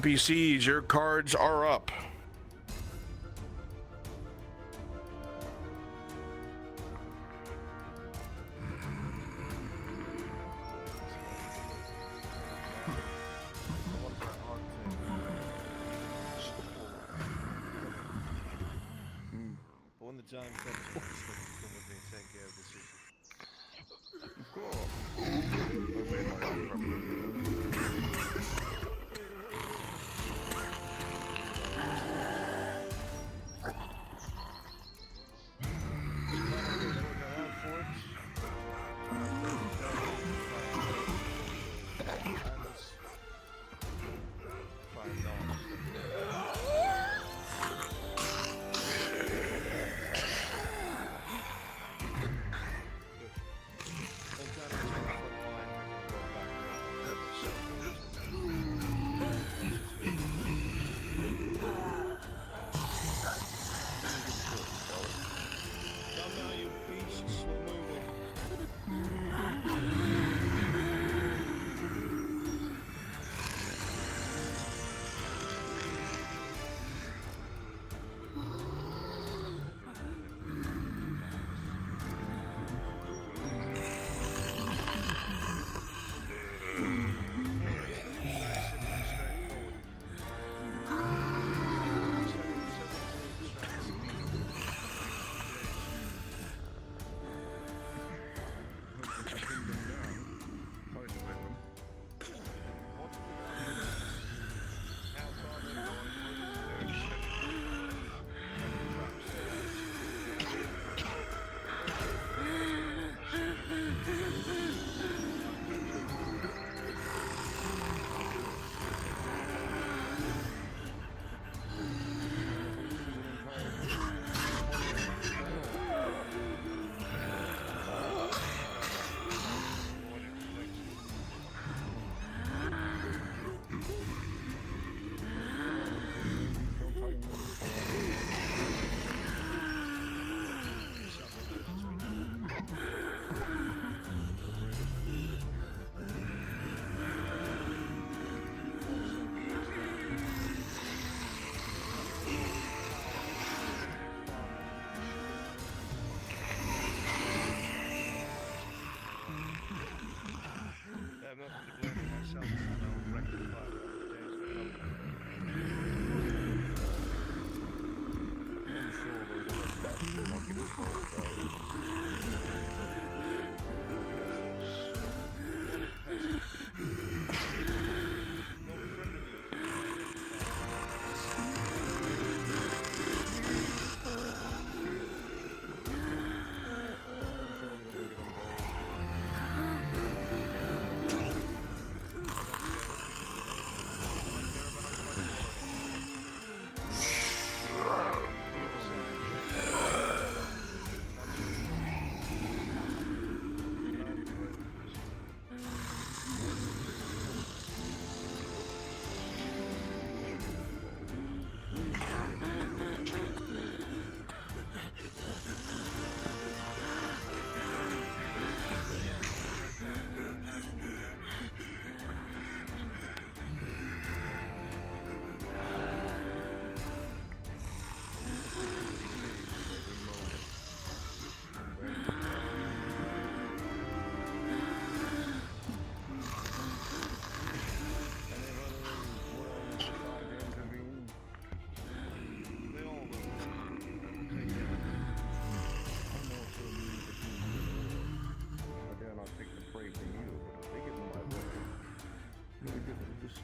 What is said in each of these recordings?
NPCs, your cards are up. When the time comes, come with me and take care of this issue. Of course. Obey my own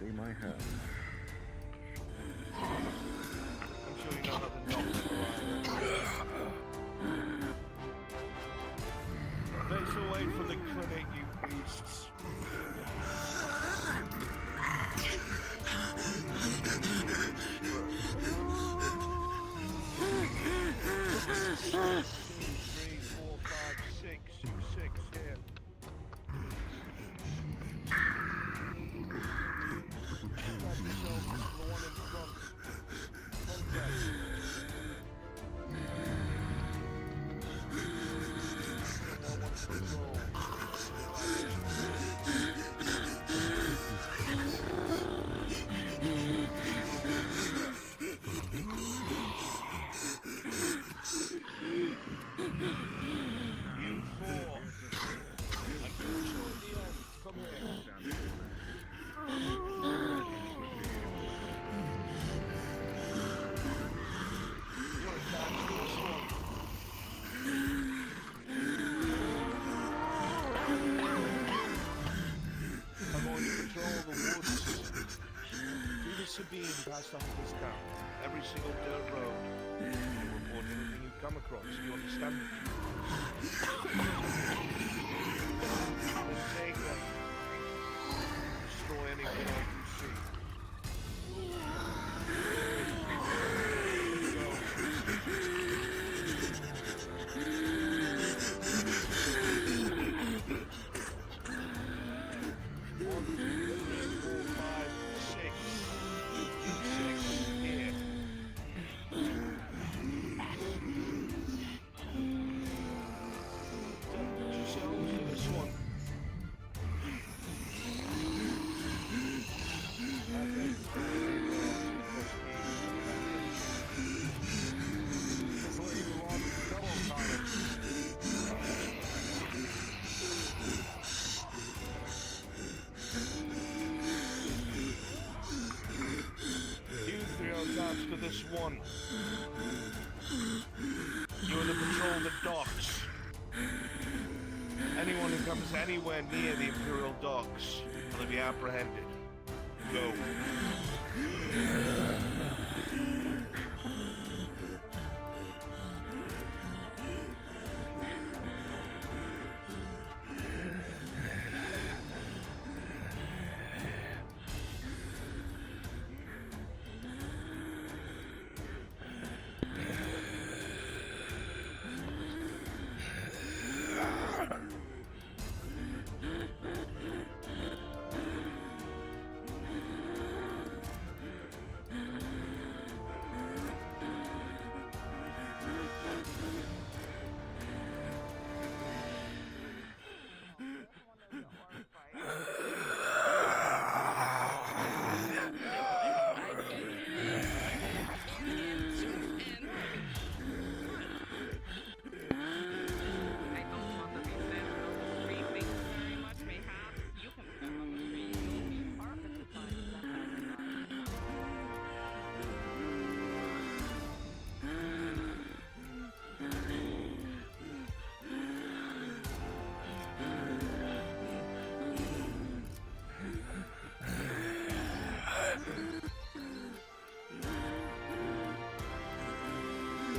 Stay my hand. I'm sure you know how the Nautis arrive. Thanks for waiting for the clinic, you beasts. Three, four, five, six here. a beam past the hunter's camp. Every single dirt road. You'll report anything you come across. You understand? Then take them. Destroy anything else you see. To this one. You are to patrol the docks. Anyone who comes anywhere near the Imperial docks will be apprehended. Go.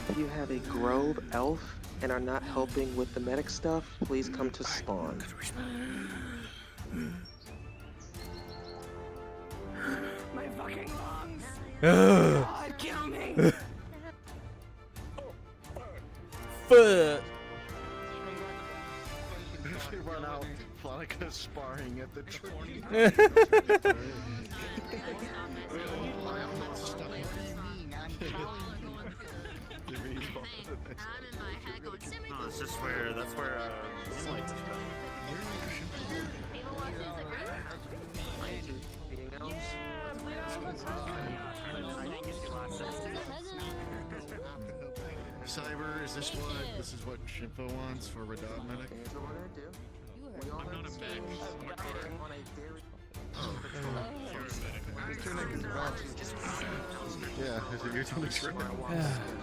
If you have a Grove Elf and are not helping with the medic stuff, please come to spawn. My fucking lungs! God, kill me! Fuck. They run out, Flonica sparring at the tree. No, it's just where, that's where, Moonlight is from. Cyber, is this what Shimpo wants for Rhadod medic? I'm not a medic. I'm a card. Yeah, you're doing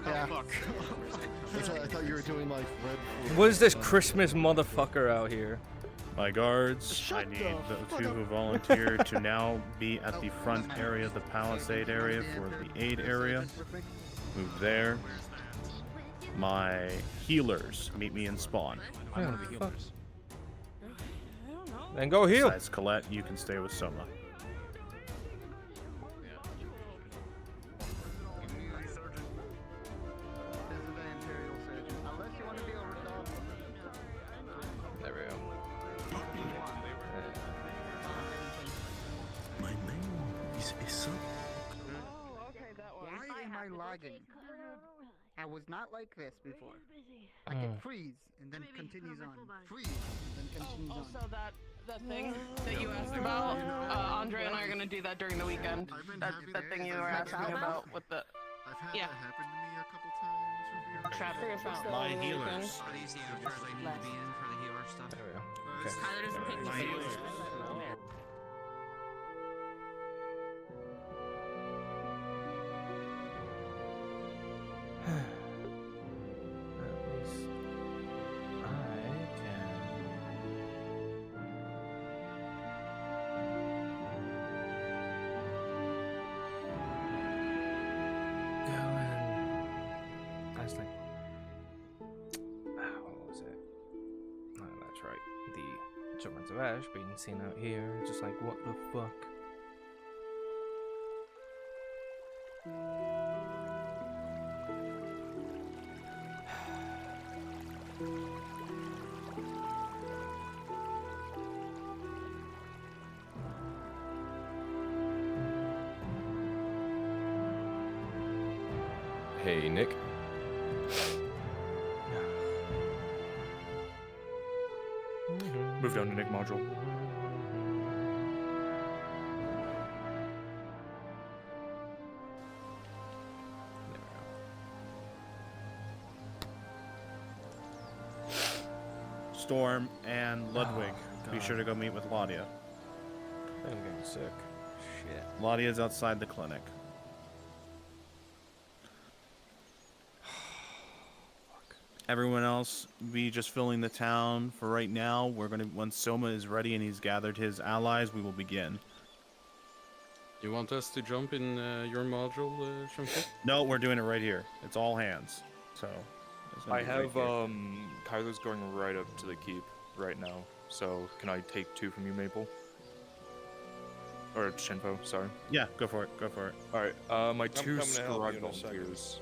yeah. I thought you were doing like red. What is this Christmas motherfucker out here? My guards, I need the two who volunteered to now be at the front area, the palisade area for the aid area. Move there. My healers, meet me in spawn. I don't know. Then go heal. Besides Colette, you can stay with Soma. There we go. My name is Issa. Oh, okay, that one. Why am I lagging? I was not like this before. Like it freeze and then continues on. Freeze and then continues on. Also, that thing that you asked about, Andre and I are gonna do that during the weekend. That thing you were asking about with the. I've had Yeah. that happen to me a couple times. Trap. My healers. Are these the hours I need to be in for the healer stuff? There we go. Okay. Tyler doesn't pick My the healers. At least I can. shipments of ash being seen out here. Just like, what the fuck? Hey, Nick. Move down to Nick module. Storm and Ludwig, be sure to go meet with Laudia. I'm getting sick. Shit. Laudia's outside the clinic. Everyone else, be just filling the town for right now. We're gonna, once Soma is ready and he's gathered his allies, we will begin. You want us to jump in your module, Shumpo? No, we're doing it right here. It's all hands. So it's gonna I be have right here. Kylo's going right up to the keep right now. So can I take 2 from you, Maple? Or Shinpo, sorry. Yeah, go for it. Go for it. All right. My 2 coming to help squad you in a second. volunteers.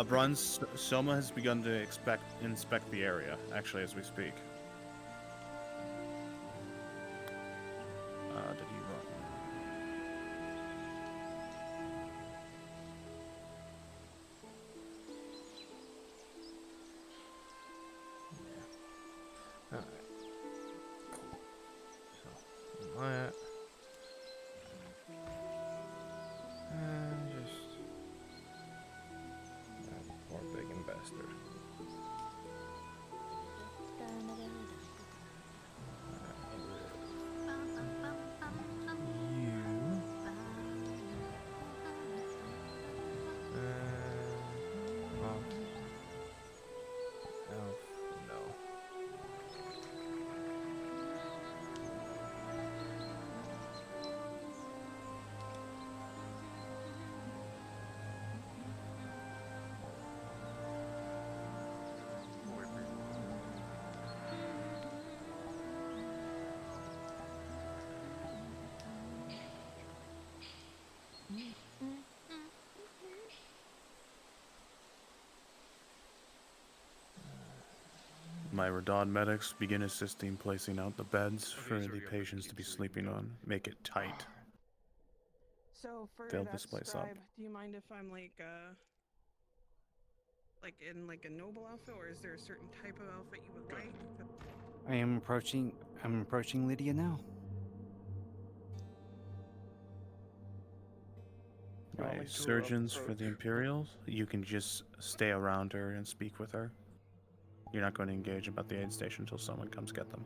Bruns, Soma has begun to inspect the area, actually, as we speak. Did he run? Alright. Cool. So, that. And just... that poor begging bastard. My Rhadod medics begin assisting placing out the beds for the patients to be sleeping on. Make it tight. So for Fill that this place up. scribe, do you mind if I'm like in like a noble outfit, or is there a certain type of outfit you would like? I'm approaching Lydia now. My surgeons for the Imperials, you can just stay around her and speak with her. You're not going to engage about the aid station until someone comes get them.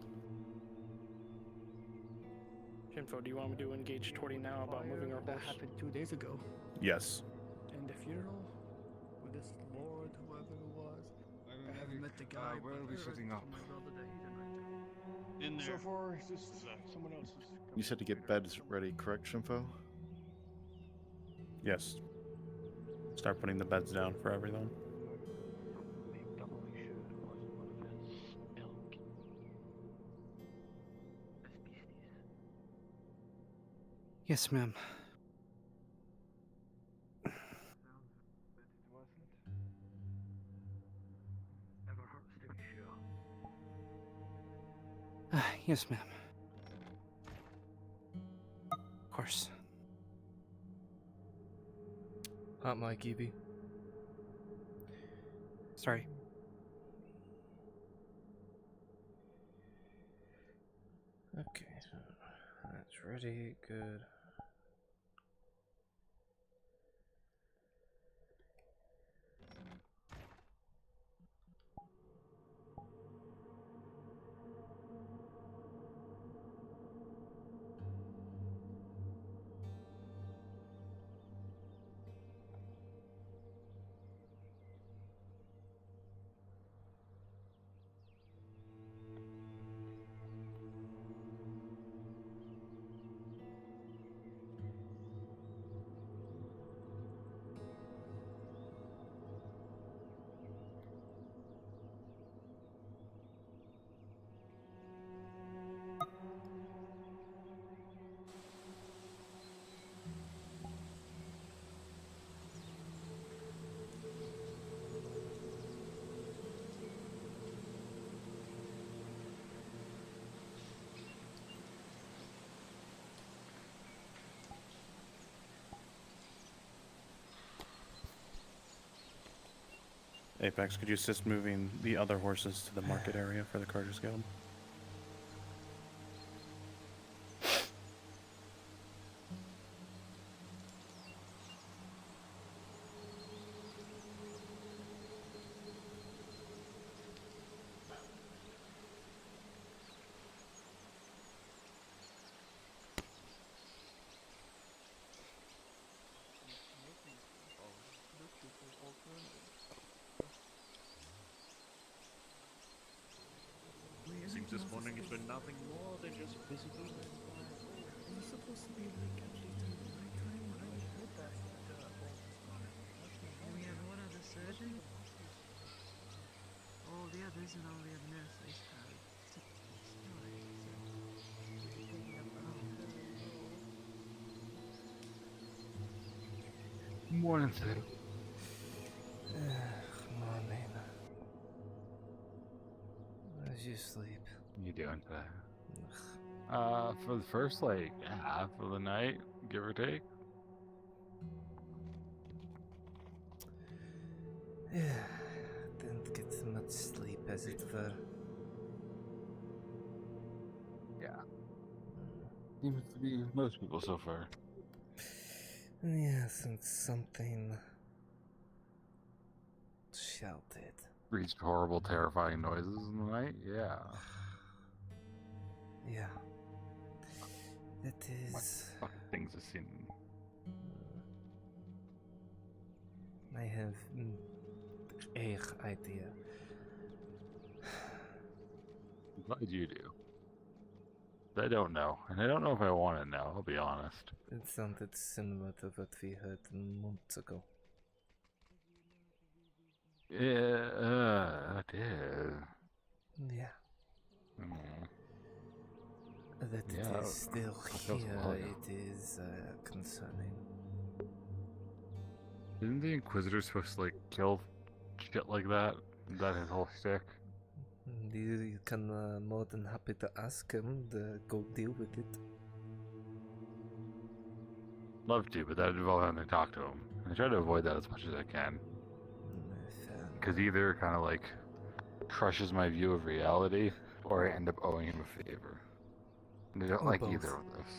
Info, do you want me to engage Torty now about moving our That horse? happened 2 days ago. Yes. And the funeral with this lord, whoever it was. I haven't met the guy. Where are we setting up? In there. So far, it's just someone else. You said to get beds ready, correct, Shimpo? Yes. Start putting the beds down for everyone. Yes, ma'am. Yes, ma'am. Of course. Hot mic, Evie. Sorry. Okay, so that's ready. Good. Apex, could you assist moving the other horses to the market area for the Carter's Guild? Seems this morning has been nothing more than just busy movement. It's supposed to be like at least in the nighttime, right? I heard that. We have one other surgeon. All the others and all the other nurses have Morning, sir. Morning. How's you sleep? You doing today? For the first like half of the night, give or take. Yeah, didn't get much sleep as it were. Yeah. Seems to be most people so far. Yeah, since something shouted. Reached horrible, terrifying noises in the night? Yeah. Yeah. It is. What things I've seen. I have a idea. I'm glad you do. I don't know, and I don't know if I want to know, I'll be honest. It sounded similar to what we heard months ago. Yeah, it is. Yeah. Mm. That Yeah, it is still feels here, familiar. it is concerning. Isn't the Inquisitor supposed to, like, kill shit like that? Is that his whole shtick? You can more than happy to ask him to go deal with it. Love to, but that would involve having to talk to him. I try to avoid that as much as I can. Because either kind of, like, crushes my view of reality, or I end up owing him a favor. And I don't Or like both. either of this.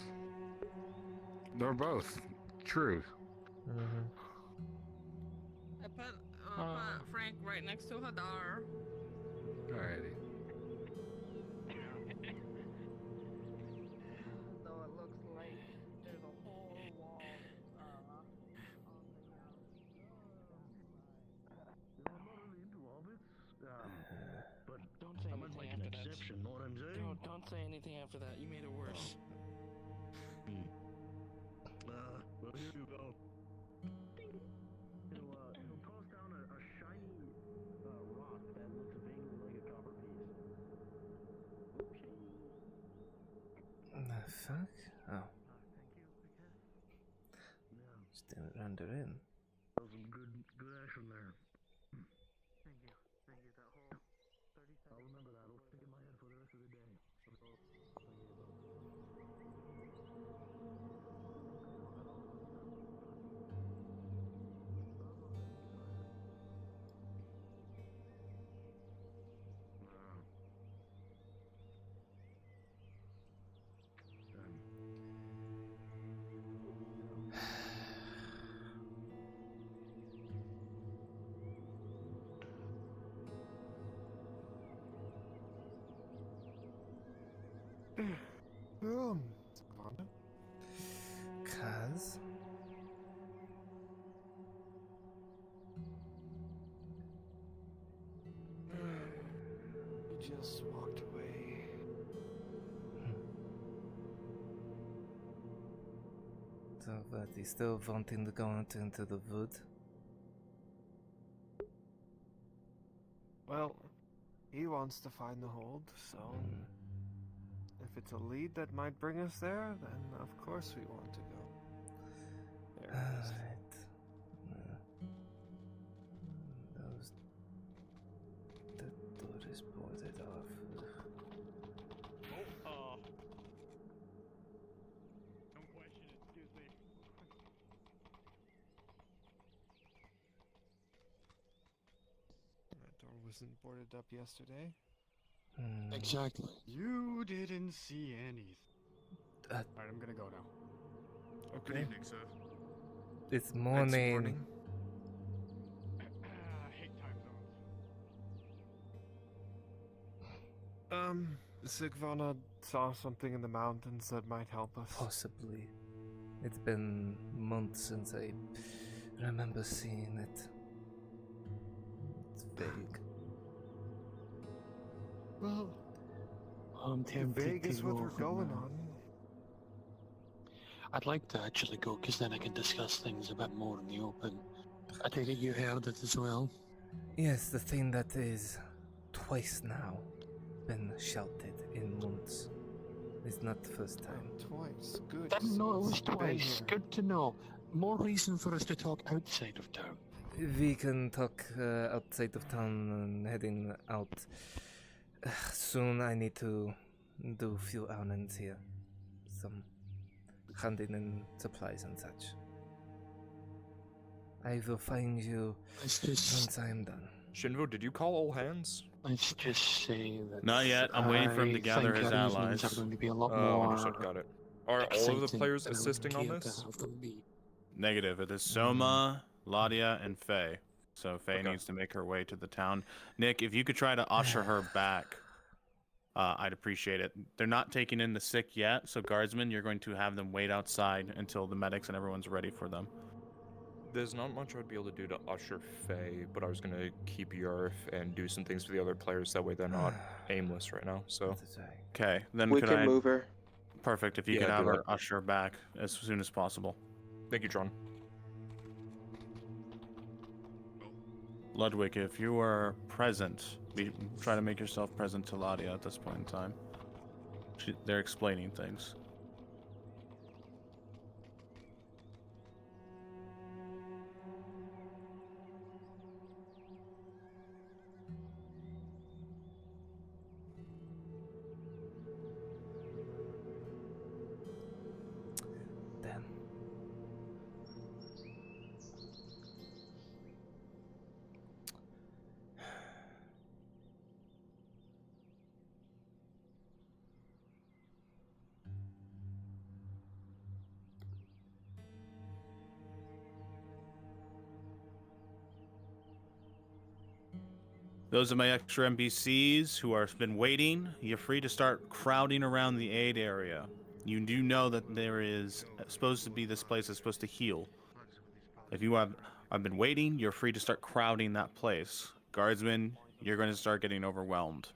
They're both true. I put Frank right next to Hadar. Alrighty. Though it looks like there's a whole wall But Don't say I might anything make an after that. exception, know what I'm saying? Don't say anything after that. You made it worse. Well, here you go. He'll toss down a shiny rock that looks vaguely like a copper piece. The fuck? Oh. Still render in. That was some good action there. Thank you. That whole 30 seconds. I'll remember that. It'll stick in my head for the rest of the day. Kaz? He just walked away. So, but he's still wanting to go out into the wood? Well, he wants to find the hold, so if it's a lead that might bring us there, then of course we want to go. There it is. Those... The door is boarded off. Don't question it, excuse me. wasn't boarded up yesterday. Exactly. You didn't see anything. Alright, I'm gonna go now. Okay. Good evening, sir. It's morning. morning. I hate time zones. Sigvana saw something in the mountains that might help us. Possibly. It's been months since I remember seeing it. It's vague. Well, I'm tempted vague to is what go we're for going now. on. I'd like to actually go, because then I can discuss things a bit more in the open. I take it you heard it as well? Yes, the thing that is twice now been shouted in months. It's not the first time. Twice. Good. Didn't know it was It's been twice. here. Good to know. More reason for us to talk outside of town. We can talk outside of town and heading out. Soon I need to do a few errands here. Some handing in supplies and such. I will find you once I am done. Shinvo, did you call all hands? Let's just say that. Not yet. I'm waiting for him to gather his allies. Are going to be a lot Oh, more understood. Got it. Are all of the exciting players than I would assisting on care to this? have them be. Negative. It is Soma, Ladia, and Faye. So Faye needs to make her way to the town. Nick, if you could try to usher her back, I'd appreciate it. They're not taking in the sick yet, so guardsmen, you're going to have them wait outside until the medics and everyone's ready for them. There's not much I'd be able to do to usher Faye, but I was gonna keep Yarf and do some things for the other players. That way they're not aimless right now. So. Okay, then We could can I? move her. Perfect. If you Yeah, could have do her it. usher back as soon as possible. Thank you, John. Ludwig, if you are present, try to make yourself present to Ladia at this point in time. They're explaining things. Damn. Those are my extra NPCs who have been waiting. You're free to start crowding around the aid area. You do know that there is supposed to be this place is supposed to heal. If you have been waiting, you're free to start crowding that place. Guardsmen, you're going to start getting overwhelmed.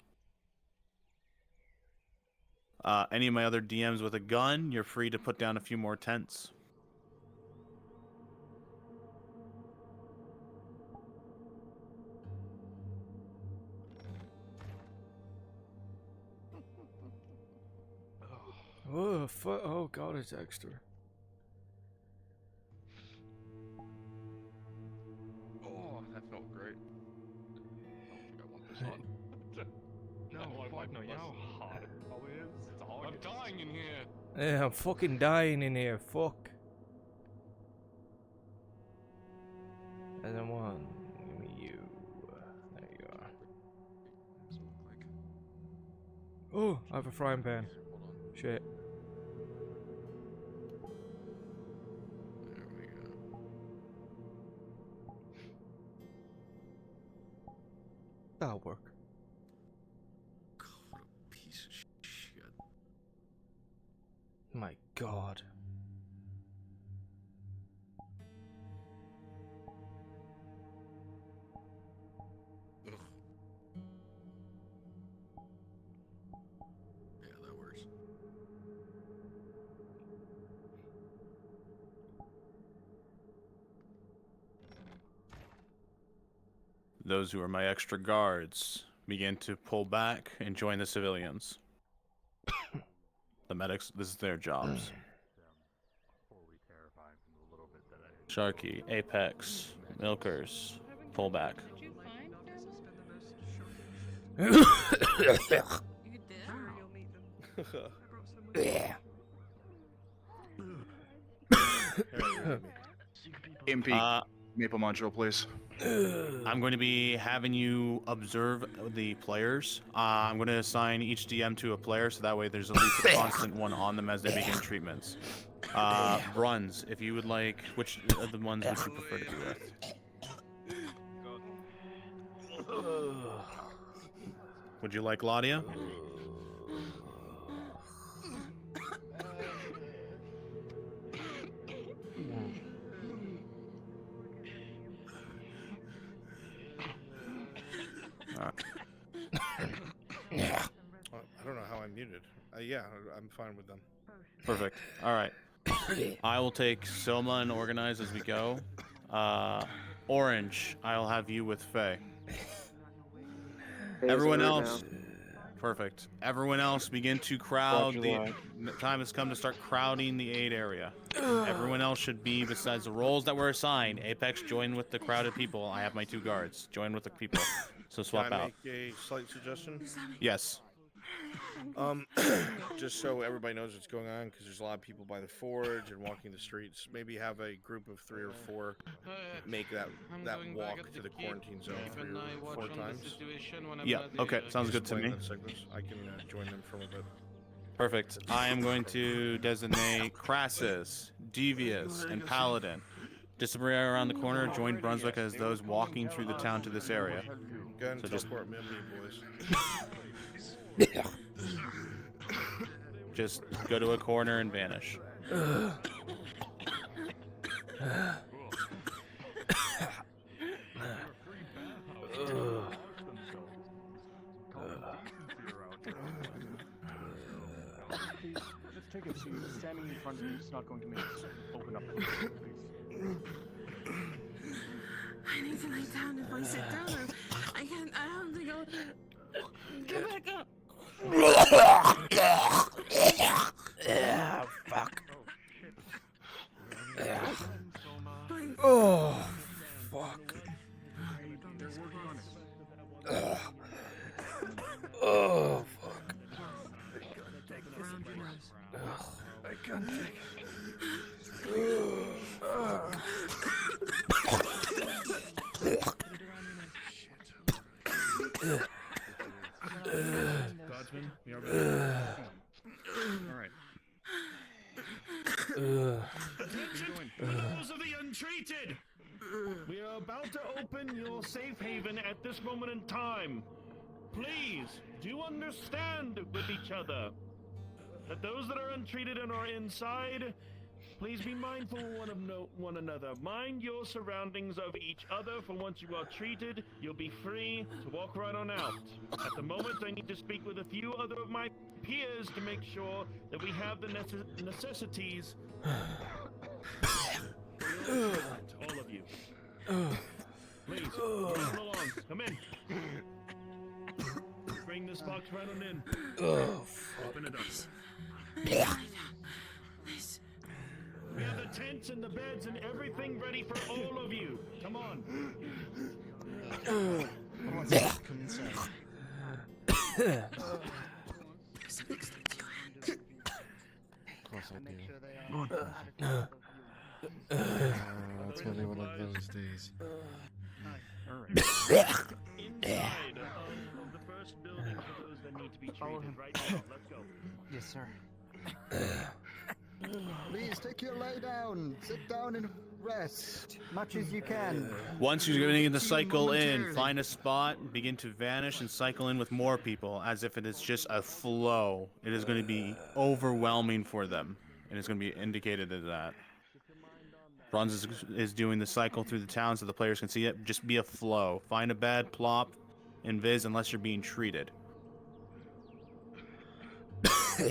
Any of my other DMs with a gun, you're free to put down a few more tents. Oh, oh god, it's extra. Oh, that felt great. I don't think I want this on. No, fuck no, you know how hot it probably is? It's all I'm dying in here. Yeah, I'm fucking dying in here. Fuck. And then one. Give me you. There you are. Oh, I have a frying pan. Shit. There we go. That'll work. God, what a piece of shit. My god. Ugh. Yeah, that works. Those who are my extra guards begin to pull back and join the civilians. The medics, this is their jobs. Sharky, Apex, Milkers, pull back. MP. Maple module, please. I'm going to be having you observe the players. I'm going to assign each DM to a player, so that way there's at least a constant one on them as they begin treatments. Runs, if you would like, which of the ones would you prefer to be with? Would you like Gladia? I don't know how I'm muted. Yeah, I'm fine with them. Perfect. All right. I will take Soma and organize as we go. Orange, I'll have you with Faye. Everyone else. Perfect. Everyone else begin to crowd. The time has come to start crowding the aid area. Everyone else should be, besides the roles that were assigned. Apex, join with the crowded people. I have my 2 guards. Join with the people. So swap Can I out. make a slight suggestion? Yes. Just so everybody knows what's going on, because there's a lot of people by the forge and walking the streets. Maybe have a group of 3 or 4 make that walk to the quarantine zone 3 or 4 times. Yeah. Okay. Sounds good to me. I can join them from a bit. Perfect. I am going to designate Crassus, Devious, and Paladin. Disappear around the corner. Join Brunswick as those walking through the town to this area. Go ahead and So just teleport me, boys. Just go to a corner and vanish. Let's take a seat. Standing in front of you is not going to make us open up. Please. I need to lay down. If I sit down, I can't. I don't think I'll get back up. Yeah, fuck. Oh, fuck. Oh, fuck. I can't take it. Godsman, you all right? Attention, those of the untreated! We are about to open your safe haven at this moment in time. Please, do understand with each other that those that are untreated and are inside, please be mindful of one another. Mind your surroundings of each other, for once you are treated, you'll be free to walk right on out. At the moment, I need to speak with a few other of my peers to make sure that we have the necessities. All of you. Please, come along. Come in. Bring this box right on in. Open it up. We have the tents and the beds and everything ready for all of you. Come on. Come inside. Of course I do. It's gonna be one of those days. Inside of the first building for those that need to be treated right now. Let's go. Yes, sir. Please take your lay down. Sit down and rest. Much as you can. Once you're beginning to cycle in, find a spot, begin to vanish, and cycle in with more people, as if it is just a flow. It is going to be overwhelming for them, and it's going to be indicated as that. Bronze is doing the cycle through the town so the players can see it. Just be a flow. Find a bed, plop, invis, unless you're being treated. How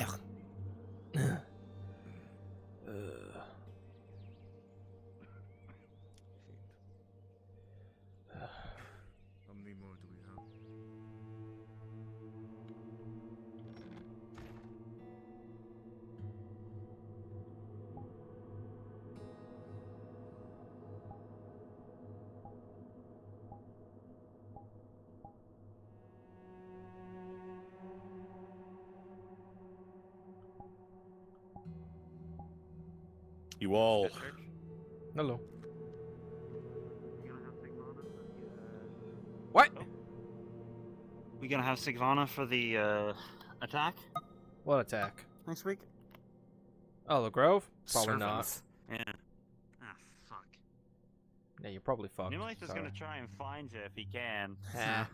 many more do we have? You all. Hello. What? We gonna have Sigvana for the attack What attack? next week? Oh, the Grove? Probably Servants. not. Yeah. Ah, fuck. Yeah, you're probably fucked. Nimelight is Sorry. gonna try and find you if he can. Ah.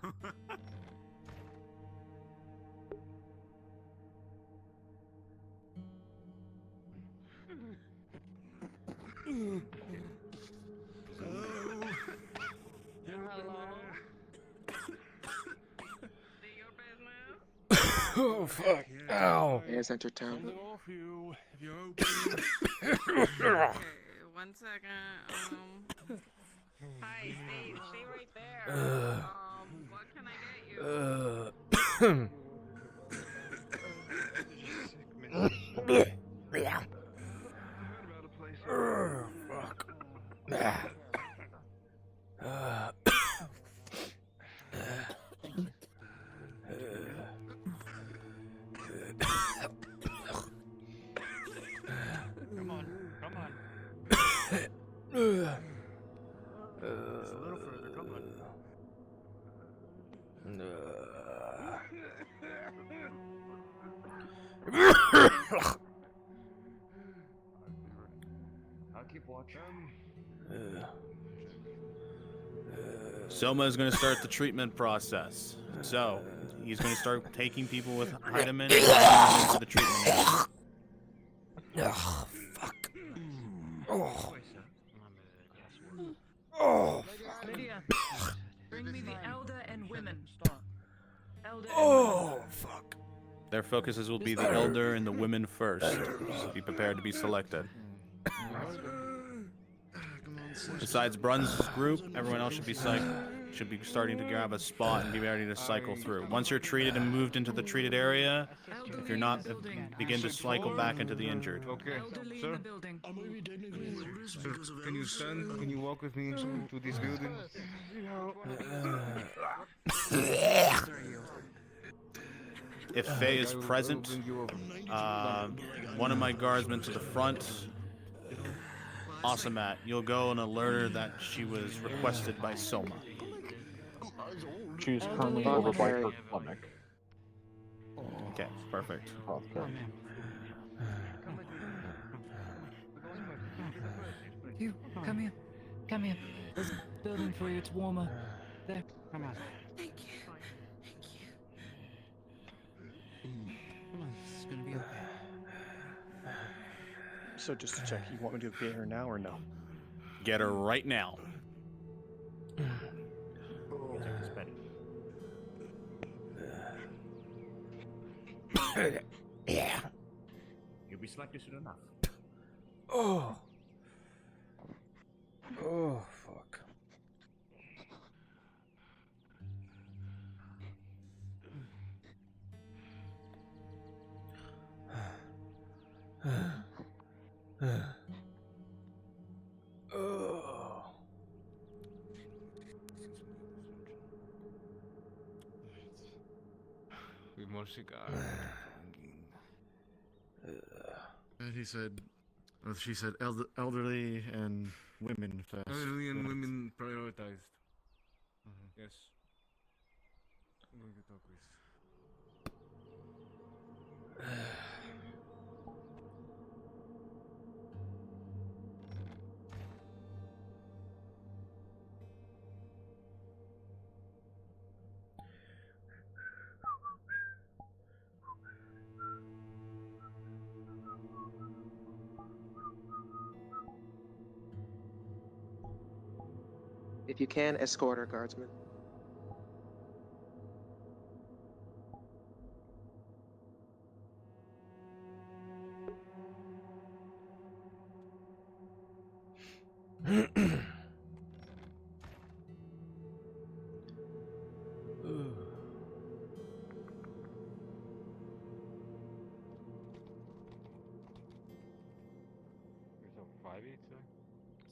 Oh fuck! Ow! Has entered town. Okay, 1 second. Hi, stay right there. What can I get you? Fuck. Come on, come on. Just a little further, come on. I'll keep watching. Soma is going to start the treatment process. So, he's going to start taking people with Heidemann into the treatment area. Ugh, fuck. Oh. Oh. Lydia, bring me the elder and women. Elder Oh, fuck. Their focuses will be the elder and the women first. So be prepared to be selected. Besides Brun's group, everyone else should be starting to grab a spot and be ready to cycle through. Once you're treated and moved into the treated area, if you're not, begin to cycle back into the injured. Okay, sir. Sir, can you stand? Can you walk with me to this building? If Faye is present, one of my guardsmen to the front, Awesomat, you'll go and alert her that she was requested by Soma. She's currently over by her stomach. Okay, perfect. You, come here. Come here. There's a building for you, it's warmer. There. Come on. Thank you. Come on, this is gonna be okay. So just to check, you want me to get her now or no? Get her right now. Yeah. You'll be selected soon enough. Oh. Oh, fuck. Oh. And he said, or she said, elderly and women first. Elderly and women prioritized. Yes. I'm going to talk with. If you can, escort our guardsmen.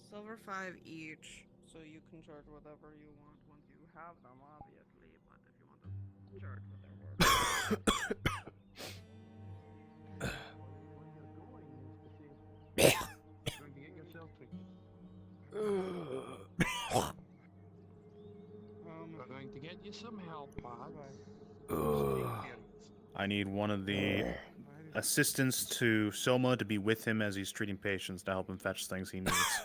Silver 5 each, so you can charge whatever you want once you have them, obviously. But if you want to charge We're going to some help, bud? I need one of the assistants to Soma to be with him as he's treating patients to help him fetch things he needs.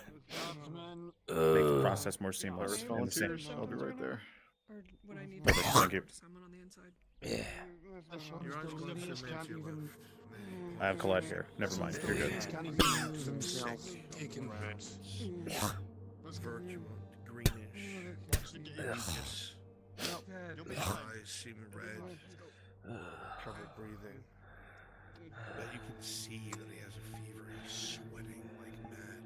Make the process more seamless. Volunteers, I'll be right there. Or would I need Perfect, thank you. someone on the inside? Your eyes closed and then to your left. I have Colette here. Never mind, you're good. Some sick kicking rats. Virtual, greenish. Mucus. Eyes seem red. Trouble breathing. But you can see that he has a fever. He's sweating like mad.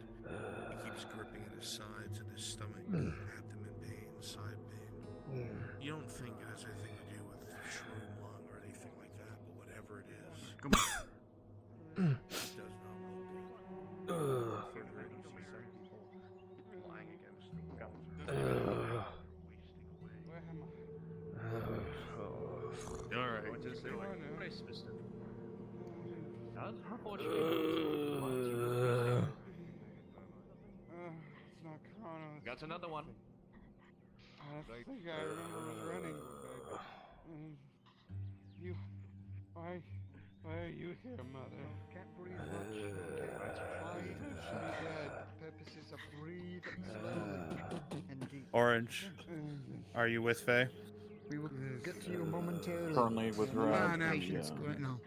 He keeps gripping at his sides and his stomach, abdomen pain, side pain. You don't think it has anything to do with shroom lung or anything like that, but whatever it is, come on. It does not look Alright. It's not Chronos. Got another one. I think I remember running. You, why are you here, Mother? Can't breathe much. Try to be dead. Purposes of breathe slowly and deep. Orange, are you with Faye? We will get to you momentarily. Currently with Rad. No.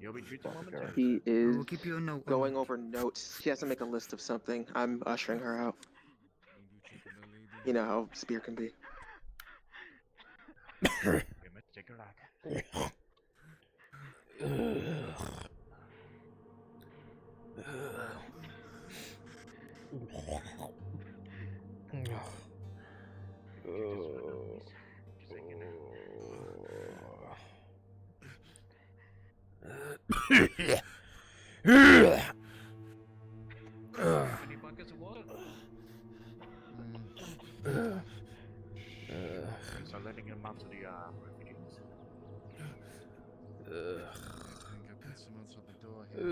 You'll be treated momentarily. He is We'll keep you a note. going over notes. She has to make a list of something. I'm ushering her out. You know how Spear can be. Take her back. Any buckets of water? Start letting him out to the refugees. I think I put some outside the door here.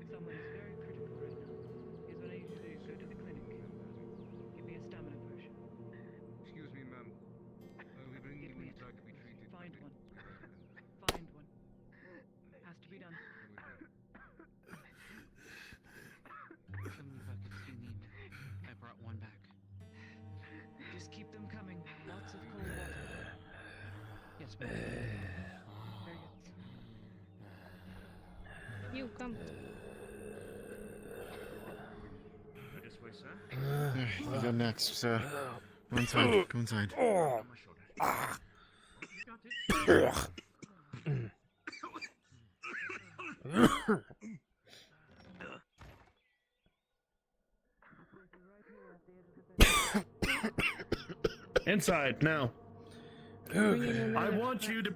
Someone is very critical right now. Here's what I need you to do. Go to the clinic. Give me a stamina potion. Excuse me, ma'am. We're bringing you inside to be treated. Find one. Find one. Has to be done. How many buckets do you need? I brought one back. Just keep them coming. Lots of cold water. Yes, ma'am. Very good. You come. This way, sir. You go next, sir. Go inside. Go inside. Inside now. Okay. I want you to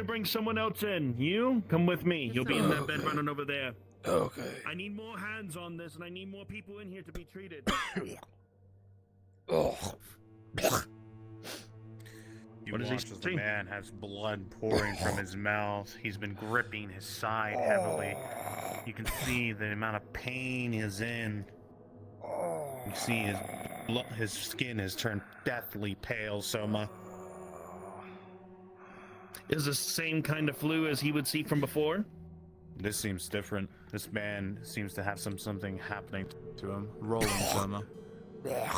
bring someone else in. You come with me. You'll be in that bed running over there. Okay. I need more hands on this, and I need more people in here to be treated. Oh. What does he see? The man has blood pouring from his mouth. He's been gripping his side heavily. You can see the amount of pain he's in. You see his skin has turned deathly pale, Soma. Is this the same kind of flu as he would see from before? This seems different. This man seems to have something happening to him. Rolling, Soma.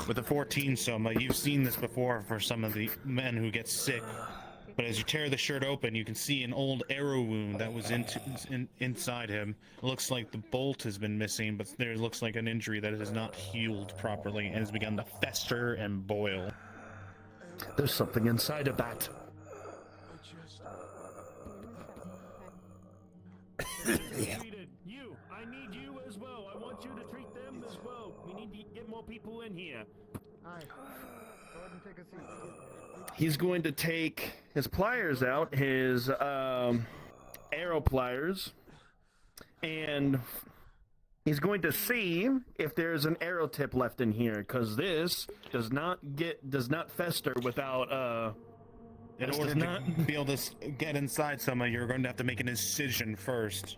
With a 14, Soma, you've seen this before for some of the men who get sick. But as you tear the shirt open, you can see an old arrow wound that was inside him. It looks like the bolt has been missing, but there looks like an injury that has not healed properly and has begun to fester and boil. There's something inside of that. You, I need you as well. I want you to treat them as well. We need to get more people in here. Aye. Go ahead and take a seat. He's going to take his pliers out, his arrow pliers, and he's going to see if there's an arrow tip left in here, because this does not fester without In order to be able to get inside Soma, you're going to have to make an incision first.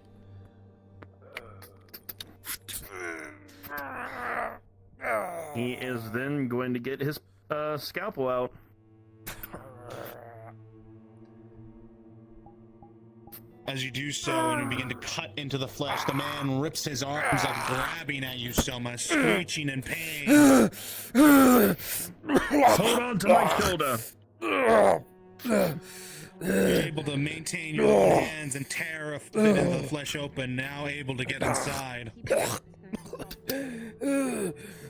He is then going to get his scalpel out. As you do so and begin to cut into the flesh, the man rips his arms up, grabbing at you, Soma, screeching in pain. Hold on to my shoulder. You're able to maintain your own hands and tear a bit of the flesh open, now able to get inside. He's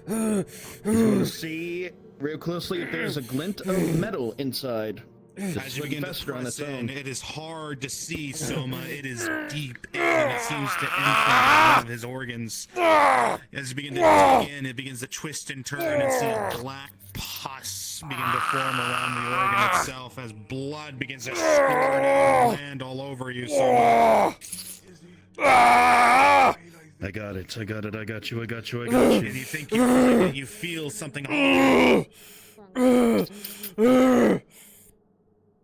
going to see real closely if there's a glint of metal inside. As you begin to press in, it is hard to see, Soma. It is deep in, and it seems to infiltrate one of his organs. As you begin to dig in, it begins to twist and turn and see black pus begin to form around the organ itself as blood begins to squirt out and land all over you, Soma. I got it, I got you. And you think you feel something hard.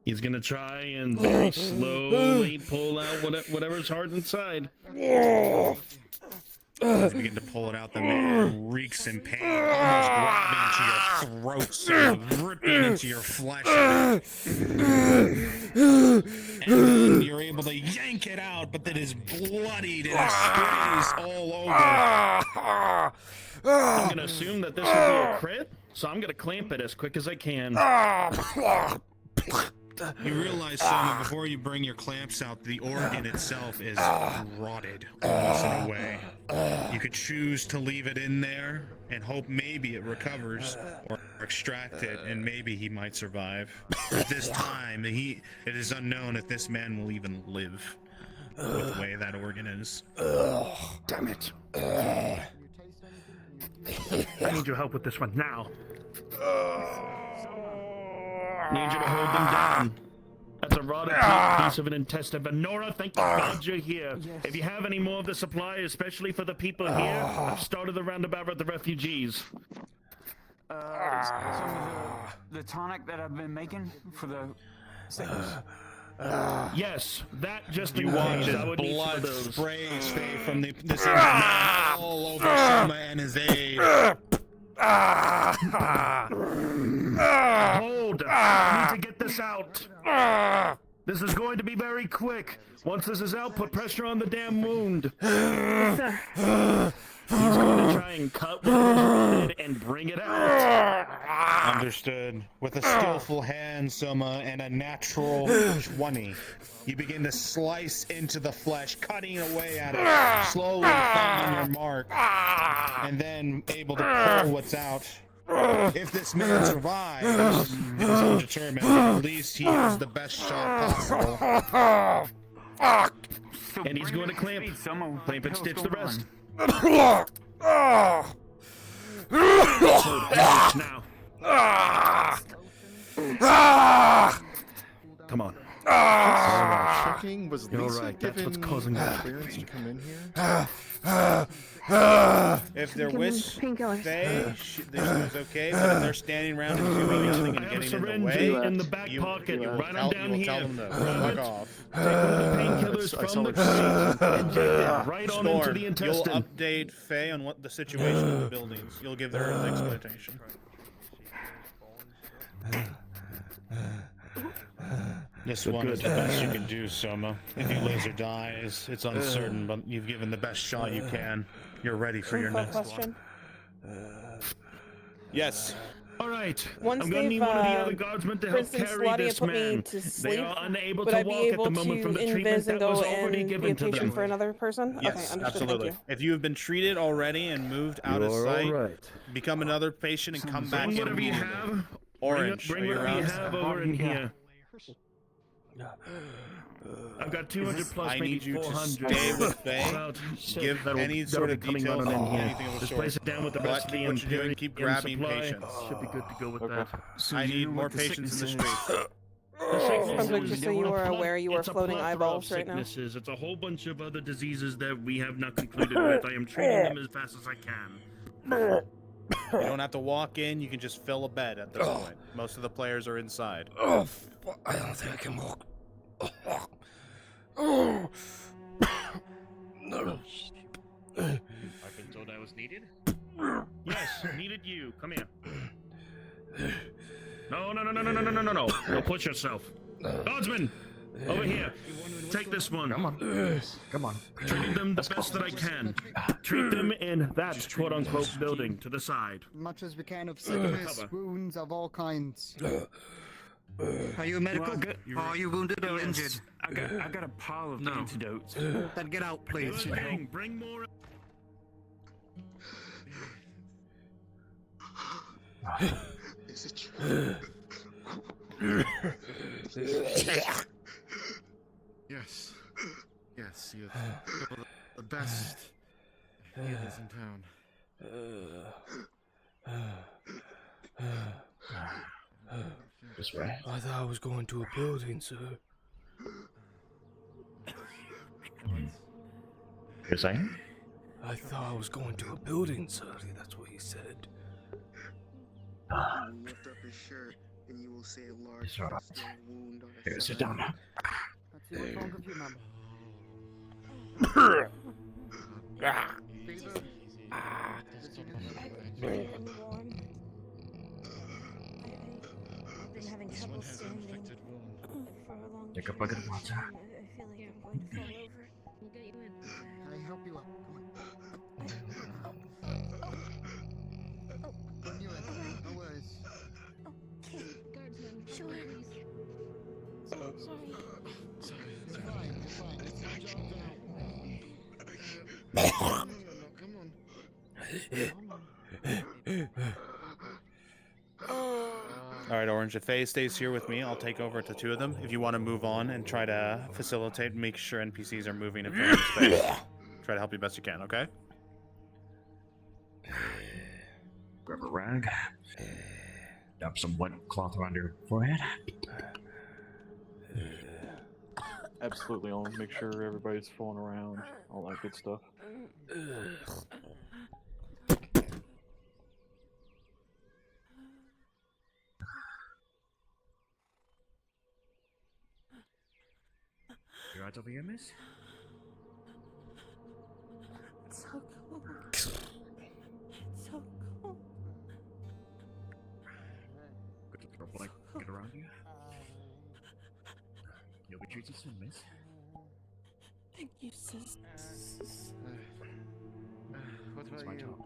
He's gonna try and slowly pull out whatever's hard inside. As you begin to pull it out, the man reeks in pain, almost grabbing into your throat, so ripping into your flesh. And then you're able to yank it out, but that is bloodied and it sprays all over. I'm gonna assume that this will be a crit, so I'm gonna clamp it as quick as I can. You realize, Soma, before you bring your clamps out, the organ itself is rotted almost in a way. You could choose to leave it in there and hope maybe it recovers, or extract it and maybe he might survive. At this time, it is unknown if this man will even live with the way that organ is. Damn it. I need your help with this one now. Need you to hold them down. That's a rotted piece of an intestine. But Nora, thank God you're here. Yes. If you have any more of the supply, especially for the people here, I've started the roundabout with the refugees. Some of the tonic that I've been making for the sickness. Yes, that just You watch as blood sprays from this injured man all over Soma and his aide. Hold! I need to get this out. This is going to be very quick. Once this is out, put pressure on the damn wound. He's going to try and cut with his head and bring it out. Understood. With a skillful hand, Soma, and a natural 20, you begin to slice into the flesh, cutting away at it, slowly finding your mark, and then able to pull what's out. If this man survives, it is undetermined. At least he has the best shot possible. And he's going to clamp and stitch the rest. Come on. Checking was You're Lisa right. That's given what's causing the clearance to come in here? If they're with Faye, she was okay, but if they're standing around and doing nothing and getting in the way, in the back pocket, right on down here. Tell them to fuck off. Take the painkillers from the crate and inject it right on into the intestine. You'll update Faye on what the situation in the buildings. You'll give her the explanation. This one is the best you can do, Soma. If he lives or dies, it's uncertain, but you've given the best shot you can. You're ready for your next one. Yes. All right. Once I'm gonna need one of the other guardsmen to for help instance, carry Gladia this put me man. to They sleep, are unable would to I be walk at able the moment to from the treatment invis and that was go already and be given a to patient them. for another person? Yes, Okay, understood. absolutely. Thank you. If you have been treated already and moved out of sight, right. become another patient and come back in. Whatever you have. Orange, Bring are you whatever you around? have over in here. I've got 200 plus, I maybe need you 400. to stay with Faye. About Give that'll- any that'll sort be of coming details on in on here. anything of the Just sort. place it down with the But rest of the keep what you're doing, imperial keep grabbing supply. patients. Should be good to go with that. I need more patients in the streets. Probably just so you are aware you are It's a floating plethora of eyeballs right now. sicknesses. It's a whole bunch of other diseases that we have not concluded with. I am treating them as fast as I can. You don't have to walk in, you can just fill a bed at this point. Most of the players are inside. I don't think I can walk. I've been told I was needed. Yes, needed you. Come here. No. Don't push yourself. Guardsman, over here. Take this one. Come on. Treat them the best that I can. Treat them in that quote-unquote building to the side. Much as we can of sickness, wounds of all kinds. Are you a medical? Are you wounded or injured? I got a pile of antidotes. Then get out, please. Bring more. Is it true? Yes. Yes, you're the best healers in town. This way. I thought I was going to a building, sir. You're saying? I thought I was going to a building, sir. That's what he said. He will lift up his shirt, and you will see a large Shut up. wound on his Here, sit side. down. Let's see what's wrong with you, ma'am. I've been having trouble standing for a long Take a bucket of water. I feel like I'm going to fall over. We'll get you in. Can I help you up? Bring you in. No worries. Guardsman, sure. Sorry. You're fine. It's your job Come on. Alright, Orange, if Faye stays here with me, I'll take over to two of them. If you want to move on and try to facilitate and make sure NPCs are moving and filling space, try to help you best you can, okay? Grab a rag. Dump some wet cloth around your forehead. Absolutely, I'll make sure everybody's falling around, all that good stuff. You right over here, miss? It's so cold. It's so cold. Good to throw a blanket around you. You'll be treated soon, miss. Thank you, sis. What That's about my you? job.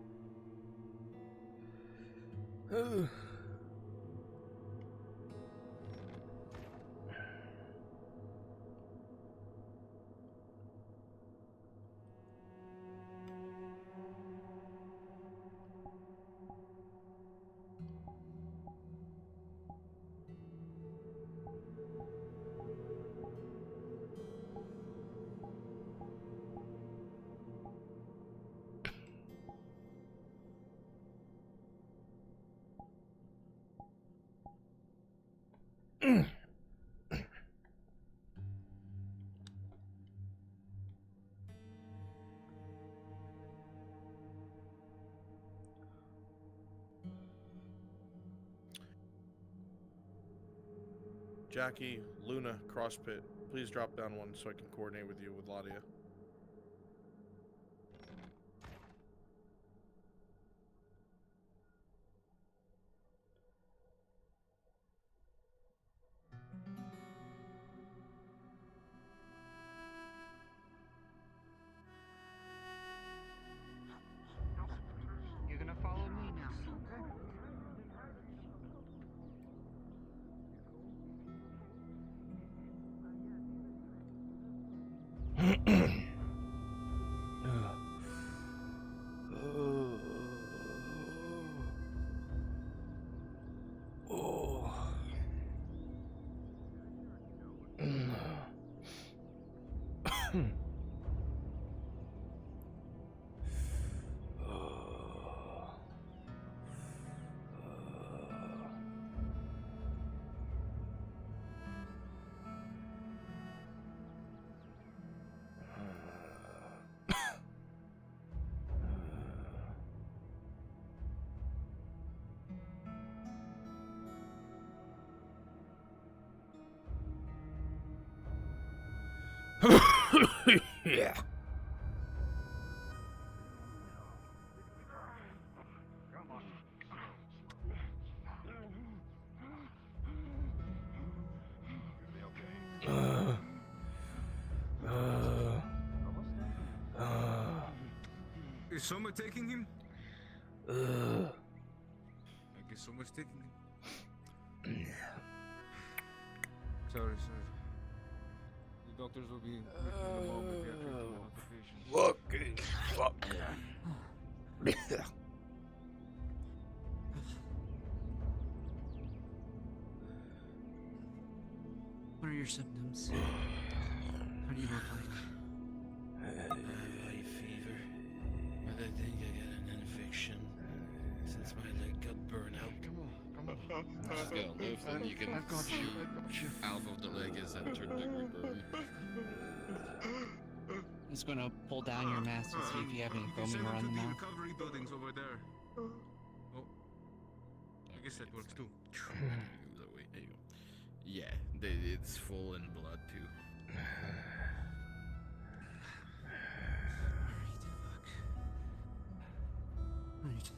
Jackie, Luna, Crosspit, please drop down one so I can coordinate with you with Ladia. You're gonna follow me now, Is someone taking him? I guess someone's taking him. Sorry. The doctors will be with you in a moment. They are treating one of the patients. Fucking fuck. What are your symptoms? How do you look like? High fever. But I think I got an infection since my leg got burned out. Come on. Just gotta live and you can see half of the leg is that third-degree burn. It's gonna pull down your mask and see if you have any foaming around the mouth. Recovery buildings over there. Oh, I guess that works too. Wait, there you go. Yeah, it's full in blood too. Alright.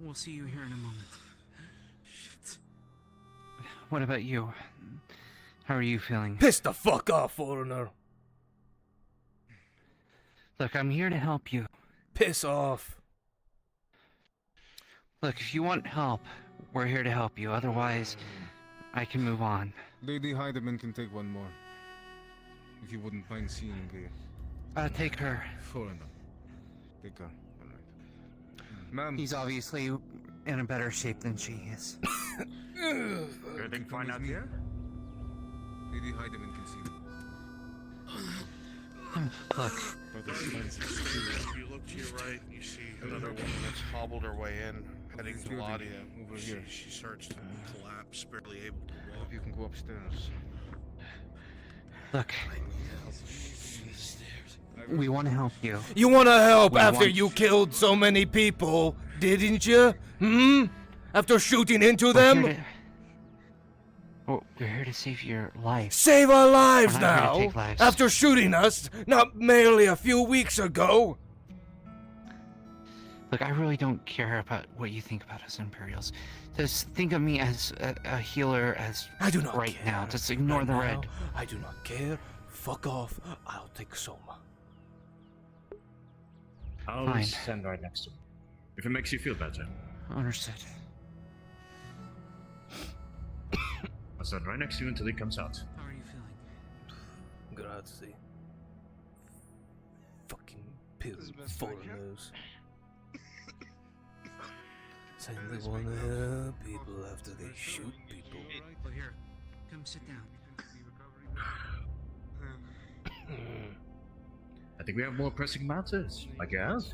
We'll see you here in a moment. Shit. What about you? How are you feeling? Piss the fuck off, foreigner. Look, I'm here to help you. Piss off. Look, if you want help, we're here to help you. Otherwise, I can move on. Lady Heidemann can take one more. If you wouldn't mind seeing the... Take her. Foreigner. Take her. Alright. Ma'am. He's obviously in a better shape than she is. Anything fine out here? Lady Heidemann can see you. Look. You look to your right and you see another woman that's hobbled her way in, heading to Gradia. Over here. She starts to collapse, barely able to walk. You can go upstairs. Look. We want to help you. You want to help after you killed so many people, didn't you? After shooting into them? We're here to save your life. Save our lives We're not here to now? take lives. After shooting us, not merely a few weeks ago? Look, I really don't care about what you think about us Imperials. Just think of me as a healer as I do not right care. now. Just ignore Right the now, red. I do not care. Fuck off. I'll take Soma. I'll Fine. stand right next to him. If it makes you feel better. Understood. I'll stand right next to you until he comes out. How are you feeling? Grazie. Fucking pill foreigners. Saying they want to help people after they shoot people. Well, here, come sit down. I think we have more pressing matters, I guess.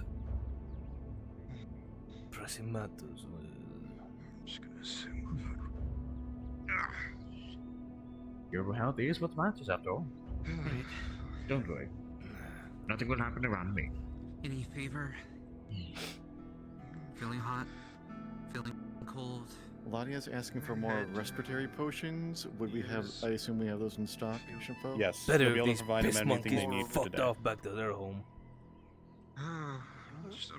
Pressing matters. I'm just gonna assume. Your health is what matters after all. Don't worry. Nothing will happen around me. Any fever? Feeling hot? Feeling cold? Ladia's asking for more respiratory potions. Would we have? I assume we have those in stock, Shimpo? Yes. Better You'll be if able these to provide them piss anything they monkeys need for fucked today. off back to their home. I'm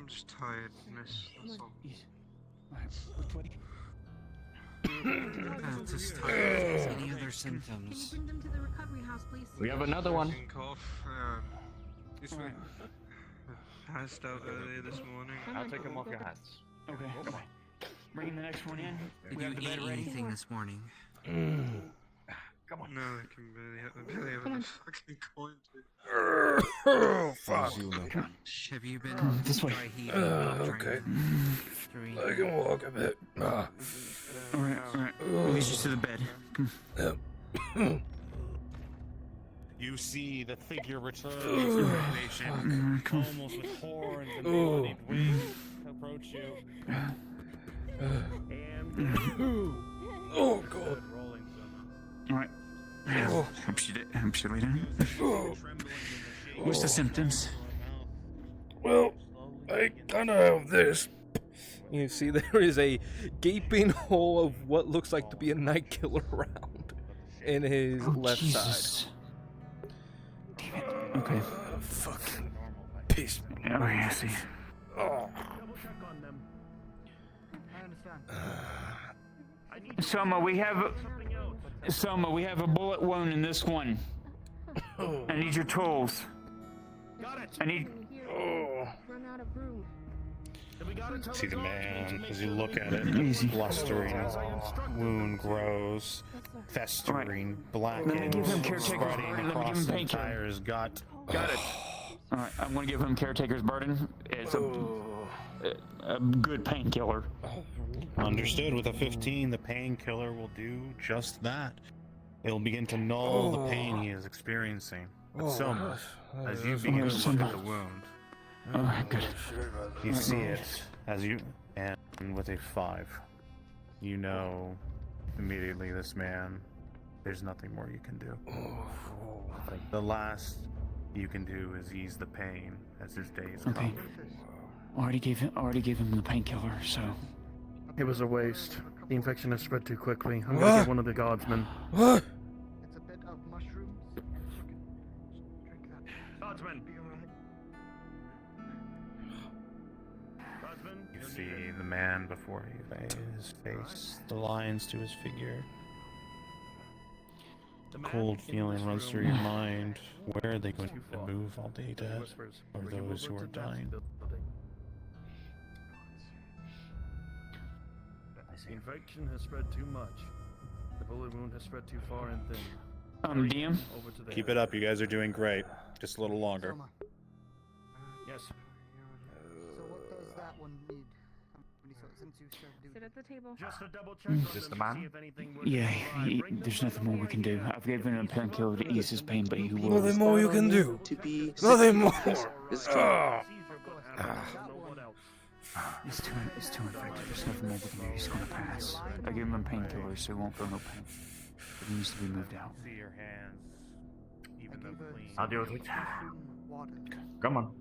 just tired, miss. That's all. Just tired. Any other symptoms? Bring them to the recovery house, please. We have another one. Cough. This way. Passed out earlier this morning. I'll take him off your hats. Okay. Bringing the next one in. Did We you have the eat bed ready. anything this morning? Come on. No, I can barely have a fucking coin to. Oh, fuck. Have you been This way. dry heaving? Okay. I can walk a bit. Alright. Lead you to the bed. Come. You see the figure return to formation, almost with horns and bloodied wings, approach you. Oh, God. Alright. Yeah. Hope she lay down. What's the symptoms? Well, I kind of have this. You see, there is a gaping hole of what looks like to be a night killer round in his left Jesus. Damn it. Okay. Fucking piss. Yeah, I see. Oh. Soma, we have a bullet wound in this one. I need your tools. I need. Run out of room. See the man, as you look at it, blustering, wound grows, festering, blackened, spreading across the entire gut. Got it. Alright, I'm gonna give him Caretaker's Burden. It's a good painkiller. Understood. With a 15, the painkiller will do just that. It'll begin to null the pain he is experiencing. But Soma, as you begin to look at the wound, Good. you see it as you, and with a 5, you know immediately this man, there's nothing more you can do. The last you can do is ease the pain as his days come. Already gave him the painkiller, so. It was a waste. The infection has spread too quickly. I'm gonna get one of the guardsmen. It's a bit of mushrooms. Drink that. Guardsman. Be alright. You see the man before you, his face, the lines to his figure. A cold feeling runs through your mind. Where are they going to move all the dead, or those who are dying? The infection has spread too much. The bullet wound has spread too far and thin. DM? Keep it up, you guys are doing great. Just a little longer. Yes. So what does that one need? Since you started doing Sit at the table. Just a double check. Is this the man? Yeah, there's nothing more we can do. I've given him a painkiller to ease his pain, but he will. Nothing more you can do. To be Nothing more. It's too infected. There's nothing more we can do. He's gonna pass. I gave him a painkiller, so he won't feel no pain. But he needs to be moved out. See your hands, even though clean. I'll deal with it. water. Come on.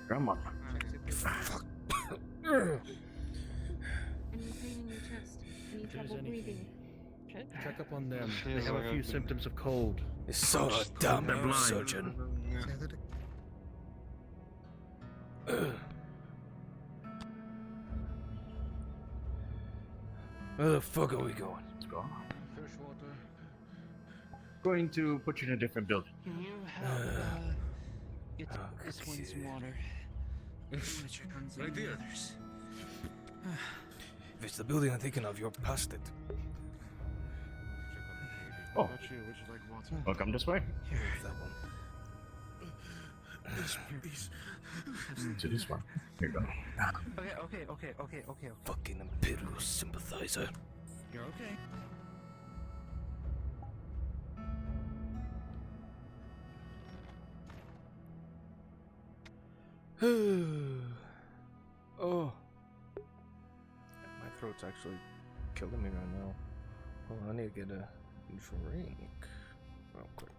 Come on. Any pain in your chest? Any trouble breathing? Check up on them. They have a few symptoms of cold. It's so dumb, surgeon. Where the fuck are we going? Let's go. Going to put you in a different building. Can you help get this one some water? Right there. If it's the building I'm thinking of, you're past it. Oh. Would you like water? Well, come this way. Here's that one. This, please. To this one. Here you go. Okay. Fucking Imperial sympathizer. You're okay. Oh. My throat's actually killing me right now. Hold on, I need to get a drink real quick.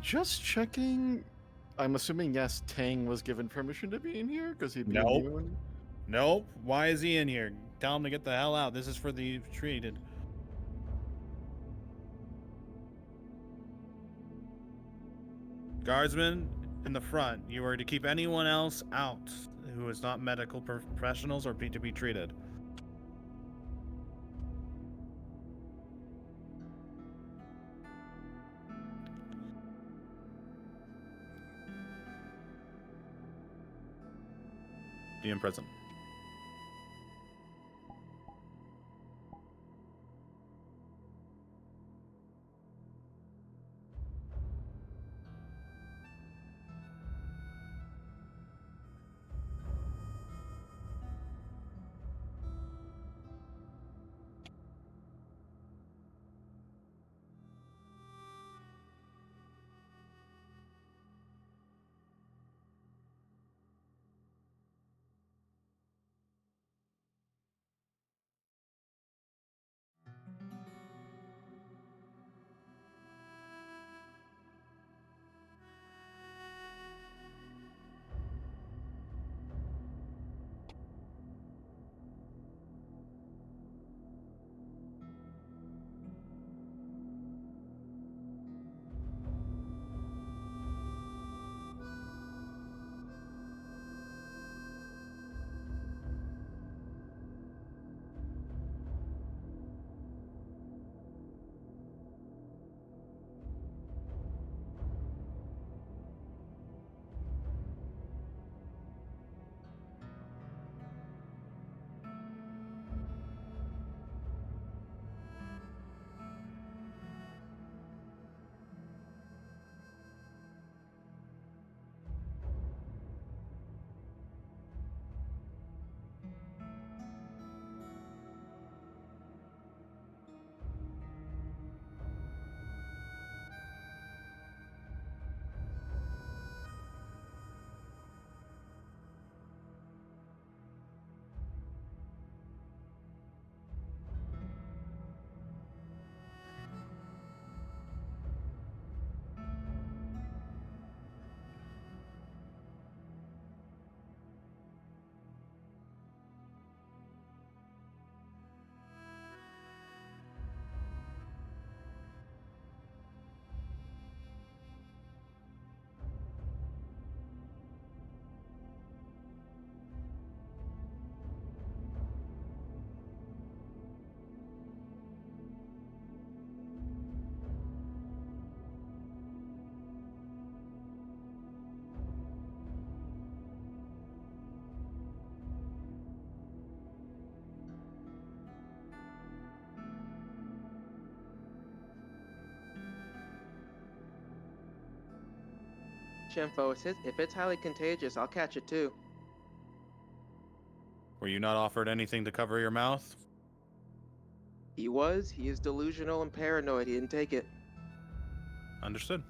Just checking. I'm assuming yes, Tang was given permission to be in here because he'd be Nope. immune. Nope. Why is he in here? Tell him to get the hell out. This is for the treated. Guardsmen in the front, you are to keep anyone else out who is not medical professionals or to be treated. DM present. Shinfo, if it's highly contagious, I'll catch it too. Were you not offered anything to cover your mouth? He was. He is delusional and paranoid. He didn't take it. Understood.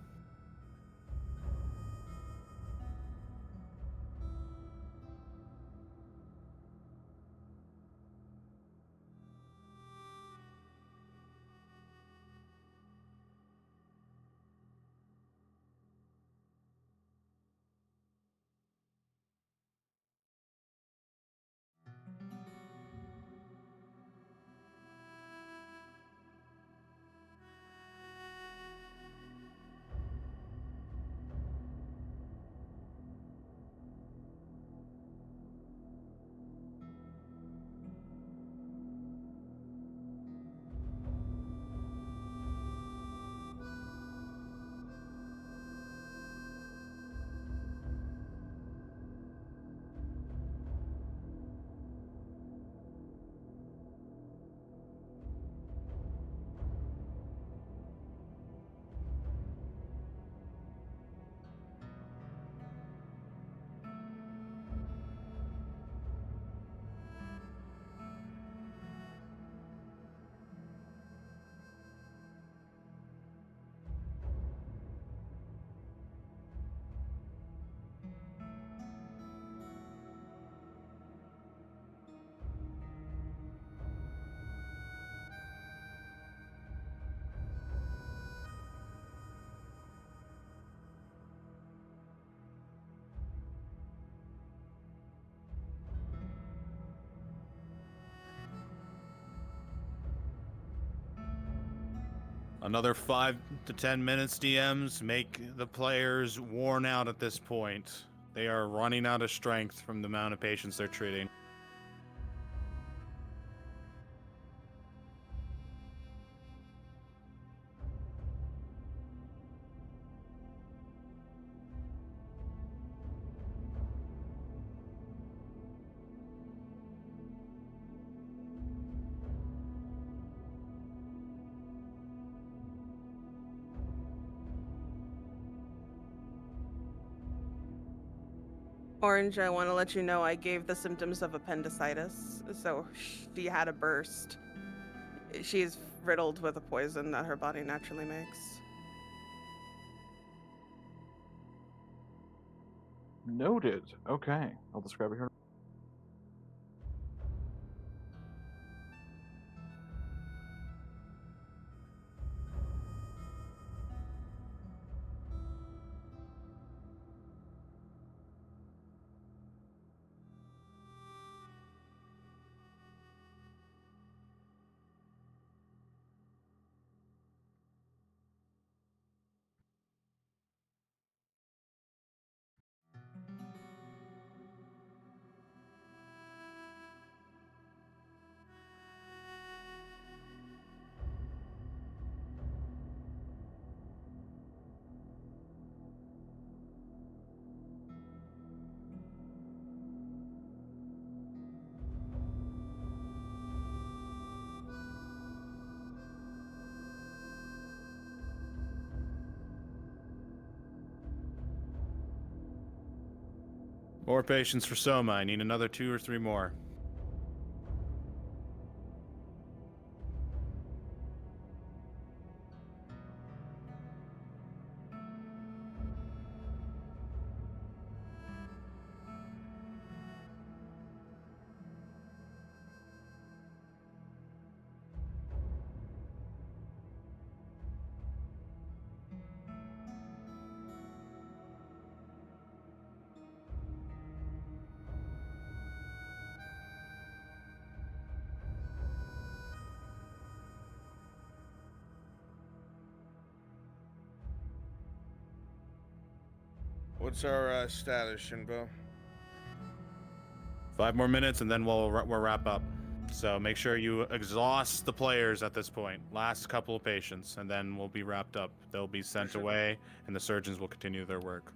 Another 5 to 10 minutes, DMs. Make the players worn out at this point. They are running out of strength from the amount of patients they're treating. Orange, I want to let you know I gave the symptoms of appendicitis, so she had a burst. She's riddled with a poison that her body naturally makes. Noted. Okay, I'll describe it here. More patients for Soma. I need another 2 or 3 more. What's our status, Shinbo? 5 more minutes and then we'll wrap up. So make sure you exhaust the players at this point. Last couple of patients, and then we'll be wrapped up. They'll be sent away, and the surgeons will continue their work.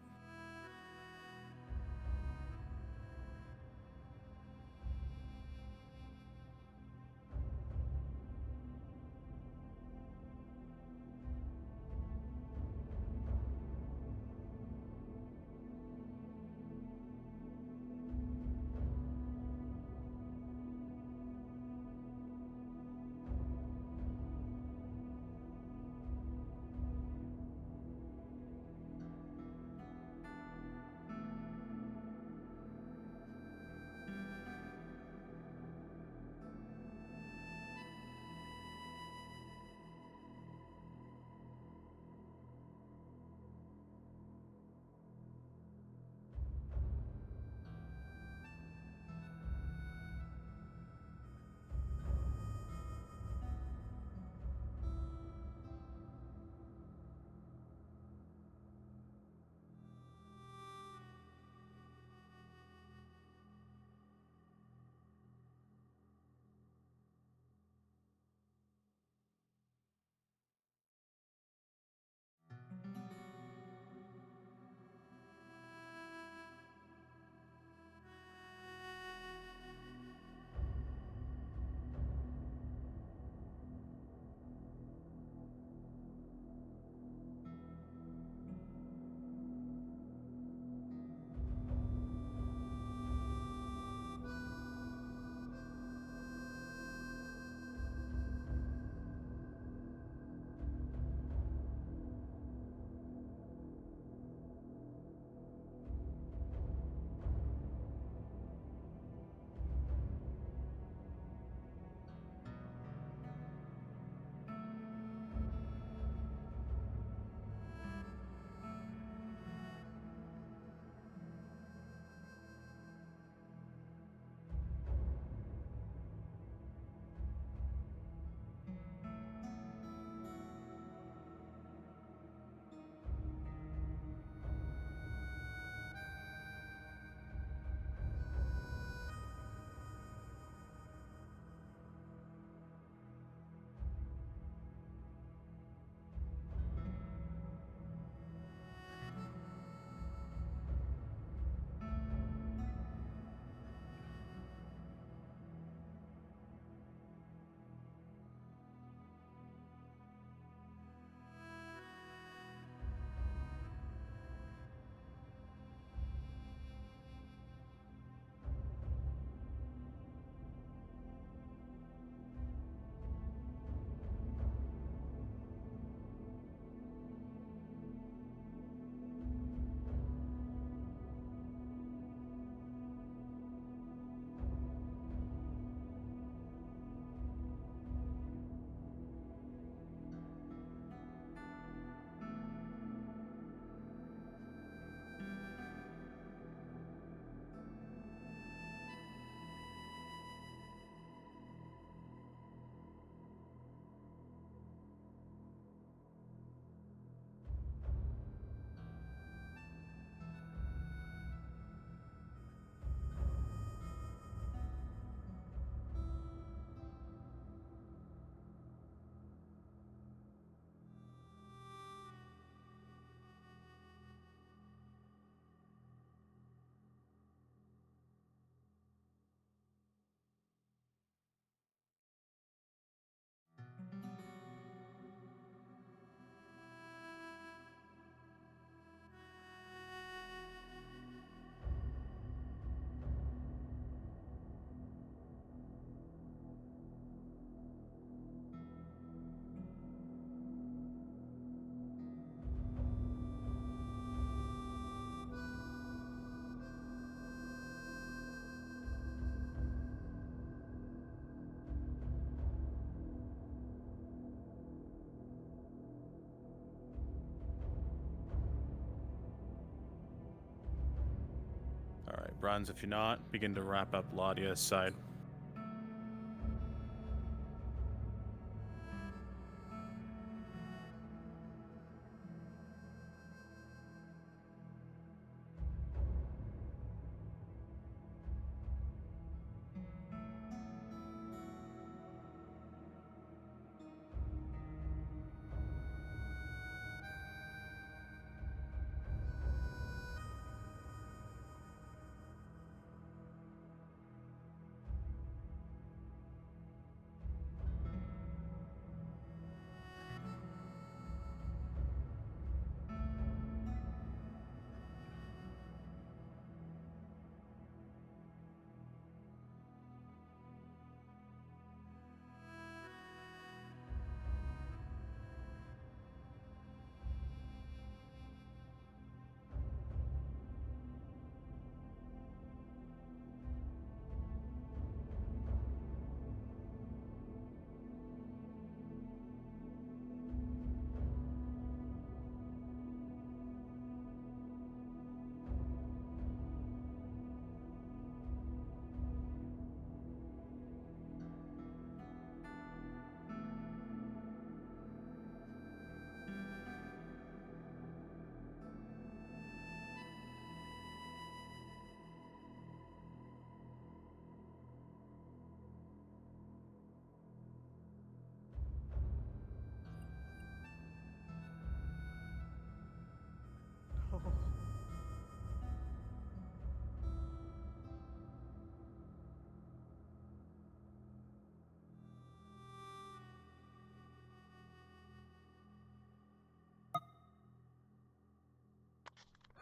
Bronze, if you're not, begin to wrap up Ladia's side.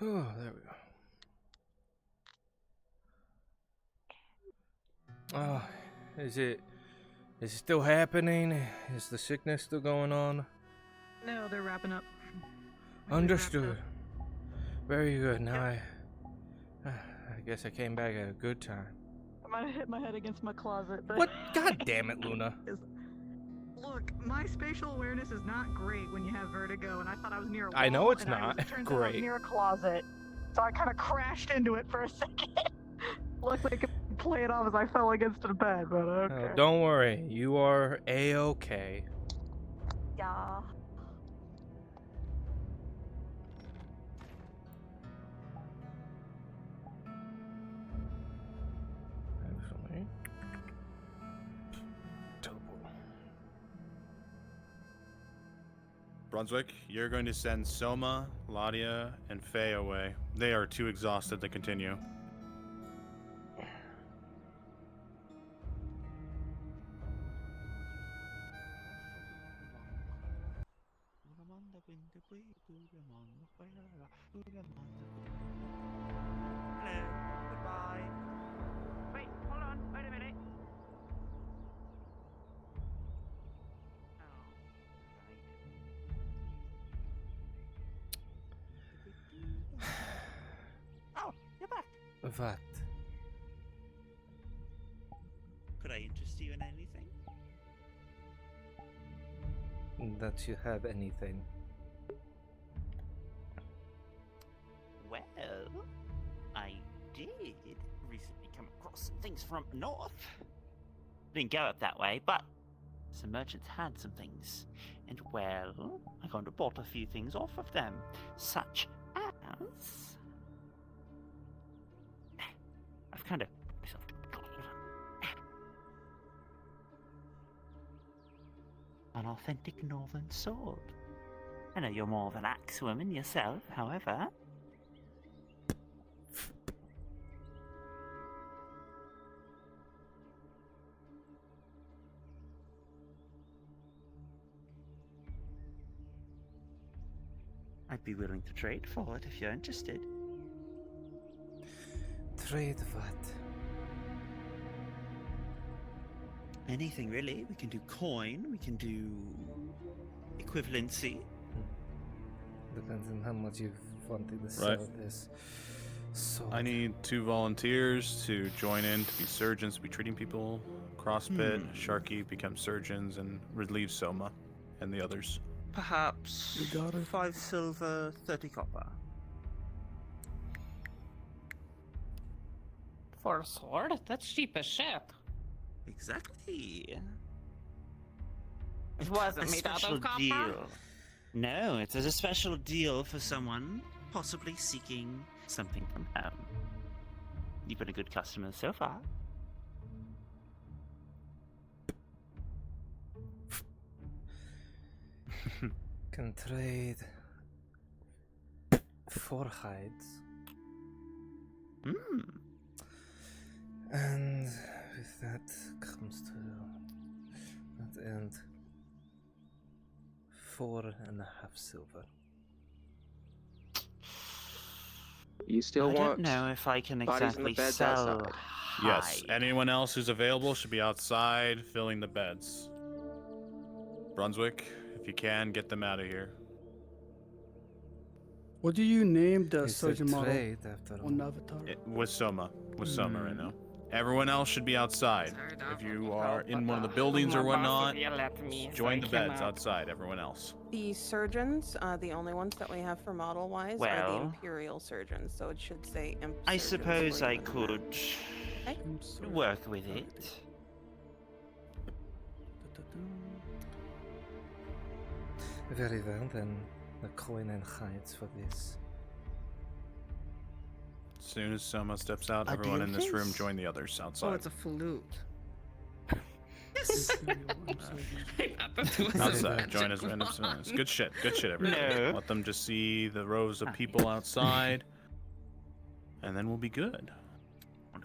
Oh, there we go. Oh, is it still happening? Is the sickness still going on? No, they're wrapping up. Understood. Very good. Now I guess I came back at a good time. I might have hit my head against my closet, but... What? God damn it, Luna. Look, my spatial awareness is not great when you have vertigo, and I thought I was near a wall. I know it's and not turns out I was great. near a closet, so I kind of crashed into it for a second. Luckily, I could play it off as I fell against the bed, but okay. Don't worry, you are A-okay. Yeah. Actually, teleport. Brunswick, you're going to send Soma, Ladia, and Faye away. They are too exhausted to continue. Hello. Goodbye. Wait, hold on. Wait a minute. Oh, you're back. What? Could I interest you in anything? That you have anything. Well, I did recently come across some things from up north. Didn't go up that way, but some merchants had some things. And well, I kind of bought a few things off of them, such as... I've kind of an authentic northern sword. I know you're more of an axe woman yourself, however. I'd be willing to trade for it if you're interested. Trade what? Anything really. We can do coin, we can do equivalency. Depends on how much you wanted to sell this. So I need 2 volunteers to join in to be surgeons, to be treating people. Crossbit, Sharky become surgeons and relieve Soma and the others. Perhaps 5 silver, 30 copper. For a sword? That's cheap as shit. Exactly. It wasn't A made out special of copper? deal. No, it is a special deal for someone possibly seeking something from home. You've been a good customer so far. Can trade 4 hides. And with that comes to that end 4.5 silver. You still I want don't know if I can bodies in the exactly beds sell outside? Yes, anyone else who's available should be outside filling the beds. Brunswick, if you can, get them out of here. What do you name the It's a surgeon model trade after all. on Avatar? With Soma right now. Everyone else should be outside. If you are in one of the buildings or whatnot, join the beds outside, everyone else. The surgeons, the only ones that we have for model-wise, are the Well, Imperial surgeons, so it should say Imp I surgeons suppose for I you in could work with it. Very well, then the coin and hides for this. As soon as Soma steps out, A everyone in this deal room face? join the others outside. Oh, it's a flute. Outside, join us random civilians. Good shit, everybody. No. Let them just see the rows of people outside, and then we'll be good.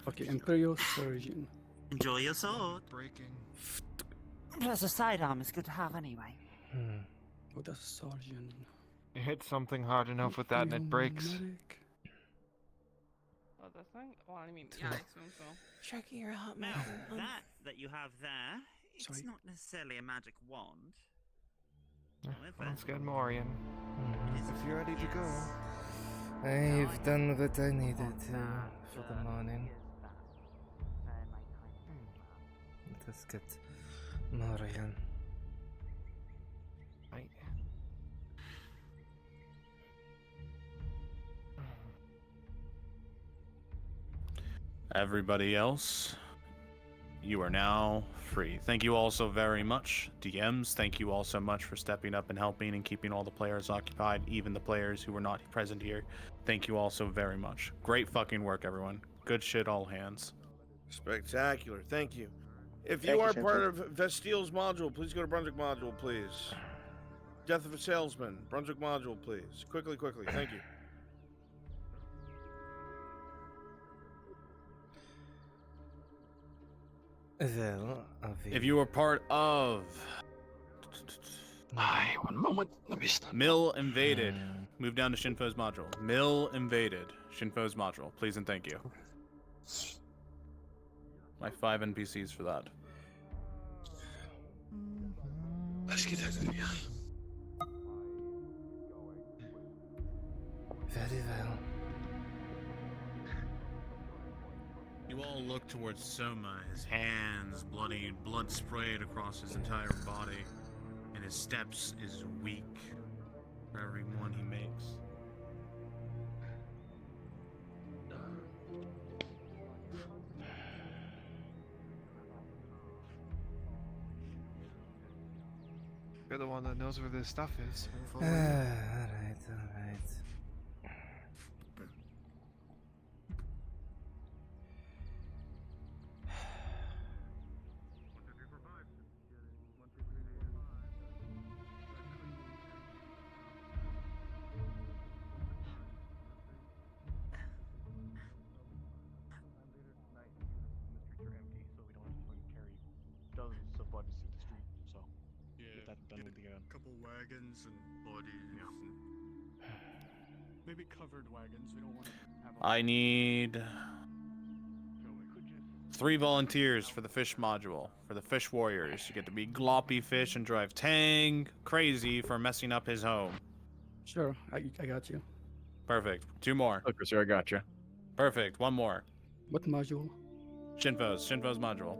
Okay, Imperial surgeon. Enjoy your sword. Breaking. Plus a sidearm is good to have anyway. What does surgeon? You hit something hard enough with that and it breaks. Oh, this thing? Well, I mean, yeah, I assume so. Sharky, you're a hot Now, man. that you have there, it's Sorry. not necessarily a magic wand. Let's get Morian. If you're ready to go. I've done what I needed to for the morning. Let us get Morian. Everybody else, you are now free. Thank you all so very much. DMs, thank you all so much for stepping up and helping and keeping all the players occupied, even the players who were not present here. Thank you all so very much. Great fucking work, everyone. Good shit, all hands. Spectacular. Thank you. If Thank you you, are Shinfu. part of Vestile's module, please go to Brunswick module, please. Death of a Salesman, Brunswick module, please. Quickly. Thank you. Well, If you were part of Aye, 1 moment. Let me stand. Mill Invaded, move down to Shinfo's module. Mill Invaded, Shinfo's module. Please and thank you. My 5 NPCs for that. Let's get out of here. Very well. You all look towards Soma, his hands bloodied, blood sprayed across his entire body, and his steps is weak for every one he makes. You're the one that knows where this stuff is. Alright. Dozens of bodies through the street, so Yeah, get that done with the couple wagons and bodies. And maybe covered wagons. We don't want to have I need 3 volunteers for the fish module. For the fish warriors. You get to be gloppy fish and drive Tang crazy for messing up his home. Sure, I got you. Perfect. 2 more. Look, sir, I got you. Perfect. 1 more. What module? Shinfo's module.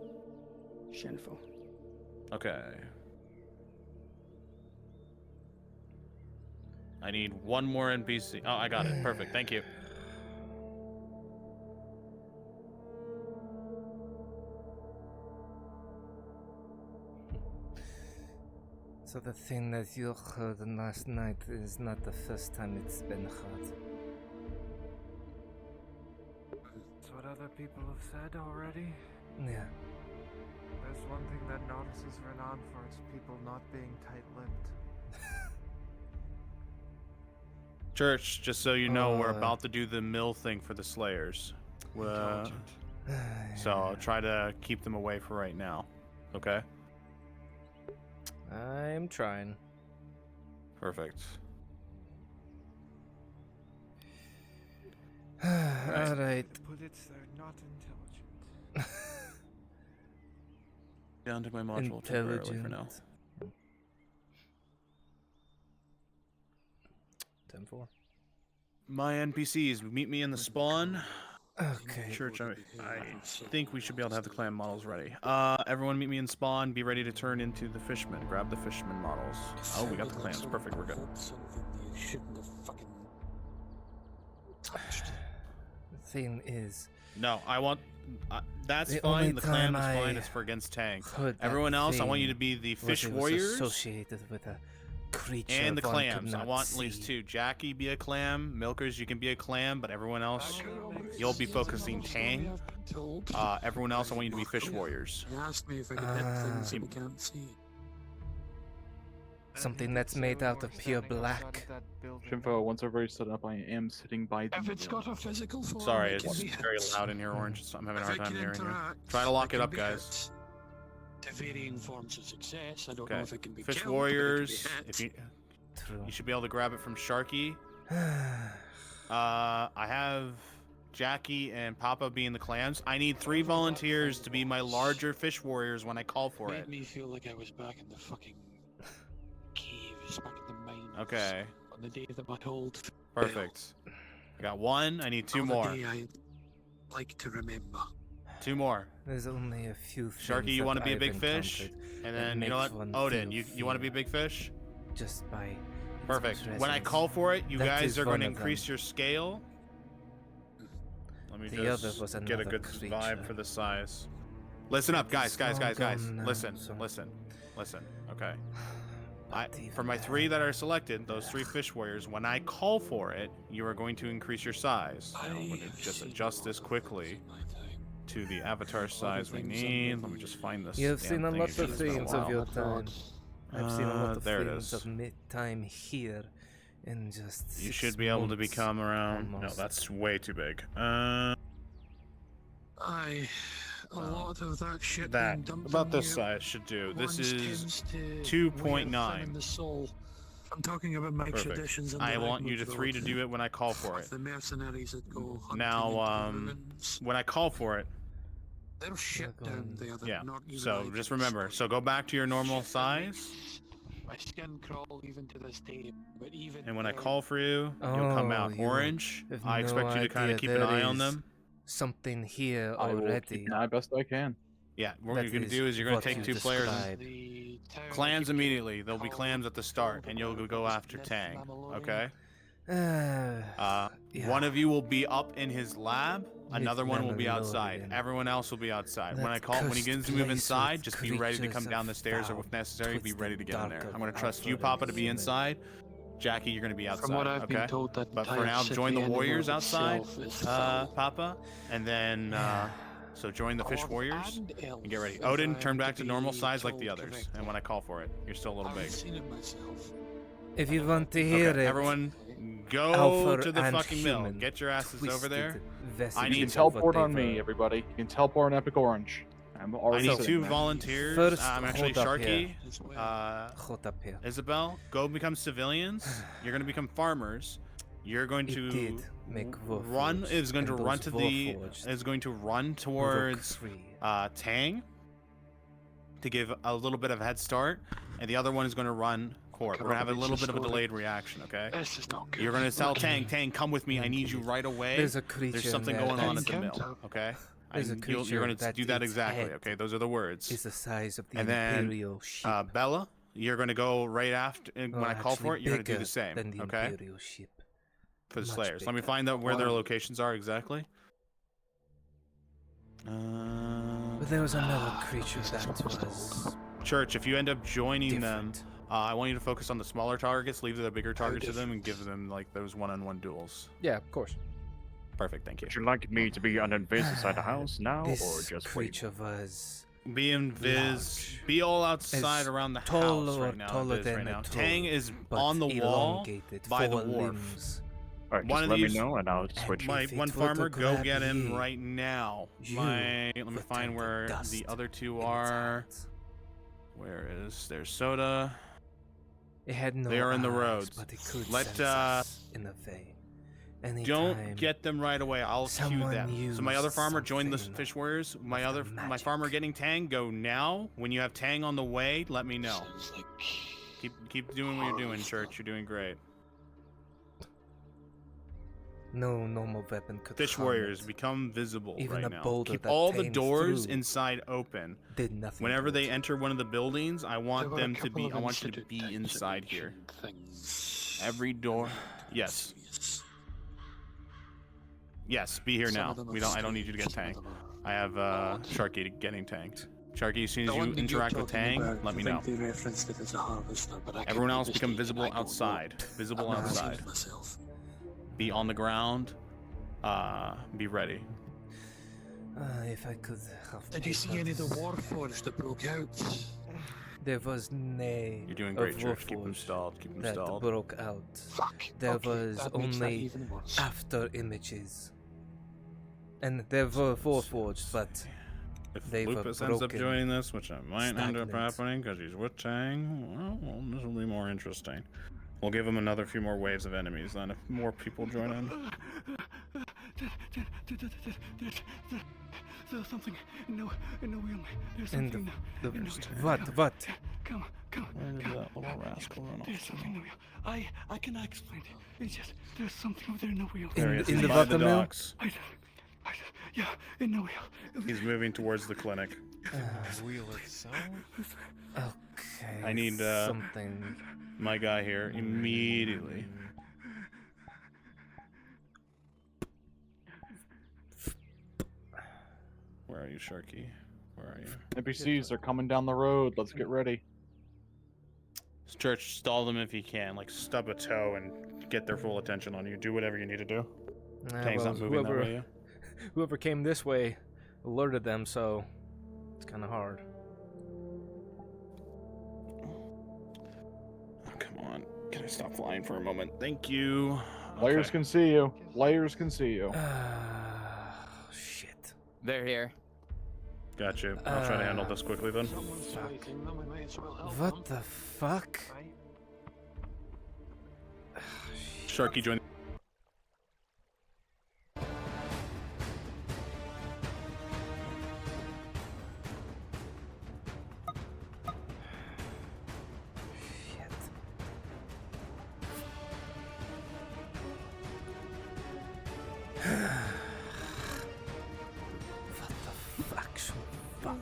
Shinfo. Okay. I need 1 more NPC. Oh, I got it. Perfect. Thank you. So the thing that you heard last night is not the first time it's been heard. That's what other people have said already. Yeah. There's one thing that Nautis is renowned for, it's people not being tight-lipped. Church, just so you know, we're about to do the mill thing for the Slayers. So I'll try to keep them away for right now. Okay? I'm trying. Perfect. Alright. But it's they're not intelligent. Down to my module temporarily for now. 10-4. My NPCs, meet me in the spawn. Okay. Church, I think we should be able to have the clan models ready. Everyone meet me in spawn. Be ready to turn into the fishmen. Grab the fisherman models. Oh, we got the clans. Perfect, we're good. The thing is... No, I want... that's the fine. only The clan time is fine. I It's for against tank. heard that Everyone else, I want you to thing be the was fish it was warriors. associated with a creature And the one could clams. I not want at least see. 2. Jackie, be a clam. Milkers, you can be a clam. But everyone else, you'll be focusing Tang. Everyone else, I want you to be fish warriors. He asked me if I could hit things that we can't see. Something that's made out of pure black. Shinfo, once everybody's set up, I am sitting by the If it's got a physical form, Sorry, it can it's be very hit. loud in here, Orange. So I'm having a If hard it time can hearing you. interact, Try to lock it it can up, be guys. To varying forms of success. I don't know Okay. if it can be Fish killed, but warriors. it can be If hit. you should be able to grab it from Sharky. I have Jackie and Papa being the clams. I need 3 volunteers to be my larger fish warriors when I call for Made it. me feel like I was back in the fucking caves, back in the mines. Okay. On the day that my old Perfect. I got 1. I need 2 on the more. day I like to remember. 2 more. There's only a few things Sharky, you want to be a I've big fish? encountered And that then, you know makes what? one Odin, feel you want to be a fear big fish? just by its Perfect. When I presence. call for it, you That guys is are going to one of them. increase your scale. Let me The other just was get a another good creature. vibe for the size. Listen up, guys. It's all gone now, Listen. Okay. For my 3 that are selected, those 3 fish warriors, when I call for it, you are going to increase your size. Now, I'm going to just adjust this quickly to the avatar size we need. Let me just find this. You've damn seen a thing. lot It's of just been a things of your while. time. I've seen a lot of there it things is. of time here in just You 6 should be able to months, become around. almost. No, that's way too big. Aye, a lot of that shit That being dumped about on this you size should do. This once is tends to wear thin in 2.9. the soul. I'm talking about my Perfect. traditions and I the want you to language 3 to do it when I call for it. The mercenaries that go hunting Now, into the ruins. when I call for it, They're shit down there that yeah. not even So I just can remember. So go back to your normal size, My skin crawl even to this day, but even and when I then- call for you, you'll come out you orange. have I expect no you to kind idea of keep an there eye on is them. Something here I will already. keep an eye best I can. Yeah, what That you're going to is do is you're going what to take you 2 players. described. Clams immediately. There'll be clams at the start, and you'll go after Tang. Okay. One of you will be up in his lab. Another one will be outside. Everyone else will be outside. When I call, when he begins to move inside, just be ready to come down the stairs, or if necessary, be ready to get in there. I'm going to trust you, Papa, to be inside. Jackie, you're going to be outside. From what I've okay? been told, that But for entire now, city join the and warriors world outside, itself is foul. Papa, and then. So join the fish warriors and and get ready. elf, Odin, if turn I'm back to to normal be size like the told others. correctly. And when I call for it, you're still a little big. I've seen it myself. If you want to hear Okay, it, everyone, go Alpha to the and fucking mill. human, Get your asses over there. twisted I You need can vestiges of what teleport on they've, me, everybody. You can teleport on Epic Orange. I'm I already need sitting 2 there. volunteers. First, I'm actually hold up Sharky. Hold up here. Isabel, go become civilians. You're going to become farmers. You're going It to did make run. Warforged, Is going to and run those to the. Warforged Is going to run towards Tang to give a little bit of a head start, and the other one is going to run Corp. We're going to have a little bit of a delayed reaction, okay? This is not good. You're going to tell Tang, come with me. I need you right away. There's a creature There's something in there going on at that's- the mill, okay? There's a You're creature going to that do that its exactly, head okay? Those are the words. is the size of the And then, Imperial ship. Bella, you're going to go right after, when I call for it, you're going to do the bigger same, than the okay? Imperial ship. For the Much Slayers. Let me bigger. find out where their locations are exactly. But there was another creature that was Church, if you end up joining them, I want you to focus on the smaller targets, leave the bigger targets to them, and give them like those one-on-one duels. Yeah, of course. Perfect, thank you. Would you like me to be an invis inside the house now, This or just wait? creature was Be invis. Be all outside As around the tall house or right now. taller Invis than right a now. troll, Tang is but on the wall elongated, by the 4 wharf. limbs. Alright, One just of let me these- know and I'll switch. My if it one were to farmer, go grab get him ye, right now. you Let me would find turn to where dust the other two in its are. Where is their soda? It had no They are in the eyes, roads. but it could Let sense us in a way. Anytime don't get them right away. I'll cue someone them. So my other used farmer joined the something fish warriors. My magic. farmer getting Tang, go now. When you have Tang on the way, let me know. Keep doing what you're doing, Church. You're doing great. No normal weapon could Fish harm warriors, it. become visible Even right a now. boulder Keep that all the Tang doors threw inside open. did nothing Whenever to they it. enter one of the buildings, I want There were a them to couple be. of I want you to incident be types that inside here. mentioned things. Every door. Yes. Yes. Be here Some now. of them We are don't. I don't need you to get strange, tanked. some of them I have Sharky getting tanked. Sharky, as soon The as one you that you're interact with talking Tang, about, let me I know. think they referenced it as a harvester, but I Everyone could be else become mistaken, visible I don't know. outside. Visible I'm not outside. sure myself. Be on the ground. Be ready. If I could have Did you see any of the papers. warforged that broke out? There was nay You're doing of great, Church. Keep them Warforged stalled. Keep them that stalled. broke out. Fuck. There Okay, was that makes that only even worse. after images. And there were Warforged, but If they were Lupus ends up broken, doing this, which I might end up stagnant. happening because he's with Tang, well, this will be more interesting. We'll give him another few more waves of enemies then if more people join in. There's something in the wheel. There's And something what? Come. Where did that little rascal run off? There's something in the wheel. I cannot explain it. It's just there's something over there in the wheel. There he is. In He's the by the buttermilk? docks. Yeah, in the wheel. He's moving towards the clinic. Wheel itself? Okay. I need something. my guy here immediately. Where are you, Sharky? Where are you? NPCs are coming down the road. Let's get ready. Church, stall them if you can. Like, stub a toe and get their full attention on you. Do whatever you need to do. Tang's not moving that way. Whoever came this way alerted them, so it's kind of hard. Oh, come on. Can I stop flying for a moment? Thank you. Players can see you. Players can see you. Shit. They're here. Got you. I'll try to handle this quickly then. What the fuck? Sharky, join. What the actual fuck?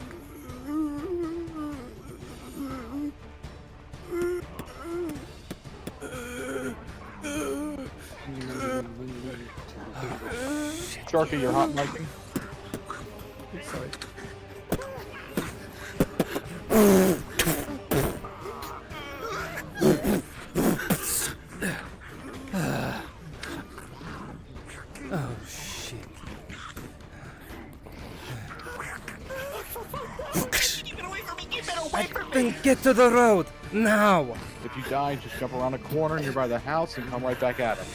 Sharky, you're hot micing. Sorry. Oh shit. Then get to the road now. If you die, just jump around a corner nearby the house and come right back at him.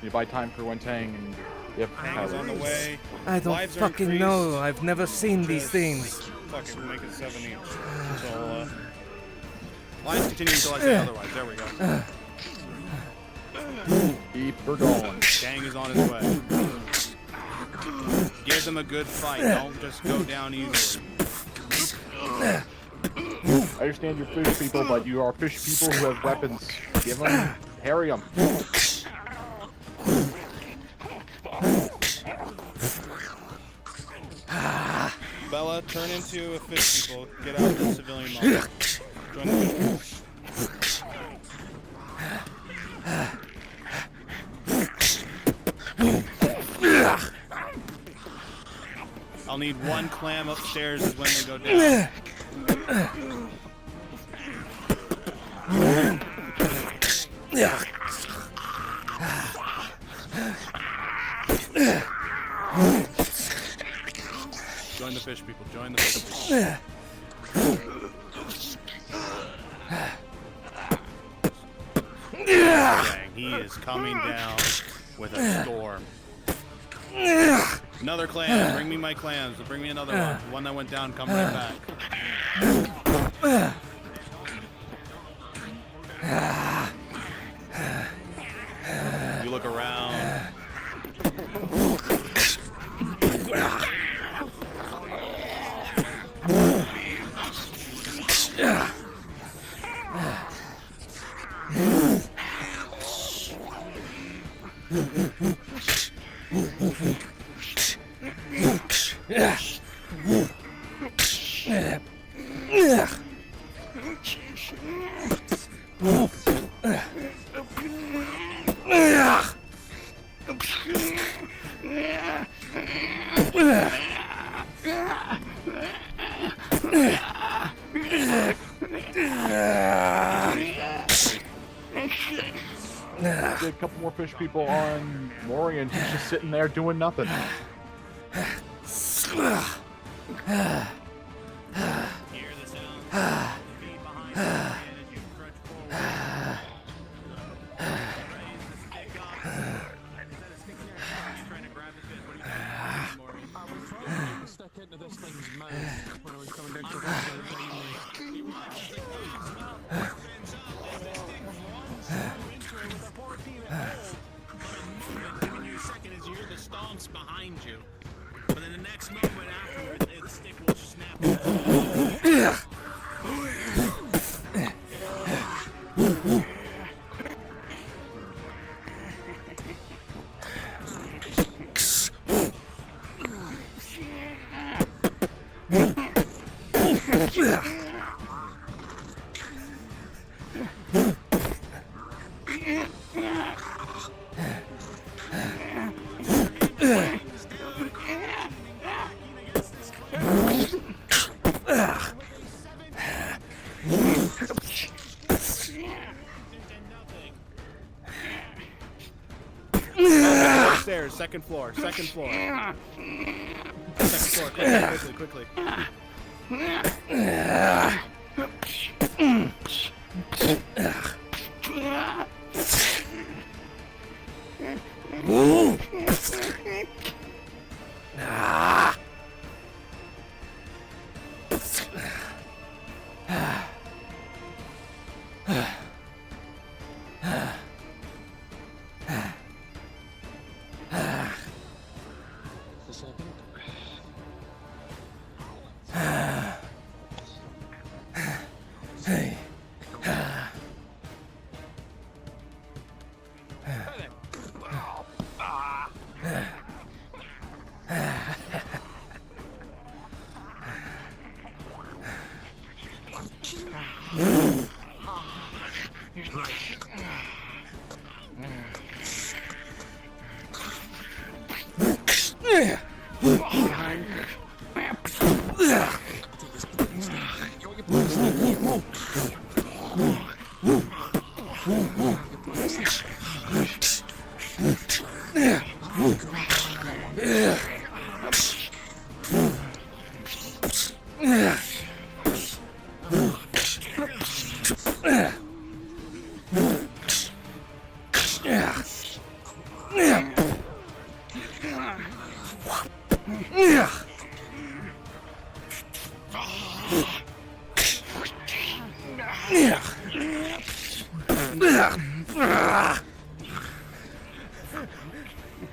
You buy time for when Tang and yep. Tang is on the way. I don't Lives are fucking increased. know. I've never seen these Just things. Fucking we'll make it 7 each. Until, lines continue until I say otherwise. There we go. Keep her going. Tang is on his way. Give them a good fight. Don't just go down easily. I understand you're fish people, but you are fish people who have weapons. Give them, harry them. Bella, turn into a fish people. Get out of the civilian model. Join the fish people. I'll need one clam upstairs is when they go down. Join the fish people, join the fish people. Dang, he is coming down with a storm. Another clan, bring me my clans, bring me another one. The one that went down, come right back. You look around. Get a couple more fish people on Maury, and he's just sitting there doing nothing. Behind you, but in the next moment afterward, the stick will snap. Upstairs, second floor, second floor. Second floor, quickly.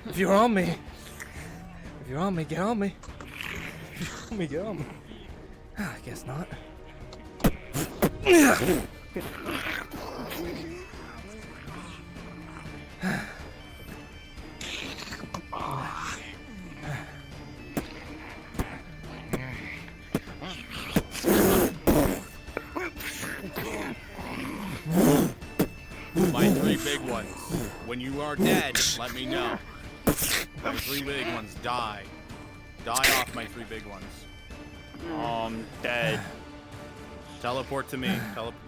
If you're on me, get on me. Get on me. I guess not. My three big ones. When you are dead, let me know. My three big ones die. Die off my three big ones. Dead. Teleport to me.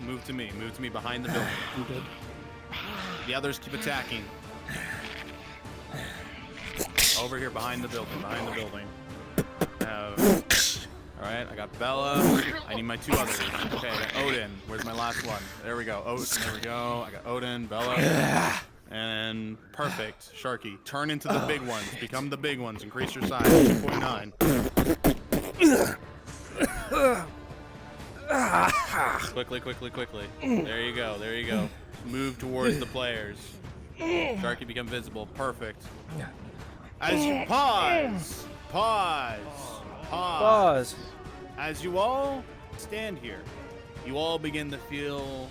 Move to me. Move to me behind the building. You good? The others keep attacking. Over here behind the building. Alright, I got Bella. I need my 2 others. Okay, I got Odin. Where's my last one? There we go. There we go. I got Odin, Bella. And perfect. Sharky, turn into the big ones. Become the big ones. Increase your size. 2.9. Quickly. There you go. Move towards the players. Sharky, become visible. Perfect. As you pause. As you all stand here, you all begin to feel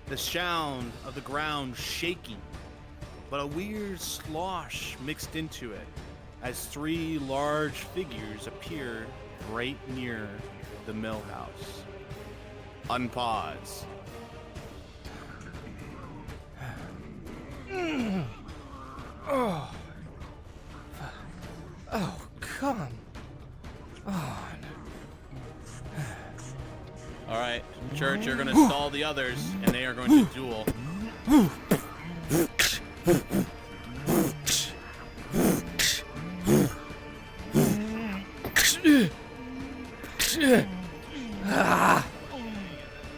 the sound of the ground shaking, but a weird slosh mixed into it as 3 large figures appear right near the mill house. Unpause. Oh, come on. Alright, Church, you're gonna stall the others, and they are going to duel.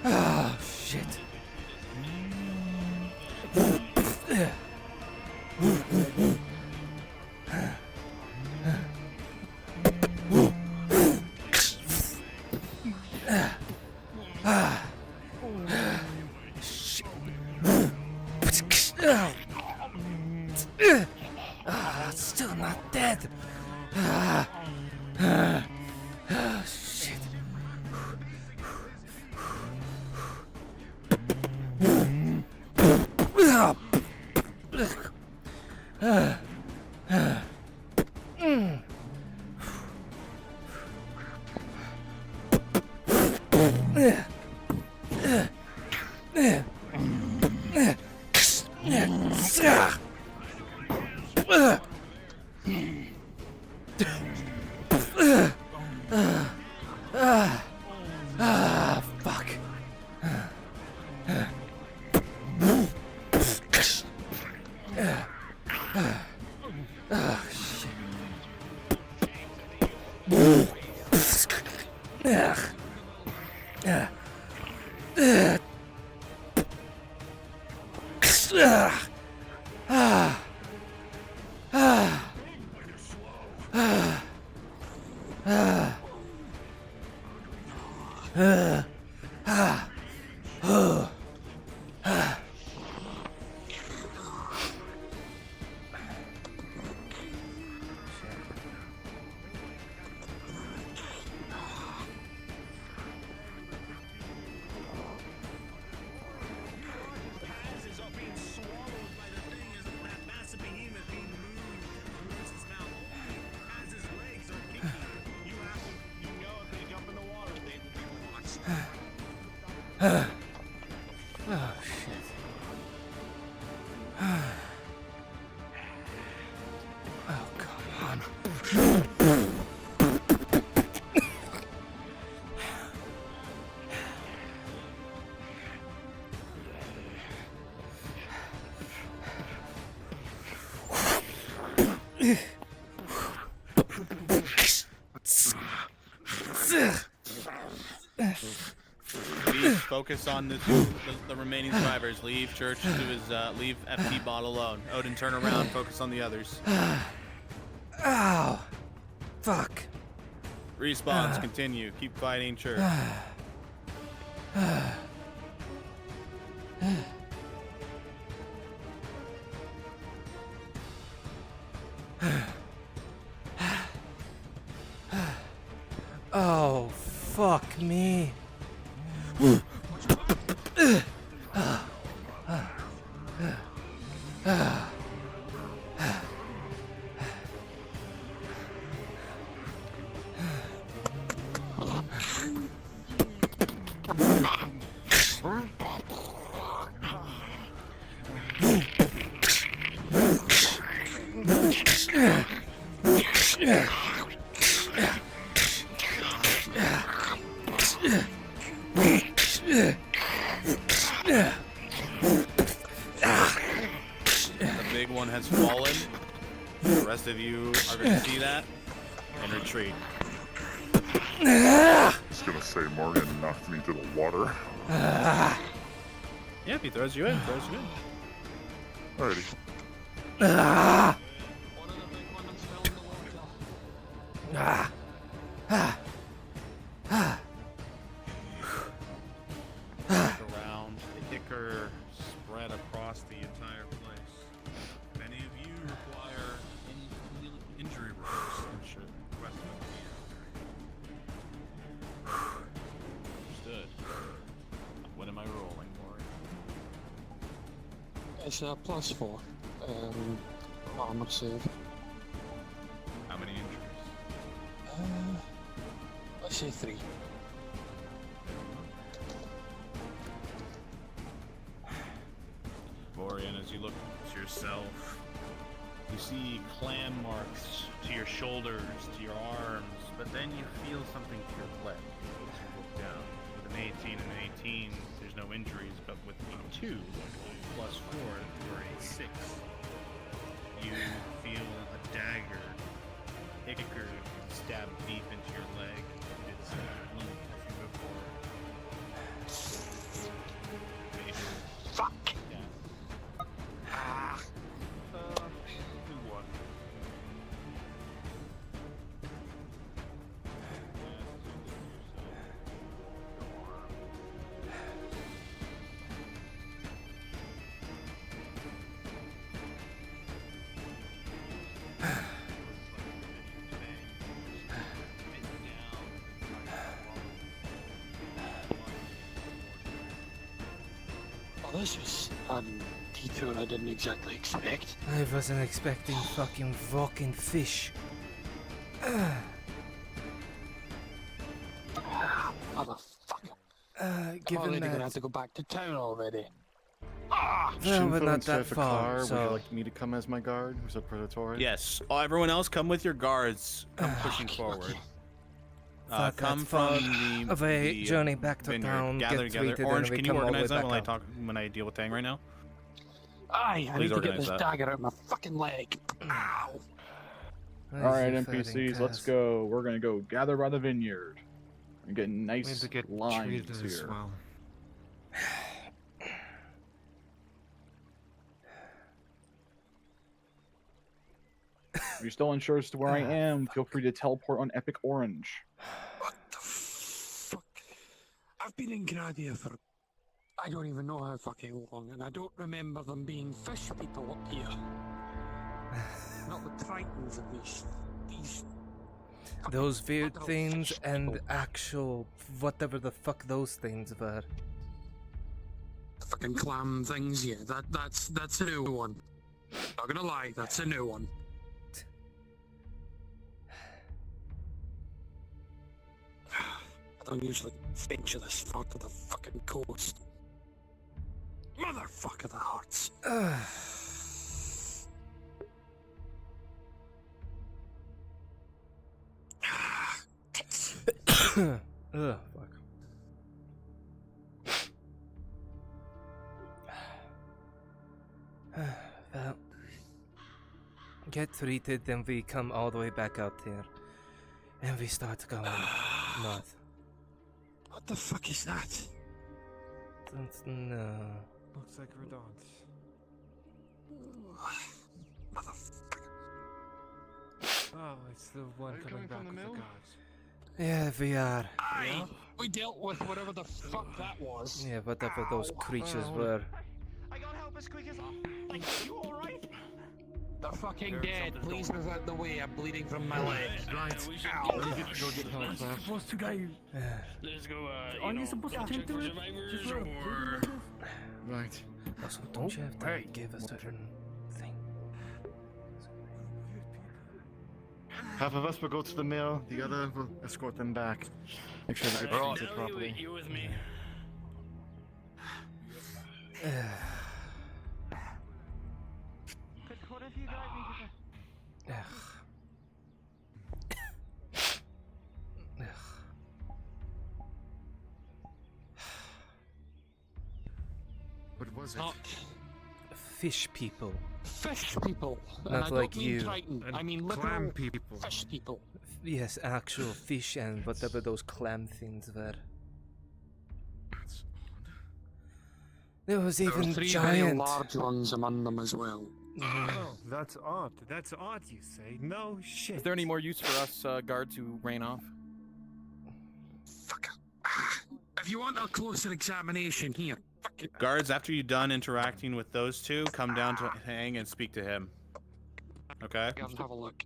Oh, shit. Still not dead. Shit. Fuck. Oh, shit. Oh, come on. Leave, focus on the remaining survivors. Leave Church to his leave FT bot alone. Odin, turn around, focus on the others. Ow. Fuck. Respawns, continue. Keep fighting, Church. Oh, fuck me. one has fallen. The rest of you are going to see that and retreat. I was gonna say Morgan knocked me to the water. Yeah, if he throws you in, throws you in. Alrighty. Look around, the ichor spread across the entire place. Many of you require injury reverse and should request it. Understood. What am I rolling for? It's a +4. Armor save. How many injuries? Let's say 3. Vorian, as you look to yourself, you see clan marks to your shoulders, to your arms, but then you feel something to your leg as you look down. With an 18 and an 18, there's no injuries, but with a 2 plus 4, you're a 6. You feel a dagger, ichor, stab deep into your leg. It's blue as you go forward. Fuck! Yeah. Ah! 2-1. Oh, this was a detour I didn't exactly expect. I wasn't expecting fucking walking fish. Motherfucker. I'm Given already that... gonna have to go back to town already. Well, but not that Chef far, Akar, so... would you like me to come as my guard? Who's a Predator? Yes. Oh, everyone else, come with your guards. Come pushing forward. Thought Come that from far the of a journey back to vineyard. town, Gather get together. treated, Orange, and we can you come all the way organize that back when I deal with Tang right now? Aye, I Please need to get organize this that. dagger out my fucking leg. Ow. Alright, NPCs, let's go. We're gonna go gather by the vineyard. And get nice to get lines treated as here. well. If you're still unsure as to where I am, feel free to teleport on Epic Orange. What the fuck? I've been in Gradia for I don't even know how fucking long, and I don't remember them being fish people up here. Not the Tritons, at least. These Those weird things and actual whatever the fuck those things were. fucking clam things, yeah, that's a new one. Not gonna lie, that's a new one. I don't usually venture this far to the fucking coast. Motherfucker, that hurts. Ugh, fuck. Well, get treated, then we come all the way back out here. And we start going north. What the fuck is that? Don't know. Looks like Rhadod. Oh, it's the one coming back with the gods. Yeah, we are. Aye, we dealt with whatever the fuck that was. Yeah, whatever those creatures were. I got help as quick as. Like, you alright? They're fucking dead. Please move out the way. I'm bleeding from my legs. Right. Ow. Go get help, I'm Seth. supposed to go. Let's go, Aren't you supposed to take to it? survivors Just look. or... Right. Also, don't you have to give a certain thing? Half of us will go to the mill, the other will escort them back. Make sure that everything's did properly. You with me? What if you guide me to What was it? Not fish people. Fish people. And Not I like don't mean you. Triton. And I mean clam literal people. fish people. Yes, actual fish and whatever those clam things were. That's odd. There was There were even 3 very giant. large ones among them as well. Oh, that's odd. That's odd, you say? No shit. Is there any more use for us guards who ran off? Fuck. If you want a closer examination here. Guards, after you're done interacting with those two, come down to Hang and speak to him. Okay? Have a look.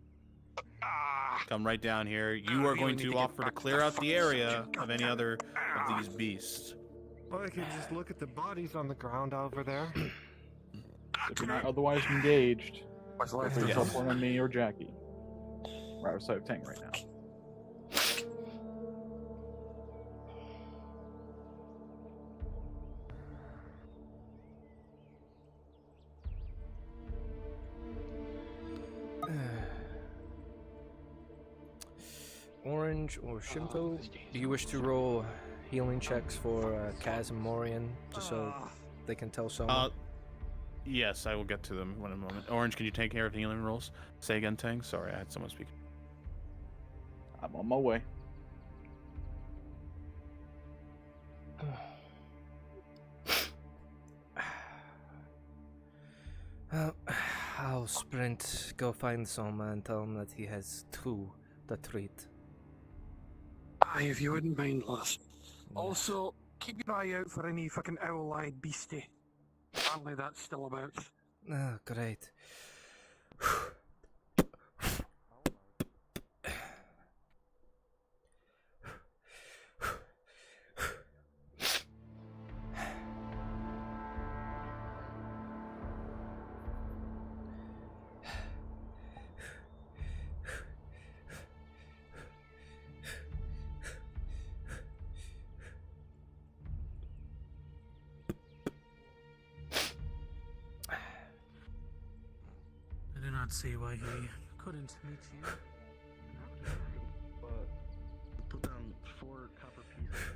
Come right down here. You are going to offer to clear out the area of any other of these beasts. Well, I can just look at the bodies on the ground over there. If you're not otherwise engaged, What's left? there's no point on me or Jackie. We're outside of Tang right now. Orange or Shimpo, do you wish to roll healing checks for Kaz and Morian, just so they can tell someone? Yes, I will get to them in a moment. Orange, can you take care of healing rolls? Say again, Tang. Sorry, I had someone speak. I'm on my way. I'll sprint, go find Soma and tell him that he has 2 to treat. Aye, if you wouldn't mind, lass. Also, keep your eye out for any fucking owl-eyed beastie. Apparently that's still about. Oh, great. I do not see why he couldn't meet you. Put down 4 copper pieces.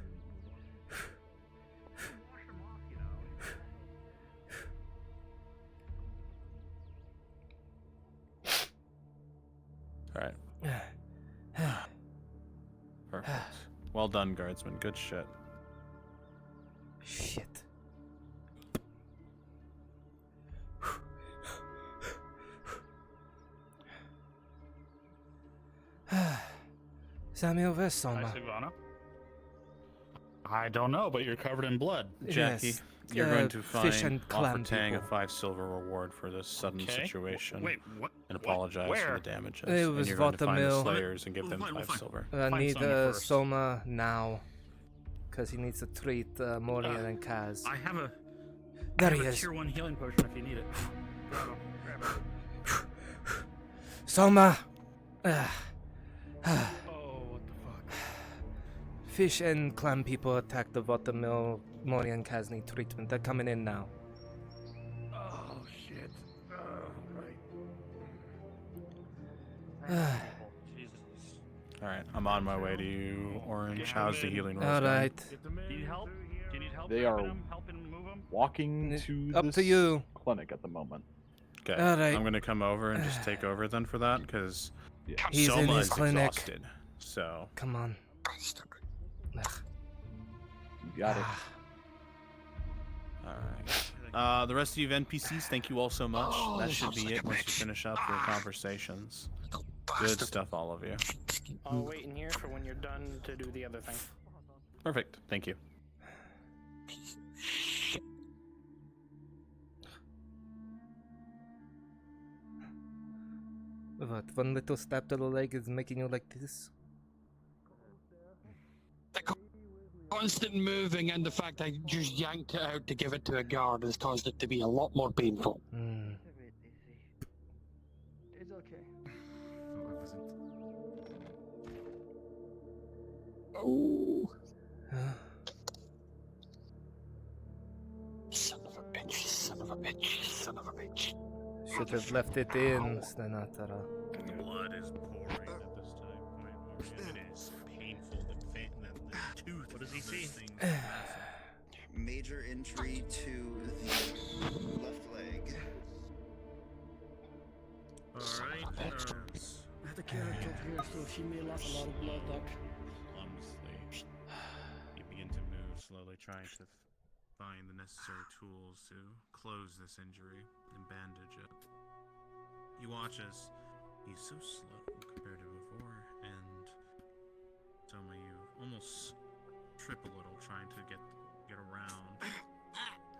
Alright. Perfect. Well done, guardsman. Good shit. Shit. Samuel, where's Soma? I don't know, but you're covered in blood. Jackie, Yes, you're going to fish find and clam offer Tang a people. 5 silver reward for this sudden Okay. situation. Wait, what? And apologize What? for Where? the damages. It and was you're going to find the Watermill. slayers and give them We'll 5 find- silver. I Find need Soma first. Soma now, because he needs to treat Morian and Kaz. I have a There I he have a is. tier 1 healing potion if you need it. Soma! Oh, what the fuck? Fish and clam people attacked the watermill. Morian and Kaz need treatment. They're coming in now. Oh, shit. Alright, I'm on my way to you, Orange. How's the healing rolls going? Alright. Do you need help? Do you need help? They are grabbing him? Helping move him? walking to Up this to you. clinic at the moment. Okay, Alright. I'm going to come over and just take over then for that, because He's Soma in his is clinic. exhausted. So, Come on. You got it. alright. The rest of you NPCs, thank you all so much. That should be it once you finish up your conversations. Good stuff, all of you. I'll wait in here for when you're done to do the other thing. Perfect, thank you. What? One little stab to the leg is making you like this? Constant moving and the fact I just yanked it out to give it to a guard has caused it to be a lot more painful. It's okay. Oh. Son of a bitch, son of a bitch, son of a bitch. Should have left it in, Stenatara. Blood is pouring at this time. It is painful. The tooth. What does he see? Major injury to the left leg. I had a character here, so she may lost a lot of blood, Doc. Clumsily, you begin to move slowly, trying to find the necessary tools to close this injury and bandage it. You watch as he's so slow compared to before, and Soma, you almost trip a little trying to get around.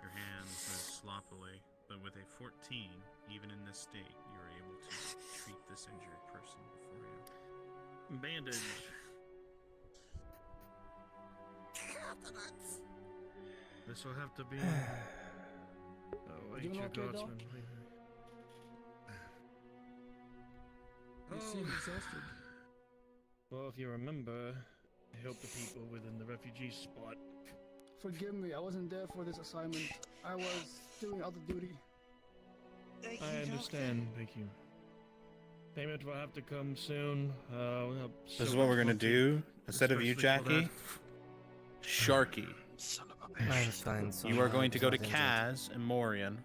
Your hands move sloppily, but with a 14, even in this state, you're able to treat this injured person before you. Bandage. This will have to be. Oh, You your okay, Doc? guardsman. You seem exhausted. Well, if you remember, I helped the people within the refugee spot. Forgive me, I wasn't there for this assignment. I was doing other duty. I understand, thank you. Payment will have to come soon. This is what we're gonna do. Instead of you, Jackie, Sharky. I'm fine, so You are going to go to not Kaz and Morian,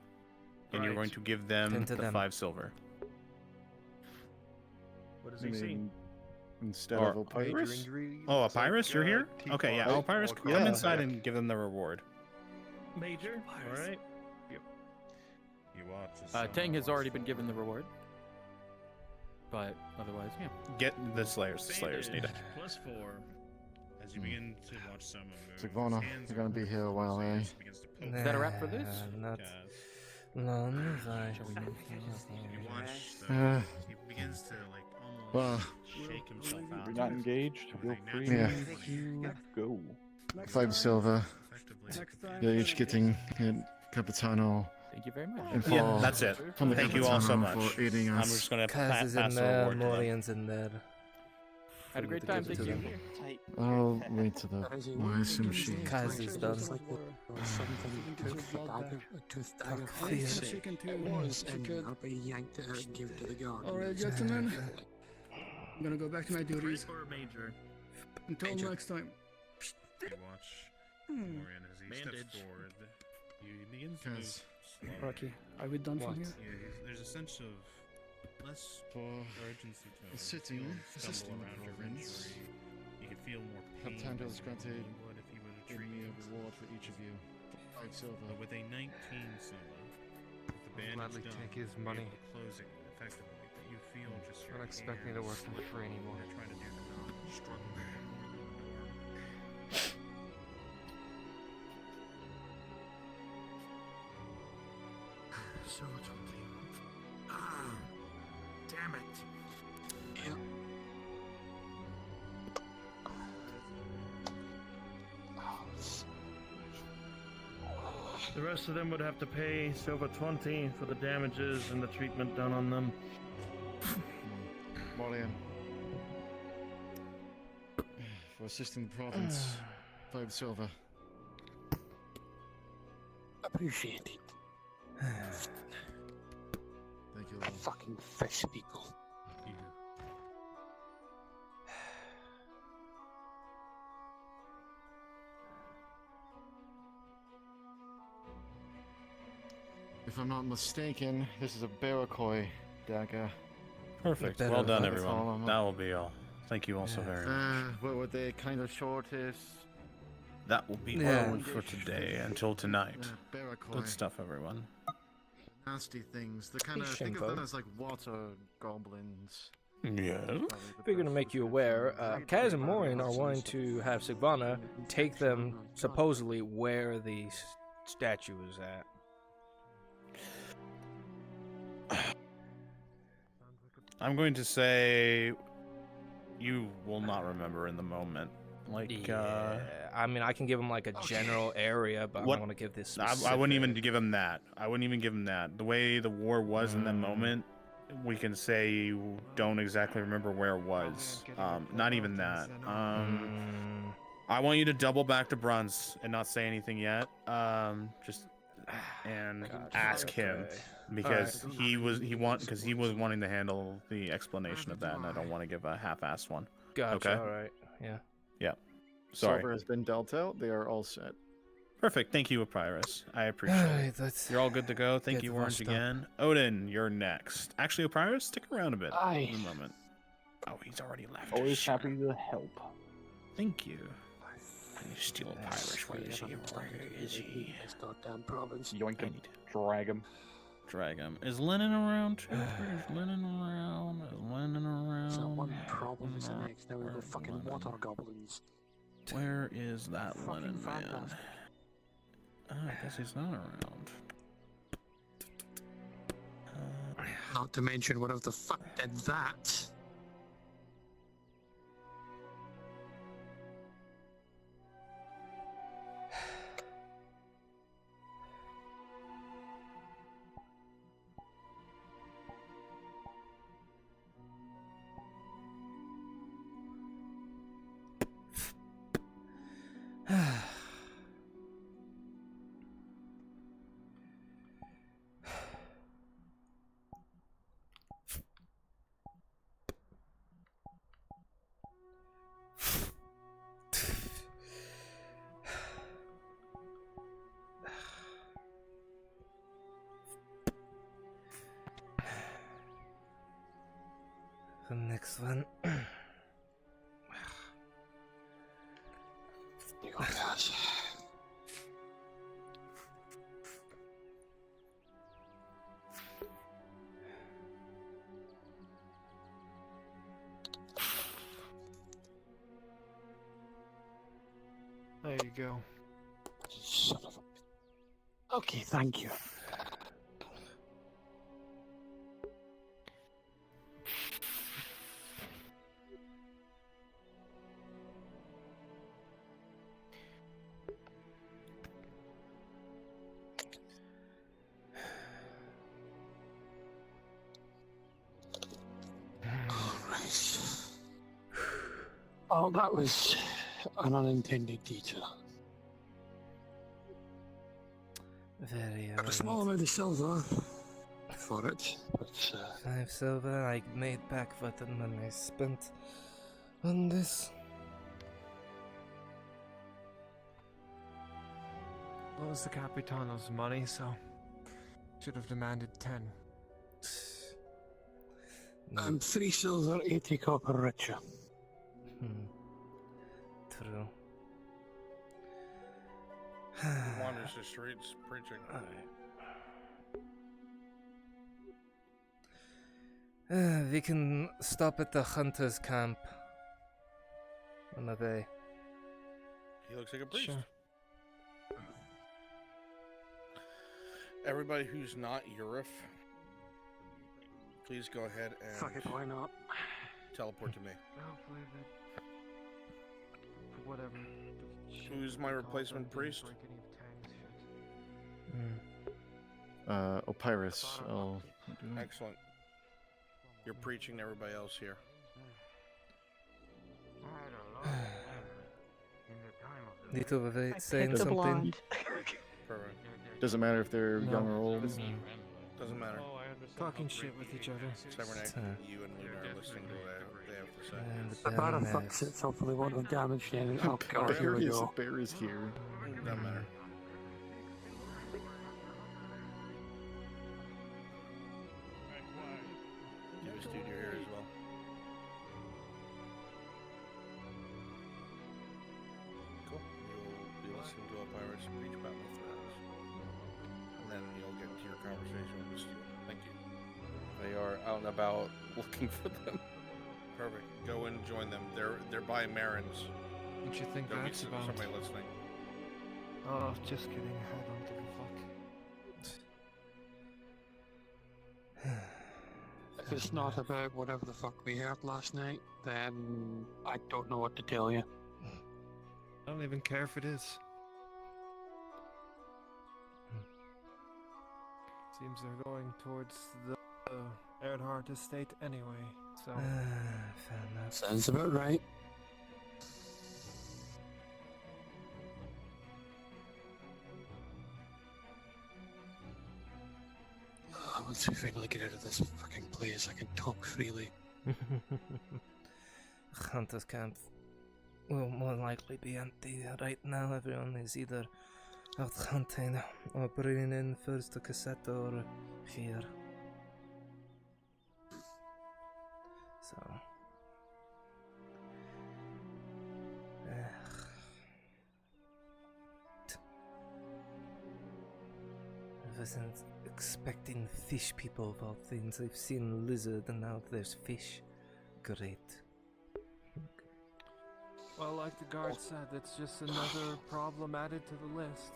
and you're going to give them Tend to the them. 5 silver. What does You he see? mean instead Or of a Papyrus? Oh, a Papyrus? You're here? Okay, yeah. Oh, Papyrus, come Yeah. inside and give them the reward. Major? Alright. You watch. Tang has already been given the reward. But otherwise, yeah. Get the Slayers. The Slayers need it. +4. As you begin to watch Soma move. Sigvana, you're gonna be here a while, eh? Is that a wrap for this? Not long as I. You watch. Uh, He begins to like well, almost shake himself out. If you're not engaged, feel free Yeah. to go. 5 silver. Next time. You're each getting Capitano. Thank you very much. And for, Yeah, that's it. from the Thank you all so Capitano much. for aiding I'm us. just gonna Kaz is pass in the there, reward to them. Morian's in there. Had a great time. Thank you. I'll wait to the wise machine. Kaz is done. Alright, gentlemen. I'm gonna go back to my duties. Major. Until next time. You watch Morian as he steps forward. You begin to move slowly. Rocky, are we done from here? Yeah, there's a sense of less urgency to it. Sitting, You assisting stumble the around your province. injury. You can feel more pain Capitano has than granted you would if you were to give treat me a it. reward for each of you. 5 silver. But with a 19 solo, with the bandage gladly done, take his you're money. able to close it effectively, but you feel just your Don't expect me to work hands for free anymore. when you're trying to do the struggle. So much damn it. Yeah. The rest of them would have to pay silver 20 for the damages and the treatment done on them. Morian. For assisting the province. 5 silver. Appreciate it. Thank you. Fucking fish people. If I'm not mistaken, this is a Barakoi dagger. Perfect. Better Well done, than- That's all everyone. I'm- That will be all. Thank you all so very much. What were they kind of shortest? That will be Yeah. all for today until tonight. Yeah, Barakoi. Good stuff, everyone. Nasty things. They're kind of, think of them as like water goblins. Yeah. Figure to make you aware, Kaz and Morian are wanting to have Sigvana take them supposedly where the statue is at. I'm going to say you will not remember in the moment. Like, I mean, I can give him like a general area, but I what- don't want to give this. I wouldn't even give him that. I wouldn't even give him that. The way the war was in that moment, we can say you don't exactly remember where it was. Not even that. I want you to double back to Bruns and not say anything yet. Just and ask him because he was wanting to handle the explanation of that, and I don't want to give a half-assed one. Gotcha. Okay. All right. Yeah. Yeah. Sorry. Silver has been dealt out. They are all set. Perfect. Thank you, Opyrus. I appreciate it. You're all good to go. Thank you, Orange, again. Odin, you're next. Actually, Opyrus, stick around a bit. Aye. In a moment. Oh, he's already left. Always happy to help. Thank you. Can you steal Opyrus? Where is he? Where is he? This goddamn province. Yoink him. Drag him. Drag him. Is Lennon around too? Is Lennon around? Is Lennon around? So one problem is the next. Now we have fucking water goblins. Where is that Lennon man? Oh, I guess he's not around. Not to mention whatever the fuck did that. The next one. You go, guys. There you go. Son of a... Okay, thank you. Oh, that was an unintended detour. Very Got a small amount of silver for it, but 5 silver I made back for the money I spent on this. Well, it was the Capitano's money, so should have demanded 10. 3 silver, 80 copper richer. True. He wanders the streets preaching. We can stop at the hunter's camp on the way. He looks like a priest. Sure. Everybody who's not Urif, please go ahead and Fuck it, why not? teleport to me. Hopefully whatever. Who's my replacement priest? Opyrus. I'll do. Excellent. You're preaching to everybody else here. Little of it saying something. Perfect. Doesn't matter if they're young or old. Doesn't matter. Talking shit with each other. Cybernetic, you and Luna are listening to what they have to say. The bar fucks it, so hopefully won't have damaged any. Oh god, here we go. Bear is here. Doesn't matter. Give studio here as well. Cool. You'll be listening to a pirate's preach about my thrones. And then you'll get to your conversation with the student. Thank you. They are out and about looking for them. Perfect. Go and join them. They're by Marin's. What you think There'll be that's about? somebody listening. Oh, just kidding. I don't give a fuck. If it's not about whatever the fuck we heard last night, then I don't know what to tell you. I don't even care if it is. Seems they're going towards the Earnhardt estate anyway, so... Fair enough. Sounds about right. Once we finally get out of this fucking place, I can talk freely. Hunter's camp will more likely be empty right now. Everyone is either Out hunting or bringing in first a cassette or here. So. I wasn't expecting fish people of all things. I've seen lizard and now there's fish. Great. Well, like the guard said, it's just another problem added to the list.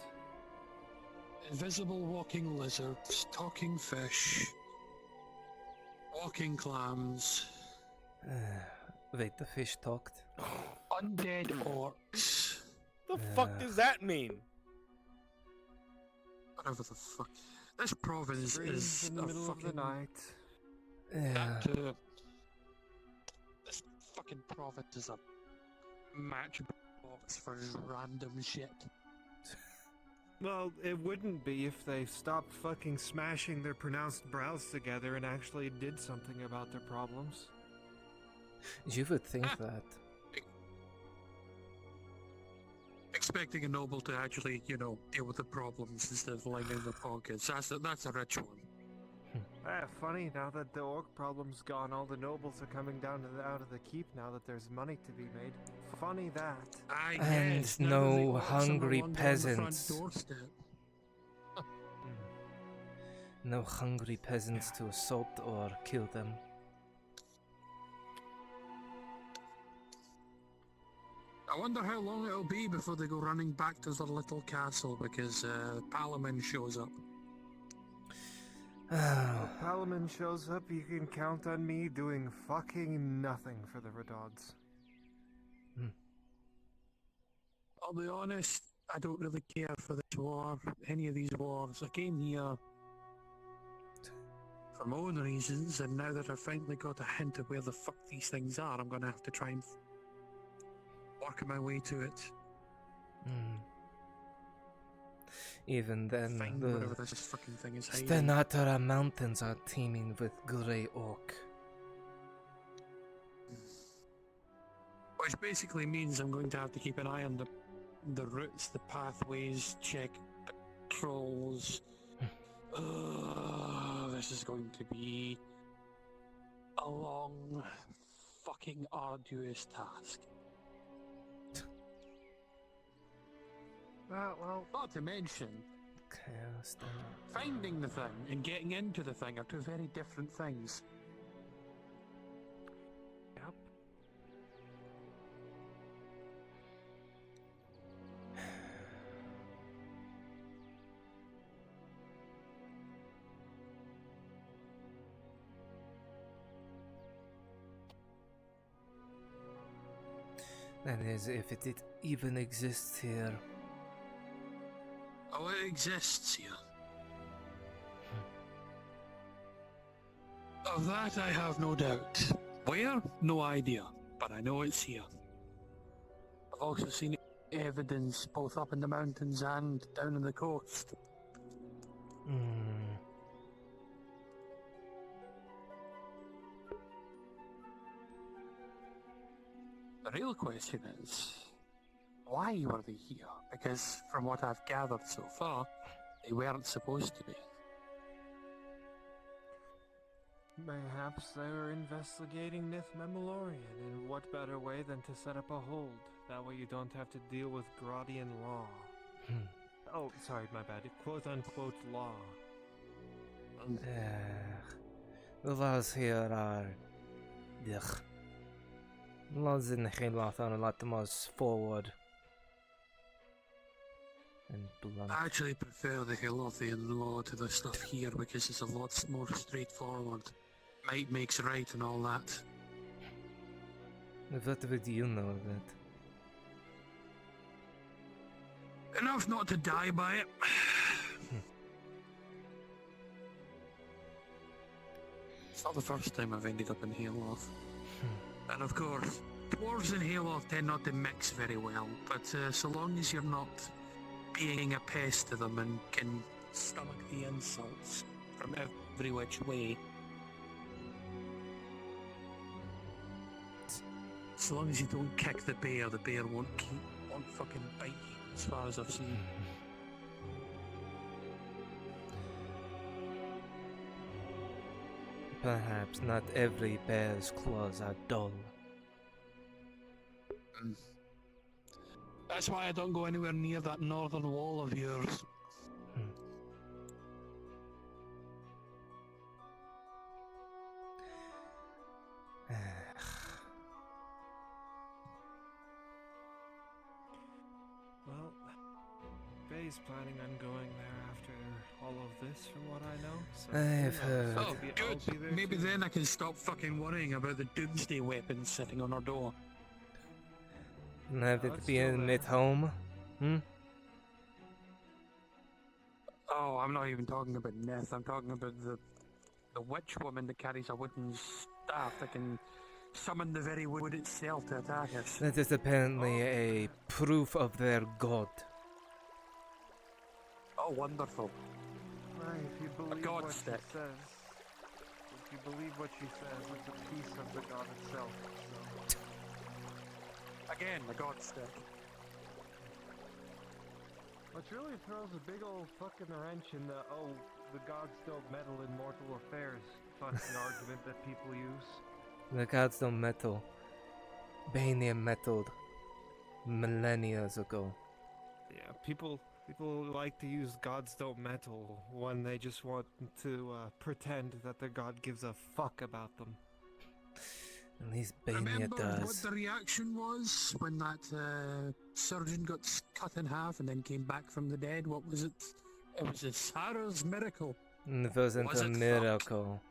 Invisible walking lizards, talking fish, walking clams. Wait, the fish talked? Undead orcs. The fuck does that mean? Whatever the fuck. This province Screams is in the a middle fucking... of the night. This fucking province is a matchbox for random shit. Well, it wouldn't be if they stopped fucking smashing their pronounced brows together and actually did something about their problems. You would think that. Expecting a noble to actually, you know, deal with the problems instead of lining the pockets. That's a rich one. Funny, now that the orc problem's gone, all the nobles are coming down out of the keep now that there's money to be made. Funny that. And no hungry peasants. No hungry peasants to assault or kill them. I wonder how long it'll be before they go running back to their little castle because Palamon shows up. If Palamon shows up, you can count on me doing fucking nothing for the Rhadods. I'll be honest, I don't really care for this war, any of these wars. I came here for my own reasons, and now that I've finally got a hint of where the fuck these things are, I'm gonna have to try and work my way to it. Even then, Find whatever this fucking thing is hiding. Stenatara mountains are teeming with grey oak. Which basically means I'm going to have to keep an eye on the routes, the pathways, check trolls. This is going to be a long, fucking arduous task. Well, not to mention, finding the thing and getting into the thing are two very different things. Yep. That is, if it even exists here. Oh, it exists here. Of that I have no doubt. Where? No idea. But I know it's here. I've also seen evidence both up in the mountains and down on the coast. The real question is, why were they here? Because from what I've gathered so far, they weren't supposed to be. Mayhaps they were investigating Nith Memorian, and what better way than to set up a hold? That way you don't have to deal with Gradian law. Oh, sorry, my bad. Quote-unquote law. The laws here are... Ugh. Laws in Haloth are a lot more forward. And blunt. I actually prefer the Halothian law to the stuff here because it's a lot more straightforward. Might makes right and all that. What would you know of it? Enough not to die by it. It's not the first time I've ended up in Haloth. And of course, dwarves and Haloth tend not to mix very well, but so long as you're not being a pest to them and can stomach the insults from every which way. So long as you don't kick the bear won't fucking bite you, as far as I've seen. Perhaps not every bear's claws are dull. That's why I don't go anywhere near that northern wall of yours. Well, Faye's planning on going there after all of this, from what I know. So I've heard. Oh, maybe I'll good. be there Maybe too. then I can stop fucking worrying about the doomsday weapons sitting on our door. Have it's it been still at home? Oh, I'm not even talking about Neth. I'm talking about the witch woman that carries a wooden staff that can summon the very wood itself to attack us. That is apparently a proof of their god. Oh, wonderful. Right, if you believe god what stick. she says. If you believe what she says, it's a piece of the god itself. So. Again, the god stick. Which really throws a big old fucking wrench in the gods don't meddle in mortal affairs fucking argument that people use. The gods don't meddle. Bania meddled millennia ago. Yeah, people like to use gods don't meddle when they just want to pretend that their god gives a fuck about them. At least Bania Remember what does. the reaction was when that surgeon got cut in half and then came back from the dead? What was it? It was a Sarah's miracle. It wasn't Was a it miracle.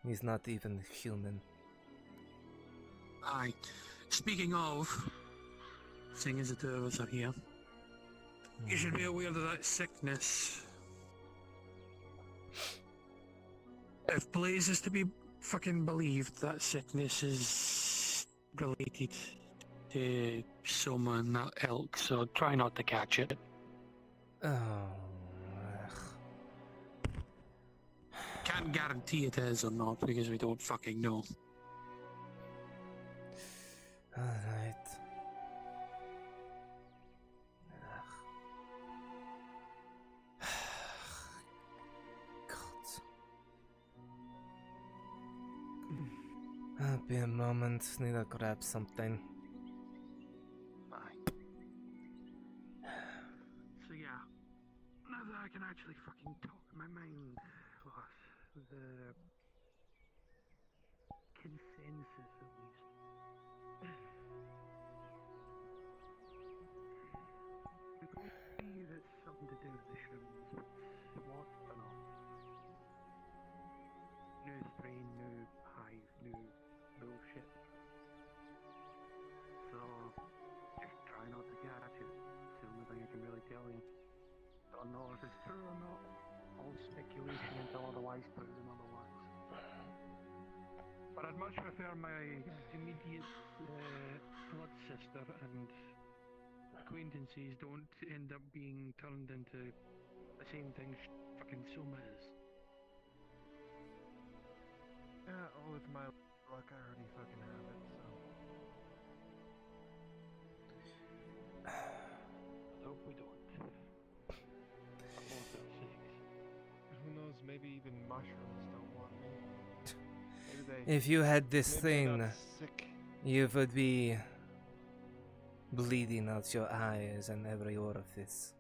He's not even human. Aye. Speaking of, seeing as the two of us are here, you should be aware that that sickness, if Blaze is to be fucking believed, that sickness is related to Soma and that elk, so try not to catch it. Oh. Can't guarantee it is or not because we don't fucking know. Alright. I'll be a moment. Need to grab something. So yeah, now that I can actually fucking talk my mind, the consensus at least. Maybe that's something to do with the shrooms. What or not? New strain, new hive, new bullshit. So, just try not to catch it. It's the only thing I can really tell you. Don't know if it's true or not. All speculation until otherwise proven otherwise. But I'd much prefer my immediate blood sister and acquaintances don't end up being turned into the same thing fucking Soma is. Yeah, with my luck, I already fucking have it, so. I hope we don't. Who knows, maybe even mushrooms don't want me. Maybe they, If you had this maybe they're thing, not sick. you would be bleeding out your eyes and every orifice.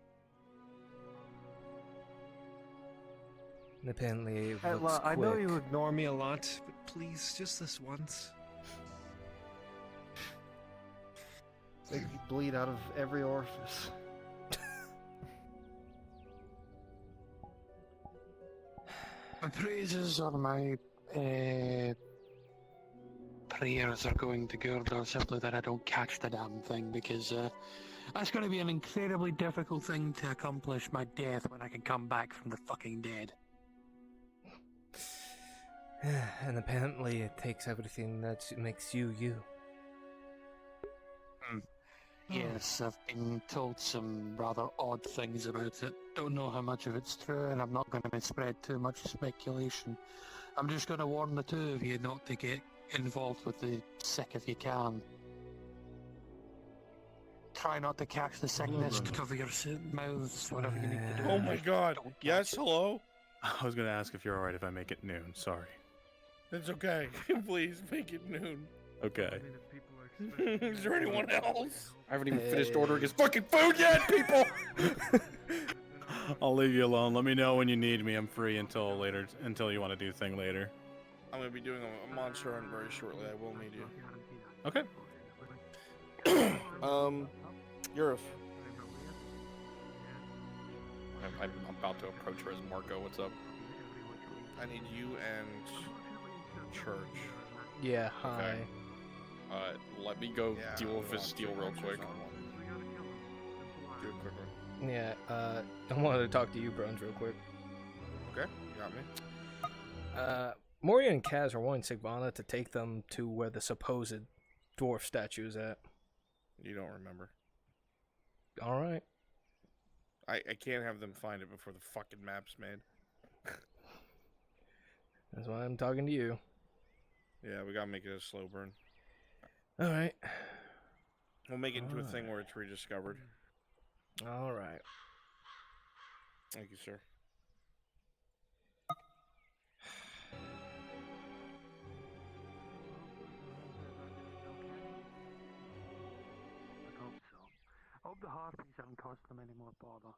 Apparently it looks quick. I know you ignore me a lot, but please, just this once. Make you bleed out of every orifice. My praises or my prayers are going to Gurdor simply that I don't catch the damn thing because that's going to be an incredibly difficult thing to accomplish my death when I can come back from the fucking dead. And apparently it takes everything that makes you you. Yes, I've been told some rather odd things about it. Don't know how much of it's true, and I'm not going to spread too much speculation. I'm just going to warn the two of you not to get involved with the sick if you can. Try not to catch the sickness, cover your mouths, whatever you need to do. Oh my god. Yes, hello? I was gonna ask if you're alright if I make it noon. Sorry. It's okay. Please make it noon. Okay. Is there anyone else? I haven't even finished ordering his fucking food yet, people! I'll leave you alone. Let me know when you need me. I'm free until later. Until you want to do thing later. I'm gonna be doing a monster run very shortly. I will need you. Okay. Yurif. I'm about to approach her as Marco. What's up? I need you and Church. Yeah, hi. Let me go deal with his steel real quick. Do a quick one. Yeah, I wanted to talk to you, Bruns, real quick. Okay, you got me. Moria and Kaz are wanting Sigvana to take them to where the supposed dwarf statue is at. You don't remember. Alright. I can't have them find it before the fucking map's made. That's why I'm talking to you. Yeah, we gotta make it a slow burn. Alright. We'll make it into a thing where it's rediscovered. Alright. Thank you, sir. I hope the harpies haven't caused them any more bother.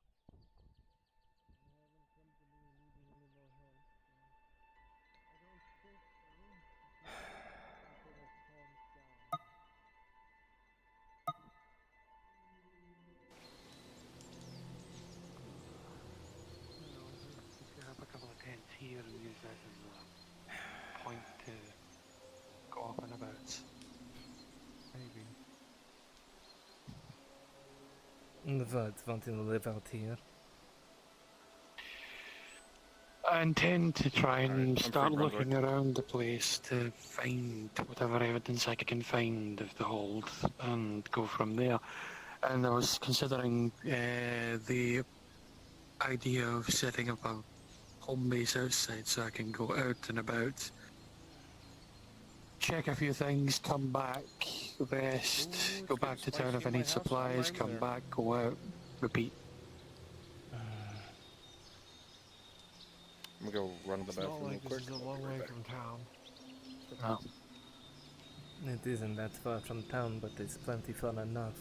Set up a couple of tents here and use that as a point to go off and about. Maybe. What, wanting to live out here? I intend to try and start looking around the place to find whatever evidence I can find of the hold and go from there. And I was considering the idea of setting up a home base outside so I can go out and about, check a few things, come back, rest, go back to town if I need supplies, come back, go out, repeat. I'm gonna go run to the bathroom real quick. This is a long way from town. Oh. It isn't that far from town, but it's plenty far enough.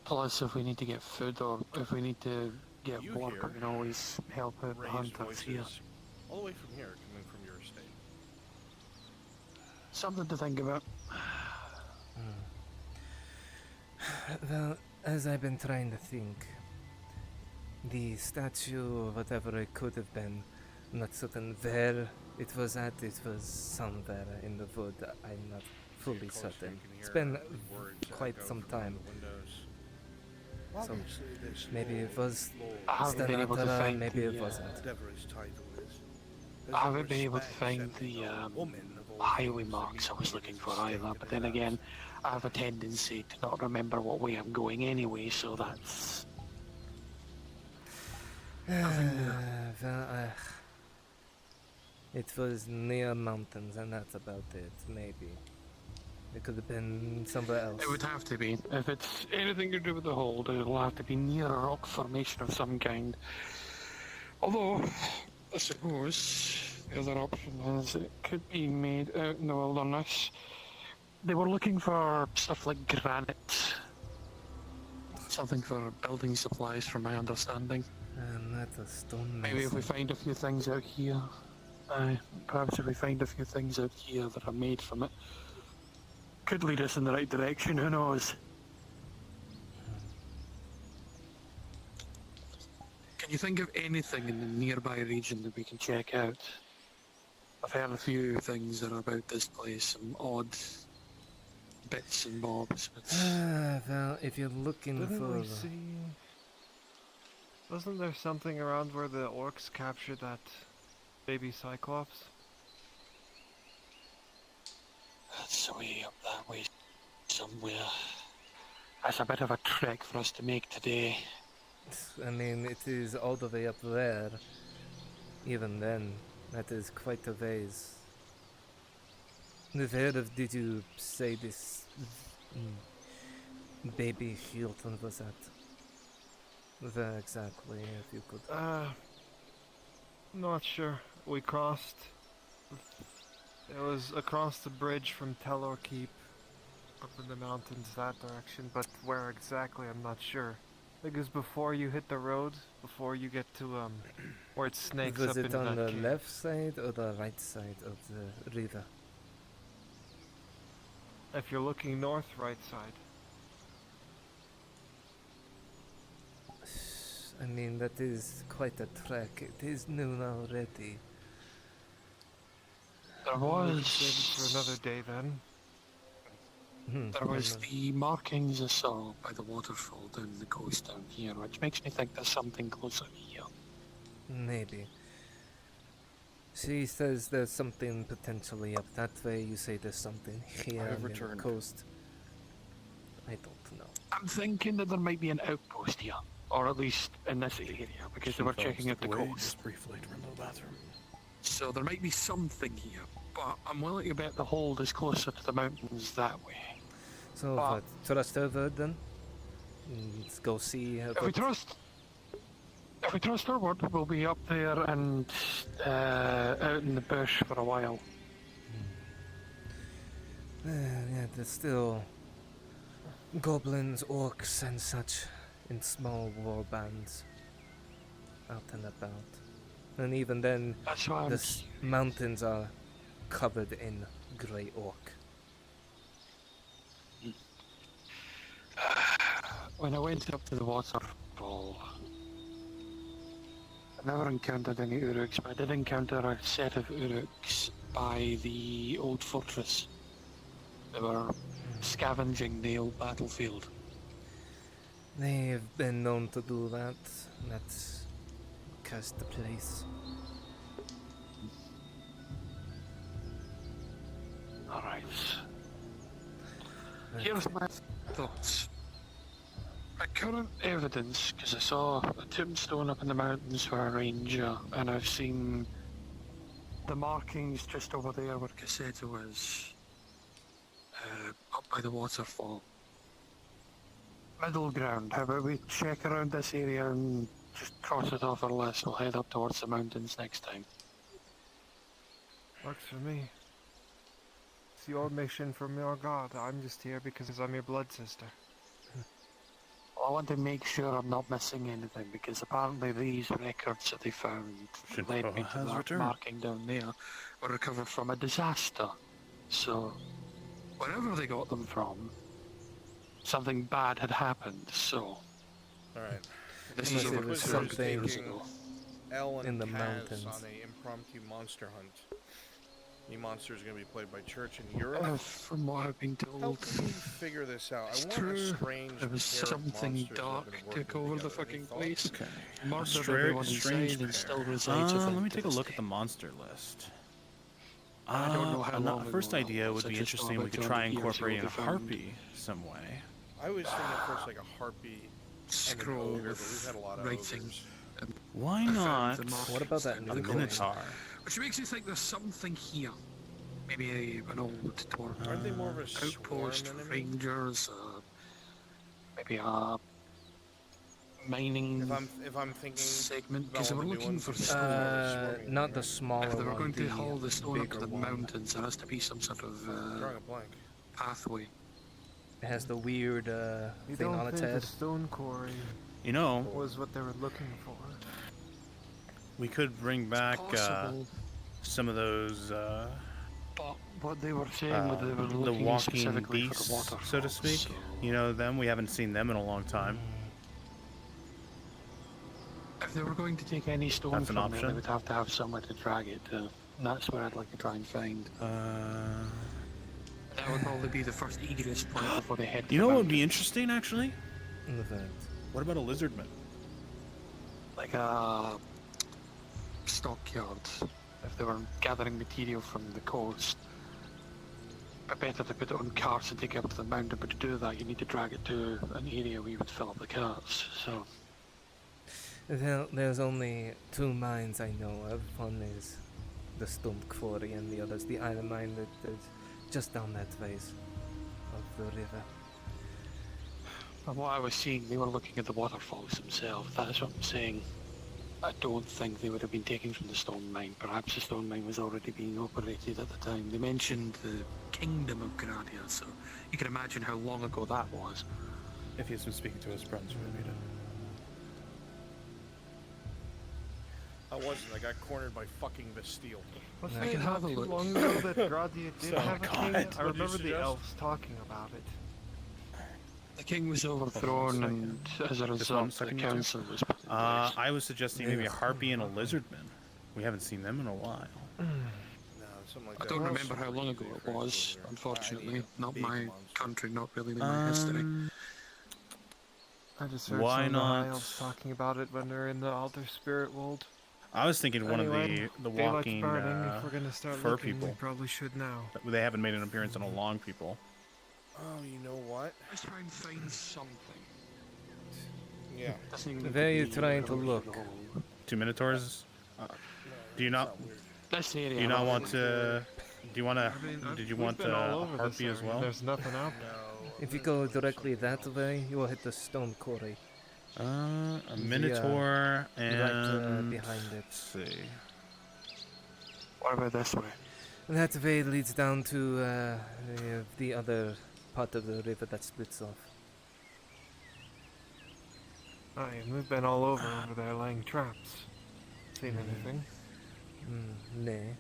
Plus, if we need to get food or if we need to get work, I can always help out the hunters here. All the way from here, coming from your estate. Something to think about. Well, as I've been trying to think, the statue, whatever it could have been, not certain where it was at, it was somewhere in the wood. I'm not fully certain. It's been quite some time. So maybe it was Stenatara, maybe it wasn't. I haven't been able to find the highway marks I was looking for either, but then again, I have a tendency to not remember what way I'm going anyway, so that's... Well, it was near mountains, and that's about it, maybe. It could have been somewhere else. It would have to be. If it's anything to do with the hold, it'll have to be near a rock formation of some kind. Although, I suppose the other option is it could be made out in the wilderness. They were looking for stuff like granite. Something for building supplies, from my understanding. Not a stone. Maybe if we find a few things out here. Perhaps if we find a few things out here that are made from it, could lead us in the right direction, who knows? Can you think of anything in the nearby region that we can check out? I've heard a few things that are about this place, some odd bits and bobs. Well, if you're looking for... Wasn't there something around where the orcs captured that baby cyclops? That's way up that way somewhere. That's a bit of a trek for us to make today. I mean, it is all the way up there. Even then, that is quite a ways. Where did you say this baby Hilton was at? Where exactly, if you could? Not sure. We crossed. It was across the bridge from Telor Keep, up in the mountains that direction, but where exactly, I'm not sure. Because before you hit the road, before you get to, where it snakes Was up it into on that the cave. left side or the right side of the river? If you're looking north, right side. I mean, that is quite a trek. It is noon already. There We can was... save it for another day then. There was the markings I saw by the waterfall down the coast down here, which makes me think there's something closer here. Maybe. She says there's something potentially up that way. You say there's something here I have on the returned. coast. I don't know. I'm thinking that there might be an outpost here, or at least in this area, because they were checking out the coast. Just briefly to run to the bathroom. So there might be something here, but I'm willing to bet the hold is closer to the mountains that way. So what? Trust her word then? Let's go see her. If we trust her word, we'll be up there and out in the bush for a while. Yeah, there's still goblins, orcs, and such in small war bands out and about. And even then, the mountains are covered in grey orc. When I went up to the waterfall, I never encountered any Uruks, but I did encounter a set of Uruks by the old fortress. They were scavenging the old battlefield. They've been known to do that. That's cursed the place. Alright. Here's my thoughts. My current evidence, because I saw a tombstone up in the mountains for a ranger, and I've seen the markings just over there where Caseta was, up by the waterfall. Middle ground. How about we check around this area and just cross it off our list? We'll head up towards the mountains next time. Works for me. It's your mission from your god. I'm just here because I'm your blood sister. Well, I want to make sure I'm not missing anything, because apparently these records that they found led me to that marking down there were recovered from a disaster. So, wherever they got them from, something bad had happened, so... Alright. This is over something Ellen in the Paz mountains. on a impromptu monster hunt. The monster is going to be played by Church in Europe. From what I've been told, Help me figure this out. it's I want true. a strange There was pair of something monsters that have dark been took working over the together. fucking Any place. thoughts? Murdered everyone inside and still resides Let me within take a this look at day. the monster list. I don't know how long First ago that idea was. would I be just interesting. thought We could about try and 200 years incorporate ago a they found harpy some way. I was thinking at first like a harpy scroll and an ogre, with but we've had a lot of writing. ogres. Why I found not? the markings What about that down new the coin? Minotaur? Which makes you think there's something here. Maybe an old torn Aren't they more of a outpost, swarm enemy? rangers, maybe a mining If I'm thinking segment, about because they what were the new looking ones for are, stone. Not the smaller If they were one, going to the haul the stone up to bigger the one. mountains, there has to be some sort of drawing a blank. pathway. It has the weird You thing don't on its think head. the stone quarry You know, was what they were looking for? we could bring back Possible, some of those but what they were saying was they were the looking walking specifically for beasts, the waterfall. so to speak. So You know them. We haven't seen them in a long time. if they were going to take any stone That's an from there, they option. would have to have somewhere to drag it to. And that's where I'd like to try and find. That would probably be the first egress point before they head to You the know what would be mountains. interesting, actually? That. What about a lizardman? Like a stockyard. If they were gathering material from the coast, better to put it on carts and take it up to the mountain, but to do that you need to drag it to an area where you would fill up the carts, so... There's only two mines I know of. One is the stone quarry and the other's the iron mine that is just down that ways of the river. From what I was seeing, they were looking at the waterfalls themselves. That's what I'm saying. I don't think they would have been taken from the stone mine. Perhaps the stone mine was already being operated at the time. They mentioned the kingdom of Gradia, so you can imagine how long ago that was. If he's been speaking to his friends, maybe. I wasn't. I got cornered by fucking Bastille. Wasn't I it can not have a too look. long ago that Gradia did Oh have a God. king? I What do you remember the suggest? elves talking about it. The king was overthrown, and as a result, the council was put in place. I was suggesting maybe a harpy and a lizardman. We haven't seen them in a while. No, something like I that. don't remember how long ago it was, unfortunately. Not my country, not really my history. I just heard Why some of the not? high elves talking about it when they're in the Alter Spirit world. I was thinking one Anyway, of the daylight's walking burning. If we're gonna start fur looking, people. we probably should now. They haven't made an appearance in a long people. Oh, you know what? Let's try and find something. Yeah. Where are you trying to look? 2 minotaurs? Do you not? That's the area. Do you not want to? Do you want to? Did you want been all a over this harpy as area. well? There's nothing out there. If you go directly that way, you will hit the stone quarry. A minotaur and right behind it. Let's see. What about this way? That way leads down to the other part of the river that splits off. Aye, and we've been all over there laying traps. Seen anything? Nay,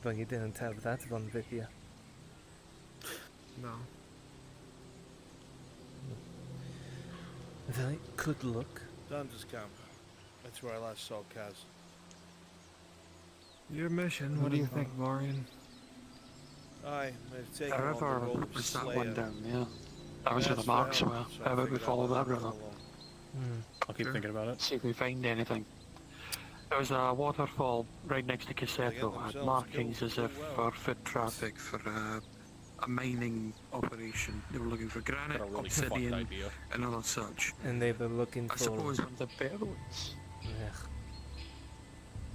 but you didn't have that one with you. No. Very good look. Dungeons Camp. That's where I last saw Kaz. Your mission, what do you think, Lorian? Aye, I've taken The on river the role of was that slayer. one down there. That was where the marks were. How about we follow that river? I'll keep thinking about it. See if we find anything. There was a waterfall right next to Caseto. Had markings as if for foot traffic for a mining operation. They were looking for granite, obsidian, and other such. And they were looking I for... suppose one of the better ones.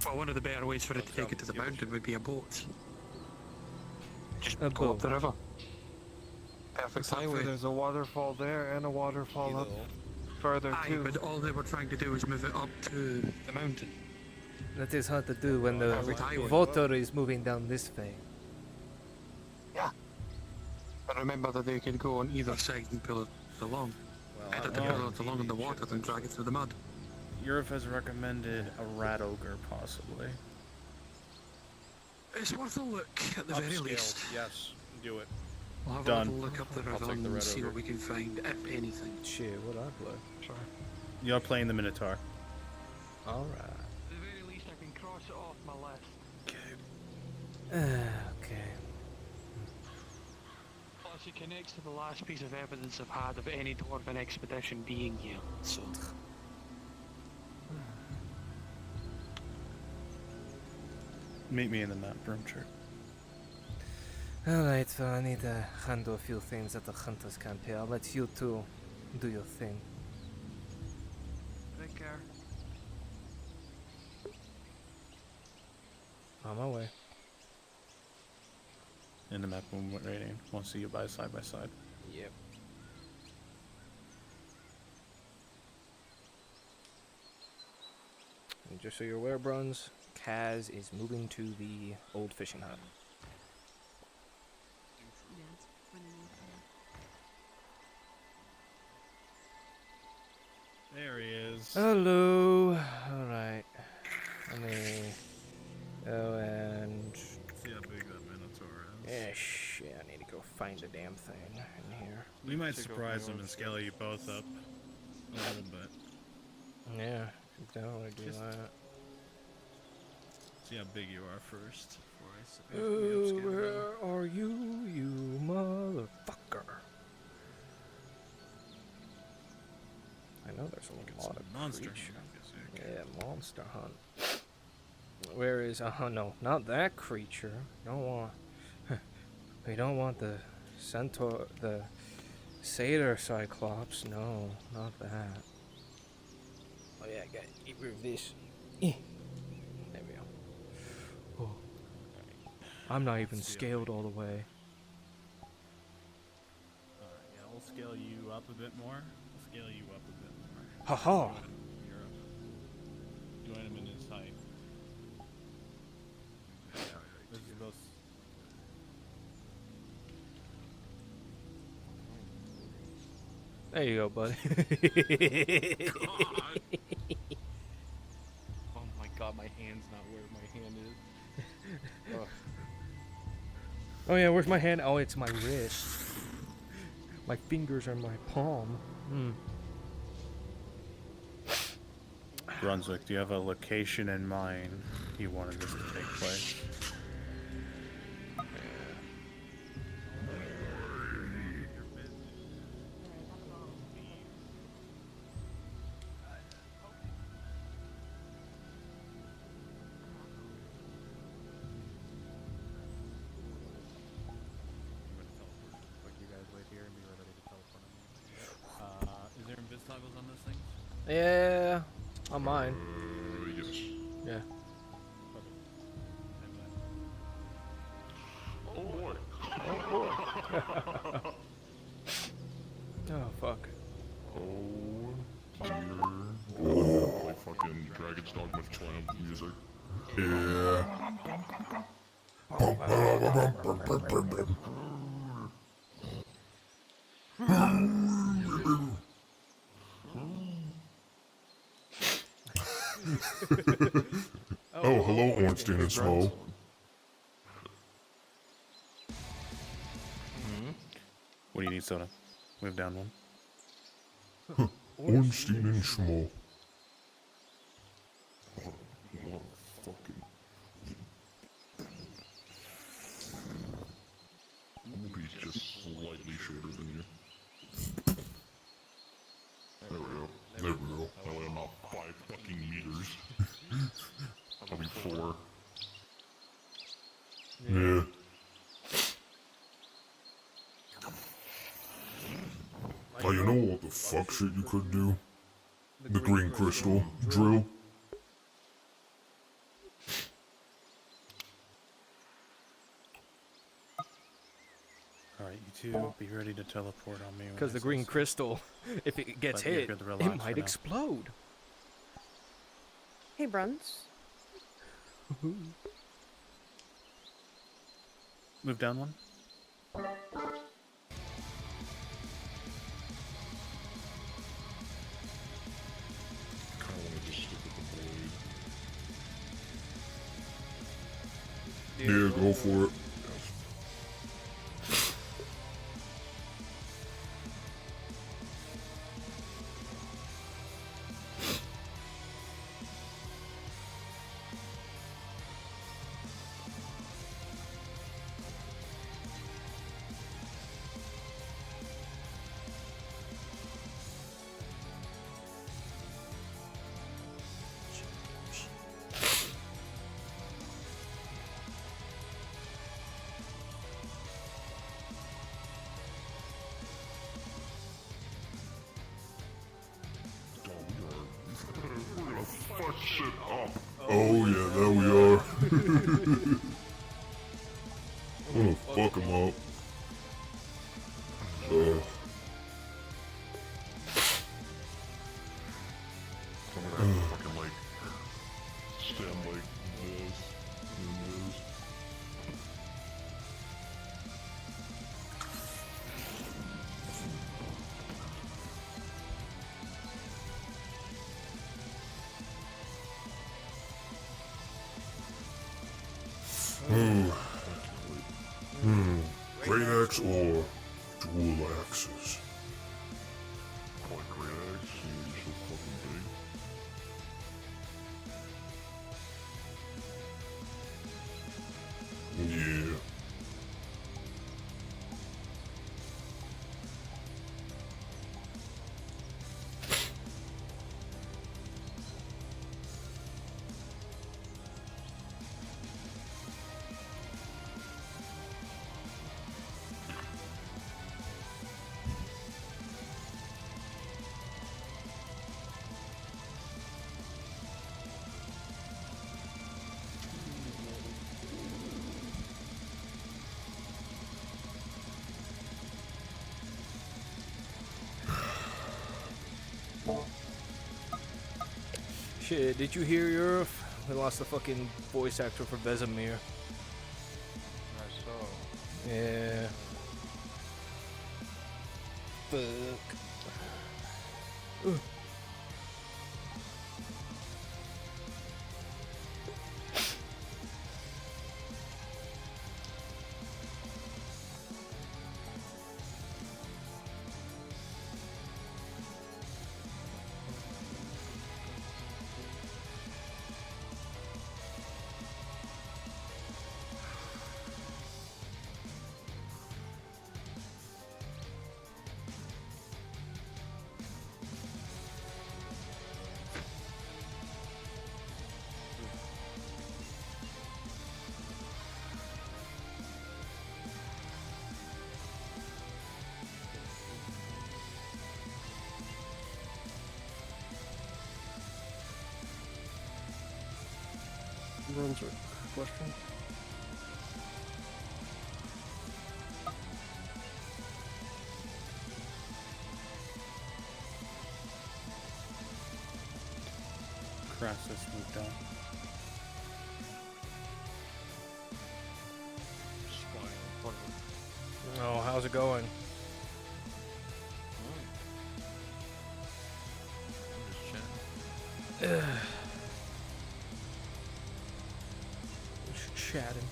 Well, one of the better ways for it to take it to the mountain would be a boat. Just A go boat. up the river. Perfect Except for highway. there's a waterfall there and a waterfall up further Aye, too. but all they were trying to do was move it up to the mountain. That is hard to do when the Perfect highway. water is moving down this way. Yeah. But remember that they could go on either side and pull it along. Better to pull it along in the water than drag it through the mud. Europe has recommended a rat ogre, possibly. It's worth a look at the very Upscale. least. Yes, do it. We'll have Done. a little look up the I'll river take the and red see ogre. what we can find, if anything. Shit, what I play? Sure. You're playing the minotaur. Alright. At the very least, I can cross it off my list. Okay. Plus, it connects to the last piece of evidence I've had of any dwarven expedition being here, so... Meet me in the map room, sure. Alright, well, I need to handle a few things at the hunter's camp here. I'll let you two do your thing. Take care. On my way. In the map room rating. Want to see you by side by side. Yep. And just so you're aware, Bruns, Kaz is moving to the old fishing hut. There he is. Hello. Alright. Let me go and... See how big that minotaur is. Yeah, shit. I need to go find the damn thing in here. We might surprise him and scale you both up a little bit. Yeah, definitely do that. See how big you are first. Where are you, you motherfucker? I know there's a lot of monster creature. hunt. Yeah, monster hunt. Where is? No, not that creature. Don't want. We don't want the centaur, the satyr cyclops. No, not that. Oh yeah, I got to get rid of this. There we go. Oh. I'm not even scaled all the way. Yeah, we'll scale you up a bit more. scale you up a bit more. Ha ha. Join him in his height. This is both. There you go, buddy. Oh my god, my hand's not where my hand is. Ugh. Oh yeah, where's my hand? Oh, it's my wrist. My fingers are my palm. Brunswick, do you have a location in mind you wanted this to take place? Is there invis toggles on this thing? Yeah, on mine. Yes. Yeah. Oh boy. Oh fuck. Oh dear. Oh, like fucking Dragon's Dogma Triumph music. Yeah. Oh, hello, Ornstein and Smo. What do you need, Soda? Move down one. Ornstein and Schmo. Fucking. He's just slightly shorter than you. There we go. There we go. That way I'm not 5 fucking meters. I'll be 4. Yeah. Oh, you know what the fuck shit you could do? The green crystal drill. Alright, you two be ready to teleport on me. Because the green crystal, if it gets But you're hit, good to relax it for might now. explode. Hey, Bruns. Move down one. Kinda wanna just stick with the blade. Yeah, go for it. We're gonna fuck shit up. Oh yeah, there we are. I'm gonna fuck him up. I'm gonna have to fucking like stand like this and this. Great axe or dual axes? Probably great axe, you're so fucking big. Yeah. Shit, did you hear Europe? We lost the fucking voice actor for Vesemir. I saw. Yeah. Fuck. Ugh. Brunswick, question? Crassus moved on. Oh, how's it going? Just chatting.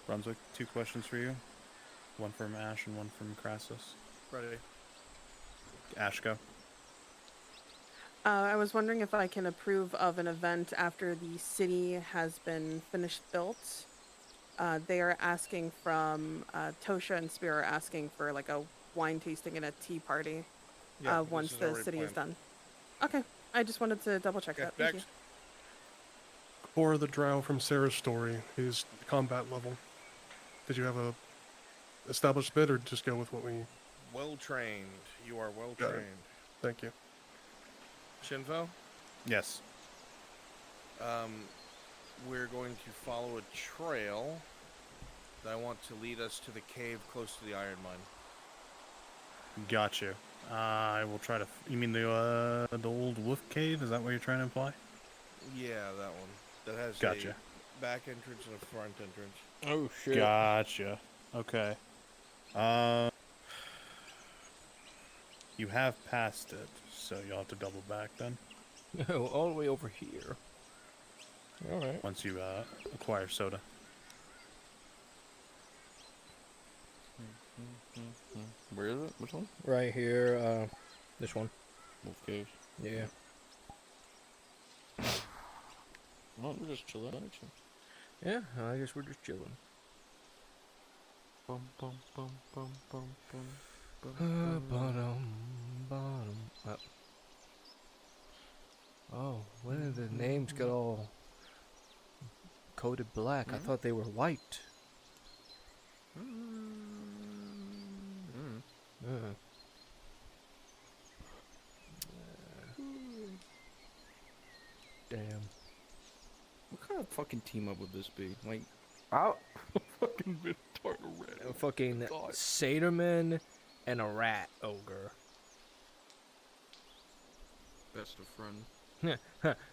Brunswick, 2 questions for you. One from Ash and one from Crassus. Ready. Ash, go. I was wondering if I can approve of an event after the city has been finished built. They are asking from Tosha and Spear are asking for like a wine tasting and a tea party once the city is done. Okay, I just wanted to double check that. Thank you. Core of the drow from Sarah's story is combat level. Did you have a established bid or just go with what we... Well trained. You are well Got it. trained. Thank you. Shinfo? Yes. We're going to follow a trail that I want to lead us to the cave close to the iron mine. Got you. I will try to... You mean the old wolf cave? Is that what you're trying to imply? Yeah, that one. That has Gotcha. a back entrance and a front entrance. Oh, shit. Gotcha. Okay. You have passed it, so you'll have to double back then. Oh, all the way over here. Alright. Once you acquire soda. Where is it? Which one? Right here, this one. Wolf Cave. Yeah. Well, we're just chilling, actually. Yeah, I guess we're just chilling. Bum, bum, bum, bum, bum, bum, Bottom. Oh, when did the names get all coated black? I thought they were white. Damn. What kind of fucking team up would this be? Like, out fucking Minotaur red. A fucking Satyr and a rat ogre. Best of friend.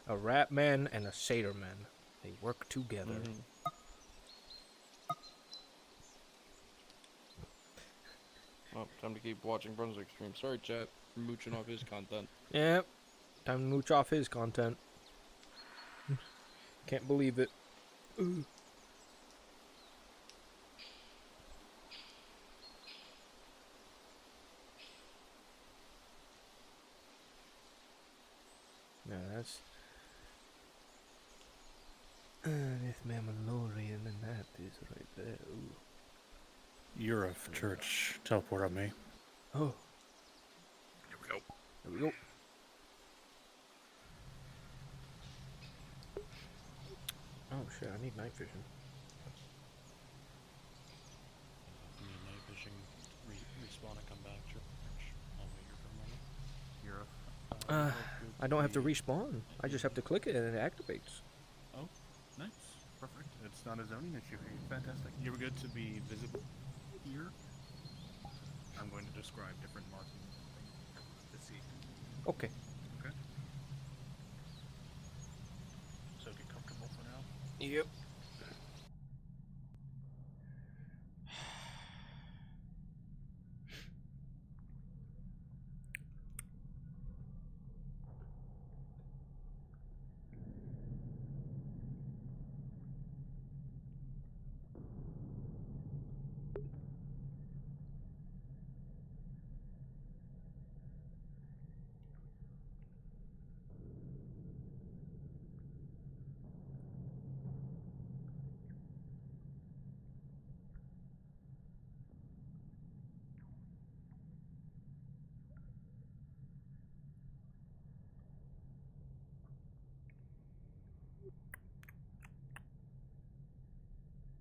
A rat man and a satyr man. They work together. Well, time to keep watching Brunswick stream. Sorry, chat, for mooching off his content. Yep. Time to mooch off his content. Can't believe it. Ooh. No, that's this Mammalorian and that is right there. Ooh. You're a church. Teleport on me. Oh. Here we go. There we go. Oh shit, I need night vision. I don't have to respawn. I just have to click it and it activates. Oh, nice. Perfect. It's not a zoning issue here. Fantastic. You were good to be visible here. I'm going to describe different markings to see. Okay. Okay. So get comfortable for now. Yep.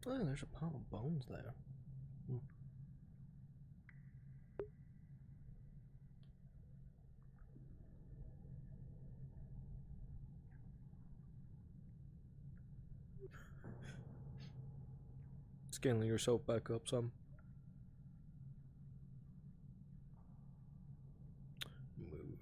Oh, there's a pile of bones there. Hmm. Scaling yourself back up some. Mood.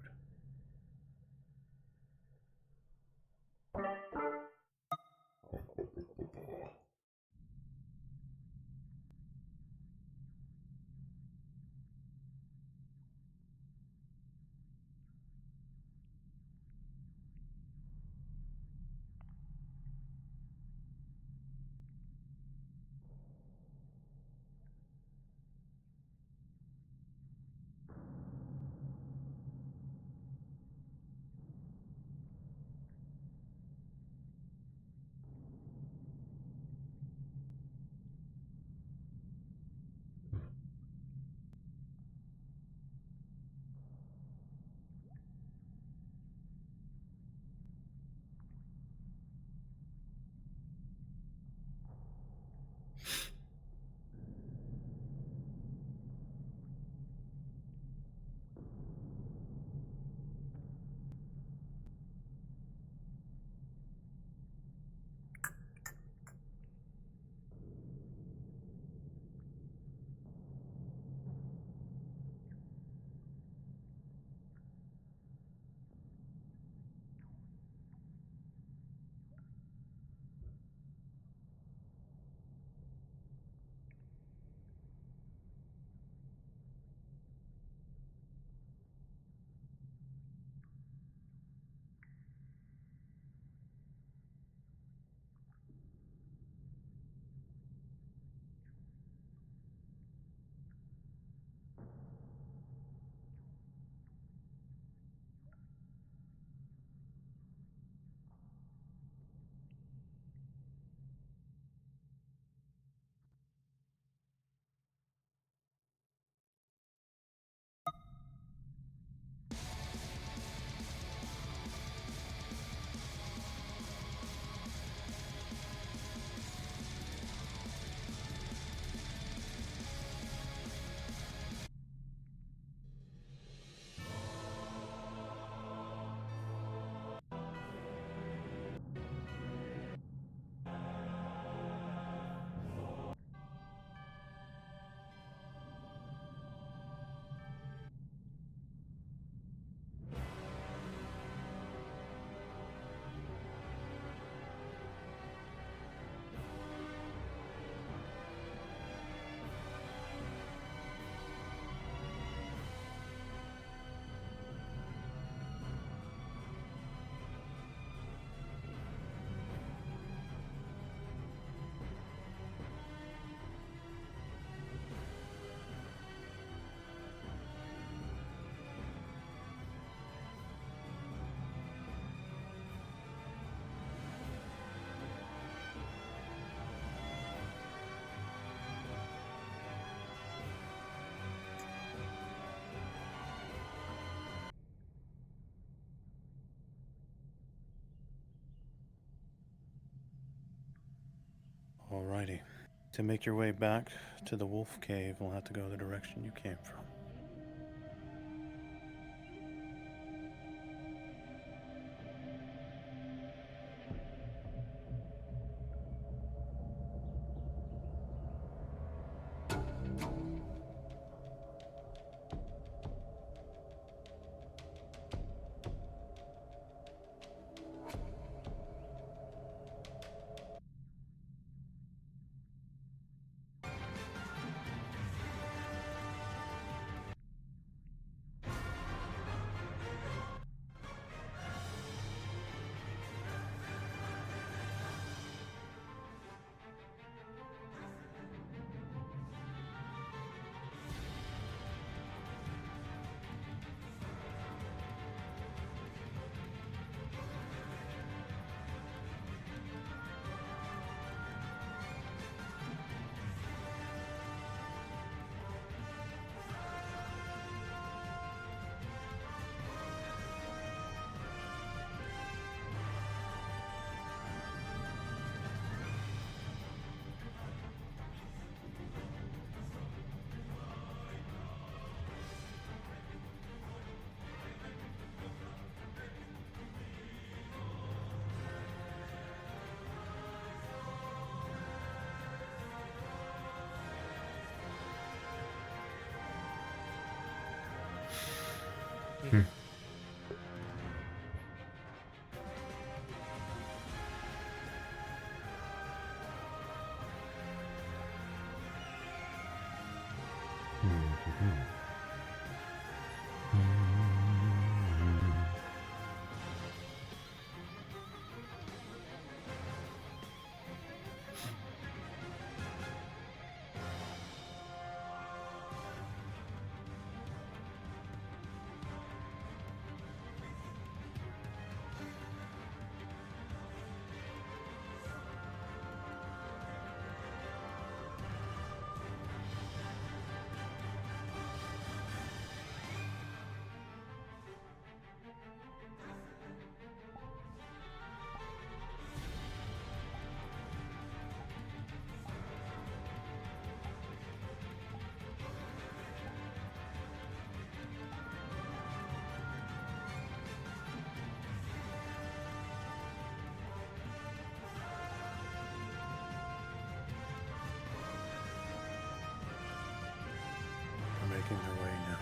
Alrighty. To make your way back to the wolf cave, we'll have to go the direction you came from. We're making our way now.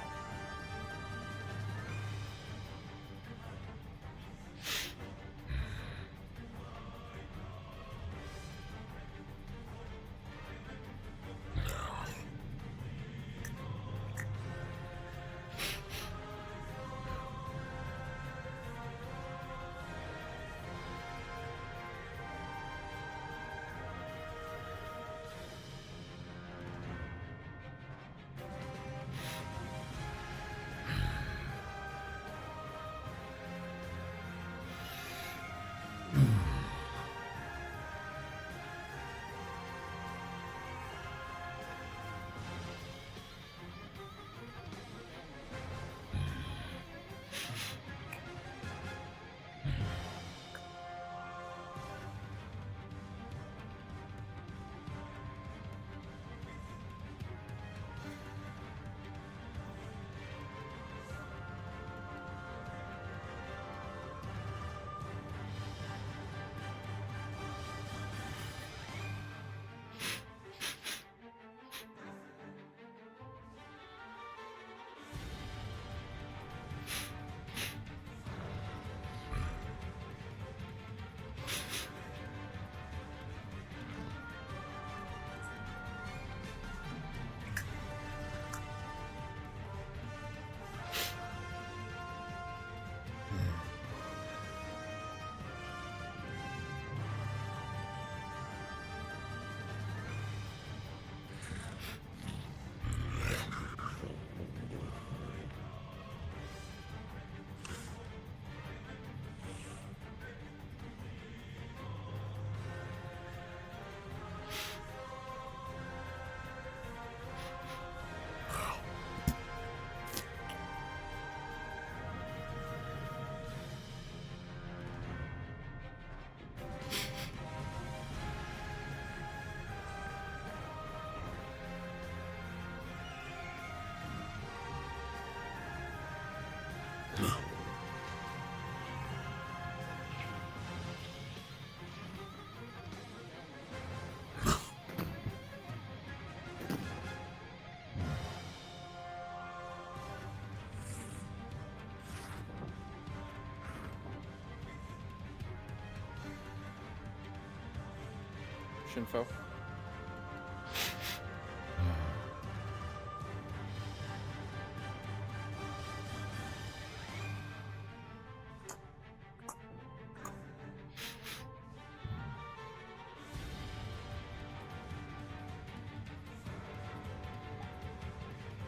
Shinfo.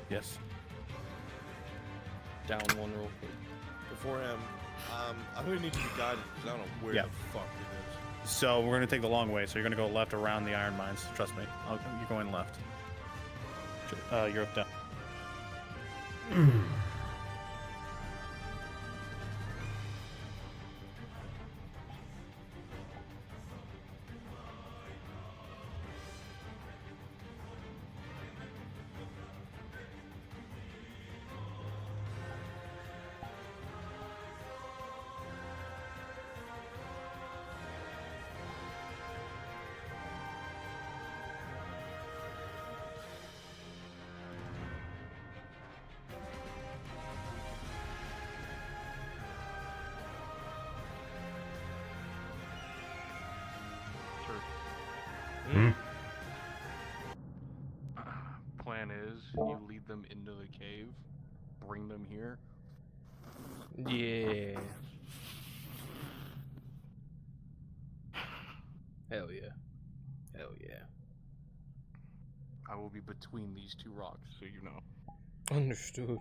Yes. Down one real quick. Beforehand, I'm gonna need to be guided because I don't know where Yeah. the fuck it is. So we're gonna take the long way. So you're gonna go left around the iron mines. Trust me. You're going left. You're up down. is, you lead them into the cave, bring them here. Yeah. Hell yeah. Hell yeah. I will be between these two rocks, so you know. Understood.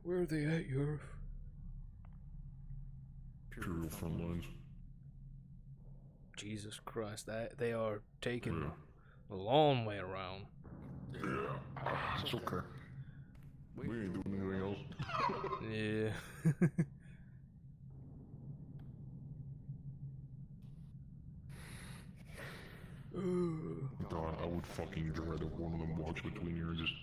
Where are they at, Europe? Imperial front lines. Jesus Christ, they are taking a long way around. Yeah, it's okay. We ain't doing anything else. Yeah. God, I would fucking dread if one of them walks between here and just...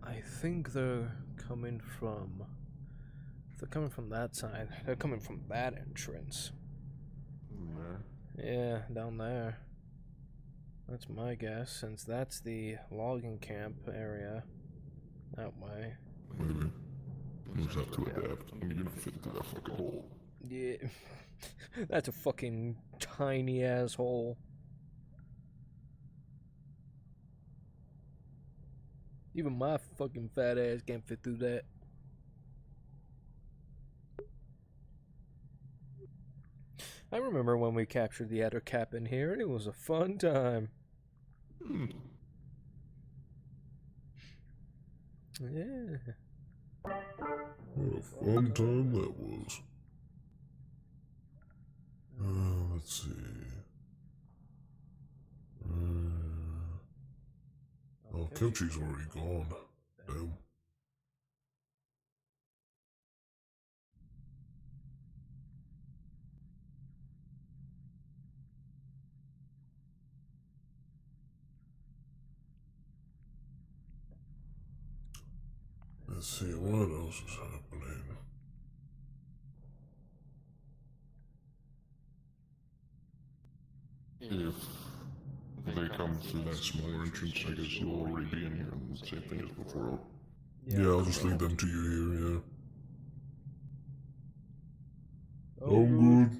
I think they're coming from... If they're coming from that side, they're coming from that entrance. There? Yeah, down there. That's my guess, since that's the logging camp area. That way. Maybe. You just have to adapt. I mean, you're gonna fit into that fucking hole. Yeah. That's a fucking tiny asshole. Even my fucking fat ass can't fit through that. I remember when we captured the Adder Cap in here, and it was a fun time. Yeah. What a fun time that was. Let's see. Oh, Kimchi's already gone. Damn. Let's see, what else is happening? If they come through that smaller entrance, I guess you'll already be in here, and the same thing as before. Yeah, I'll just lead them to you here, yeah. I'm good.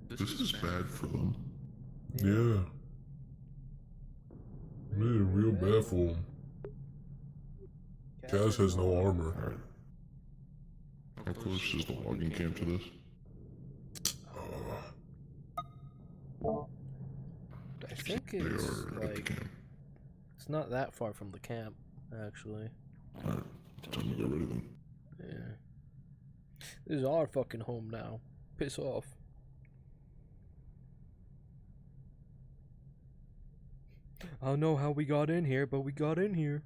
This is bad for them. Yeah. Made it real bad for him. Kaz has no armor. How close is the logging camp to this? I think it's like... It's not that far from the camp, actually. Alright, time to get rid of them. Yeah. This is our fucking home now. Piss off. I don't know how we got in here, but we got in here.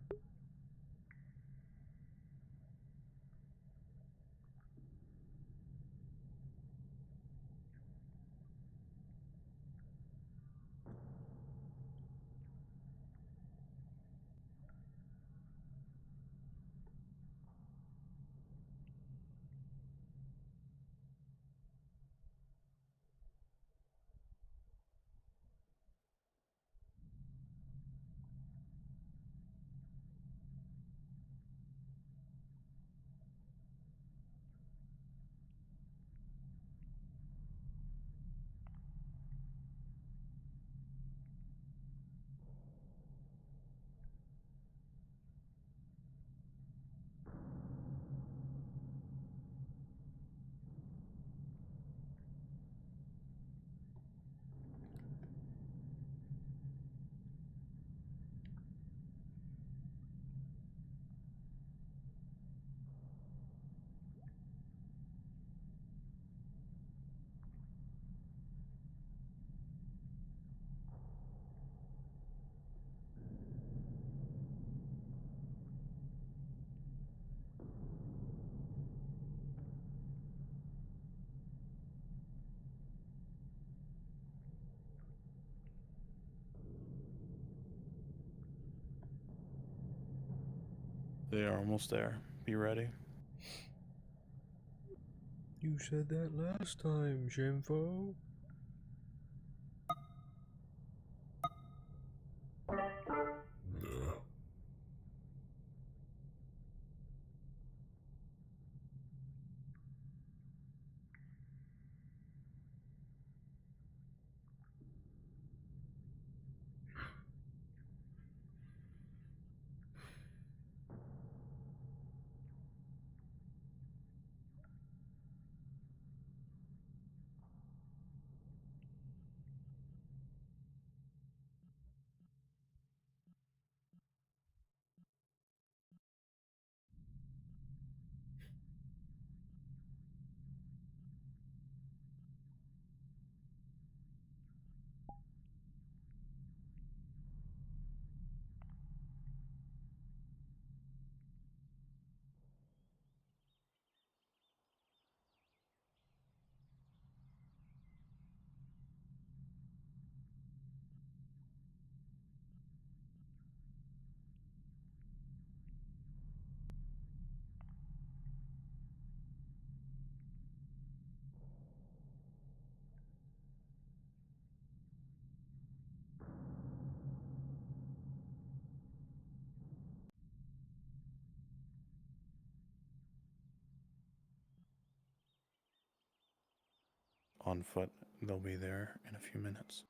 They are almost there. Be ready. You said that last time, Shinfo. Yeah. On foot, they'll be there in a few minutes.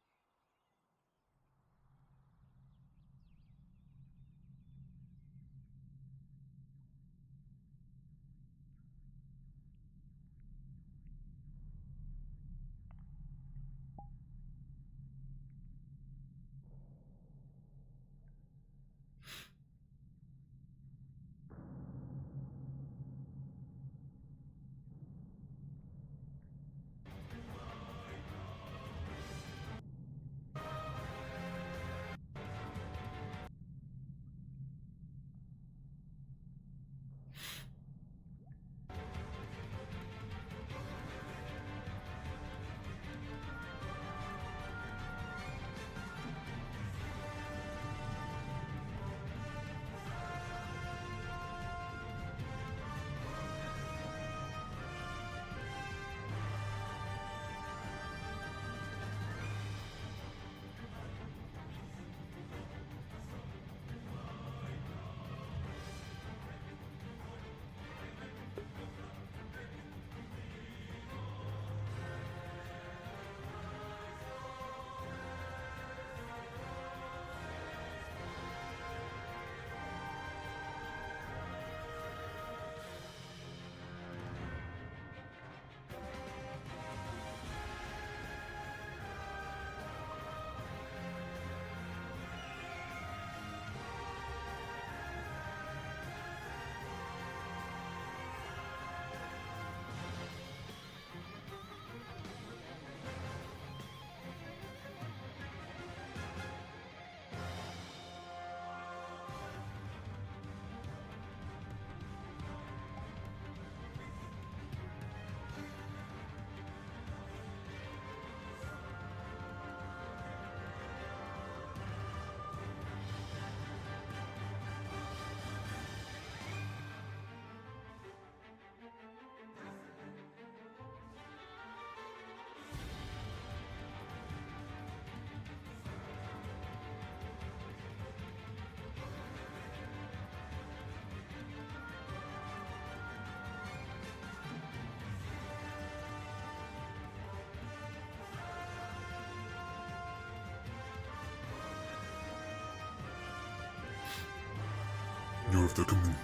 Yo, if they're coming.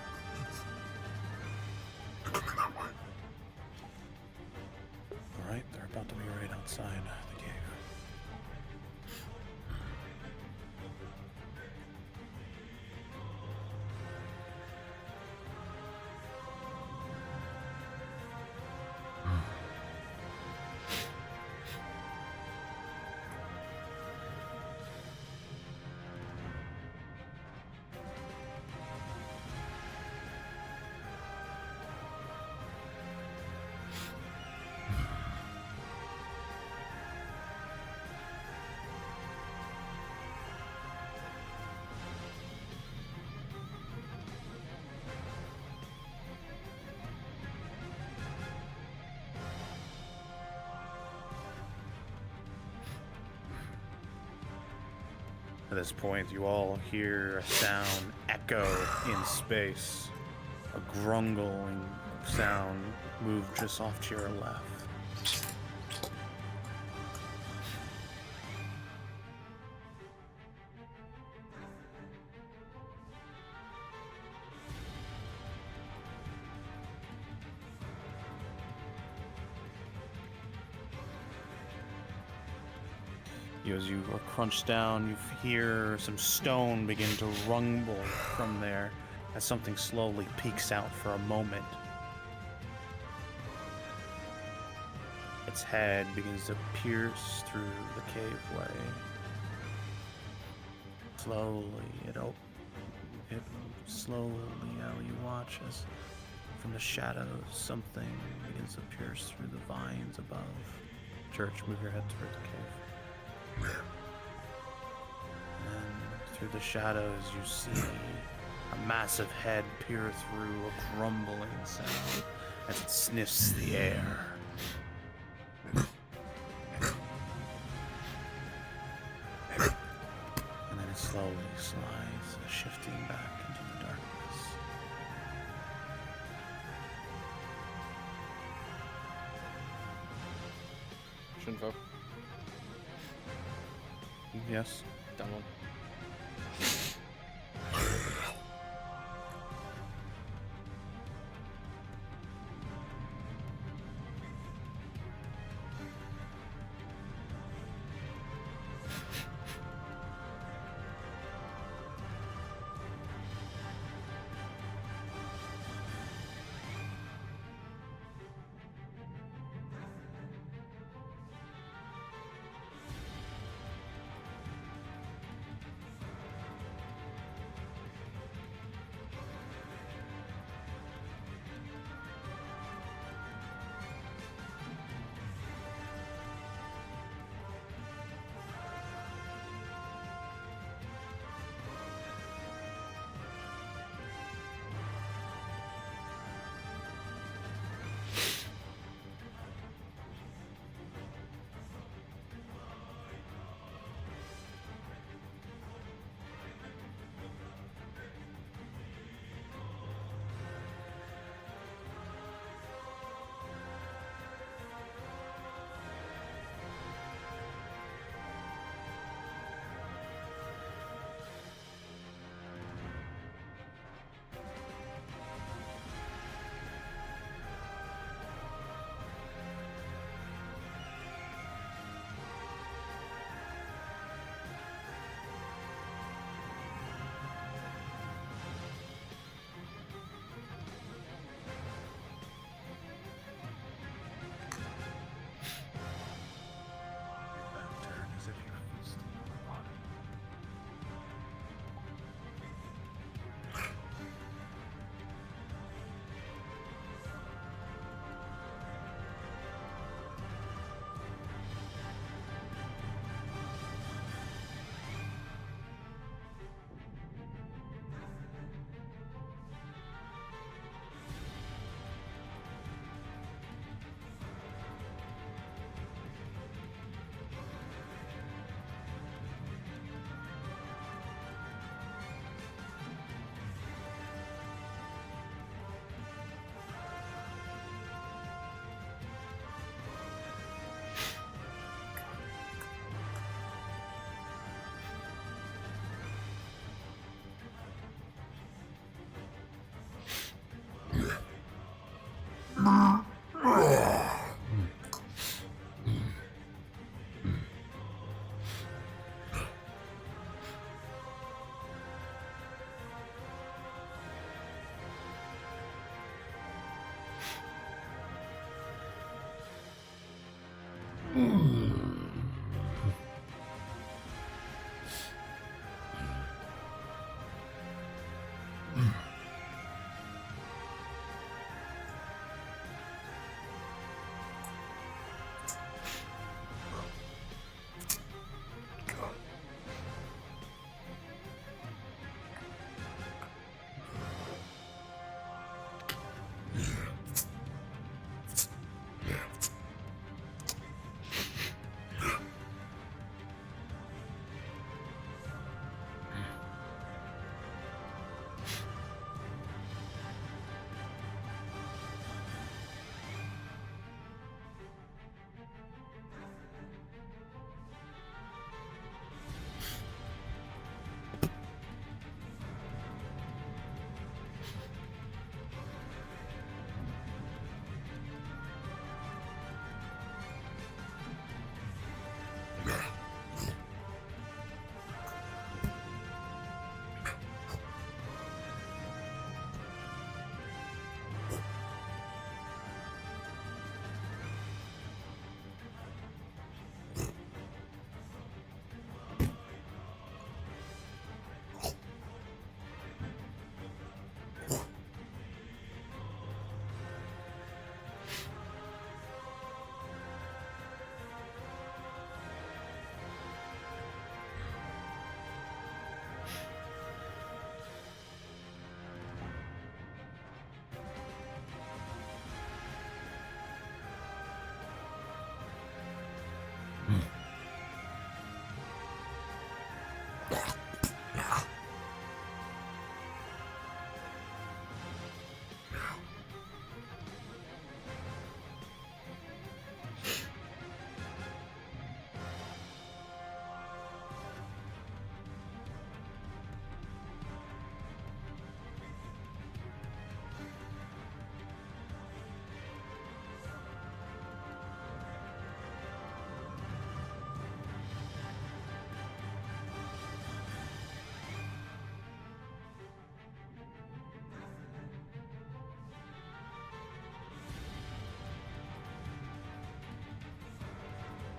They're coming that way. Alright, they're about to be right outside the cave. At this point, you all hear a sound echo in space. A grungling sound move just off to your left. As you are crunched down, you hear some stone begin to rumble from there as something slowly peeks out for a moment. Its head begins to pierce through the caveway. Slowly, it slowly, you watch as from the shadows something begins to pierce through the vines above. Church, move your head toward the cave. And through the shadows, you see a massive head peer through a grumbling sound as it sniffs the air. And then it slowly slides, shifting back into the darkness. Shinfo. Yes. Down one.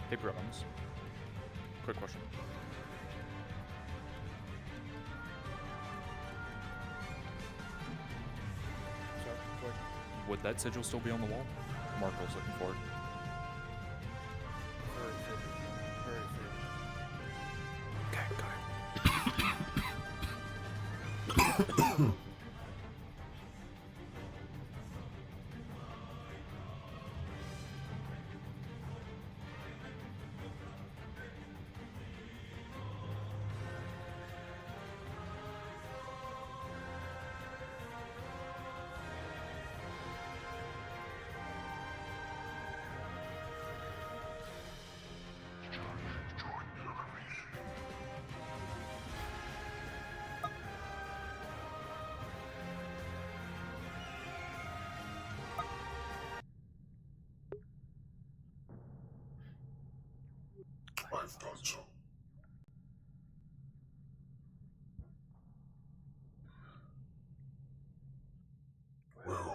Hey, Bronze. Quick question. Would that sigil still be on the wall? Mark was looking for it. Very Okay, got it. I've done so. Where are they?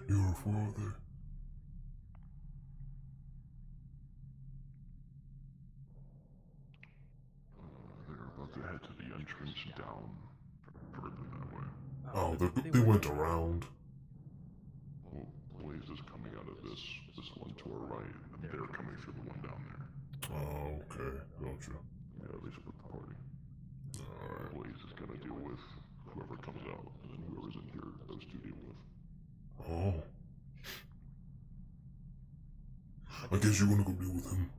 Your father. They're about to head to the entrance down further that way. Oh, they went around. Well, Blaze is coming out of this one to our right, and they're coming through the one down there. Oh, okay. Gotcha. Yeah, they split the party. Alright. Blaze is gonna deal with whoever comes out, and then whoever's in here, those two deal with. Oh. I guess you wanna go deal with him.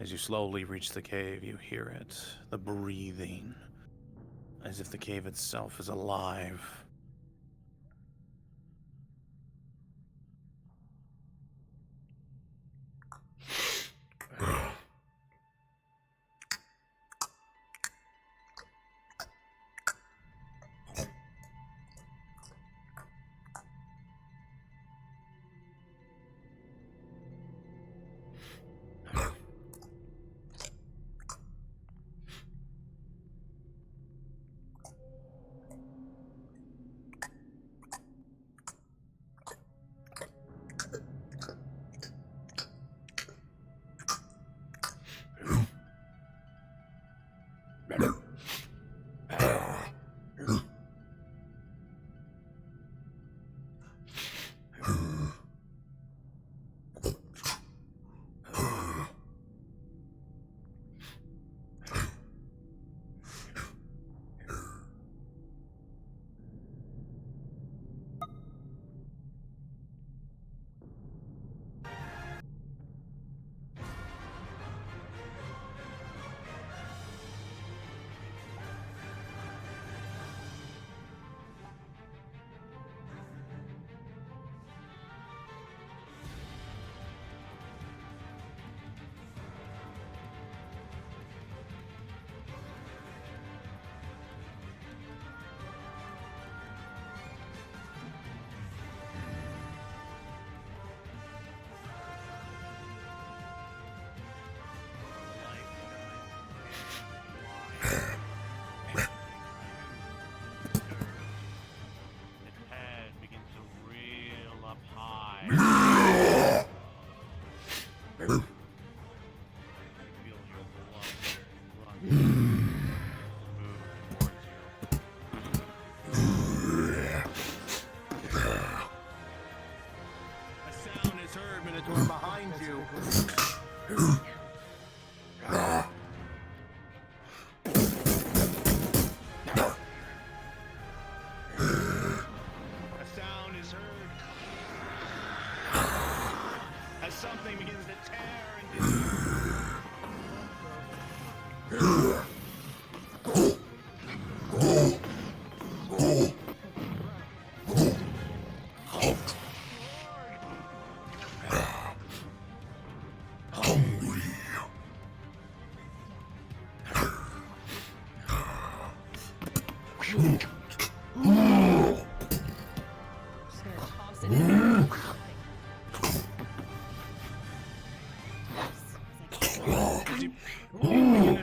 As you slowly reach the cave, you hear it, the breathing, as if the cave itself is alive.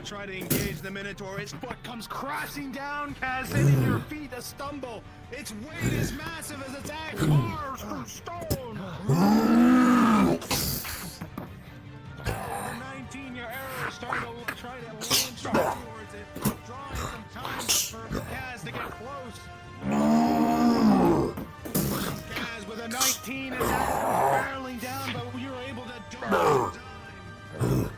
Try to engage the Minotaur, its foot comes crashing down, Kaz, hitting your feet a stumble. Its weight is massive as its axe carves through stone. The 19, your arrows start to try to launch towards it, drawing some time for Kaz to get close. Kaz with a 19 is barreling down, but you're able to dodge in time.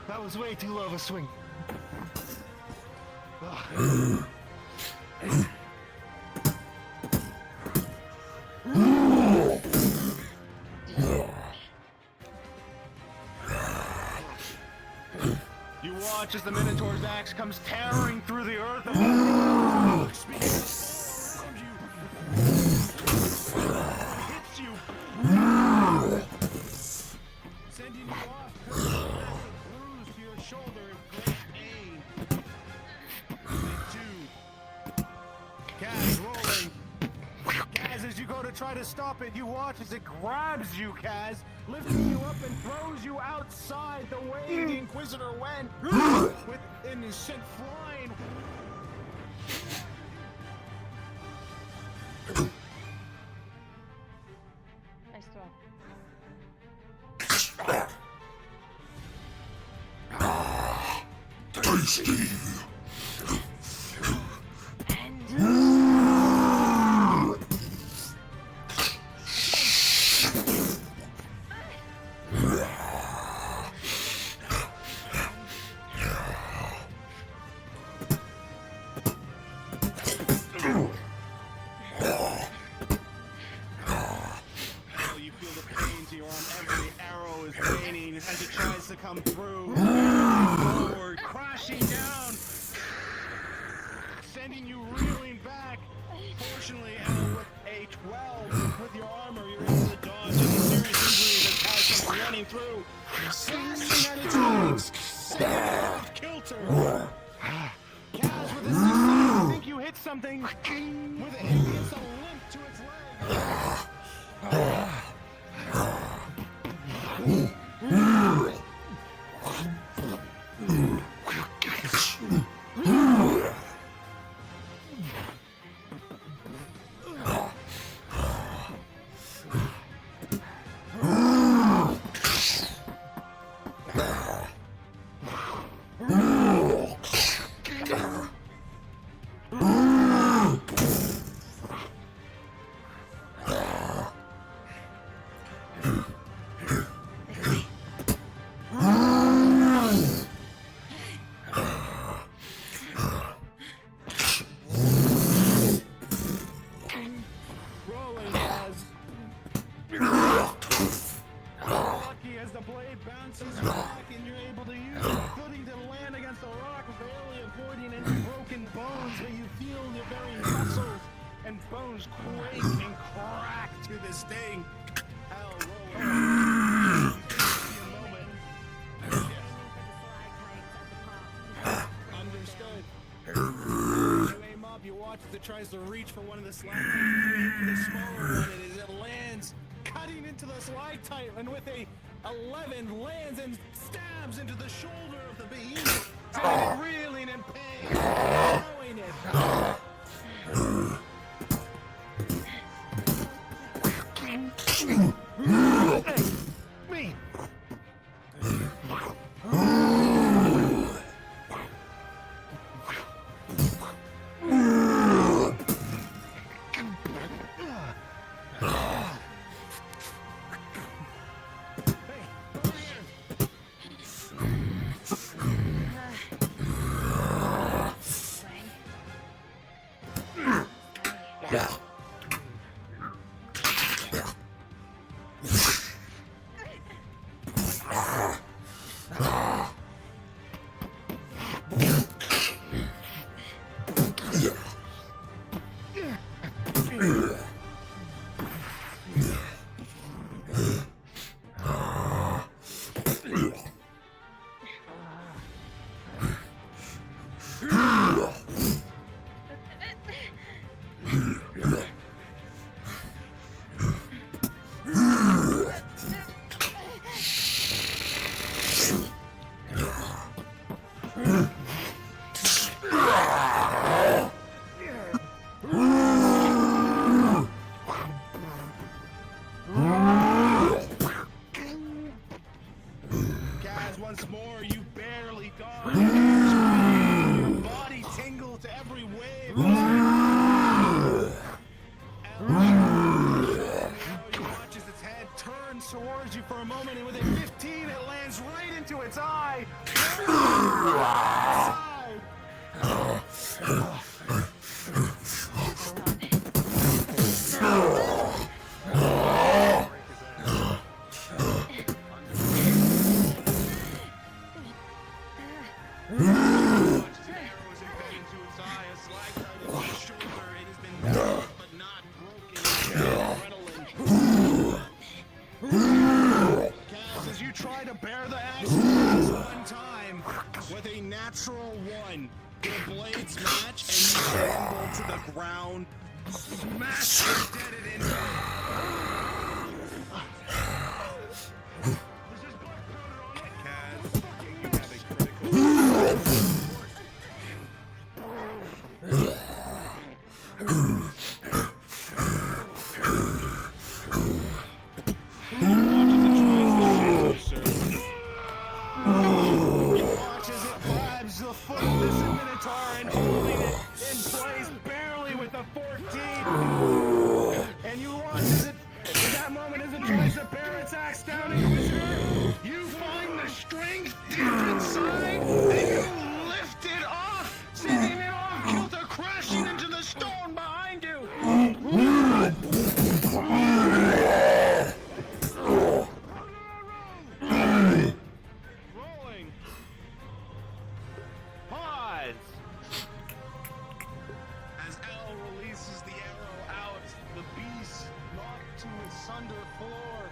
That was way too low of a swing. You watch as the Minotaur's axe comes tearing through the earth above you. Hits you. Sending you off. Bruise to your shoulder in great pain. Kaz rolling. Kaz, as you go to try to stop it, you watch as it grabs you, Kaz, lifting you up and throws you outside the way the Inquisitor went, and is sent flying. Nice throw. Tasty. You feel the pain to your arm. Every arrow is raining as it tries to come through. Forward, crashing down, sending you reeling back. Fortunately, with a 12 with your armor, you're able to dodge any serious injuries as Kaz comes running through, slashing at its legs, sending it off kilter. Kaz with a 16, I think you hit something with it. It gives a limp to its tries to reach for one of the stalactites, for the smaller one, and it lands, cutting into the stalactite, and with a 11 lands and stabs into the shoulder of the behemoth, reeling in pain, throwing it. Me. Once more, you barely dodge. Your body tingles to every wave. You watch as its head turns towards you for a moment, and with a 15, it lands right into its eye. actually this one time with a natural 1. Your blades match and you crumble to the ground, smash dead at impact. Kaz, you have a You watch as it grabs the foot of this Minotaur and holding it in place barely with a 14. And you watch as it, at that moment as it tries to bear its axe down Inquisitor, you find the strength deep inside and you lift it off, sending it off kilter crashing into the stone behind you. Rolling. Pause. As L releases the arrow out, the beast knocked to its sunder floor.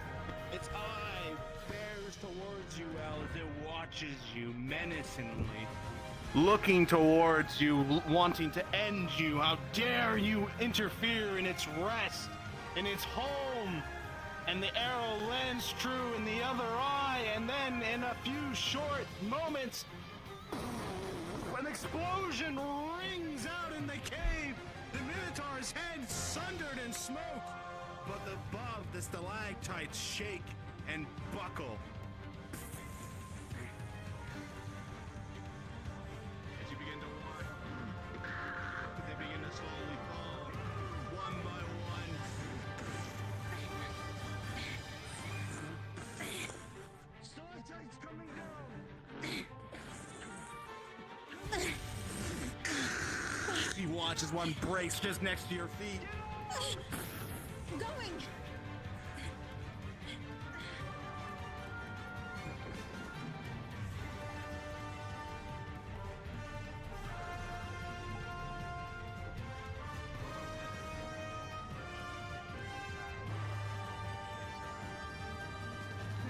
Its eye bears towards you, L, as it watches you menacingly. Looking towards you, wanting to end you. How dare you interfere in its rest, in its home? And the arrow lands true in the other eye, and then in a few short moments, an explosion rings out in the cave. The Minotaur's head sundered in smoke, but above the stalactites shake and buckle. As you begin to walk, they begin to slowly fall, one by one. Stalactites coming down! You watch as one breaks just next to your feet. Going!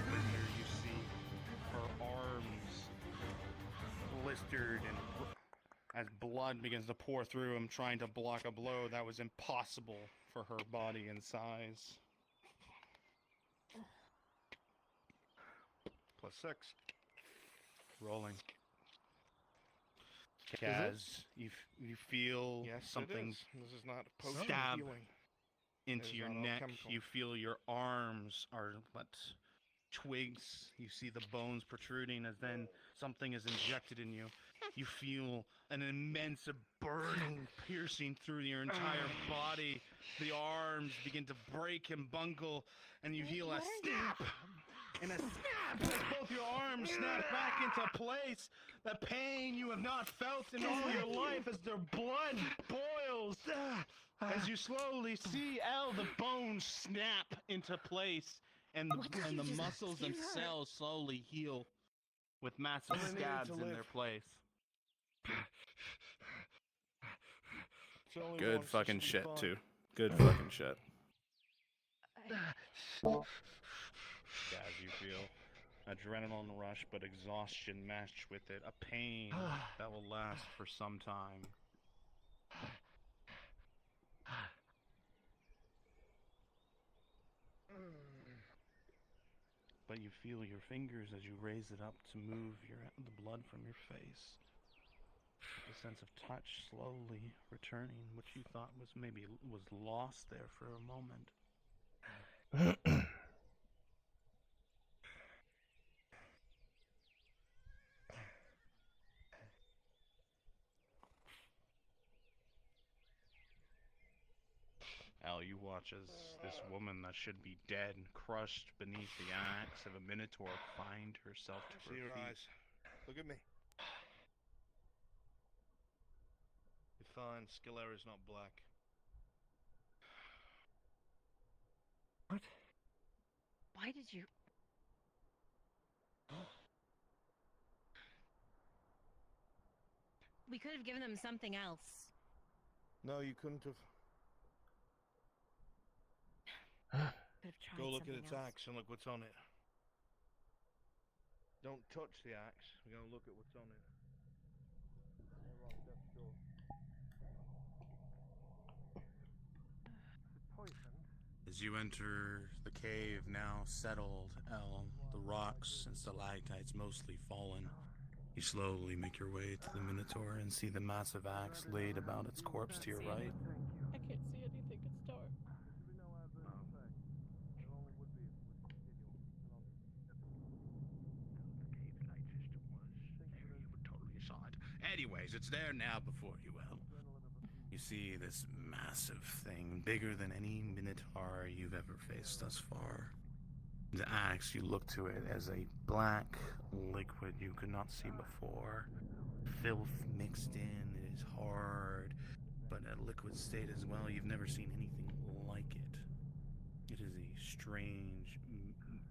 Here you see her arms blistered and as blood begins to pour through him, trying to block a blow that was impossible for her body and size. +6. Rolling. Kaz, you feel something This is not potion stab healing. into It is your not neck. alchemical. You feel your arms are twigs. You see the bones protruding as then something is injected in you. You feel an immense burning piercing through your entire body. The arms begin to break and buckle, and you feel a snap. And a snap as both your arms snap back into place. The pain you have not felt in all your life as their blood boils. As you slowly see the bones snap into place. And the muscles themselves slowly heal with massive stabs in their place. Good fucking shit, too. Good fucking shit. As you feel adrenaline rush, but exhaustion matched with it. A pain that will last for some time. But you feel your fingers as you raise it up to move the blood from your face. The sense of touch slowly returning, which you thought was lost there for a moment. Al, you watch as this woman that should be dead, crushed beneath the axe of a Minotaur, find herself to See her your feet. eyes. Look at me. You're fine. Skill error is not black. What? Why did you... We could have given them something else. No, you couldn't have. Could have tried Go look at something its else. axe and look what's on it. Don't touch the axe. We're gonna look at what's on it. As you enter the cave, now settled, the rocks and stalactites mostly fallen, you slowly make your way to the Minotaur and see the massive axe laid about its corpse to your right. I can't see anything. It's dark. Anyways, it's there now before you, El. You see this massive thing, bigger than any Minotaur you've ever faced thus far. The axe, you look to it as a black liquid you could not see before. Filth mixed in, it is hard, but a liquid state as well. You've never seen anything like it. It is a strange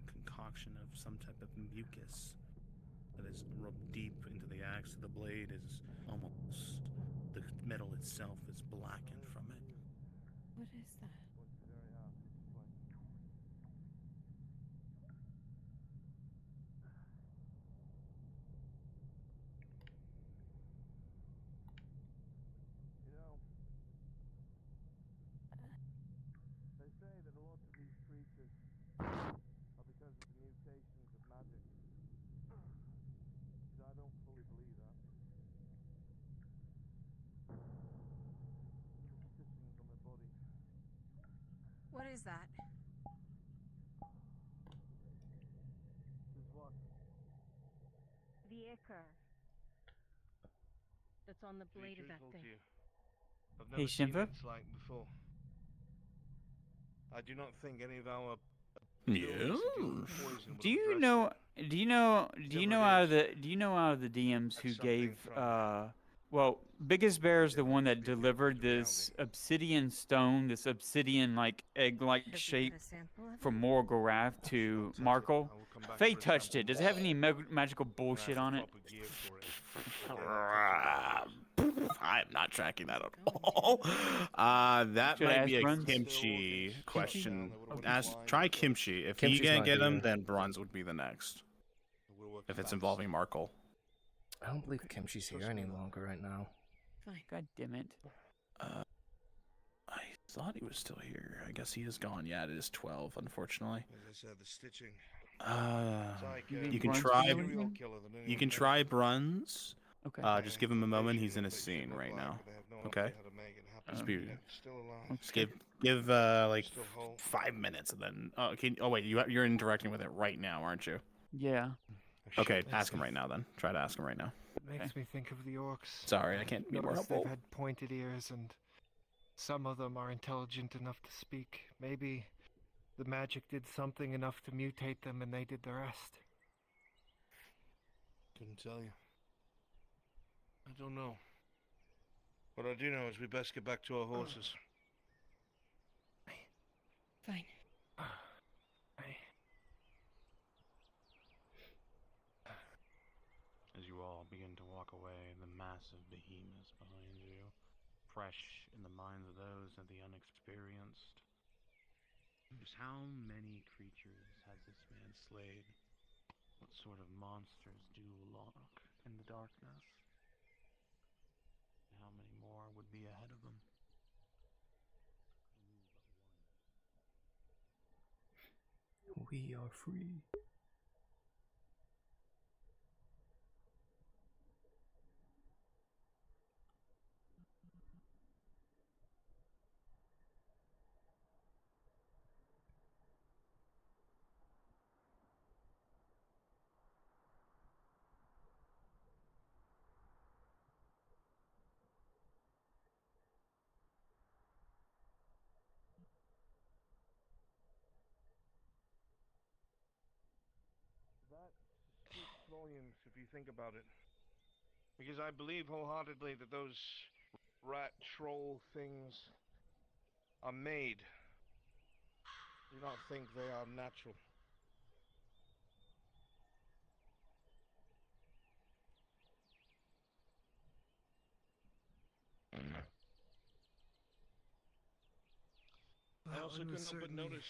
concoction of some type of mucus that is rubbed deep into the axe. The blade is almost, the metal itself is blackened from it. What is that? You know, they say that a lot of these creatures are because of the mutations of magic. But I don't fully believe that. Little stitchings on their body. What is that? Is what? The ichor. That's on the To be blade of that truthful thing. to you, I've Hey, never seen Shinfa? its like before. I do not think any of our Yeah. Do you know? Do you know? Do you know out of the? Do you know out of the DMs who gave? Well, Biggest Bear is the one that delivered this obsidian stone, this obsidian like egg-like shape from Morgorath to Markle. Faye touched it. Does it have any magical bullshit on it? I'm not tracking that at all. That Should I might ask be a Bruns? Kimchi question. Okay. Try Kimchi. If Kimchi's he can't not get him, here. then Bruns would be the next. If it's involving Markle. I don't believe Kimchi's here any longer right now. Fine. God damn it. I thought he was still here. I guess he is gone. Yeah, it is 12, unfortunately. As I said, the stitching. You can try. You can try Bruns. Okay. Just give him a moment. He's in a scene right now. Okay. Just give like 5 minutes and then. Oh wait, you're interacting with it right now, aren't you? Yeah. Okay, ask him right now then. Try to ask him right now. Makes me think of the orcs. Sorry, I can't be more Notice helpful. they've had pointed ears, and some of them are intelligent enough to speak. Maybe the magic did something enough to mutate them, and they did the rest. Couldn't tell you. I don't know. What I do know is we best get back to our horses. Fine. As you all begin to walk away, the massive behemoths behind you, fresh in the minds of those of the unexperienced. Just how many creatures has this man slayed? What sort of monsters do lurk in the darkness? How many more would be ahead of them? We are free. That speaks volumes if you think about it. Because I believe wholeheartedly that those rat troll things are made. I do not think they are natural. I also couldn't help but notice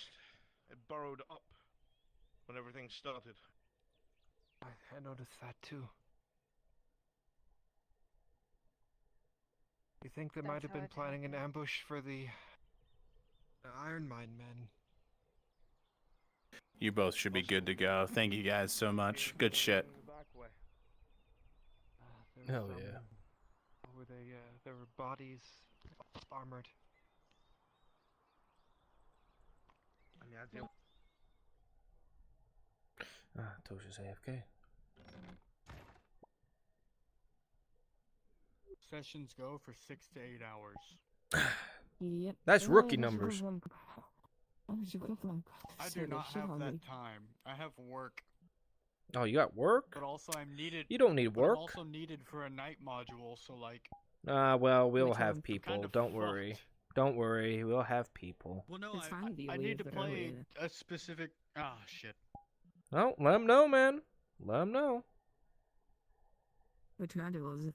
it burrowed up when everything started. I noticed that too. You think they might have been planning an ambush for the Iron Mine men? You both should be good to go. Thank you guys so much. Good shit. Hell yeah. Were they, there were bodies, armored. Tosha's AFK. Sessions go for 6 to 8 hours. Yep. That's rookie numbers. I do not have that time. I have work. Oh, you got work? But also I'm needed. You don't need but work. I'm also needed for a night module, so like. Well, we'll have people. Don't worry. Don't worry. We'll have people. Well, no, I need to play a specific. Ah, shit. No, let them know, man. Let them know. Which module is it?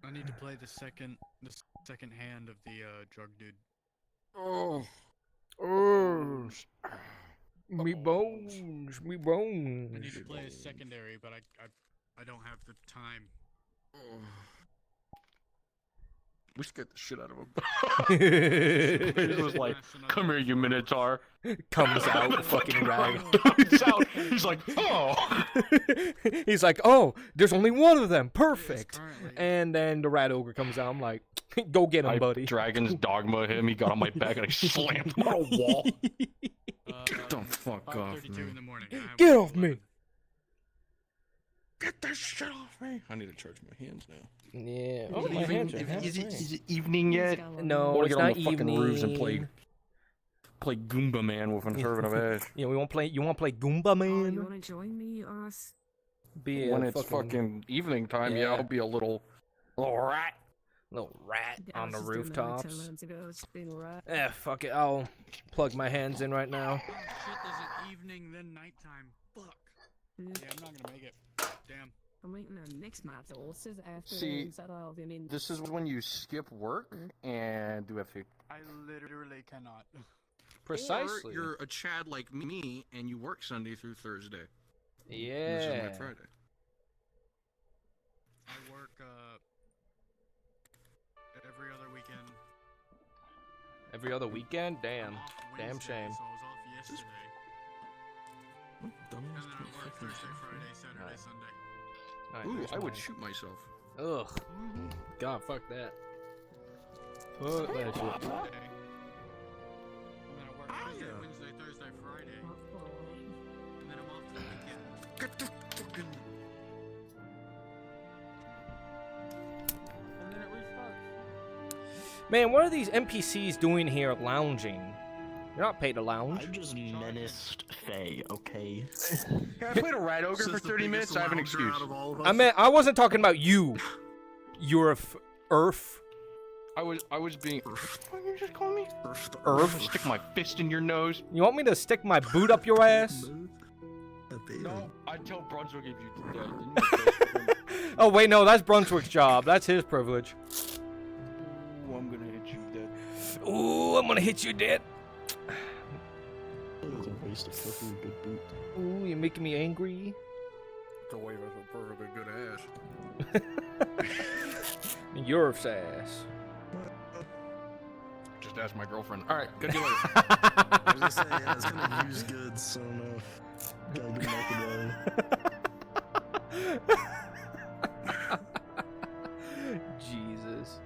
I need to play the second hand of the drug dude. Oh, me bones, me bones. I need to play a secondary, but I don't have the time. We scared the shit out of him. He was like, "Come here, you Minotaur." Comes out, fucking rag. Comes out. He's like, "Oh." He's like, "Oh, there's only one of them. Perfect." And then the rat ogre comes out. I'm like, "Go get him, buddy." Dragon's dogma him. He got on my back and I slammed him on a wall. Get the fuck off me. Get off me. Get that shit off me. I need to charge my hands now. Yeah. Oh, my hands are Is it evening yet? No, I want it's to get on not the fucking roofs and evening. play Goomba Man with an servant of ash. Yeah, we won't play. You want to play Goomba Man? You want to join me or us? Be When it's fucking evening time, yeah, I'll be a little rat. Little rat I on was the just doing that like 10 rooftops. minutes ago. It's been alright. Fuck it. I'll plug my hands in right now. Shit, there's an evening then nighttime. Fuck. Yeah, I'm not gonna make it. Damn. I'm waiting on next month. Also, after See, I mean, this is when you skip work and do everything. I literally cannot. Or you're a Chad like me and you work Sunday through Thursday. This is my Yeah. Friday. I work every other weekend. Every other weekend? Damn. Damn Wednesday, shame. So I was off yesterday. And then I work Thursday, Friday, Saturday, Sunday. Ooh, I would shoot myself. Ugh. God, fuck that. Fuck that shit. And then I work Tuesday, Wednesday, Thursday, Friday. And then I'm off the weekend. Get the fucking. And then it restarts. Man, what are these NPCs doing here lounging? You're not paid to lounge. I just menaced Faye, okay? Yeah, I played a rat ogre for 30 minutes. I have an excuse. I wasn't talking about you. You're Earth. I was being. What you just call me? Earth. Stick my fist in your nose. You want me to stick my boot up your ass? No, I'd tell Brunswick if you did that. Oh wait, no, that's Brunswick's job. That's his privilege. Ooh, I'm gonna hit you dead. Ooh, I'm gonna hit you dead. It was a waste of fucking good boot. Ooh, you're making me angry. It's a way of a perfectly good ass. Your ass. Just ask my girlfriend. All right, good deal. I was gonna say, yeah, it's gonna use goods, so no. Gotta get back away. Jesus.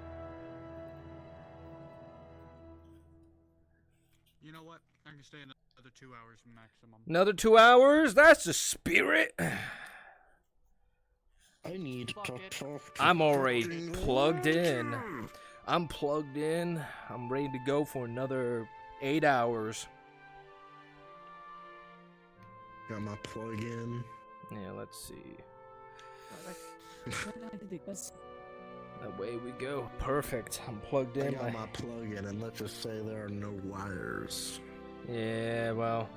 You know what? I can stay another 2 hours maximum. Another 2 hours? That's the spirit. I need to talk to I'm already plugged in. I'm plugged in. I'm ready to go for another 8 hours. Got my plug in. Yeah, let's see. Away we go. Perfect. I'm plugged I in. got my plug in, and let's just say there are no wires. Yeah, well,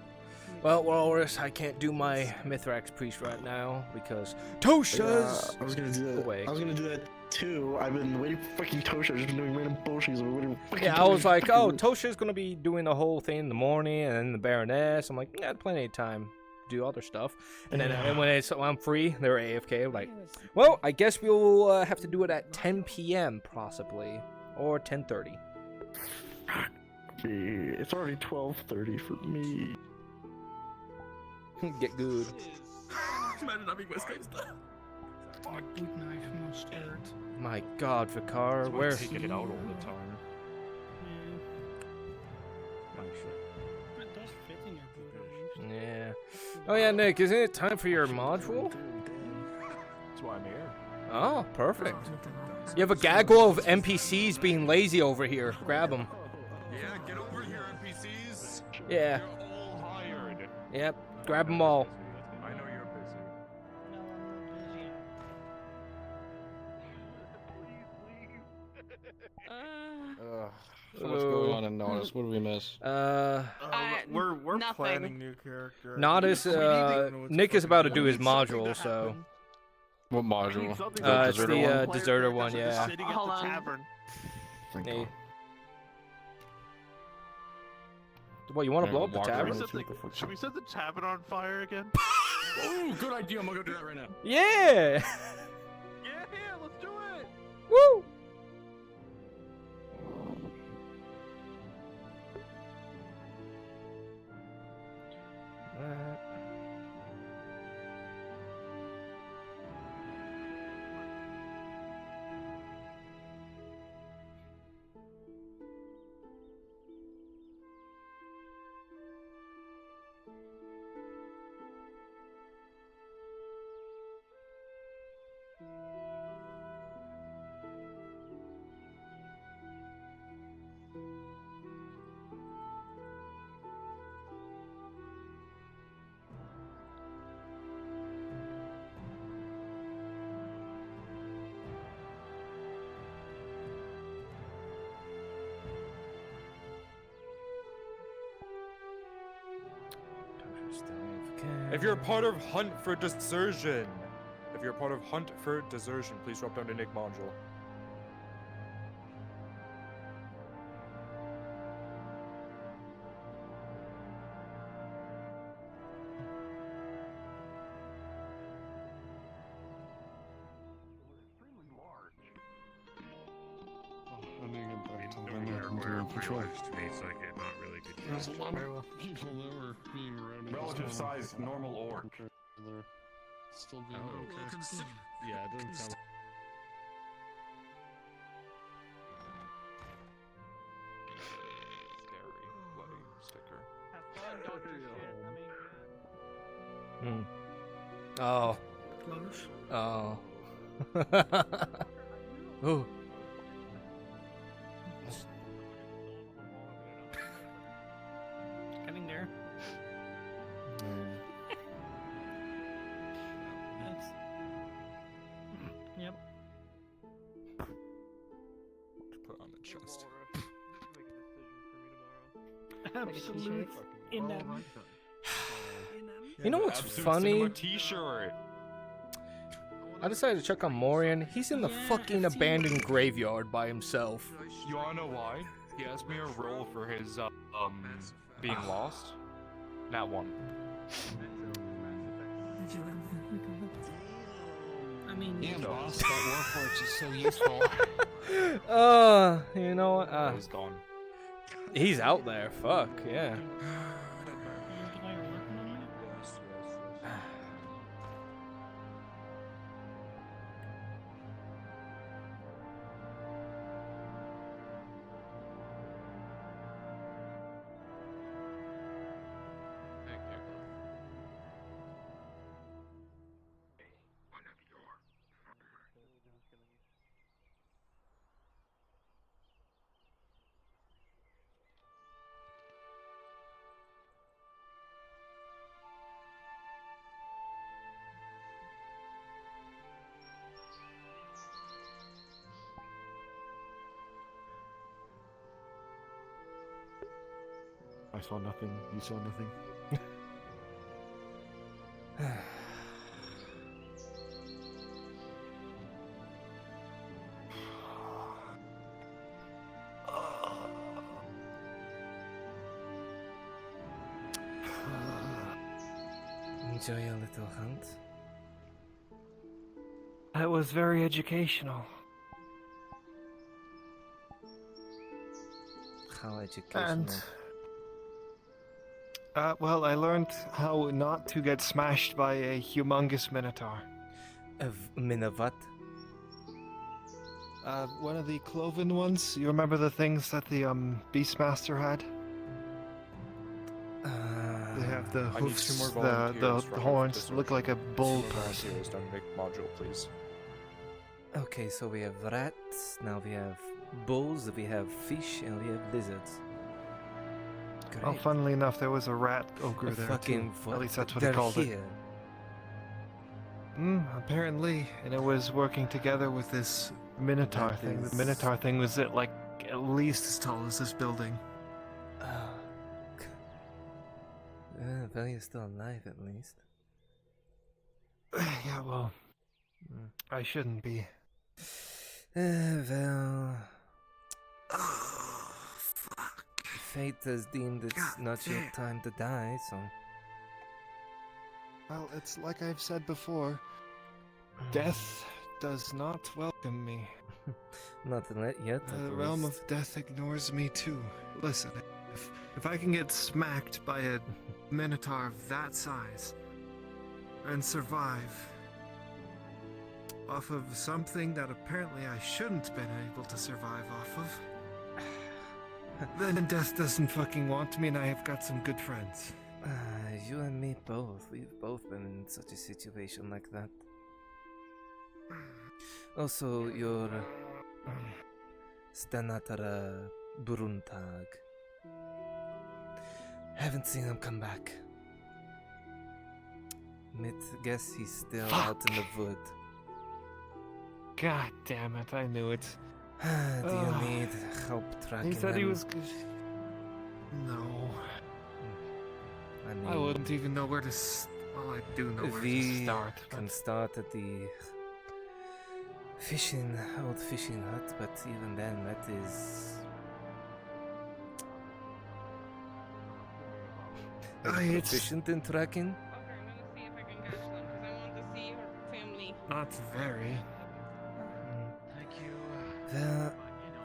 Walrus, I can't do my Mithrax priest right now because Tosha's I was gonna do that. away. I was gonna do that too. I've been waiting for fucking Tosha. I've just been doing random bullshit. I've been waiting for fucking Yeah, I was Tosha. like, oh, Tosha's gonna be doing the whole thing in the morning and then the Baroness. I'm like, yeah, plenty of time. do other stuff. And then and when I'm free, they're AFK. I'm like, well, I guess we'll have to do it at 10 p.m. possibly, or 10:30. It's already 12:30 for me. Get good. Imagine having West Coast stuff. Fuck, knife mustard. My God, Vicar, where? Taking it out all the time. It does fit in your boot. Yeah. Oh yeah, Nick, isn't it time for your module? That's why I'm here. Oh, perfect. You have a gaggle of NPCs being lazy over here. Grab them. Yeah, get over here, NPCs. Yeah. You're all hired. Yep. Grab them all. I know you're busy. So what's going on in Nautis? What do we miss? We're nothing. planning new character. Nautis, Nick is about to do his module, so. What module? It's the deserter one, yeah. Hold on. Hey. What, you want to blow up the tavern? Should we set the tavern on fire again? Oh, good idea. I'm gonna go do that right now. Yeah! Yeah, let's do it! Woo! If you're a part of Hunt for Desertion, please drop down to Nick module. There's a lot of people that were being around. Relative size, normal orc. Still being okay. Yeah, it doesn't sound. Oh. Oh. Ooh. Coming there. That's... Yep. Put on the chest. Absolute in them. You know what's Absolute funny? Cinema T-shirt. I decided to check on Morian. He's in the fucking abandoned graveyard by himself. You wanna know why? He asked me a roll for his being lost. Not one. I mean, Yeah, boss, that Warforged is so useful. You know what? He's gone. He's out there. Fuck, yeah. I saw nothing. You saw nothing. enjoy a little hunt? It was very educational. How educational? Well, I learned how not to get smashed by a humongous minotaur. A what? One of the cloven ones. You remember the things that the Beastmaster had? They have the I need hoofs, 2 more the volunteers for horns, this look like a bull person. Volunteers don't make module, please. Okay, so we have rats, now we have bulls, we have fish, and we have lizards. Great. Oh, funnily enough, there was a rat ogre A there fucking too. At least that's what they're he called here. it. Apparently, and it was working together with this minotaur That thing. is- The minotaur thing was at least as tall as this building. Well, you're still alive at least. Yeah, well, I shouldn't be. Well... Fate has deemed it's not your time to die, so... Well, it's like I've said before. Death does not welcome me. Not yet, at The realm least. of death ignores me too. Listen, if I can get smacked by a minotaur of that size and survive off of something that apparently I shouldn't have been able to survive off of, then death doesn't fucking want me, and I have got some good friends. You and me both. We've both been in such a situation like that. Also, your Stanatara Bruntag. Haven't seen him come back. Guess he's still out in the wood. God damn it, I knew it. Do you need help tracking He said he him? was... No. I mean, I wouldn't even know where to... Well, I do know where to we start. can start at the old fishing hut, but even then, that is... It's Efficient in tracking? not very. Well,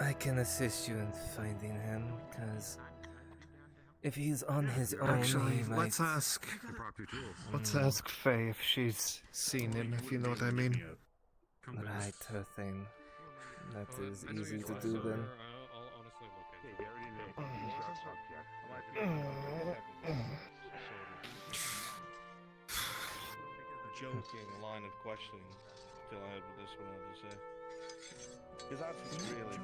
I can assist you in finding him, because if he's on his own, Actually, he might... let's ask Faye if she's seen him, if you know what I mean. Right, her thing. That is easy to do then. Joking line of questioning till I heard what this one had to say. Because that's what's really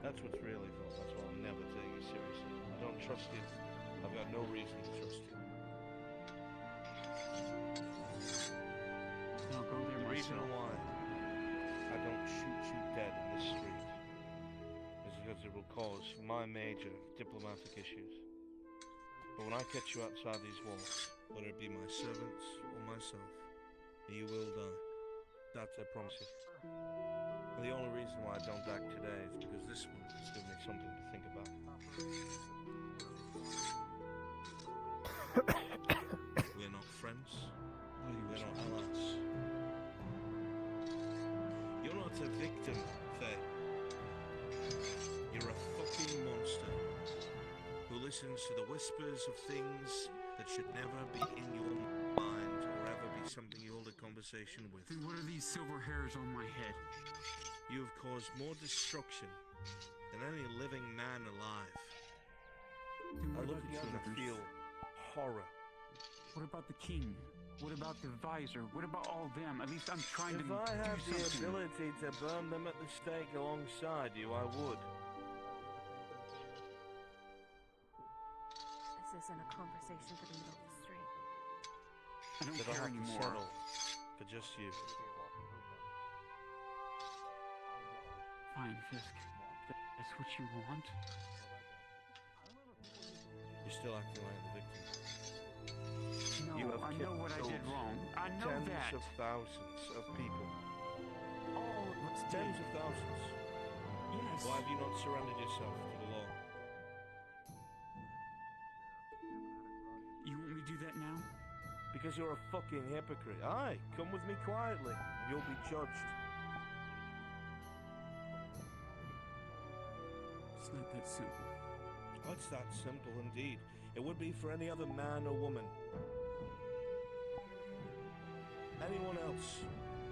That's what's really fun. That's why I'll never take you seriously. I don't trust you. I've got no reason to trust you. I'll go there The reason myself. why I don't shoot you dead in the street is because it will cause my major diplomatic issues. But when I catch you outside these walls, whether it be my servants or myself, you will die. That I promise you. And the only reason why I don't act today is because this one has given me something to think about. We're not friends. We're not allies. You're not a victim, Faye. You're a fucking monster who listens to the whispers of things that should never be in your mind or ever be something you hold a conversation with. Then what are these silver hairs on my head? You have caused more destruction than any living man alive. I look at you and I feel horror. What about the king? What about the visor? What about all them? At least I'm trying If to I do had the something. ability to burn them at the stake alongside you, I would. This isn't a conversation for the middle of the street. I don't That care I'll have to anymore. settle for just you. Fine, Fisk. That's what you want? You're still acting like the victim. No, You have I know what I did killed wrong. I know tens that. of thousands of people. All of us Tens did. of thousands. Yes. Why have you not surrendered yourself to the law? do that now? Because you're a fucking hypocrite. Aye, come with me quietly, and you'll be judged. It's not that simple. What's that simple indeed? It would be for any other man or woman. Anyone else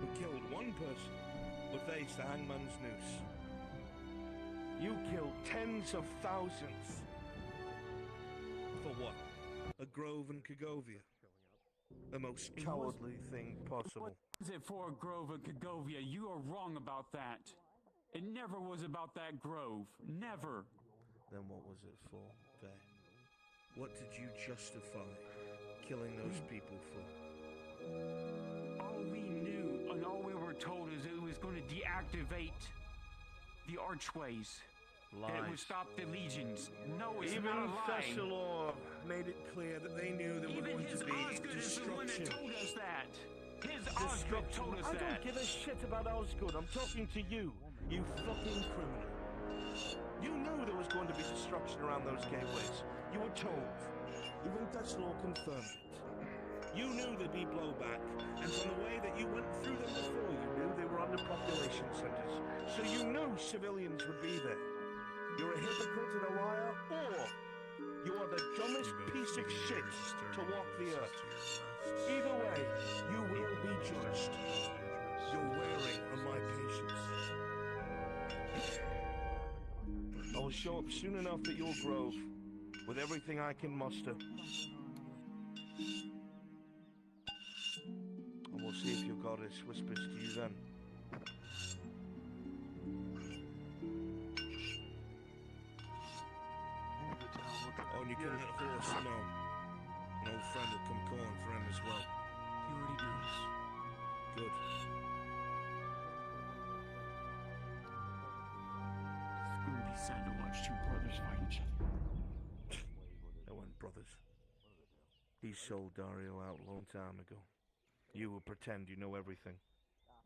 who killed one person would face the hangman's noose. You killed tens of thousands. For what? A grove in Kagovia. The most cowardly thing possible. What is it for a grove in Kagovia? You are wrong about that. It never was about that grove. Never. Then what was it for, Faye? What did you justify killing those people for? All we knew and all we were told is it was going to deactivate the archways. Lies. And it would stop the legions. No, it's Even not a lie. Thessalor made it clear that they knew there were Even going his to be Osgood is the one that destruction. told us that. His Osgood told us I that. don't give a shit about Osgood. I'm talking to you, you fucking criminal. You knew there was going to be destruction around those gateways. You were told. Even Thessalor confirmed it. You knew there'd be blowback, and from the way that you went through them before, you knew they were under population centers. So you knew civilians would be there. You're a hypocrite and a liar, or you are the dumbest piece of shit to walk the earth. Either way, you will be judged. You're wearing on my patience. I will show up soon enough at your grove with everything I can muster. And we'll see if your goddess whispers to you then. Oh, and you can let a horse know. An old friend will come calling for him as well. He already knows. Good. It's going to be sad to watch two brothers fight each other. They weren't brothers. He sold Dario out a long time ago. You will pretend you know everything.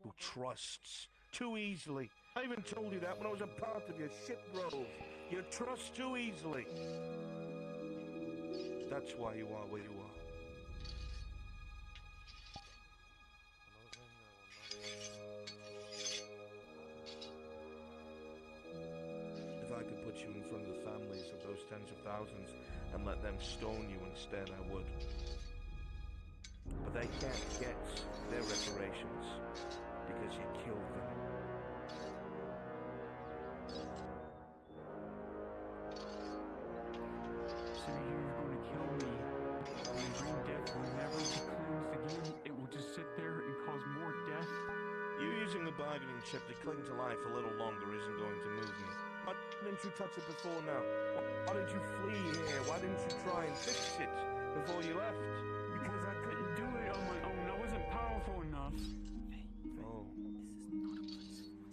Who trusts too easily. I even told you that when I was a part of your shit grove. You trust too easily. That's why you are where you are. If I could put you in front of the families of those tens of thousands and let them stone you instead, I would. But they can't get their reparations because you killed them. So you're going to kill me. And green death will never be cleansed again. It will just sit there and cause more death. You using the bargaining chip to cling to life a little longer isn't going to move me. Why didn't you touch it before now? Why did you flee here? Why didn't you try and fix it before you left? Because I couldn't do it on my own. I wasn't powerful enough. Oh.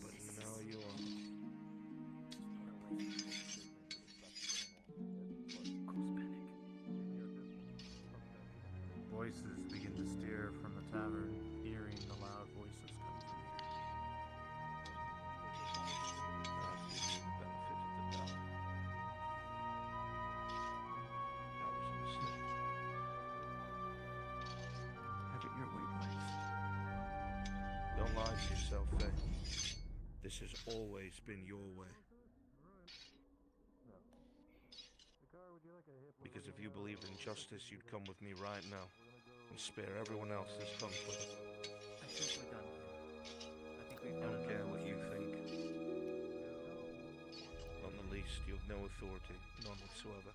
But now you are. Voices begin to steer from the tavern, hearing the loud voices come from here. Have it your way, Blythe. Don't lie to yourself, Faye. This has always been your way. Because if you believed in justice, you'd come with me right now and spare everyone else this conflict. I think we're done here. I don't care what you think. Not in the least, you have no authority, none whatsoever.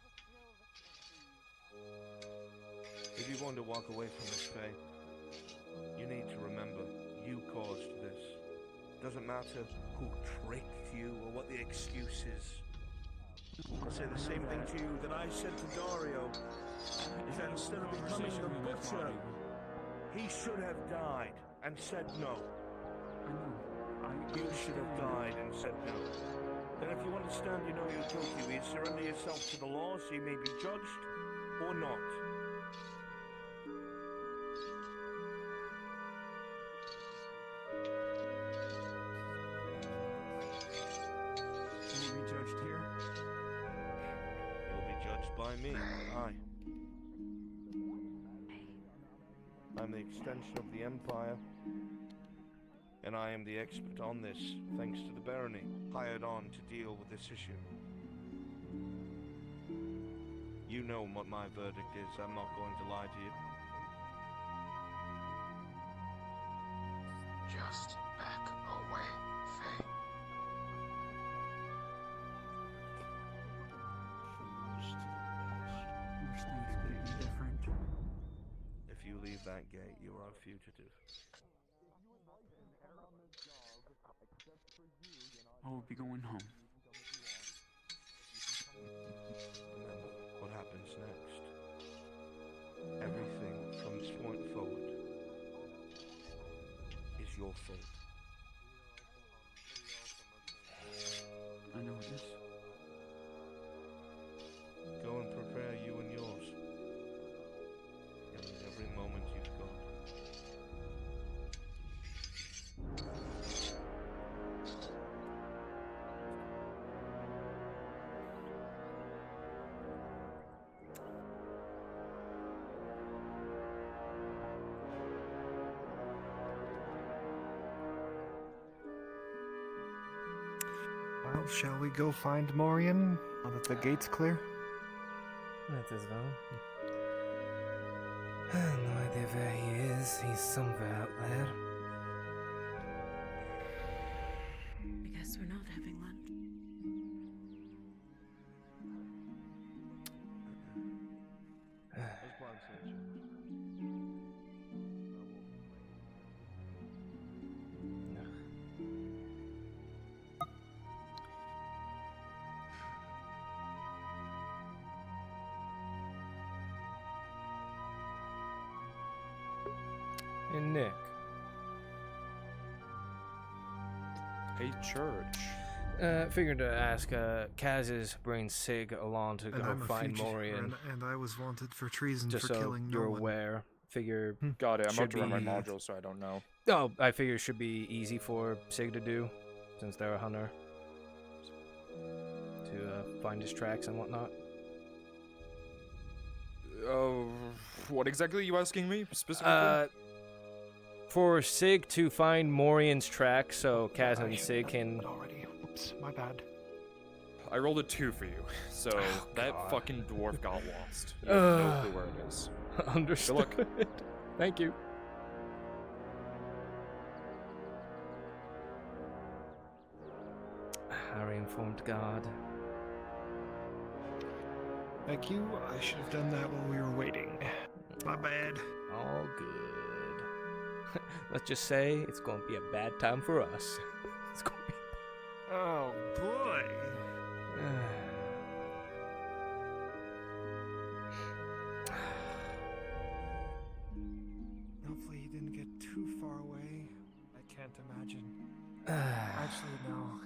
If you want to walk away from this, Faye, you need to remember you caused this. Doesn't matter who tricked you or what the excuse is. I'll say the same thing to you that I said to Dario, is that instead of becoming the butcher, he should have died and said no. You should have died and said no. Then if you understand you know you're guilty, will you surrender yourself to the law so you may be judged, or not? Will we be judged here? You'll be judged by me, aye. I'm the extension of the Empire, and I am the expert on this, thanks to the barony, hired on to deal with this issue. You know what my verdict is, I'm not going to lie to you. Just back away, Faye. Wish things could be different. If you leave that gate, you are a fugitive. I will be going home. Remember what happens next. Everything from this point forward is your fault. I know it is. Go and prepare you and yours. Use every moment you've got. Well, shall we go find Morian now that the gate's clear? Might as well. I have no idea where he is. He's somewhere out there. I guess we're not having lunch. And Nick. A church. Figured to ask Kaz is bringing Sig along to And go I'm a find fugitive, Morian. and I was wanted for treason Just for so killing no you're one. aware. Figure Got it. I'm about should to run my be- module, so I don't know. Oh, I figure it should be easy for Sig to do, since they're a hunter. To find his tracks and whatnot. Oh, what exactly are you asking me specifically? For Sig to find Morian's track, so Kaz and Sig can. Already. Oops, my bad. I rolled a 2 for you, so that God. fucking dwarf got lost. You have no clue where it is. Understood. Good luck. Thank you. Harry informed guard. Thank you. I should have done that while we were waiting. My bad. All good. Let's just say it's going to be a bad time for us. It's going to be. Oh boy. Hopefully he didn't get too far away. I can't imagine. Actually, no.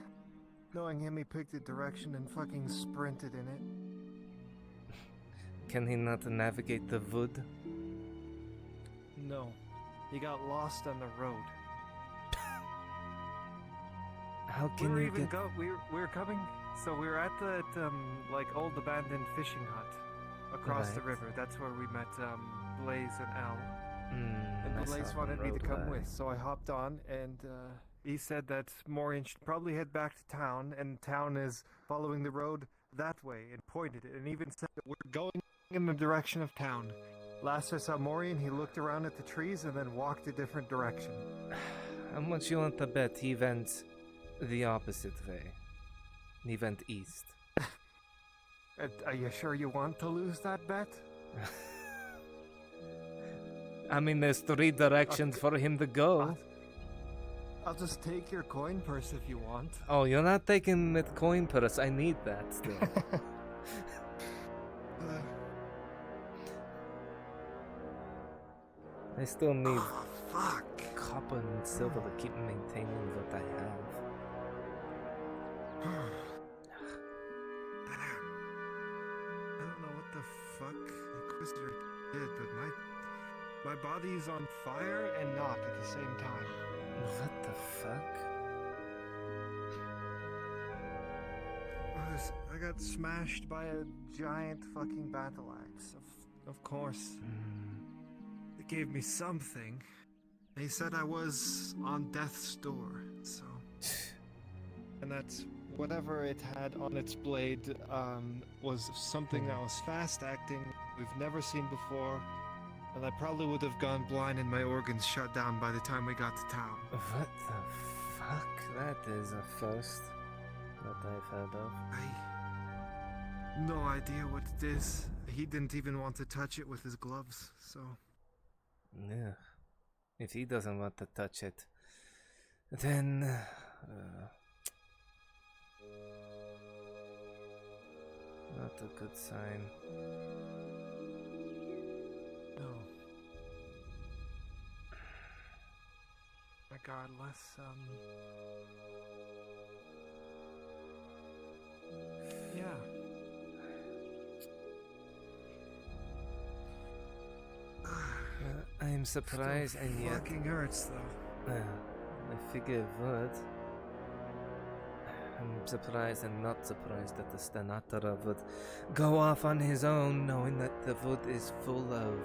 Knowing him, he picked a direction and fucking sprinted in it. Can he not navigate the wood? No. He got lost on the road. How we can were you even get... we were coming. So we were at that like old abandoned fishing hut across the Right. river. That's where we met Blaze and Al. I And saw Blaze the wanted me to road come guy. with, so I hopped on, and he said that Morian should probably head back to town, and town is following the road that way, and pointed it, and even said that we're going in the direction of town. Last I saw Morian, he looked around at the trees and then walked a different direction. How much you want to bet he went the opposite way? He went east. Are you sure you want to lose that bet? I mean, there's 3 directions for him to go. I'll just take your coin purse if you want. Oh, you're not taking the coin purse. I need that still. I still need copper and silver to keep maintaining what I have. I don't know what the fuck Inquisitor did, but my body's on fire and not at the same time. What the fuck? I got smashed by a giant fucking battle axe. Of course. The gave me something. He said I was on death's door, so. And that's whatever it had on its blade was something that was fast acting, we've never seen before, and I probably would have gone blind and my organs shut down by the time we got to town. What the fuck? That is a first that I've heard of. No idea what it is. He didn't even want to touch it with his gloves, so. Yeah. If he doesn't want to touch it, then not a good sign. No. Regardless, yeah. I'm surprised Still and yet. fucking hurts though. I figure it would. I'm surprised and not surprised that the Stenatara would go off on his own, knowing that the wood is full of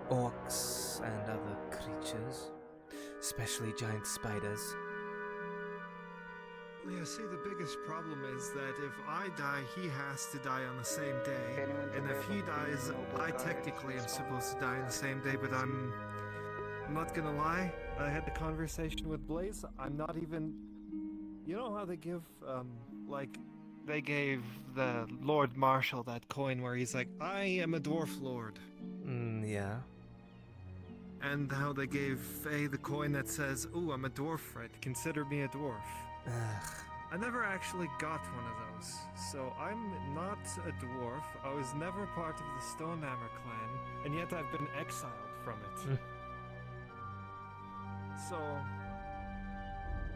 orcs and other creatures, especially giant spiders. Yeah, see, the biggest problem is that if I die, he has to die on the same day. And if he dies, I technically am supposed to die on the same day, but I'm not gonna lie. I had the conversation with Blaze. I'm not even... You know how they give, like, they gave the Lord Marshal that coin where he's like, I am a dwarf lord. Yeah. And how they gave Faye the coin that says, ooh, I'm a dwarf, right? Consider me a dwarf. I never actually got one of those, so I'm not a dwarf. I was never part of the Stonehammer clan, and yet I've been exiled from it. So,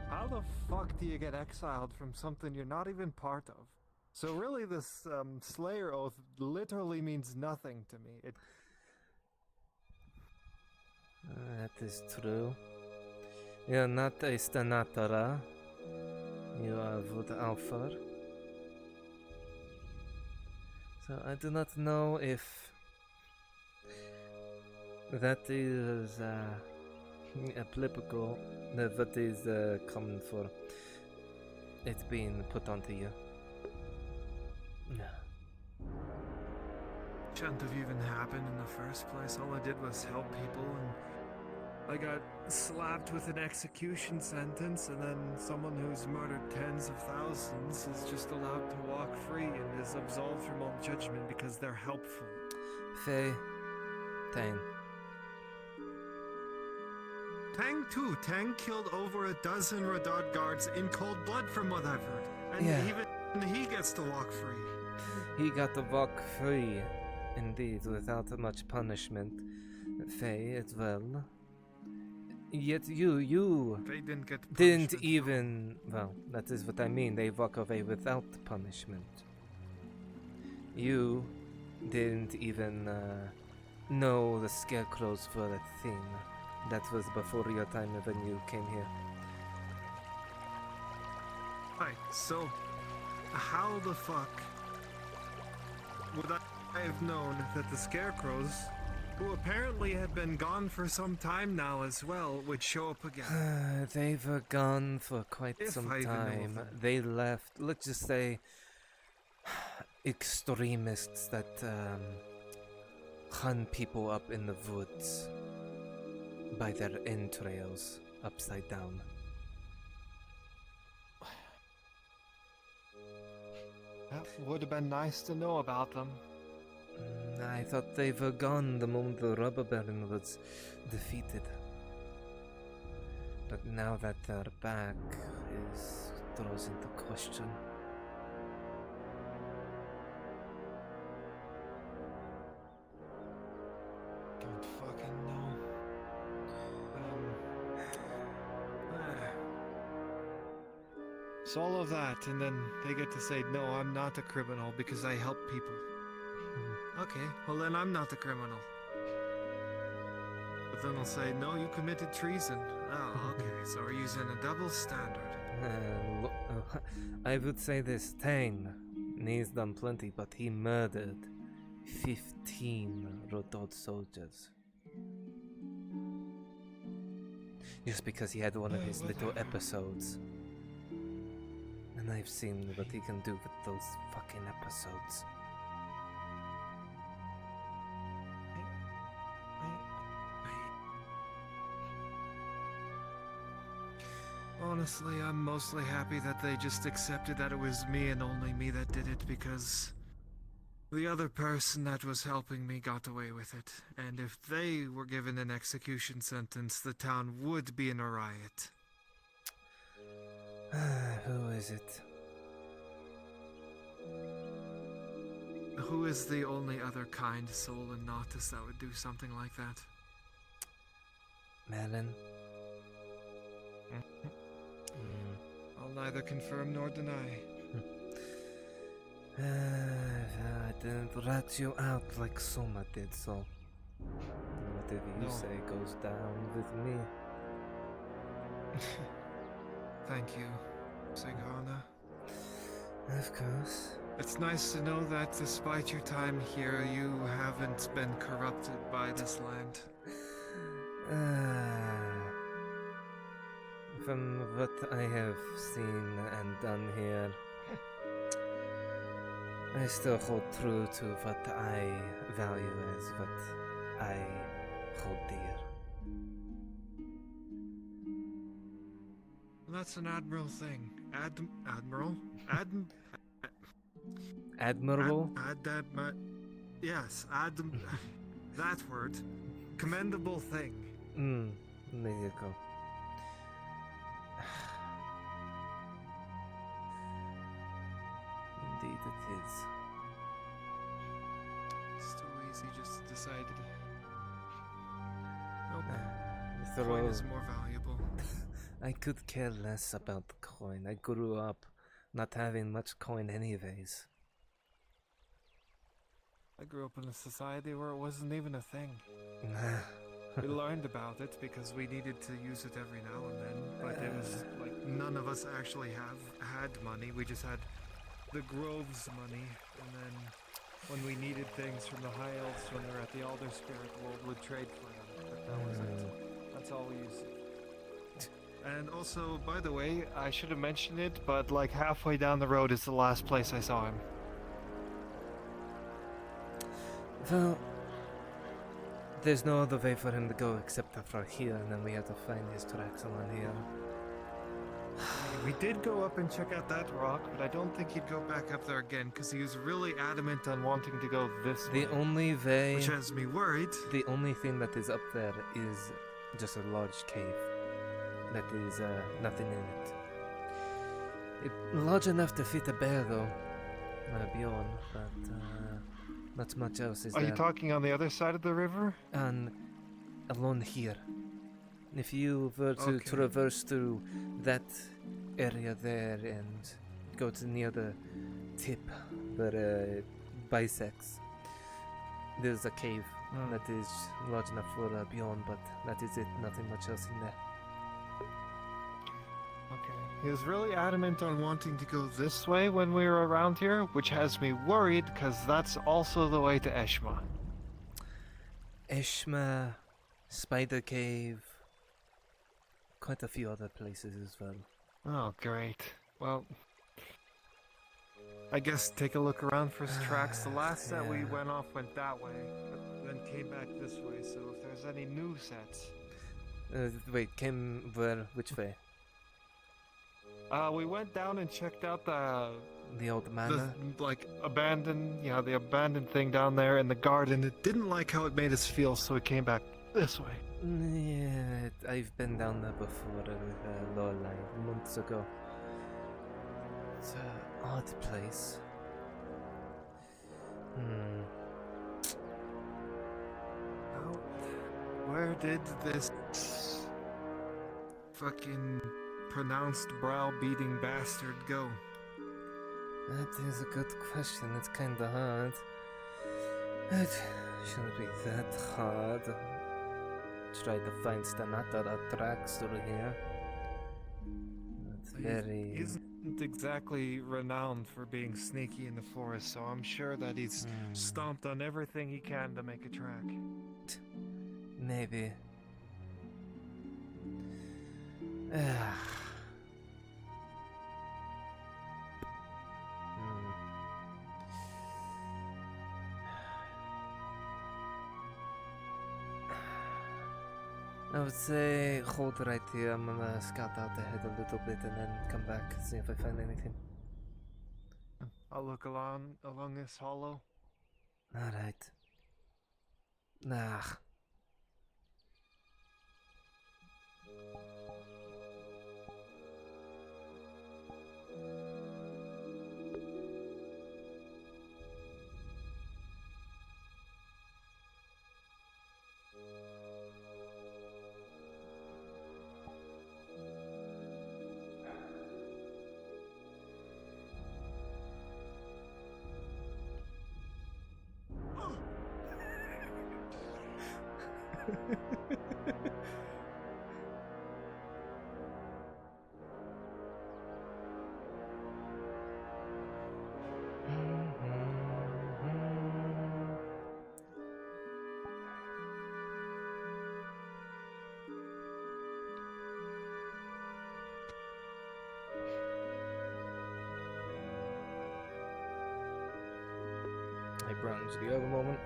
how the fuck do you get exiled from something you're not even part of? So really, this Slayer Oath literally means nothing to me. It. That is true. You're not a Stenatara. You are Wood Alpha. So I do not know if that is applicable, that is common for it being put onto you. No. Shouldn't have even happened in the first place. All I did was help people, and I got slapped with an execution sentence, and then someone who's murdered tens of thousands is just allowed to walk free and is absolved from all judgment because they're helpful. Faye, Tang. Tang too. Tang killed over a dozen Rhadod guards in cold blood from what I've heard. And Yeah. even he gets to walk free. He got to walk free, indeed, without much punishment. Faye as well. Yet you They didn't get didn't even, well, that is what I mean, they walk away without punishment. You didn't even know the scarecrows were a thing. That was before your time when you came here. Right, so how the fuck would I have known that the scarecrows, who apparently had been gone for some time now as well, would show up again? They were gone for quite If some I even know of time. them. They left, let's just say, extremists that hunt people up in the woods by their entrails upside down. That would have been nice to know about them. I thought they were gone the moment the Rubber Baron was defeated. But now that they're back, throws into question. Don't fucking know. So all of that, and then they get to say, no, I'm not a criminal because I help people. Okay, well then I'm not a criminal. But then they'll say, no, you committed treason. Oh, okay, so we're using a double standard. I would say this, Tang, he's done plenty, but he murdered 15 Rhadod soldiers. Just because he had one of his little episodes. And I've seen what he can do with those fucking episodes. Honestly, I'm mostly happy that they just accepted that it was me and only me that did it, because the other person that was helping me got away with it. And if they were given an execution sentence, the town would be in a riot. Who is it? Who is the only other kind soul in Nautis that would do something like that? Melon? I'll neither confirm nor deny. I didn't rat you out like Soma did, so whatever you No. say goes down with me. Thank you, Sighana. Of course. It's nice to know that despite your time here, you haven't been corrupted by this land. From what I have seen and done here, I still hold true to what I value as what I hold dear. That's an admiral thing. Admiral? Admirable? Yes, that word. Commendable thing. There you go. Indeed it is. It's too easy just to decide. Nope. Throw- Coin is more valuable. I could care less about the coin. I grew up not having much coin anyways. I grew up in a society where it wasn't even a thing. We learned about it because we needed to use it every now and then, but it was like none of us actually had money. We just had the Grove's money, and then when we needed things from the High Elves when we were at the Alder Spirit World, we'd trade for them. But that was it. That's all we used. And also, by the way, I should have mentioned it, but like halfway down the road is the last place I saw him. Well, there's no other way for him to go except for here, and then we have to find his tracks along here. We did go up and check out that rock, but I don't think he'd go back up there again, because he was really adamant on wanting to go this way. The only way... Which has me worried. The only thing that is up there is just a large cave. That is nothing in it. Large enough to fit a bear, though. Bjorn, but not much else is Are there. you talking on the other side of the river? And along here. If you were to Okay. traverse through that area there and go to near the tip where it bisects, there's a cave that is large enough for Bjorn, but that is it. Nothing much else in there. He was really adamant on wanting to go this way when we were around here, which has me worried, because that's also the way to Eshma. Eshma, Spider Cave, quite a few other places as well. Oh, great. Well, I guess take a look around for tracks. The last set we went off went that way, but then came back this way, so if there's any new sets... Wait, came where? Which way? We went down and checked out the old manor? The abandoned thing down there in the garden. It didn't like how it made us feel, so we came back this way. Yeah, I've been down there before with Lorelei months ago. It's an odd place. Where did this fucking pronounced brow-beating bastard go? That is a good question. It's kinda hard. It shouldn't be that hard. Try to find Stanata tracks through here. That's very... He isn't exactly renowned for being sneaky in the forest, so I'm sure that he's stomped on everything he can to make a track. Maybe. I would say hold right here. I'm gonna scout out ahead a little bit and then come back, see if I find anything. I'll look along this hollow. Alright. Nah. Hey, Bronze, do you have a moment?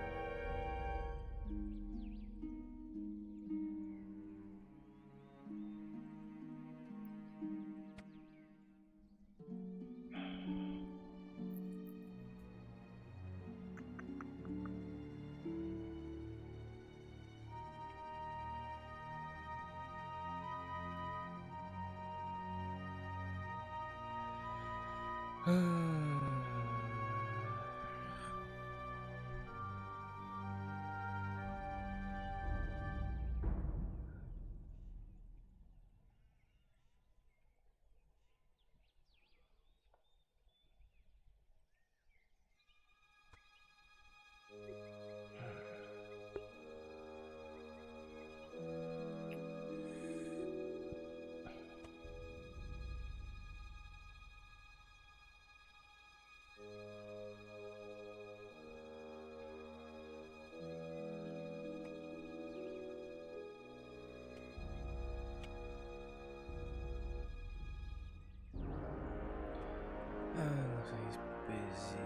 He's busy.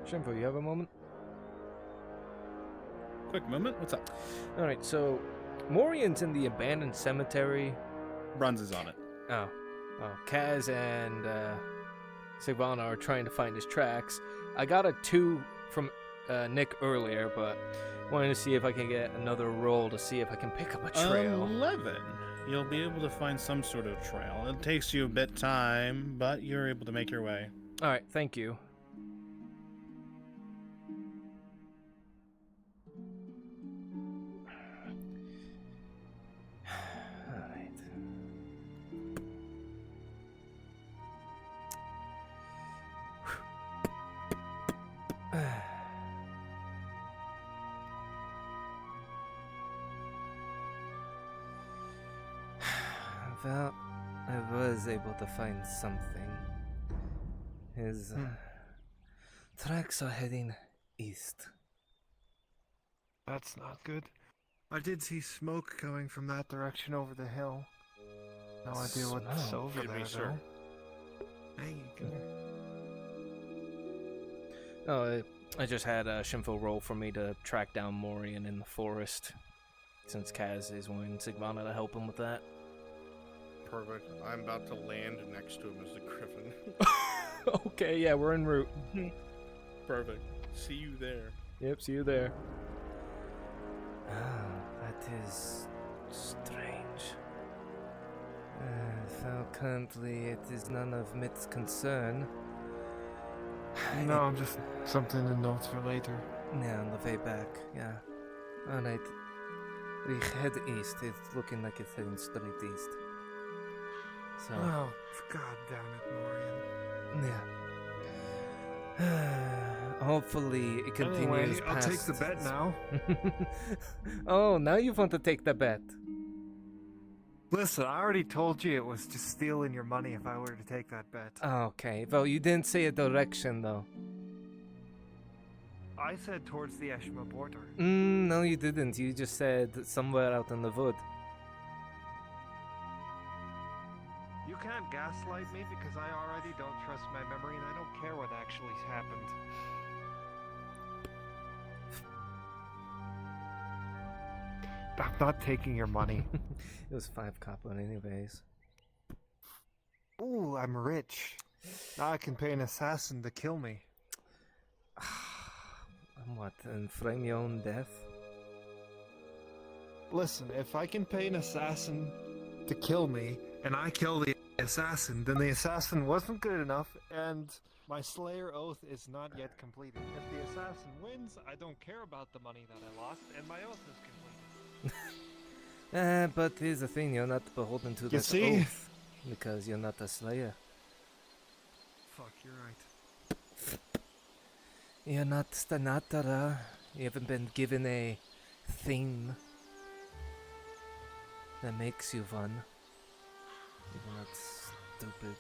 Shameful, you have a moment? Quick moment, what's up? Alright, so Morian's in the abandoned cemetery. Bronze is on it. Oh. Kaz and Sigvana are trying to find his tracks. I got a 2 from Nick earlier, but wanted to see if I can get another roll to see if I can pick up a trail. 11. You'll be able to find some sort of trail. It takes you a bit time, but you're able to make your way. Alright, thank you. Well, I was able to find something. His tracks are heading east. That's not good. I did see smoke coming from that direction over the hill. No idea what's over there, though. Hey, come here. Oh, I just had a Shameful roll for me to track down Morian in the forest, since Kaz is wanting Sigvana to help him with that. Perfect. I'm about to land next to him as the griffin. Okay, yeah, we're en route. Perfect. See you there. Yep, see you there. That is strange. So currently it is none of Mitt's concern. No, just something to note for later. Yeah, on the way back, yeah. Alright. We head east. It's looking like it's heading straight east. So. Oh, god damn it, Morian. Yeah. Hopefully it continues Anyway, I'll past... take the bet now. Oh, now you want to take the bet. Listen, I already told you it was just stealing your money if I were to take that bet. Okay, well, you didn't say a direction, though. I said towards the Eshma border. No, you didn't. You just said somewhere out in the wood. You can't gaslight me because I already don't trust my memory and I don't care what actually happened. I'm not taking your money. It was 5 copper anyways. Ooh, I'm rich. Now I can pay an assassin to kill me. And what, and frame your own death? Listen, if I can pay an assassin to kill me, and I kill the assassin, then the assassin wasn't good enough, and my Slayer oath is not yet completed. If the assassin wins, I don't care about the money that I lost, and my oath is completed. But here's the thing, you're not beholden to You that see? oath, because you're not a Slayer. Fuck, you're right. You're not Stanatara. You haven't been given a thing that makes you one. You're not stupid.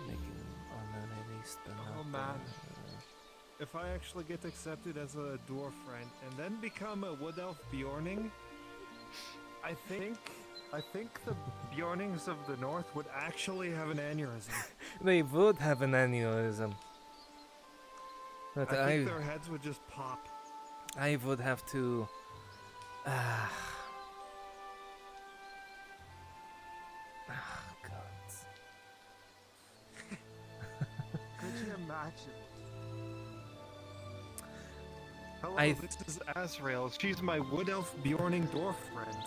Making honorary Stanatara. Oh man. If I actually get accepted as a dwarf friend and then become a wood elf Bjorning, I think the Bjornings of the north would actually have an aneurysm. They would have an aneurysm. But I think their heads would just pop. I would have to... God. Could you imagine? Hello, this is Azrael. She's my wood elf Bjorning dwarf friend.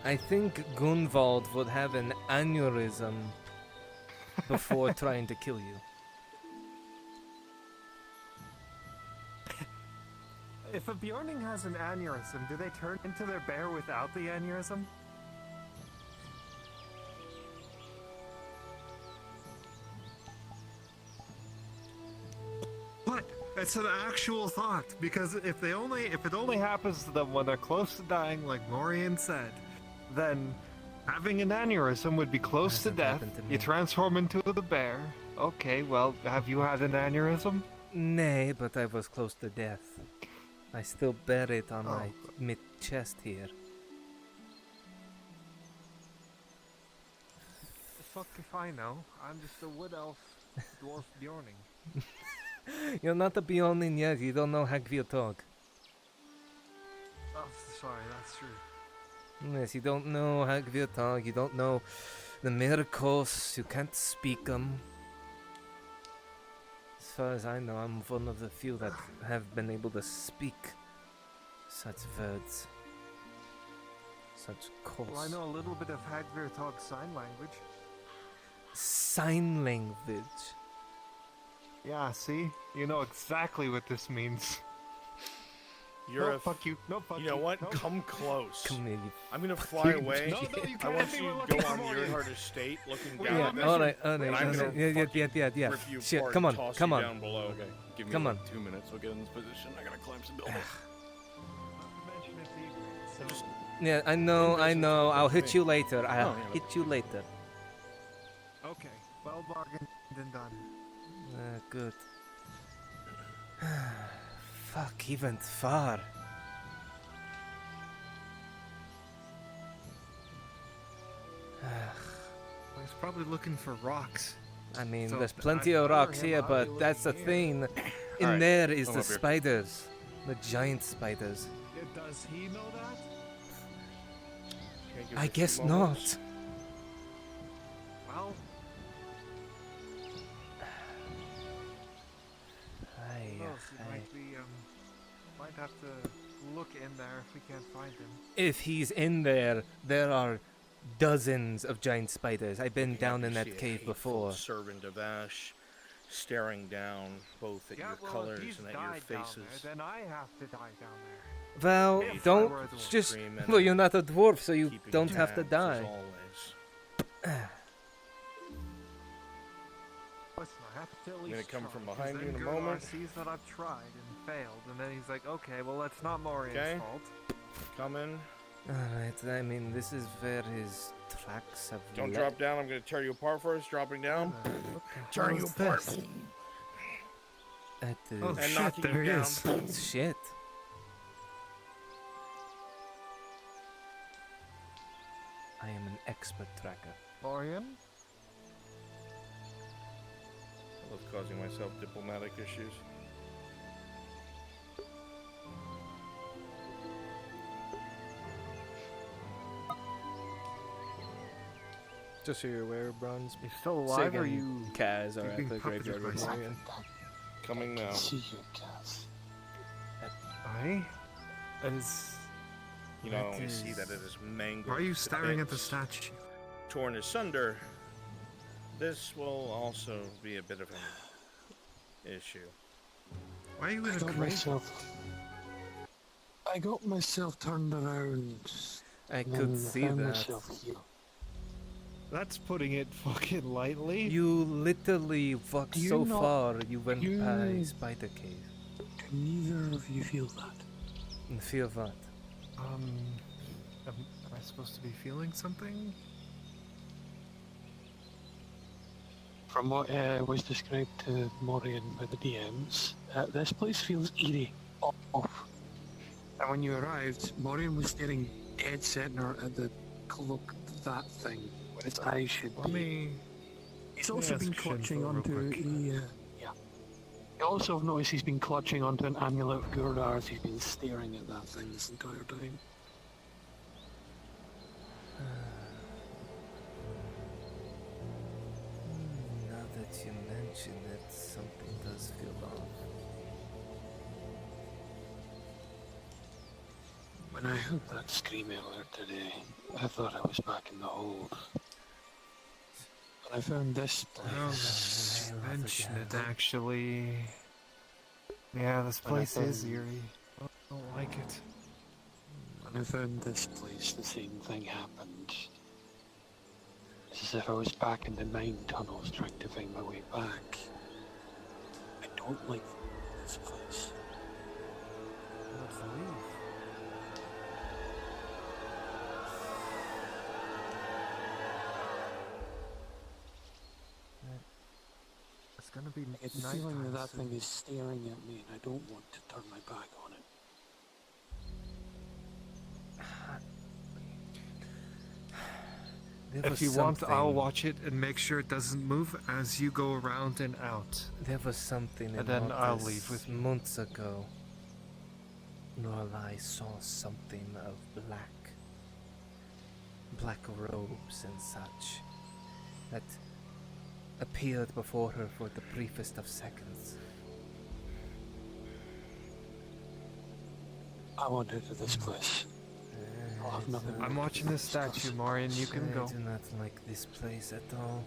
I think Gunvald would have an aneurysm before trying to kill you. If a Bjorning has an aneurysm, do they turn into their bear without the aneurysm? But it's an actual thought, because if it only happens to them when they're close to dying, like Morian said, then having an aneurysm would be close to death. You transform into the bear. Okay, well, have you had an aneurysm? Nay, but I was close to death. I still bear it on my mid-chest here. The fuck if I know? I'm just a wood elf dwarf Bjorning. You're not a Bjornin yet, you don't know Hagvirtog. Oh, sorry, that's true. Yes, you don't know Hagvirtog, you don't know the miracles, you can't speak them. As far as I know, I'm one of the few that have been able to speak such words. Such course. Well, I know a little bit of Hagvirtog sign language. Sign language? Yeah, see? You know exactly what this means. You're no, fuck you. No, fuck you. You know what? No. Come close. Come here, I'm gonna fly away. No, you I want you to go on your hard estate, looking down. Yeah, alright, And I'm gonna yeah. rip you Shit, apart come and on, toss come you on. down below. Okay. Give me Come like on. 2 minutes. I'll get in this position. I gotta climb some buildings. So just Yeah, I know. I'll hit you later. I'll hit you later. Okay, well bargained and done. Good. Fuck, he went far. He's probably looking for rocks. I mean, So there's plenty of rocks here, I'll be but that's the looking thing. In Alright, there is come the up here. spiders. The giant spiders. Yeah, does he know that? can't give I me a few guess moments. not. Well, Aye, who knows? He aye. might have to look in there if we can't find him. If he's in there, there are dozens of giant spiders. I've been down in You that see a cave hateful before. servant of Ash, staring down both at Yeah, your well, colors if he's and at your died down faces. there, then I have to die down there. Well, If I don't were a dwarf. just. Scream and Well, you're not a dwarf, so you keeping don't have to tabs die. as always. Listen, I have to at I'm least gonna come try, from 'cause behind you then in a Gurdar moment. sees that I've tried and failed, and then he's like, okay, well, that's not Morian's Okay. fault. Coming. Alright, I mean, this is where his tracks have Don't led. drop down. I'm gonna tear you apart first. Dropping down. Okay. Tearing you What's apart. this? Oh, and shit, knocking there you he down. is. Shit. I am an expert tracker. Orion? I love causing myself diplomatic issues. Just so you're aware, Bronze. You still alive, or Sig you? and Kaz are You're at being the puppeted graveyard by with something. Morian. Coming now. See you, Cass. I? As You not only see that it is mangled. Why are you to staring at the bits, statue? torn asunder. This will also be a bit of an issue. Why are you in a grave? I got myself turned around. I and could then see found that. myself here. that's putting it fucking lightly. You literally walked Do you so not- far, you went you- by Spider Cave. Do neither of you feel that? And feel what? Am I supposed to be feeling something? From what was described to Morian by the DMs, this place feels eerie. Off. And when you arrived, Morian was staring dead center at the cloak, that thing, where its eyes should be. Let me. He's also ask been Shinfo clutching real onto quick. yeah. You also have noticed he's been clutching onto an amulet of Gurdar's. He's been staring at that thing this entire time. Now that you mention it, something does feel off. When I heard that scream earlier today, I thought I was back in the hold. But I found this place. Mention it actually. Yeah, this When I place is found- eerie. I don't like it. When I found this place, the same thing happened. It's as if I was back in the mine tunnels trying to find my way back. I don't like this place. Let's leave. It's gonna be I get the nighttime feeling that that soon. thing is staring at me and I don't want to turn my back on it. There If was you want, I'll something- watch it and make sure it doesn't move as you go around and out. There was something And in then I'll Nautis leave with you. months ago. While I saw something of black robes and such, that appeared before her for the briefest of seconds. I want out of this place. I'll have nothing I'm more watching to do this with statue, Marion. You can I go. do not like this place at all.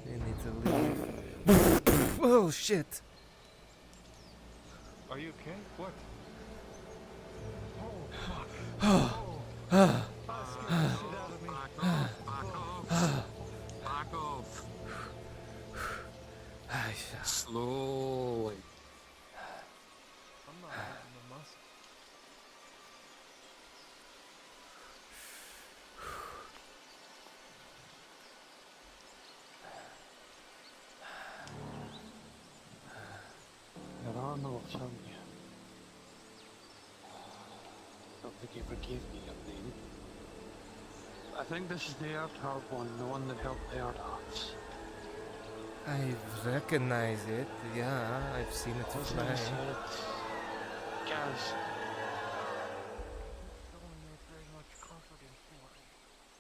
You need to leave. Oh shit! Are you okay? What? Back off. Slowly. I'm not having the muscle. There are no some you. Don't think you forgave me your name. I think this is the Earthheart one, the one that helped the Earthhearts. I recognize it. Yeah, I've seen it What's fly. his head? Gaz.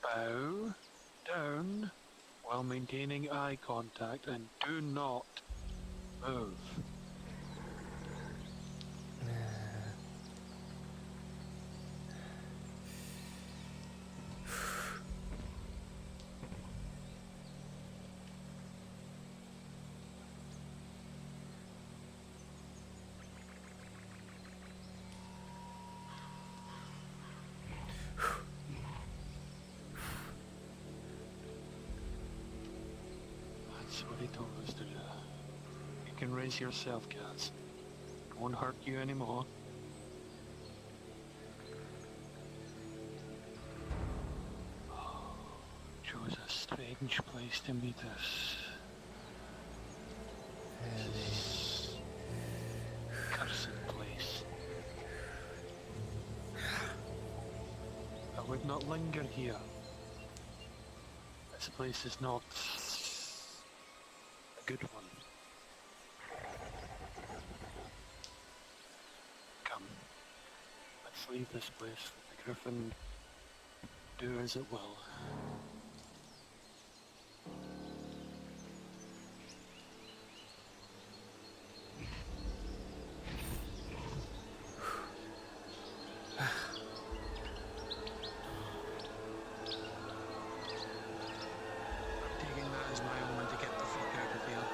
Bow down while maintaining eye contact and do not move. That's what he told us to do. You can raise yourself, Gaz. It won't hurt you anymore. Chose a strange place to meet us. I would not linger here. This place is not a good one. Come, let's leave this place. Let the griffin do as it will. Taking that as my omen to get the fuck out of here.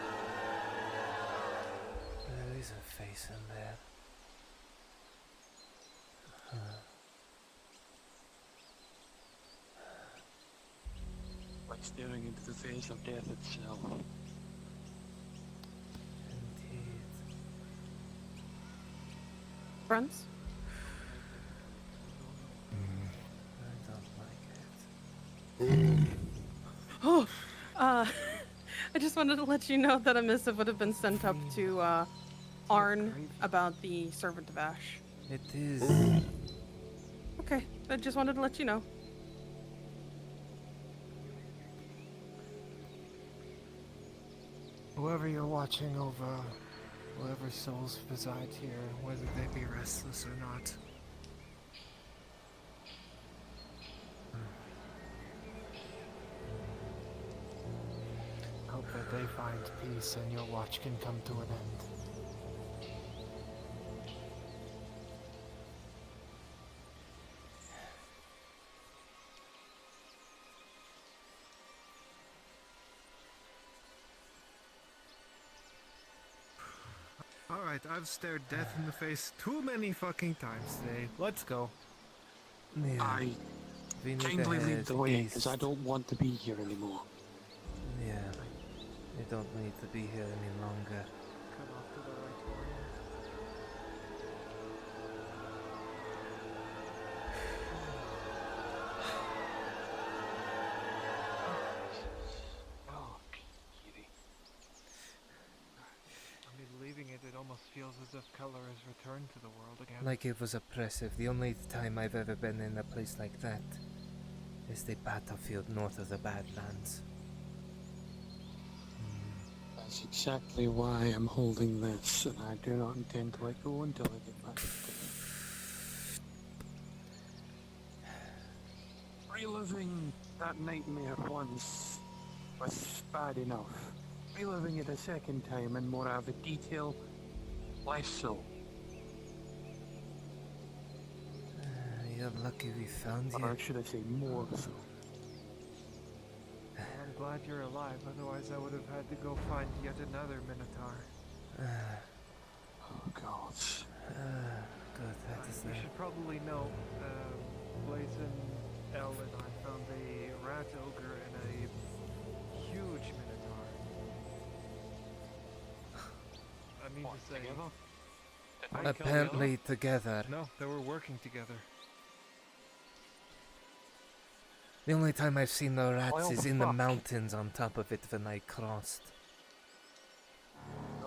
There is a face in there. Like staring into the face of death itself. Friends? I don't like it. Oh, I just wanted to let you know that a missive would have been sent up to Arn about the servant of Ash. It is. Okay, I just wanted to let you know. Whoever you're watching over, whoever souls reside here, whether they be restless or not. Hope that they find peace and your watch can come to an end. Alright, I've stared death in the face too many fucking times today. Let's go. Yeah. I We need to kindly lead head the way, because I east. don't want to be here anymore. Yeah. You don't need to be here any longer. Cut off to the right one. Oh, I mean, leaving it, it almost feels as if color has returned to the world again. Like it was oppressive. The only time I've ever been in a place like that is the battlefield north of the Badlands. That's exactly why I'm holding this, and I do not intend to let go until I get back to it. Reliving that nightmare once was bad enough. Reliving it a second time in more avid detail, less so. You're lucky we found you. Or should I say more so? I'm glad you're alive, otherwise I would have had to go find yet another Minotaur. Oh god. God, that is You should probably know, Blazin, Elle, and I found a rat ogre and a huge Minotaur. I mean to say... Apparently together. No, they were working together. The only time I've seen the rats Well, is in the fuck. mountains on top of it when I crossed.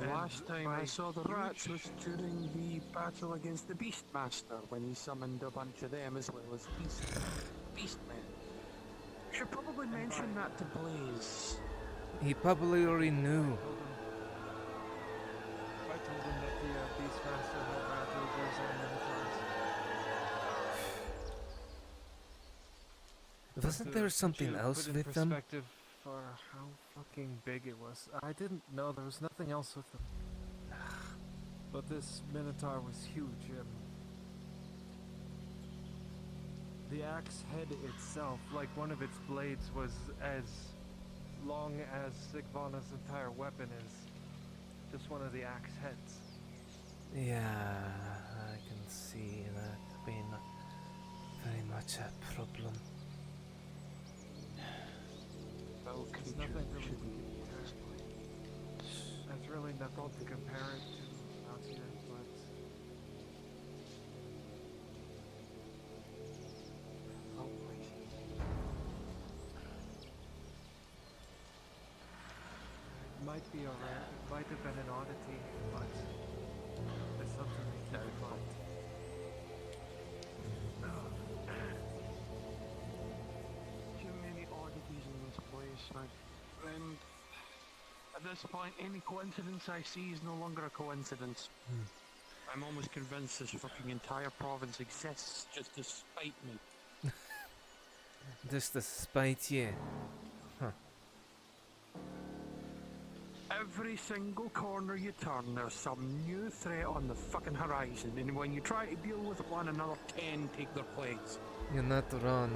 The last time I saw the rats was during the battle against the Beastmaster, when he summoned a bunch of them as well as Beastmen. Should probably mention that to Blaze. He probably already knew. I told him that the Beastmaster had rat ogres and Minotaurs. Wasn't there something else put in with them? perspective for how fucking big it was. I didn't know there was nothing else with them. But this Minotaur was huge. The axe head itself, like one of its blades, was as long as Sigvana's entire weapon is. Just one of the axe heads. Yeah, I can see that being very much a problem. It's nothing really to compare. There's really nothing to compare it to out here, but it might be alright. It might have been an oddity, but it's something we can find. this point, any coincidence I see is no longer a coincidence. I'm almost convinced this fucking entire province exists just to spite me. Just to spite you. Huh. Every single corner you turn, there's some new threat on the fucking horizon, and when you try to deal with one, another 10 take their place. You're not wrong.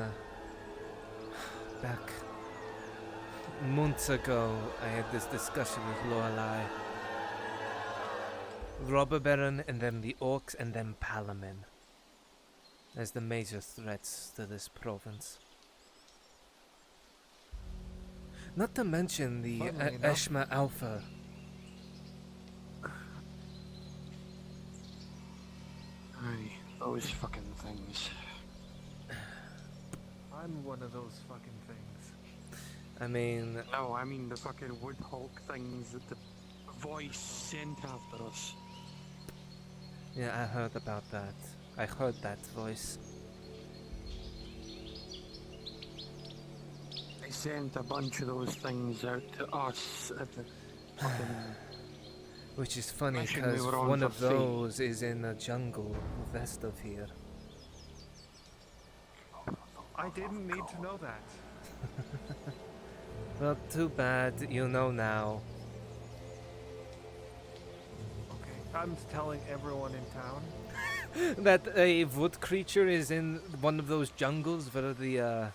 Back months ago, I had this discussion with Lorelei. Robber Baron, and then the Orcs, and then Palamin as the major threats to this province. Not to mention the Eshma Alpha. Aye, those fucking things. I'm one of those fucking things. I mean... No, I mean the fucking wood hulk things that the voice sent after us. Yeah, I heard about that. I heard that voice. They sent a bunch of those things out to us at the fucking... Which is funny mission because we were on one for of free. those is in a jungle west of here. I didn't need to know that. Well, too bad. You know now. Okay, I'm telling everyone in town. That a wood creature is in one of those jungles where the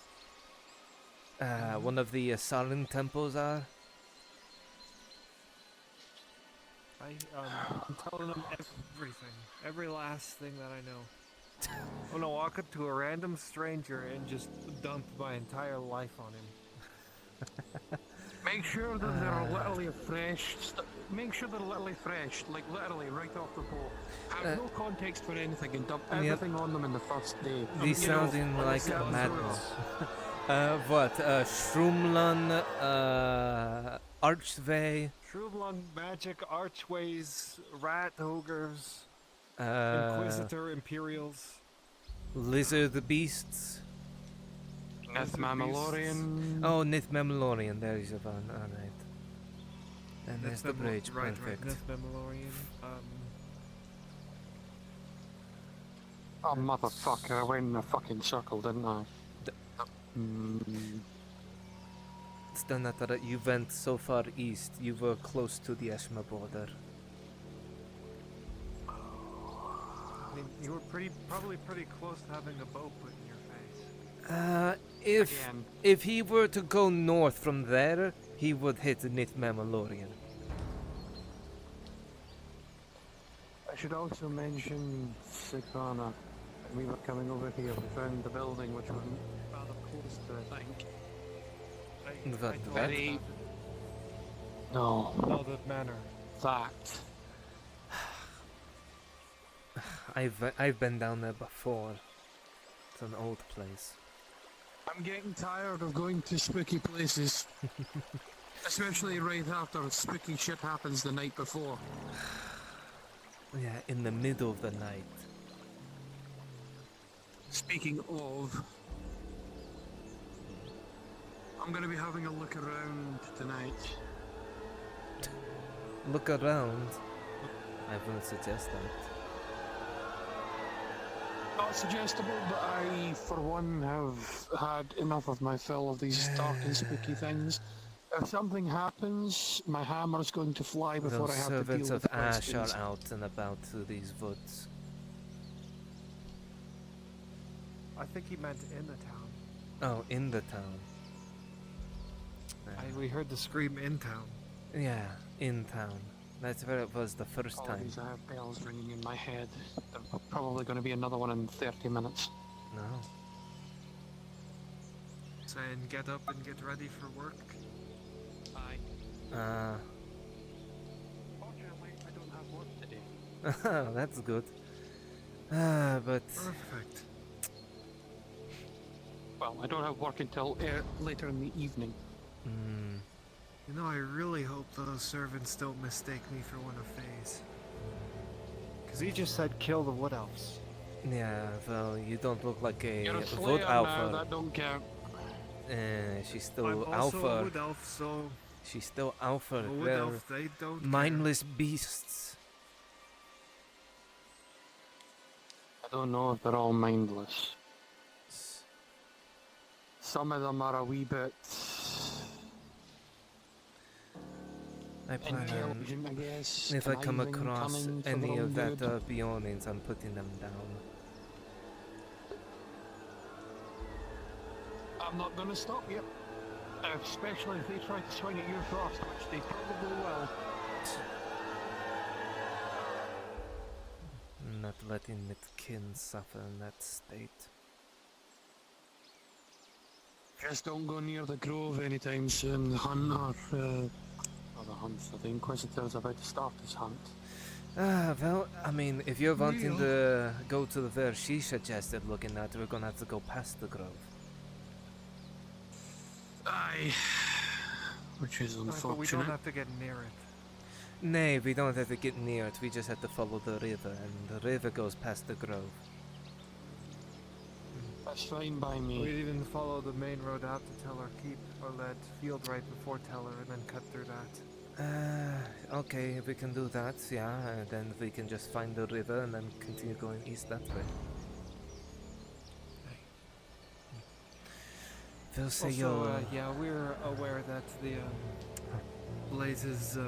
one of the Sarin temples are. I'm telling them everything, every last thing that I know. I'm gonna walk up to a random stranger and just dump my entire life on him. Make sure that they're literally fresh. Make sure they're literally fresh, like literally right off the boat. Have no context for anything and dump everything on them in the first day. These sounding like madness. What? Shroomlun, Archway. Shrubland, magic, archways, rat ogres, Inquisitor Imperials, Lizard beasts. Nith Mammalorian. Oh, Nith Mammalorian, there is one, alright. And there's the bridge, perfect. Nith Mammalorian, Oh, motherfucker, I went in a fucking circle, didn't I? It's the matter that you went so far east, you were close to the Eshma border. I mean, you were probably pretty close to having a boat put in your face. If he were to go north from there, he would hit Nith Mammalorian. I should also mention Sikana. We were coming over here, we found the building which was rather close to, I think. That? No. No, that manor. That. I've been down there before. It's an old place. I'm getting tired of going to spooky places. Especially right after spooky shit happens the night before. Yeah, in the middle of the night. Speaking of, I'm gonna be having a look around tonight. Look around? I wouldn't suggest that. Not suggestible, but I, for one, have had enough of my fill of these dark and spooky things. If something happens, my hammer's going to fly before Those I have to servants deal of with Ash questions. are out and about through these woods. I think he meant in the town. Oh, in the town. We heard the scream in town. Yeah, in town. That's where it was the first time. Apologies, I have bells ringing in my head. There's probably going to be another one in 30 minutes. No. Saying get up and get ready for work. Aye. Fortunately, I don't have work today. That's good. But... Perfect. Well, I don't have work until later in the evening. You know, I really hope those servants don't mistake me for one of Faye's. Because he just said kill the wood elves. Yeah, well, you don't look like a You're a wood slayer alpha. now, that don't count. She's still I'm also alpha. a wood elf, so She's still alpha. Well, wood They're elf, they don't care. mindless beasts. I don't know if they're all mindless. Some of them are a wee bit I plan on, intelligent, I guess. if I come conniving, across cunning for any their of own that good. Bjornings, I'm putting them down. I'm not going to stop you. Especially if they try to swing at your frost, which they probably will. Not letting my kin suffer in that state. Just don't go near the grove anytime soon. The hunt or the hunt, the Inquisitor's about to start his hunt. Well, I mean, if you're wanting to go to where she suggested looking at, we're gonna have to go past the grove. Aye. Which is unfortunate. But we don't have to get near it. Nay, we don't have to get near it, we just have to follow the river, and the river goes past the grove. That's fine by me. We'd even follow the main road out to Teller Keep, or lead field right before Teller, and then cut through that. Okay, we can do that, yeah, and then we can just find the river and then continue going east that way. We'll say Also, yeah, we're aware that the Blaze's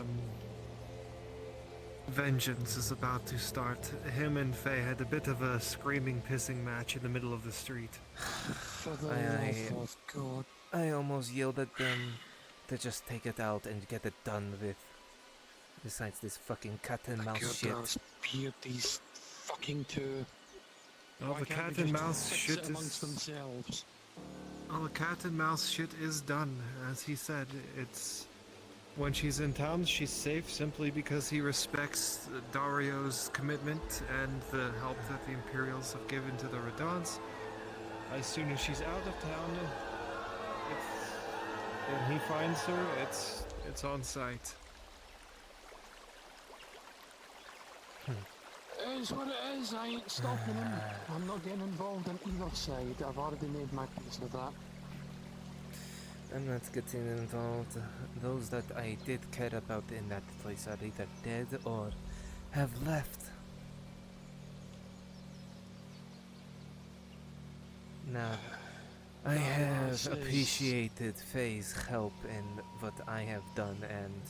vengeance is about to start. Him and Faye had a bit of a screaming, pissing match in the middle of the street. For the love of God. I almost yelled at them to just take it out and get it done with. Besides this fucking cat and mouse shit. Beard these fucking two. Well, Why the can't cat they and just mouse fix shit it amongst is... themselves? Well, the cat and mouse shit is done. As he said, it's... When she's in town, she's safe simply because he respects Dario's commitment and the help that the Imperials have given to the Rhadods. As soon as she's out of town, and he finds her, it's on sight. It is what it is. I ain't stopping him. I'm not getting involved on either side. I've already made my peace with that. I'm not getting involved. Those that I did care about in that place are either dead or have left. Now, I have appreciated Faye's help in what I have done and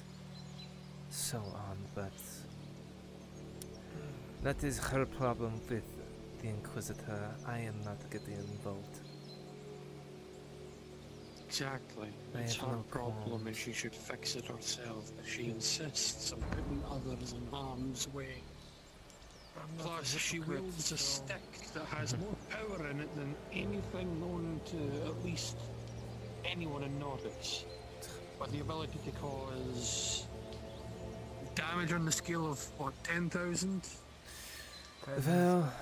so on, but that is her problem with the Inquisitor. I am not getting involved. Exactly. I It's have her no problem and she should fix it herself, but she insists on putting others in harm's way. Plus, she wields a stick that has more power in it than anything known to at least anyone in Nautis. With the ability to cause damage on the scale of, what, 10,000? Well,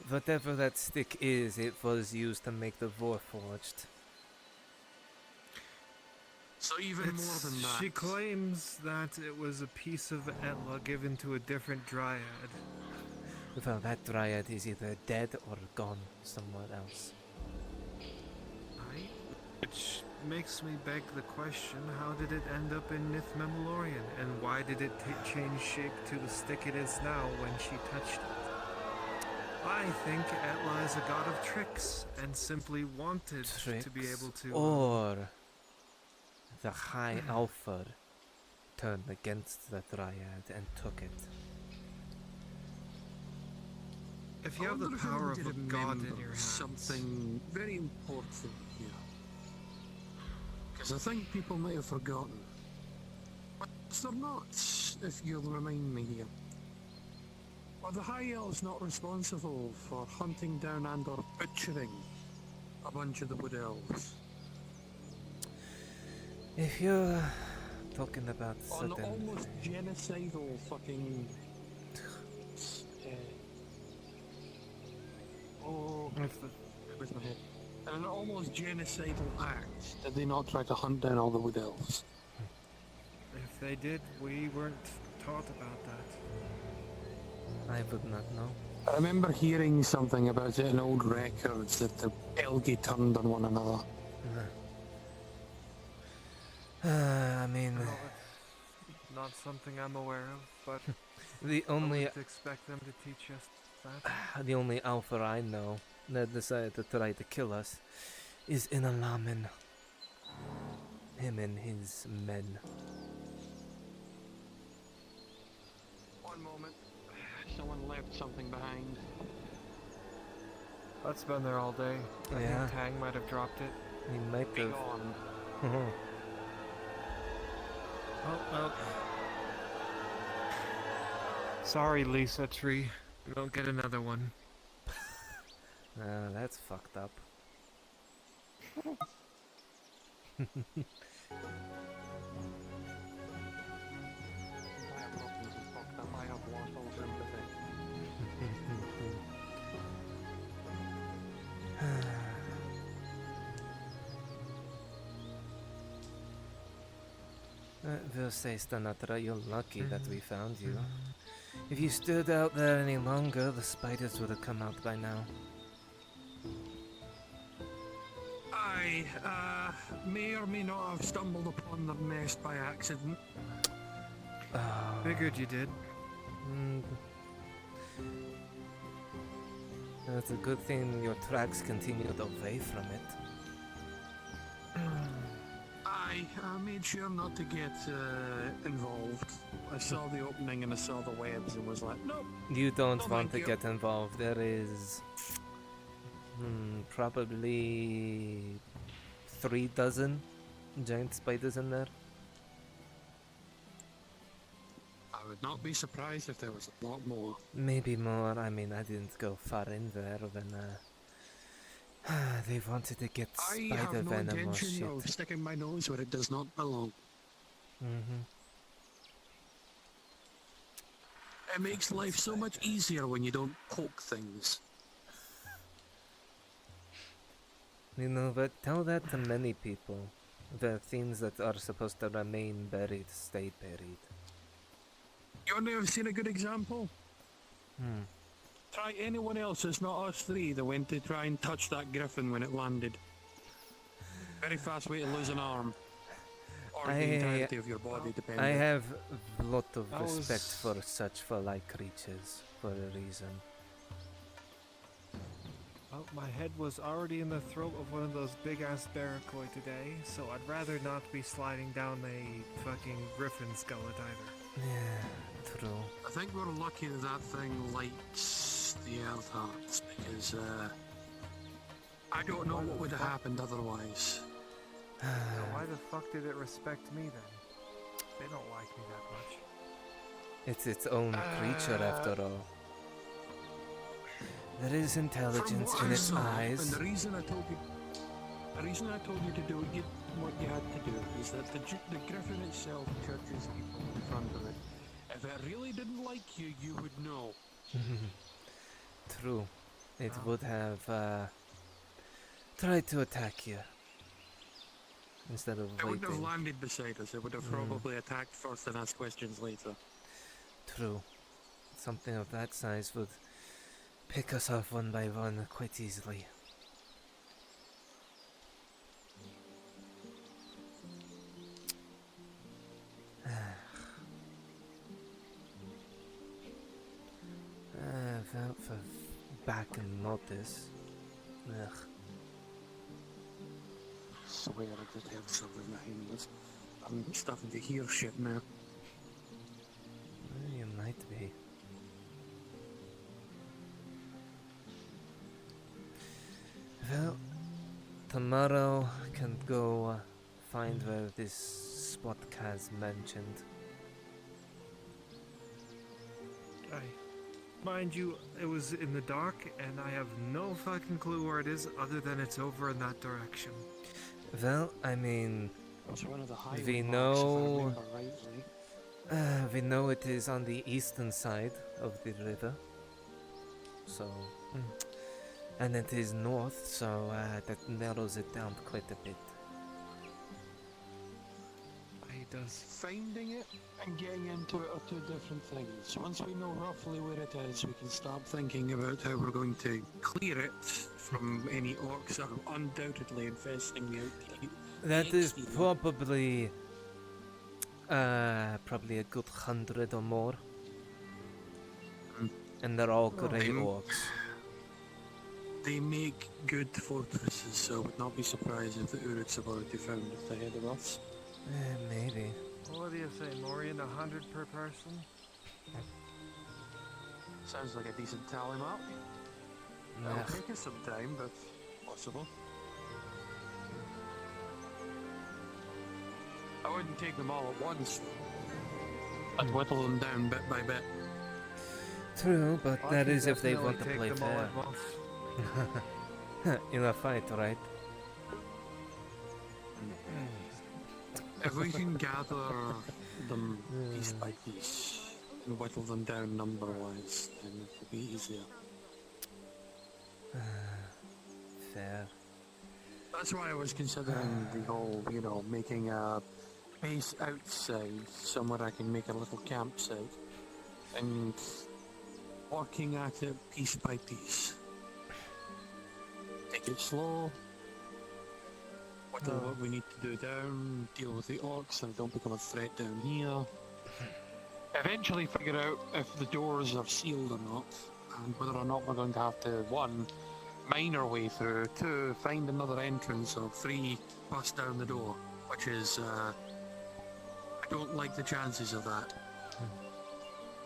whatever that stick is, it was used to make the Warforged. So even more than that. She claims that it was a piece of Etla given to a different dryad. Well, that dryad is either dead or gone somewhere else. Which makes me beg the question, how did it end up in Nith Memorian? And why did it change shape to the stick it is now when she touched it? I think Etla is a god of tricks and simply wanted to be able to... Or the High Alpha turned against the Dryad and took it. If you have the power of a god in your hands... Something very important here. Because I think people might have forgotten. But they're not, if you'll remind me here. Are the High Elves not responsible for hunting down and or butchering a bunch of the Wood Elves? If you're talking about On certain... almost genocidal fucking... With my head. In an almost genocidal act, did they not try to hunt down all the Wood Elves? If they did, we weren't taught about that. I would not know. I remember hearing something about it in old records that the Elgi turned on one another. I mean, Well, it's not something I'm aware of, but the I only wouldn't expect them to teach us that. the only alpha I know that decided to try to kill us is Inalaman. Him and his men. One moment. Someone left something behind. That's been there all day. I Yeah. think Tang might have dropped it. He might Be have. gone. Oh. Sorry, Lisa Tree. You don't get another one. That's fucked up. I have lost all sympathy. We'll say, Stanatra, you're lucky that we found you. If you stood out there any longer, the spiders would have come out by now. I may or may not have stumbled upon the nest by accident. Figured you did. It's a good thing your tracks continued away from it. I made sure not to get involved. I saw the opening and I saw the webs and was like, nope. You don't No, want to thank you. get involved. There is probably 3 dozen giant spiders in there. I would not be surprised if there was a lot more. Maybe more. I mean, I didn't go far in there when they wanted to get I spider have no venom or intention shit. of sticking my nose where it does not belong. It makes life so much easier when you don't poke things. You know, but tell that to many people. The things that are supposed to remain buried stay buried. You want to have seen a good example? Try anyone else that's not us three that went to try and touch that griffin when it landed. Very fast way to lose an arm. Or the entirety of your body, depending. I have a lot of That was- respect for such fur-like creatures, for a reason. Well, my head was already in the throat of one of those big-ass barracuda today, so I'd rather not be sliding down a fucking griffin skeleton either. Yeah, true. I think we're lucky that that thing lights the earth hearts, because I don't know what would have happened otherwise. Now, why the fuck did it respect me then? They don't like me that much. It's its own creature after all. There is intelligence From what in I its saw, eyes. And the reason I told you to do what you had to do is that the griffin itself judges people in front of it. If it really didn't like you, you would know. True. It would have tried to attack you. Instead of It wouldn't have waiting. landed beside us. It would have probably attacked first and asked questions later. True. Something of that size would pick us off one by one quite easily. Well, for back in Nautis. Ugh. Swear I just heard something behind us. I'm starting to hear shit now. Well, you might be. Well, tomorrow I can go find where this spot Kaz mentioned. Mind you, it was in the dark, and I have no fucking clue where it is other than it's over in that direction. Well, I mean, It's one of the highway we marks, if I know remember rightly. we know it is on the eastern side of the river. So, and it is north, so that narrows it down quite a bit. Finding it and getting into it are two different things. Once we know roughly where it is, we can start thinking about how we're going to clear it from any orcs that are undoubtedly infesting the outkeep. That is probably Probably a good 100 or more. And they're all grey orcs. They make good fortresses, so I would not be surprised if the Uruks have already found it ahead of us. Maybe. What do you say, Morian? 100 per person? Sounds like a decent tally map. Yeah. It'll take us some time, but possible. I wouldn't take them all at once. I'd whittle them down bit by bit. True, but I that can is if they want to definitely play take them all fair. at once. In a fight, right? If we can gather them piece by piece and whittle them down number-wise, then it will be easier. Fair. That's why I was considering the whole, you know, making a base outside, somewhere I can make a little campsite, and working at it piece by piece. Take it slow, whittle what we need to do down, deal with the orcs so they don't become a threat down here. Eventually figure out if the doors are sealed or not, and whether or not we're going to have to, 1, mine our way through, 2, find another entrance, or 3, bust down the door, which is, I don't like the chances of that.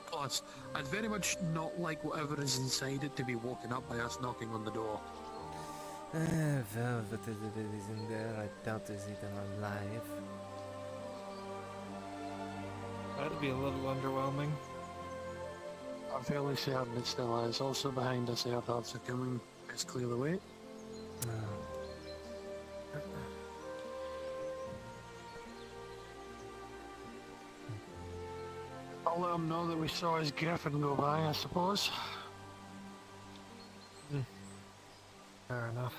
Plus, I'd very much not like whatever is inside it to be woken up by us knocking on the door. Well, but it is in there. I doubt it's even alive. That'd be a little underwhelming. I'm fairly certain it still is. Also behind us, the Rhadods are coming. Let's clear the way. I'll let them know that we saw his griffin go by, I suppose. Fair enough.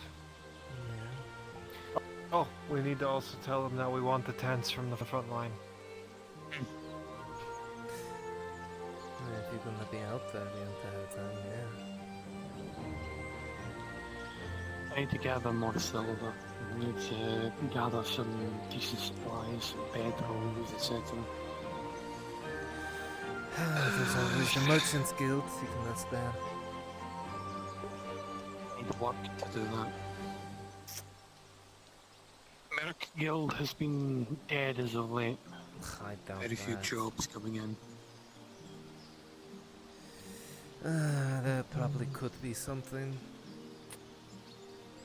Oh, we need to also tell them that we want the tents from the front line. If you're gonna be out there the entire time, yeah. I need to gather more silver. I need to gather some decent supplies, bedrolls, etc. There's always the Merchants Guild, you can ask that. I need work to do that. Merc Guild has been dead as of late. I doubt Very few that. jobs coming in. There probably could be something.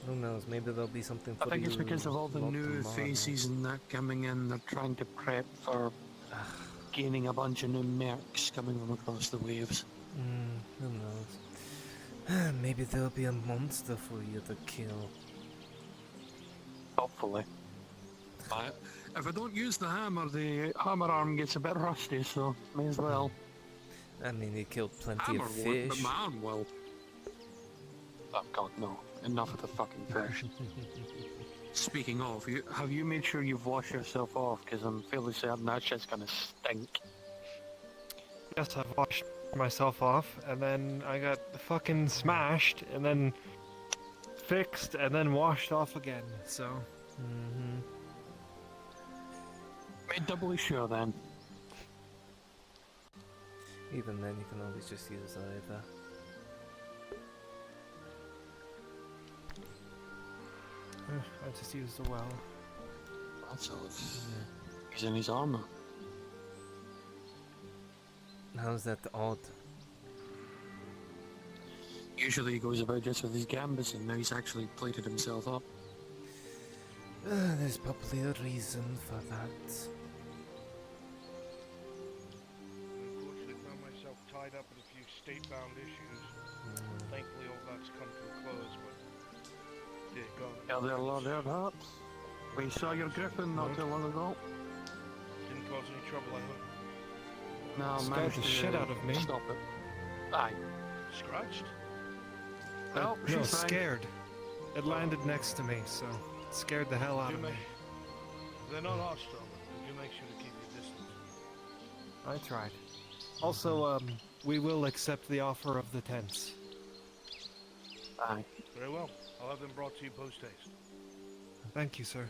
Who knows, maybe there'll be something for I think it's you because of all the lot new tomorrow. faces and that coming in, they're trying to prep for gaining a bunch of new mercs coming from across the waves. Who knows? Maybe there'll be a monster for you to kill. Hopefully. But if I don't use the hammer arm gets a bit rusty, so may as well. I mean, you killed plenty Hammer of won't, but fish. my arm will. Oh god, no. Enough of the fucking fish. Speaking of, have you made sure you've washed yourself off? Because I'm fairly certain that shit's gonna stink. Yes, I've washed myself off, and then I got fucking smashed, and then fixed, and then washed off again, so... Made doubly sure then. Even then, you can always just use either. I just used the well. That's odd. He's in his armor. How's that odd? Usually he goes about just with his gambits, and now he's actually plated himself up. There's probably a reason for that. Unfortunately, found myself tied up in a few state-bound issues. Thankfully, all that's come to a close, but dear God. Yeah, there, Lord Earhart. We saw your griffin not too long ago. Didn't cause any trouble, I hope. No, Scared managed the to shit out of me. Stop it. Aye. Scratched? No, No, she's fine. scared. It landed next to me, so it scared the hell out of me. They're not hostile, but do make sure to keep your distance. I tried. Also, we will accept the offer of the tents. Aye. Very well. I'll have them brought to you post-haste. Thank you, sir.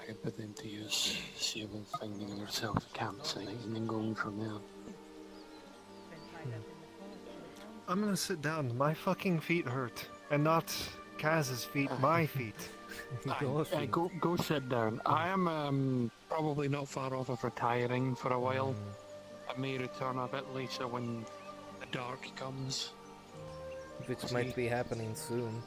I can put them to use, see about finding yourself a campsite and then going from there. I'm gonna sit down. My fucking feet hurt. And not Kaz's feet, my feet. Go sit down. I am probably not far off of retiring for a while. I may return a bit later when the dark comes. Which might be happening soon.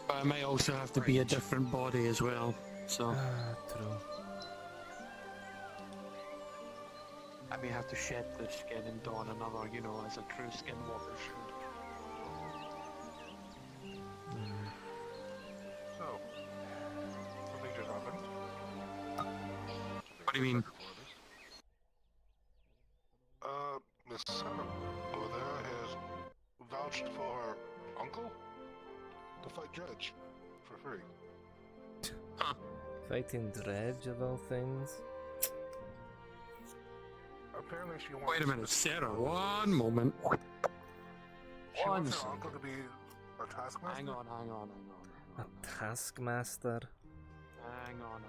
But I may also have to be a different body as well, so... True. I may have to shed the skin and don another, you know, as a true skinwalker should. So, something just happened. What do you mean? Miss Sarah over there has vouched for her uncle to fight Dredge for free. Fighting Dredge of all things. Apparently she wants... Wait a minute, Sarah, one moment. She wants her uncle to be a taskmaster? Hang on. A taskmaster? Hang on.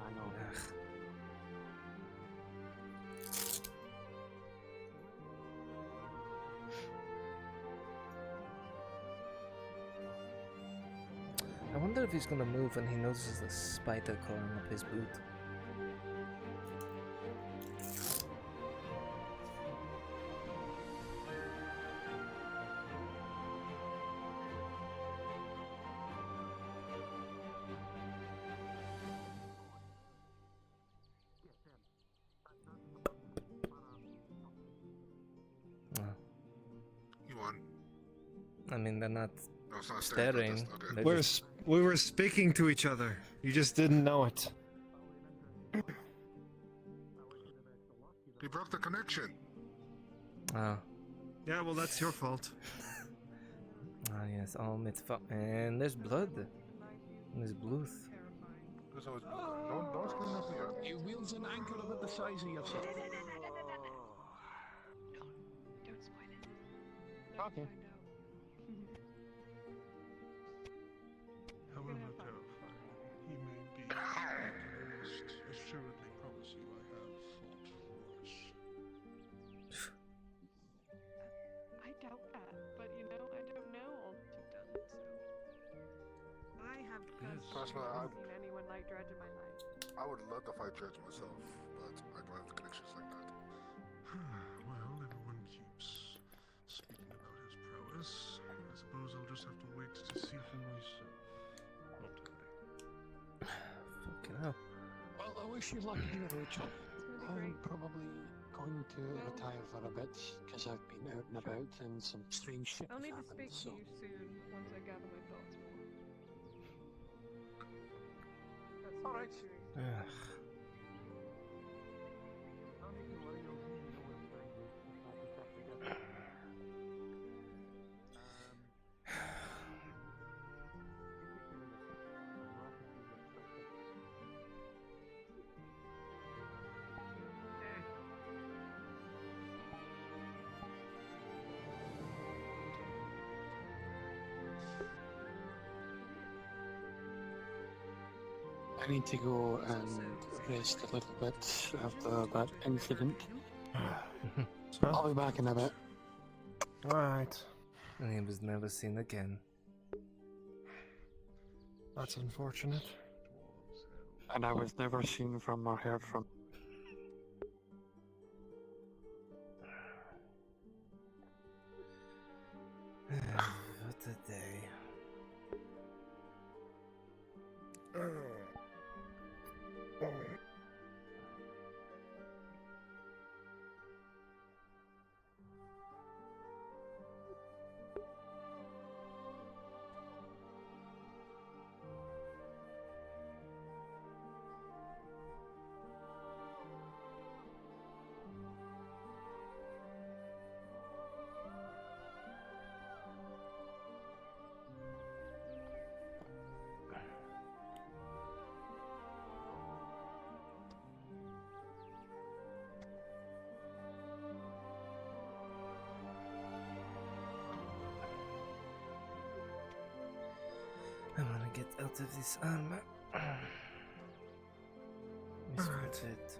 I wonder if he's gonna move when he notices the spider crawling up his boot. You won. I mean, they're not No, it's not staring. staring. Okay. They're We're just- we were speaking to each other. You just didn't know it. He broke the connection. Ah. Yeah, well, that's your fault. Ah, yes, all mitzvah. And there's blood. And there's bluth. There's always don't scream up here. You wheels an anchor about the size of yourself. Don't spoil it. Okay. However terrifying he may be, I must assuredly promise you I have fought worse. I doubt that, but you know, I don't know all that you've done, so. I have Personally, seen anyone like Dredge in my life. I would love to fight Dredge myself, but I don't have the connections like that. Well, everyone keeps speaking about his prowess. I suppose I'll just have to wait to see for myself. Fucking hell. Well, I wish you luck here, Rachel. I'm probably going to retire for a bit, because I've been out and about and some strange shit I'll has need to happened, speak so... to you soon, once I gather my thoughts more. That's Alright. I need to go and rest a little bit after that incident. I'll be back in a bit. Alright. And he was never seen again. That's unfortunate. And I was never seen from or heard from. What a day. I wanna get out of this armor. Miss VRChat.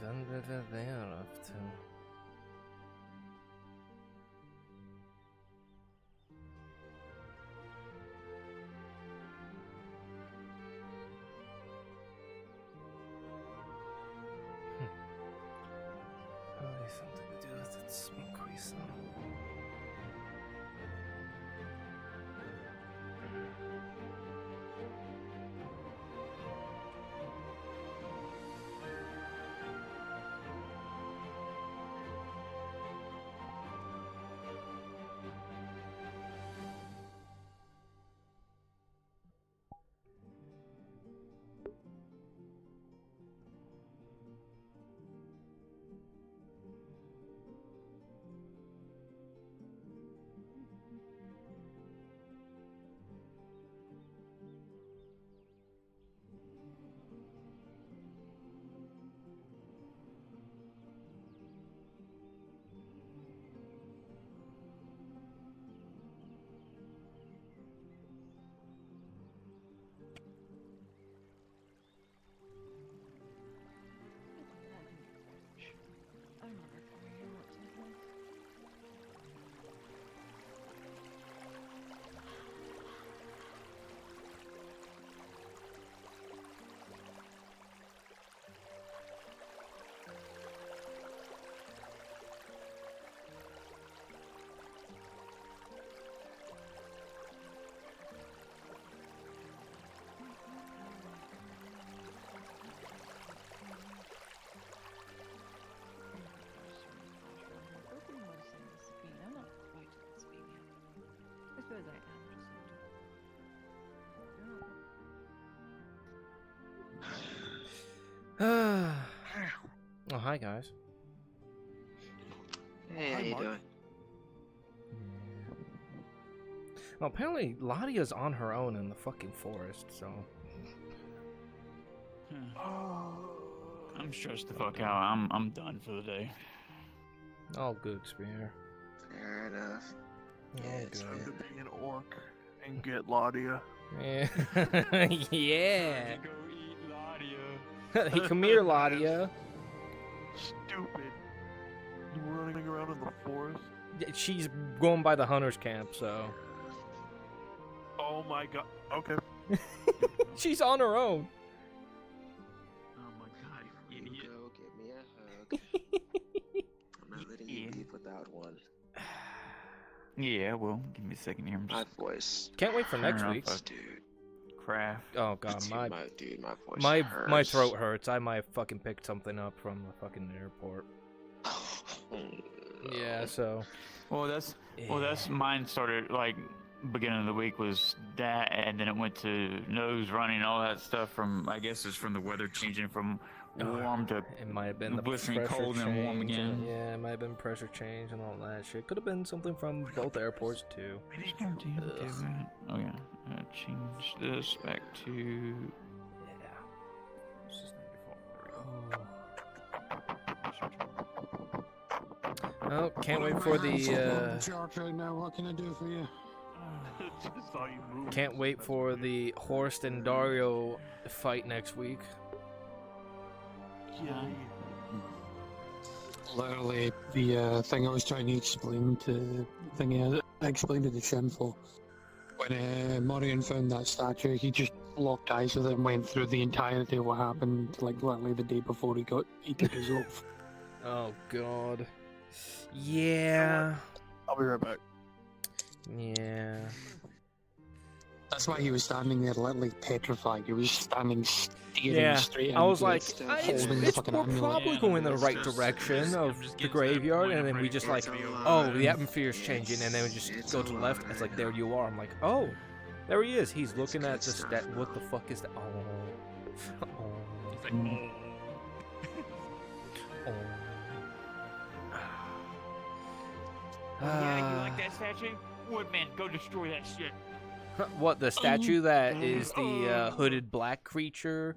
Wonder where they are up to. Probably something to do with that smoke we saw. I suppose I am Oh, hi guys. Hey, how you doing? Well, apparently Ladia's on her own in the fucking forest, so. I'm stressed the fuck out. I'm done for the day. All good, Spear. Fair enough. Yeah, It's time to be an orc and get Ladia. Yeah. Yeah. Go eat Ladia. Hey, come here, Ladia. Stupid. You running around in the forest? Yeah, she's going by the hunter's camp, so. Oh my god. Okay. She's on her own. Oh my god, you idiot. Go give me a hug. I'm not letting you leave without one. Yeah, well, give me a second here. I'm My just voice. Can't wait for next turning week. off a Dude. craft. Oh god, Dude, my my voice my hurts. throat hurts. I might fucking pick something up from the fucking airport. Yeah, so. Well, that's mine. Started like beginning of the week was that, and then it went to nose running, all that stuff from, I guess it's from the weather changing from warm to it might have been the blistering pressure cold and warm change, again. Yeah, it might have been pressure change and all that shit. Could have been something from both airports too. Oh yeah, change this back to. Oh, can't wait for the. Right now, what can I do for you? Can't wait for the Horst and Dario fight next week. Yeah. Literally, the thing I was trying to explain to I explained it to Shameful. When Morian found that statue, he just locked eyes with it and went through the entirety of what happened, like literally the day before he took his oath. Oh god. Yeah. I'll be right back. Yeah. That's why he was standing there literally petrified. He was standing staring straight I was into like, it, it's holding the fucking we're amulet. probably going in the right direction of the graveyard, and then we just like, oh, the atmosphere is changing, and then we just go to the left. It's like, there you are. I'm like, oh, there he is. He's looking at the stat. What the fuck is that? Oh. Oh. Oh. Yeah, you like that statue? Woodman, go destroy that shit. What, the statue that is the hooded black creature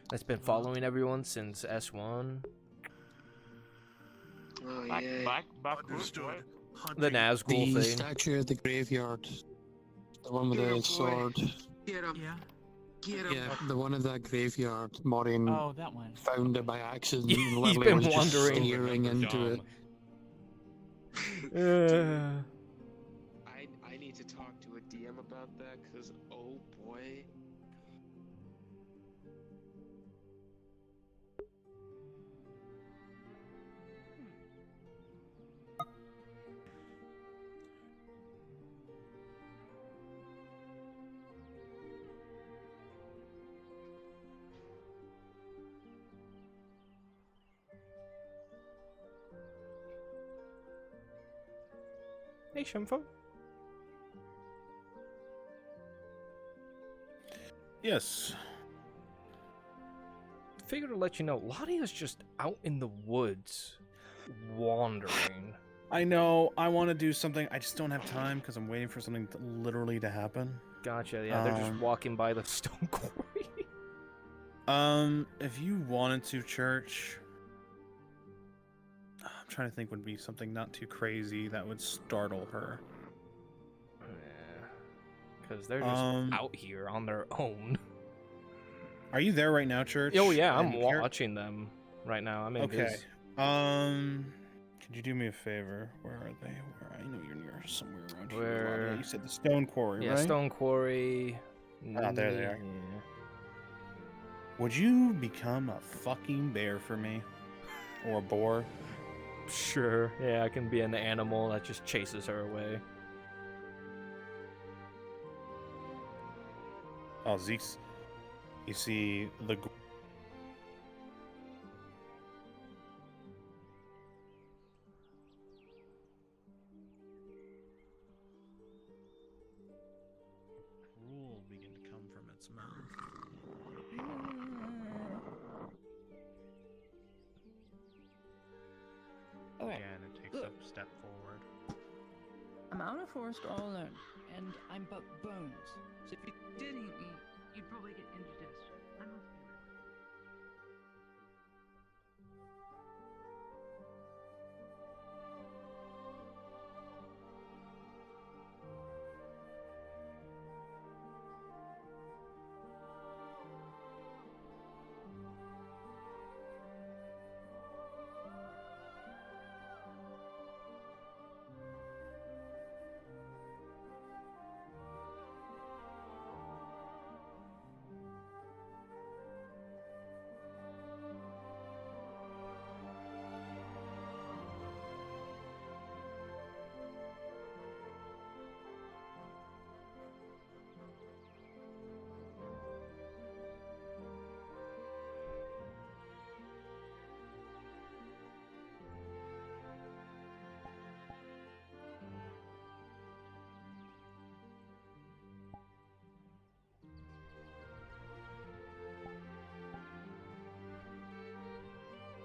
that's been following everyone since S1? Oh, Back, yay. back. Understood. The Nazgul The thing. statue of the graveyard. The one with Get the him, boy. sword. Get him. Yeah. Get him. Yeah, the one in that graveyard. Maureen Oh, that one. found it by accident. He's and literally been was just wandering. staring into it. I need to talk to a DM about that, cause oh boy. Hey, Shimfo. Yes. Figured to let you know, Lottie is just out in the woods, wandering. I know. I want to do something. I just don't have time because I'm waiting for something literally to happen. Gotcha. Yeah, they're just walking by the stone quarry. If you wanted to, Church. I'm trying to think would be something not too crazy that would startle her. Yeah. Because they're just out here on their own. Are you there right now, Church? Oh yeah, I'm And here- watching them right now. I'm in Okay. Viz. Could you do me a favor? Where are they? Where I know you're near somewhere around here. Where- You said the stone quarry, Yeah, right? stone quarry. Ah, there they are. Yeah. Would you become a fucking bear for me? Or a boar? Sure. Yeah, I can be an animal that just chases her away. Oh, Zeke's. You see the. Drool begin to come from its mouth. Again, it takes a step forward. I'm out of forest all alone, and I'm but bones. So if you did eat me, you'd probably get indigestion. I must be right.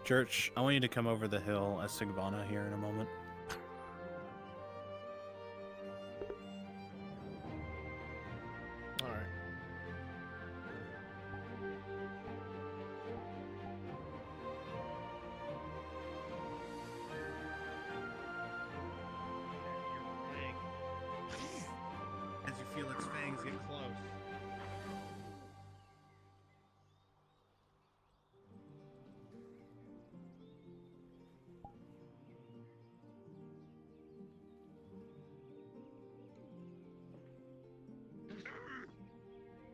Church, I want you to come over the hill as Sigvana here in a moment. Alright. As you feel its fangs get close.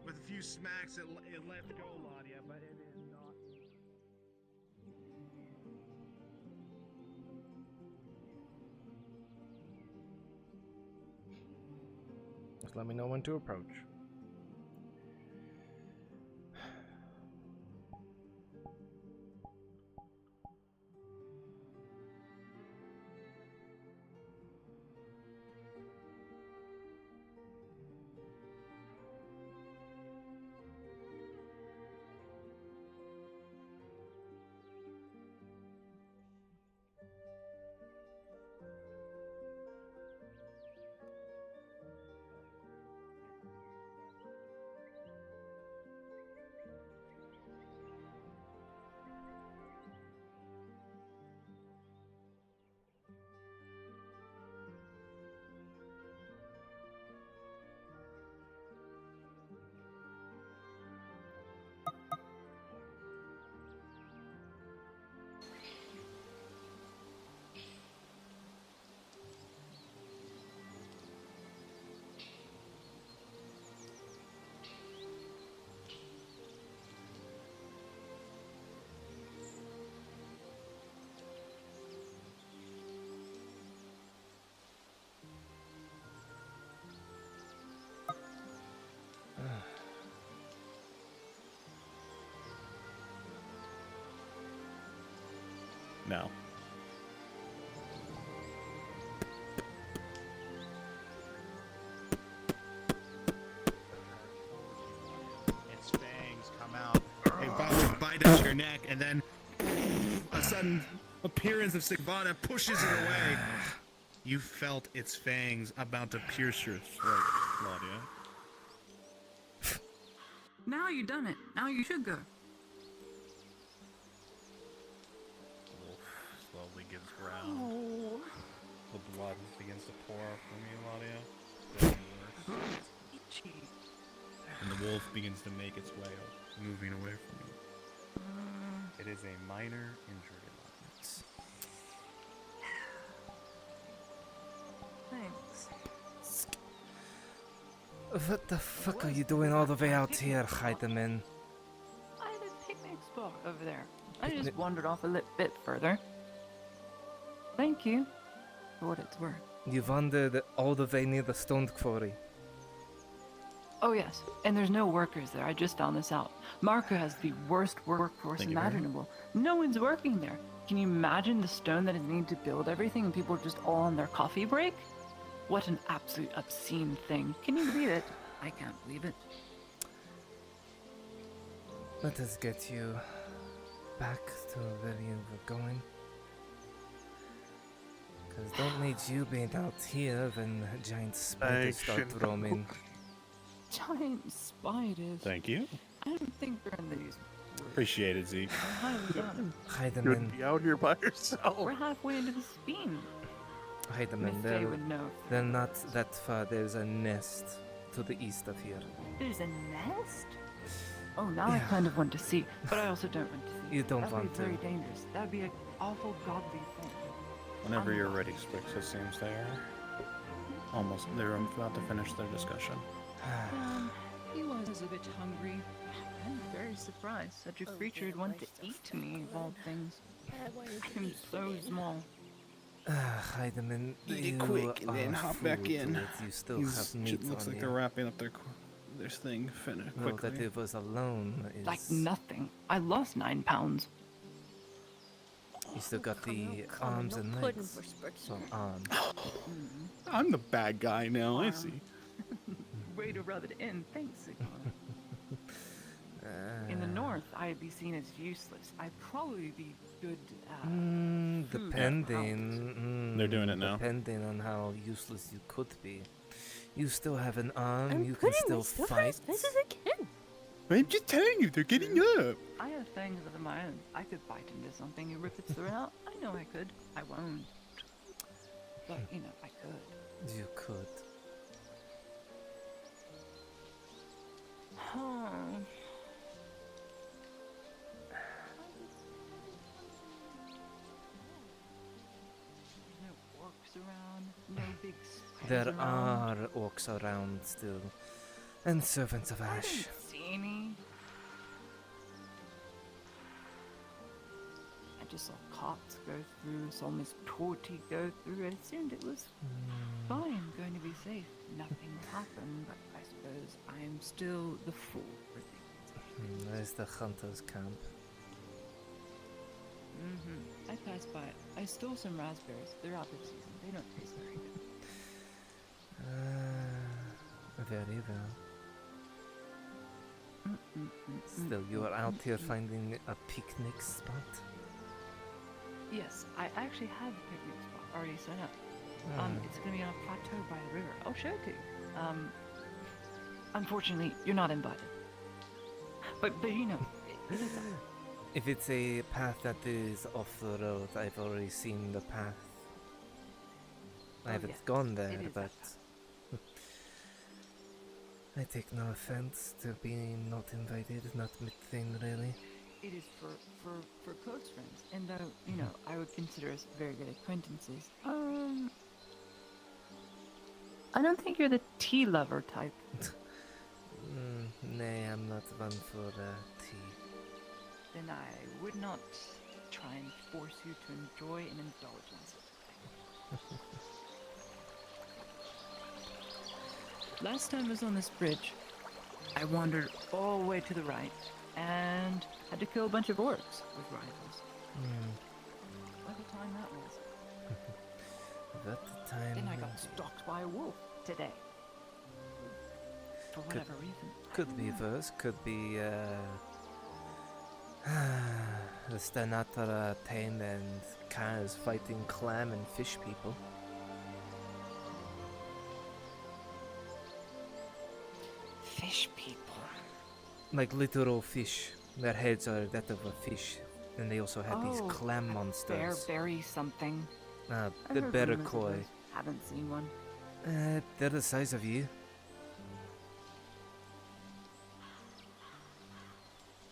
With a few smacks, it let go, Ladia, but it is not. Just let me know when to approach. No. Its fangs come out. They bite at your neck, and then a sudden appearance of Sigvana pushes it away. You felt its fangs about to pierce your throat, Claudia. Now you've done it. Now you should go. Wolf slowly gives ground. The blood begins to pour from you, Claudia. Worse. Itchy. And the wolf begins to make its way, moving away from you. It is a minor injury. Thanks. What the fuck are you doing all the way out here, Heidemann? I had a picnic spot over there. I just wandered off a bit further. Thank you for what it's worth. You wandered all the way near the stone quarry. Oh yes, and there's no workers there. I just found this out. Marco has the worst workforce Thank you very imaginable. No one's working there. Can you imagine the stone that is needed to build everything and people are just all on their coffee break? What an absolute obscene thing. Can you believe it? I can't believe it. Let us get you back to where you were going. Cause don't need you being out here when giant spiders start roaming. Giant spiders. Thank you. I don't think they're in these. Appreciate it, Zeke. Heidemann. Be out here by yourself. We're halfway into the spin. Heidemann, Miss Faye would know. they're not that far. There's a nest to the east of here. There's a nest? Oh, now I kind of want to see, but I also don't want to see. You don't That'd want be to. very dangerous. That'd be an awful godly thing. Whenever you're ready, Spix, it seems they're about to finish their discussion. He was a bit hungry. I'm very surprised such a creature would want to eat me, of all things. I'm so small. Heidemann, Eat you it quick and then are hop back food, in. but you still have meat It looks on like you. they're wrapping up their thing No, quickly. that it was alone is... Like nothing. I lost 9 pounds. You still got the arms and legs. Well, arms. I'm the bad guy now, I see. Way to rub it in. Thanks, Sigmund. In the north, I'd be seen as useless. I'd probably be good at food. Depending. They're doing it now. Depending on how useless you could be. You still have an arm, you can still fight. This is a kid. I'm just telling you, they're getting up. I have fangs of my own. I could bite into something and rip its throat out. I know I could. I won't. But, you know, I could. You could. No orcs around. No big spiders There around. are orcs around still. And servants of I Ash. didn't see any. I just saw cops go through, saw Miss Torty go through. I assumed it was fine, going to be safe. Nothing will happen, but I suppose I'm still the fool for things. There's the hunter's camp. I passed by it. I stole some raspberries. They're out of season. They don't taste very good. Very well. Still, you are out here finding a picnic spot? Yes, I actually have a picnic spot already set up. Hmm. It's gonna be on a plateau by the river. I'll show it to you. Unfortunately, you're not invited. But you know, it is If it's a path that is off the road, I've already seen the path. I haven't yes, gone there, it is but I take no offense to being not invited, not thing really. It is for close friends, and though you know, I would consider us very good acquaintances. I don't think you're the tea lover type. Nay, I'm not one for tea. Then I would not try and force you to enjoy and indulge in such a thing. Last time I was on this bridge, I wandered all the way to the right and had to kill a bunch of orcs with rifles. What a time that was. That time. Then I got stalked by a wolf today. For whatever reason. Could be worse. Could be the Stanatra Tane and Kaz fighting clam and fish people. Fish people. Like literal fish. Their heads are that of a fish. And they also have these clam monsters. Bearberry something. The I've heard rumors of Bearkoi. those. Haven't seen one. They're the size of you.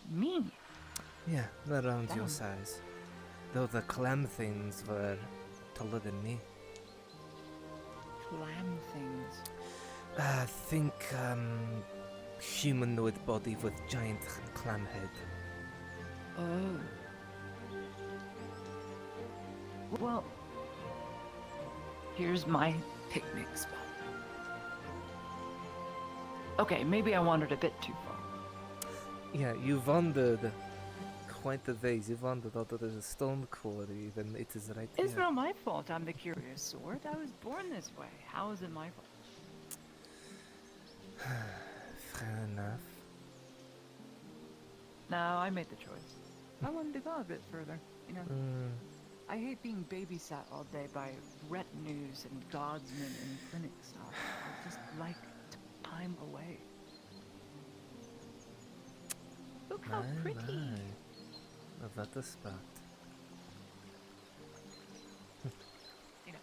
Me? Yeah, they're around your Damn. size. Though the clam things were taller than me. Clam things. Think humanoid body with giant clam head. Oh. Well, here's my picnic spot. Okay, maybe I wandered a bit too far. Yeah, you wandered quite a ways. You wandered out of the stone quarry, then it is right It's here. not my fault I'm the curious sort. I was born this way. How is it my fault? Fair enough. No, I made the choice. I wanted to go a bit further, you know. I hate being babysat all day by retinues and guardsmen and clinic staff. I just like time away. Look how pretty. What a spot. You know,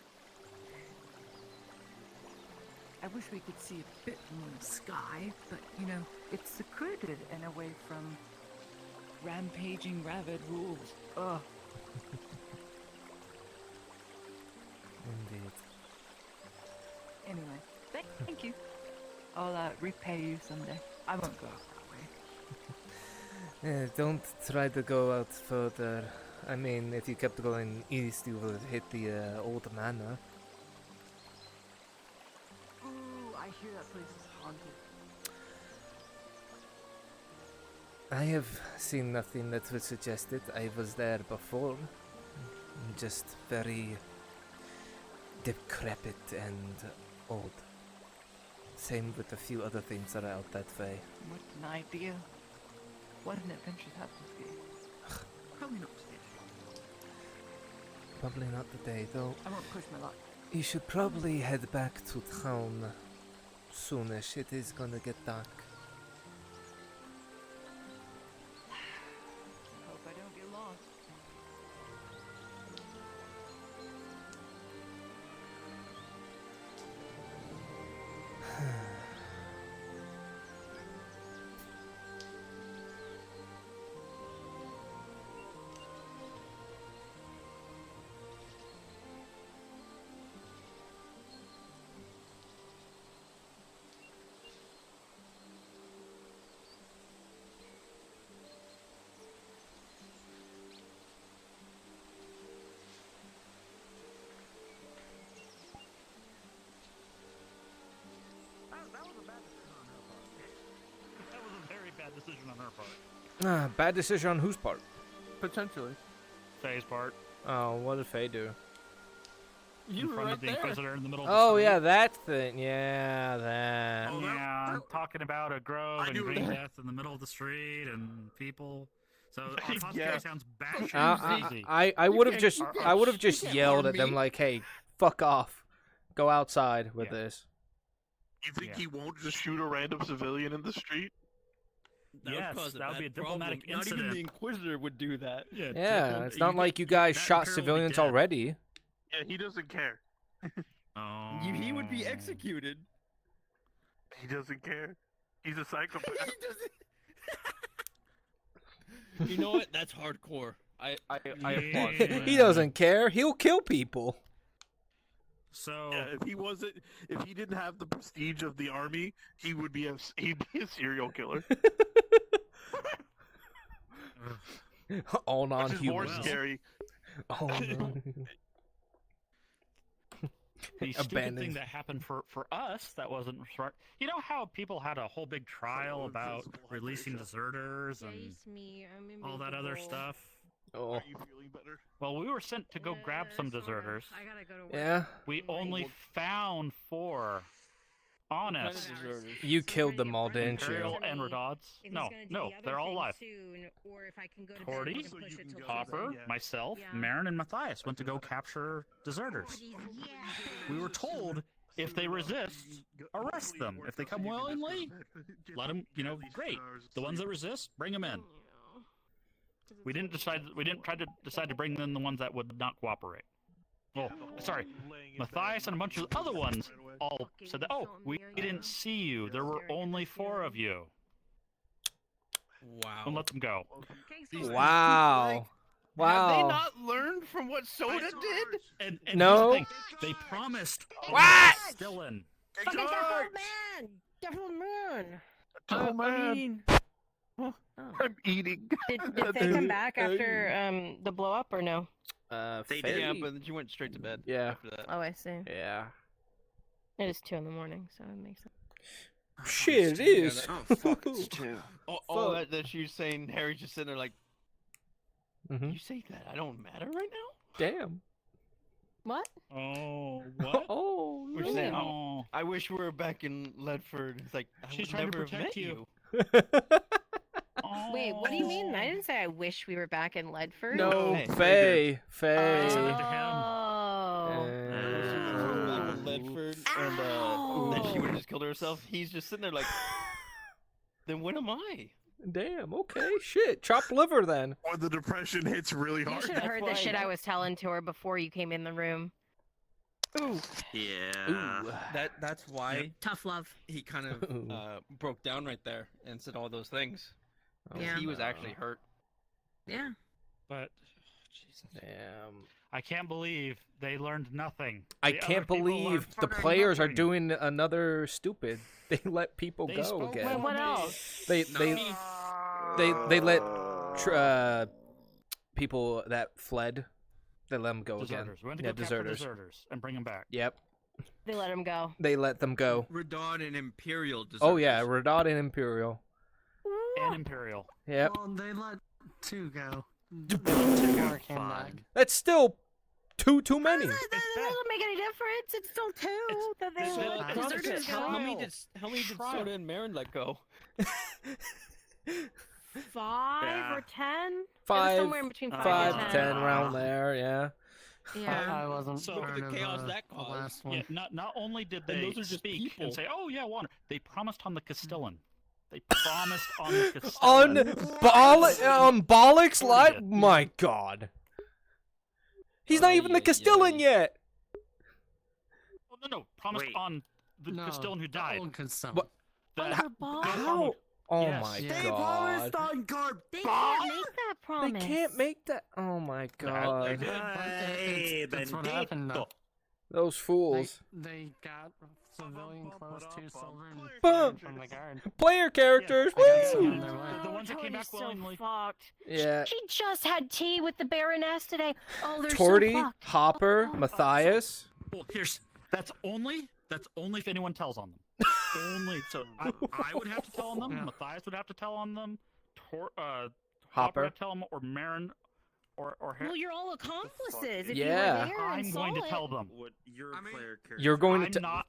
I wish we could see a bit more sky, but you know, it's secluded and away from rampaging rabid wolves. Ugh. Indeed. Anyway, thank you. I'll repay you someday. I won't go out that way. Don't try to go out further. I mean, if you kept going east, you would hit the old manor. Ooh, I hear that place is haunted. I have seen nothing that would suggest it. I was there before. Just very decrepit and old. Same with a few other things that are out that way. What an idea. What an adventure that would be. Probably not today. Probably not today, though. I won't push my luck. You should probably head back to town soonish. It is gonna get dark. Hope I don't get lost. That was a very bad decision on her part. Bad decision on whose part? Potentially. Faye's part. Oh, what did Faye do? You were right the there. Inquisitor in the middle of the Oh, street. yeah, that thing. Yeah, that. Oh, yeah, talking about a grove and knew green that. death in the middle of the street and people. So apothecary Yeah. sounds batshit crazy. I would have just can't- I would have you just can't yelled harm at them me. like, "Hey, fuck off, go outside with this." You think Yeah. he won't just shoot a random civilian in the street? Yes, that would be a diplomatic Not even the incident. Inquisitor would do that. Yeah, it's not like you guys that shot Imperial would be civilians dead. already. Yeah, he doesn't care. Oh. He would be executed. He doesn't care. He's a psychopath. You know what? That's hardcore. I applaud. He doesn't care. He'll kill people. So Yeah, if he didn't have the prestige of the army, he'd be a serial killer. All Which is more non-humans. scary. Oh no. the stupid Abandoned. thing that happened for us that wasn't smart. You know how people had a whole big trial about releasing deserters and all that other stuff? Oh. Well, we were sent to go grab some deserters. I gotta go to work. Yeah. We only found 4. Honest. You killed them all, didn't you? Imperial and Rhadods. No, they're all alive. Cordy, Hopper, myself, Marin, and Matthias went to go capture deserters. We were told if they resist, arrest them. If they come willingly, let them. Great. The ones that resist, bring them in. We didn't try to decide to bring in the ones that would not cooperate. Well, sorry, Matthias and a bunch of other ones all said that, oh, we didn't see you. There were only 4 of you. Wow. And let them go. Wow. Wow. Have they not learned from what Soda did? And no. Here's the thing, they promised. What? Still in. Fucking Devil Man! Devil Man! Oh man. Oh. I'm eating. Did they come back after the blow up or no? They did, yeah, but you went straight to bed. Yeah. After that. Oh, I see. Yeah. It is 2 in the morning, so it makes sense. Shit, it is. Oh, fuck, it's 2. Oh, that she's saying Harry's just sitting there like, you say that I don't matter right now? Damn. What? Oh, what? Oh, We're saying, I wish we were back in Ledford. It's like, I She's would trying to never have protect met you. Wait, what do you mean? I didn't say I wish we were back in Ledford. No, Faye. Ledford, and then she would have just killed herself. He's just sitting there like, then when am I? Damn, okay, shit. Chopped liver then. Or the depression hits really You hard. should have heard the shit I was telling to her before you came in the room. Ooh. Yeah. Ooh. That's why Tough love. he kind of broke down right there and said all those things. Yeah. He was actually hurt. Yeah. But Jesus. Damn. I can't believe they learned nothing. I The can't other people believe learned the fucking players are nothing. doing another stupid. They let people They go spoke again. for What me. else? They let people that fled. They let them go Deserters. We again. went to Yeah, go capture deserters. deserters and bring them back. Yep. They let him go. They let them go. Rhadod and Imperial deserters. Oh yeah, Rhadod and Imperial. And Imperial. Yep. Well, they let 2 go. Fine. That's still too many. That doesn't make any difference. It's still 2 that they let deserters How many go. did Soda and Marin let go? 5 or 10? Five, Somewhere in between 5 5 and to 10. 10 around there. Yeah. Yeah. I wasn't. So- Look at the part of, chaos the that caused. last Yeah, one. not only did And they those are just speak people. and say, "Oh yeah, water," they promised on the Castellan. They promised on the On Castellan. Bollock's life? My god. He's not even the Castellan yet. Oh, no, promised on the Castellan who died. What? That- How? Oh Yes. my They god. on guard. They can't make that They promise. can't make that. Oh my god. That's what happened though. Those fools. They got civilian close to silver and Boom. from the guard. Player characters. Yes, Woo! on their way. The ones that came back Torty's willingly. so fucked. Yeah. She just had tea with the Baroness today. Oh, they're Torty, so fucked. Hopper, Matthias. Well, that's only if anyone tells on them. Only so I would have to tell on them. Matthias would have to tell on them. Hopper would tell them, or Marin, or Well, you're all accomplices. If Yeah. you were there and I'm saw going to it. tell them. You're going to. I'm not.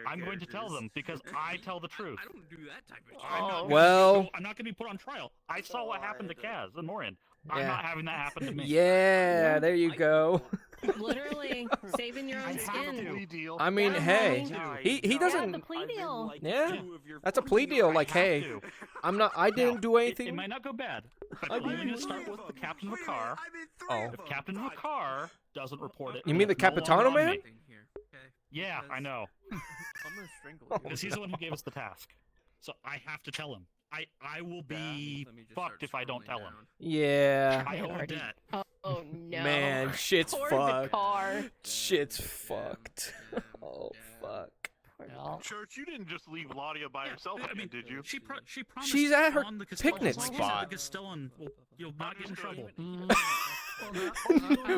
I'm going to tell them because I tell the truth. I don't do that type of I'm not Well- I'm not going to be put on trial. I saw what happened to Kaz and Morian. I'm Yeah. not having that happen to me. Yeah, there you go. Literally saving your own skin. I mean, hey, he doesn't. The plea deal. Yeah, that's a plea deal. Like, hey, to. I didn't do It anything. might not go bad, but I'm going to start with the captain of a car. Oh, If captain of a car doesn't report it, you mean the it's no longer Capitano on man? me. Yeah, I know. I'm gonna strangle Because he's the one who gave us the task. So I have to tell him. I will be let me just fucked if I don't tell him. Yeah. I owe a debt. Oh no. Man, shit's Toward fucked. the car. Shit's fucked. Oh fuck. Church, you didn't just leave Claudia by herself again, did you? She promised She's at her on the Castellan, picnic like, spot. The Castellan will not get in trouble.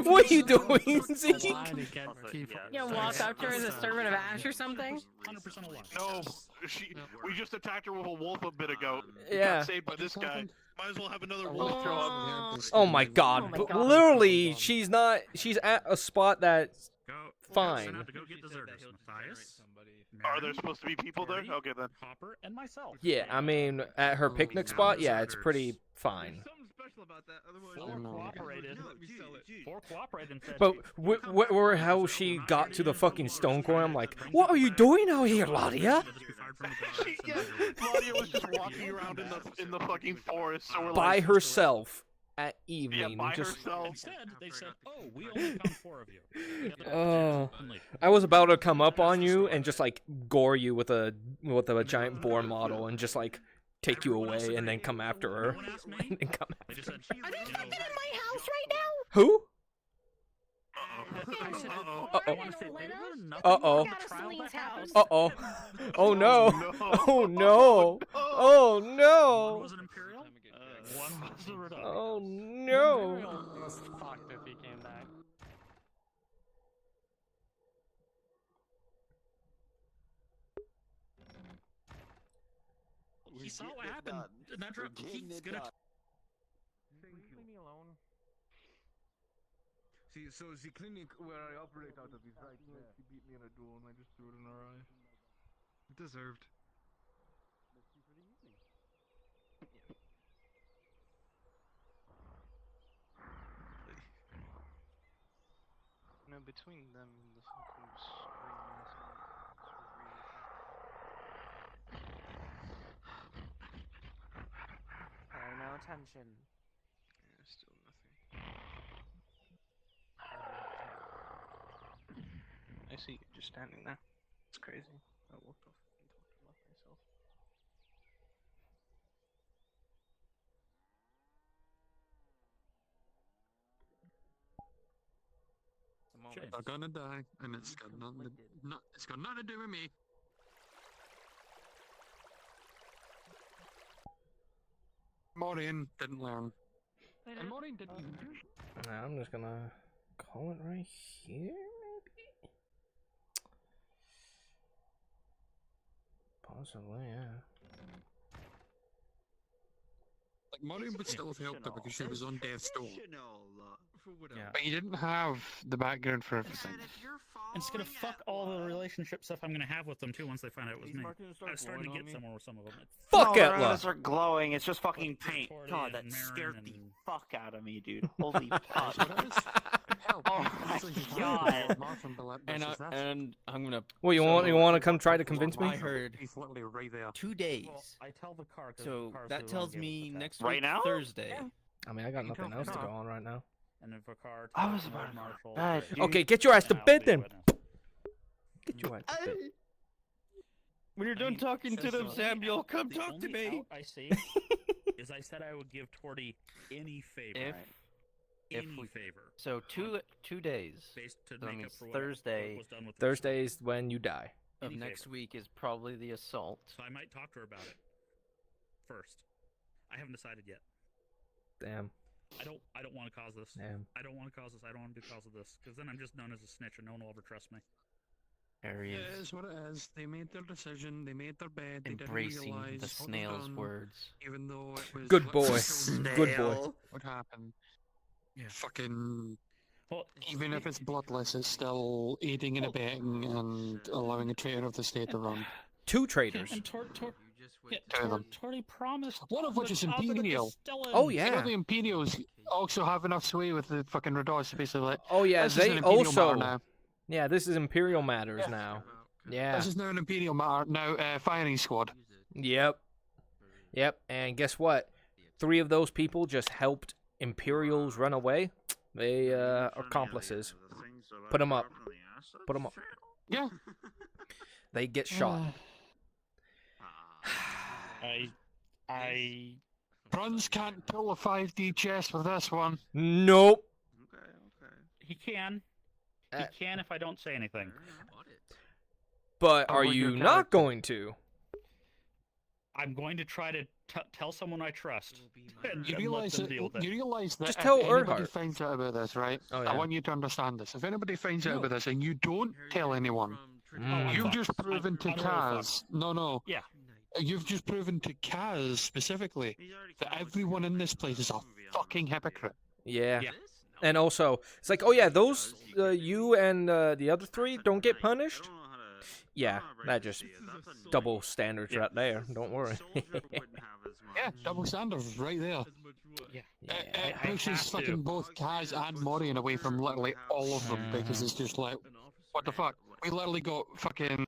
What are you doing, Zeke? You walk up to her as a servant of Ash or something? 100% alive. No, we just attacked her with a wolf a bit ago. We Yeah. got saved by this guy. Might as well have another Oh my god. Oh my But God. literally, she's not. She's at a spot that's fine. Go get deserters. Matthias. Are there supposed to be people there? Okay then. Hopper and myself. Yeah, I mean, at her picnic spot, yeah, it's pretty fine. Four cooperated and said, But where how she got to the fucking stone quarry, I'm like, what are you doing out here, Ladia? Claudia was just walking around in the fucking forest, so we're By like, herself at evening. by just herself. Instead, they said, "Oh, we only found 4 of you." Oh, I was about to come up on you and just like gore you with a giant boar model and just like take you away and then come after her. And then come after her. Are they fucking in my house right now? Who? Uh-oh. Uh-oh. Oh no. Oh no. Oh no. Oh no. Fucked if he came back. He saw what happened. And that drop, he's gonna. Leave me alone. See, so the clinic where I operate out of is right there. He beat me in a duel and I just threw it in her eye. Deserved. No, between them, the circles Pay no attention. Yeah, still nothing. I see you just standing there. It's crazy. I walked off and talked about myself. They're gonna die, and it's got nothing to, it's got nothing to do with me. Maureen didn't learn. And Maureen didn't even do shit. Now I'm just gonna call it right here, maybe? Possibly, yeah. Like, Maureen would still have helped her because she was on death's door. Yeah. But you didn't have the background for everything. And it's gonna fuck all the relationship stuff I'm gonna have with them too once they find out it was me. I was starting to get somewhere with some of them. Fuck it, Atlas are glowing. It's just fucking paint. God, that scared the fuck out of me, dude. Holy fuck. Oh my god. And I'm gonna. Well, you want to come try to convince me? I heard He's literally right there. 2 days. I tell the car. So that tells me next Right week, now? Thursday. I mean, I got nothing else to go on right now. And if a car. I was about to go to bed, dude. Okay, get your ass to bed then. Get your ass to bed. When you're done talking to them, Samuel, come The talk to only me. out I see is I said I would give Torty any favor. If Any we, favor. So 2 days. Based to That make means up for what Thursday was done with the Thursday's when you die. of Any next favor. week is probably the assault. So I might talk to her about it first. I haven't decided yet. Damn. I don't want to cause this. Damn. I don't want to cause this. I don't want to be cause of this because then I'm just known as a snitch and no one will ever trust me. It is what it is. They made their decision. They made their bed. They Embracing didn't realize the what they'd snail's done, words. Even though it was Good boy. literally Good boy. What happened? Yeah. Fucking. Well, even if it's bloodless, it's still aiding and abetting and allowing a traitor of the state to run. 2 traitors. And Two of them. Torty promised. One of which is the Imperial. Castellan. Oh, You yeah. know the Imperials also have enough sway with the fucking Rhadods to basically like. Oh yeah, this is an they Imperial also. matter now. Yeah, this is Imperial matters now. Yeah. This is now an Imperial matter. Now, firing squad. Yep. Yep. And guess what? 3 of those people just helped Imperials run away. They are accomplices. Put them up. Put them up. Yeah. They get shot. Bruns can't pull a 5D chest with this one. Nope. He can. He can if I don't say anything. But Oh, are well, you you're not going to? I'm going to try to tell someone I trust. And You let realize them that, deal with it. you realize that Just if tell anybody Earhart. finds out about this, right? Oh, I yeah. want you to understand this. If anybody finds out about this and you don't tell anyone, Mm. you've just proven to I'm really Kaz. No. Yeah. you've just proven to Kaz specifically that everyone in this place is a fucking hypocrite. Yeah. And also, it's like, oh yeah, those you and the other three don't get punished. Yeah, that just double standards right there. Don't worry. Yeah, double standards right there. Yeah. It pushes fucking both Kaz and Morian away from literally all of them because it's just like, what the fuck? We literally got fucking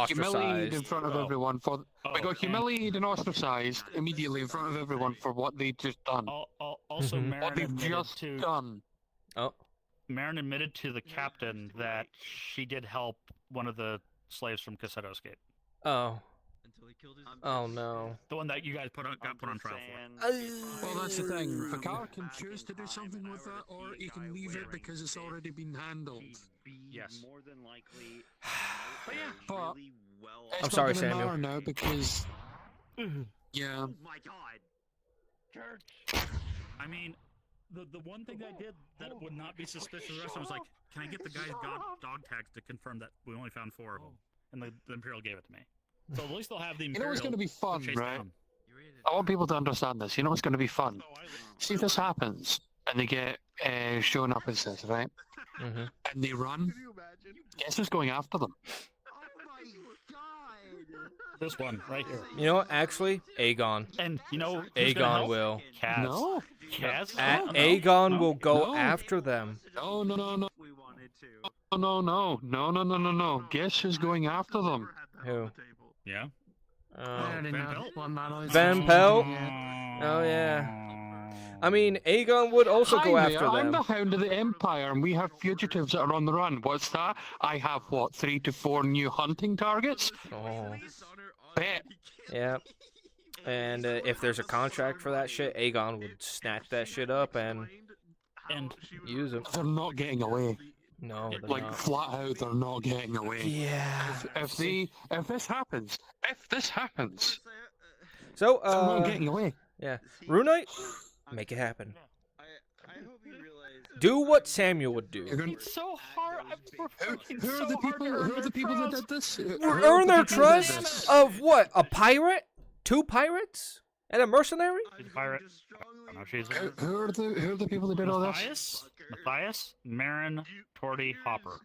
humiliated in front of everyone for. We got humiliated and ostracized immediately in front of everyone for what they just done. Also, Marin What they've admitted just to done. Marin admitted to the captain that she did help one of the slaves from Cassetto escape. Oh. Oh no. The one that you guys got put on trial for. Well, that's the thing. Fakar can choose to do something with that, or he can leave it because it's already been handled. Yes. More than likely. But I'm it's sorry, not gonna Samuel. matter now because yeah. Oh my god. Church. I mean, the one thing I did that would not be suspicious of the rest of them was like, can I get the guy's dog tags to confirm that we only found 4 of them? And the Imperial gave it to me. So at least they'll have the You Imperial. know what's going to be fun, chase right? down. I want people to understand this. You know what's going to be fun? See if this happens, and they get shown up as this, right? And they run. Guess who's going after them? This one right here. You know what? Actually, Aegon. And you know, who's gonna Aegon help? will. Kaz. No. Kaz. Aegon will go after them. No. No. Guess who's going after them? Who? Yeah. Van Pelt? Oh yeah. I mean, Aegon would also go Hi after there, I'm them. the Hound of the Empire, and we have fugitives that are on the run. What's that? I have, what, 3 to 4 new hunting targets? Oh. Bet. Yeah. And if there's a contract for that shit, Aegon would snatch that shit up and use it. They're not getting away. No, they're like not. flat out, they're not getting away. Yeah. If this happens, So they're not getting away. Yeah. Runite, make it happen. Do what Samuel would do. It's so hard. Who are the people that did this? Earn their trust of what? A pirate? 2 pirates? And a mercenary? She's a pirate. Who are the people that did all this? Matthias, Marin, Torty, Hopper.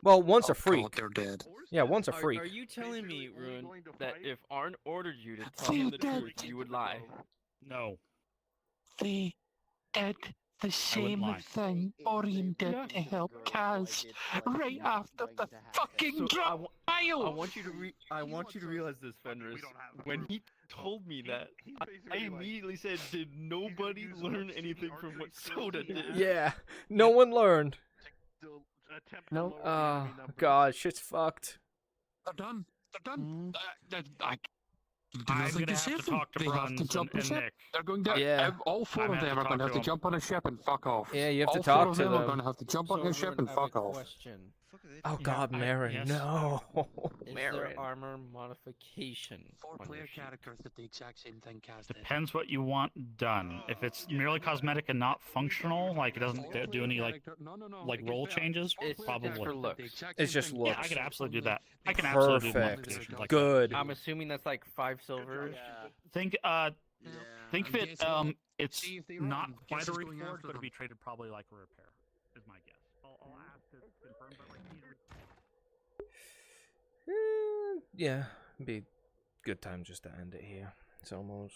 Well, one's a freak. They're dead. Yeah, one's a freak. Are you telling me, Ruin, that if Arn ordered you to tell him the truth, you would lie? No. They did the same thing Orion did to help Kaz right after the fucking trial. I want you to realize this, Fenris. When he told me that, I immediately said, "Did nobody learn anything from what Soda did?" Yeah, no one learned. No. Oh, God, shit's fucked. They're done. I'm gonna have to talk to They have to Bruns jump the and ship. Nick. They're going down. Yeah. All 4 of them are going to have to jump on a ship and fuck off. Yeah, you have to All talk 4 of to them them. are going to have to jump on a ship and fuck off. Oh God, Marin, no, Is Marin. there armor modification? 4-player characters did the exact same thing Kaz did. Depends what you want done. If it's merely cosmetic and not functional, like it doesn't do any like role changes, probably. It's for looks. It's just looks. Yeah, I could absolutely do that. I can absolutely do Perfect. modifications like Good. I'm assuming that's like 5 silvers. Think of it. It's not quite a reforge, but it'd be traded probably like a repair. Is my guess. I'll ask to confirm, but like. Yeah, be good time just to end it here. It's almost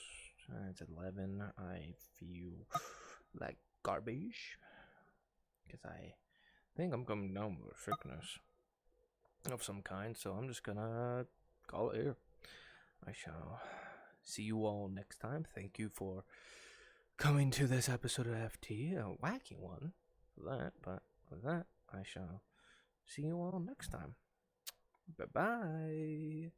it's 11. I feel like garbage because I think I'm coming down with a sickness of some kind. So I'm just gonna call it here. I shall see you all next time. Thank you for coming to this episode of FT, a wacky one for that. But with that, I shall see you all next time. Bye-bye.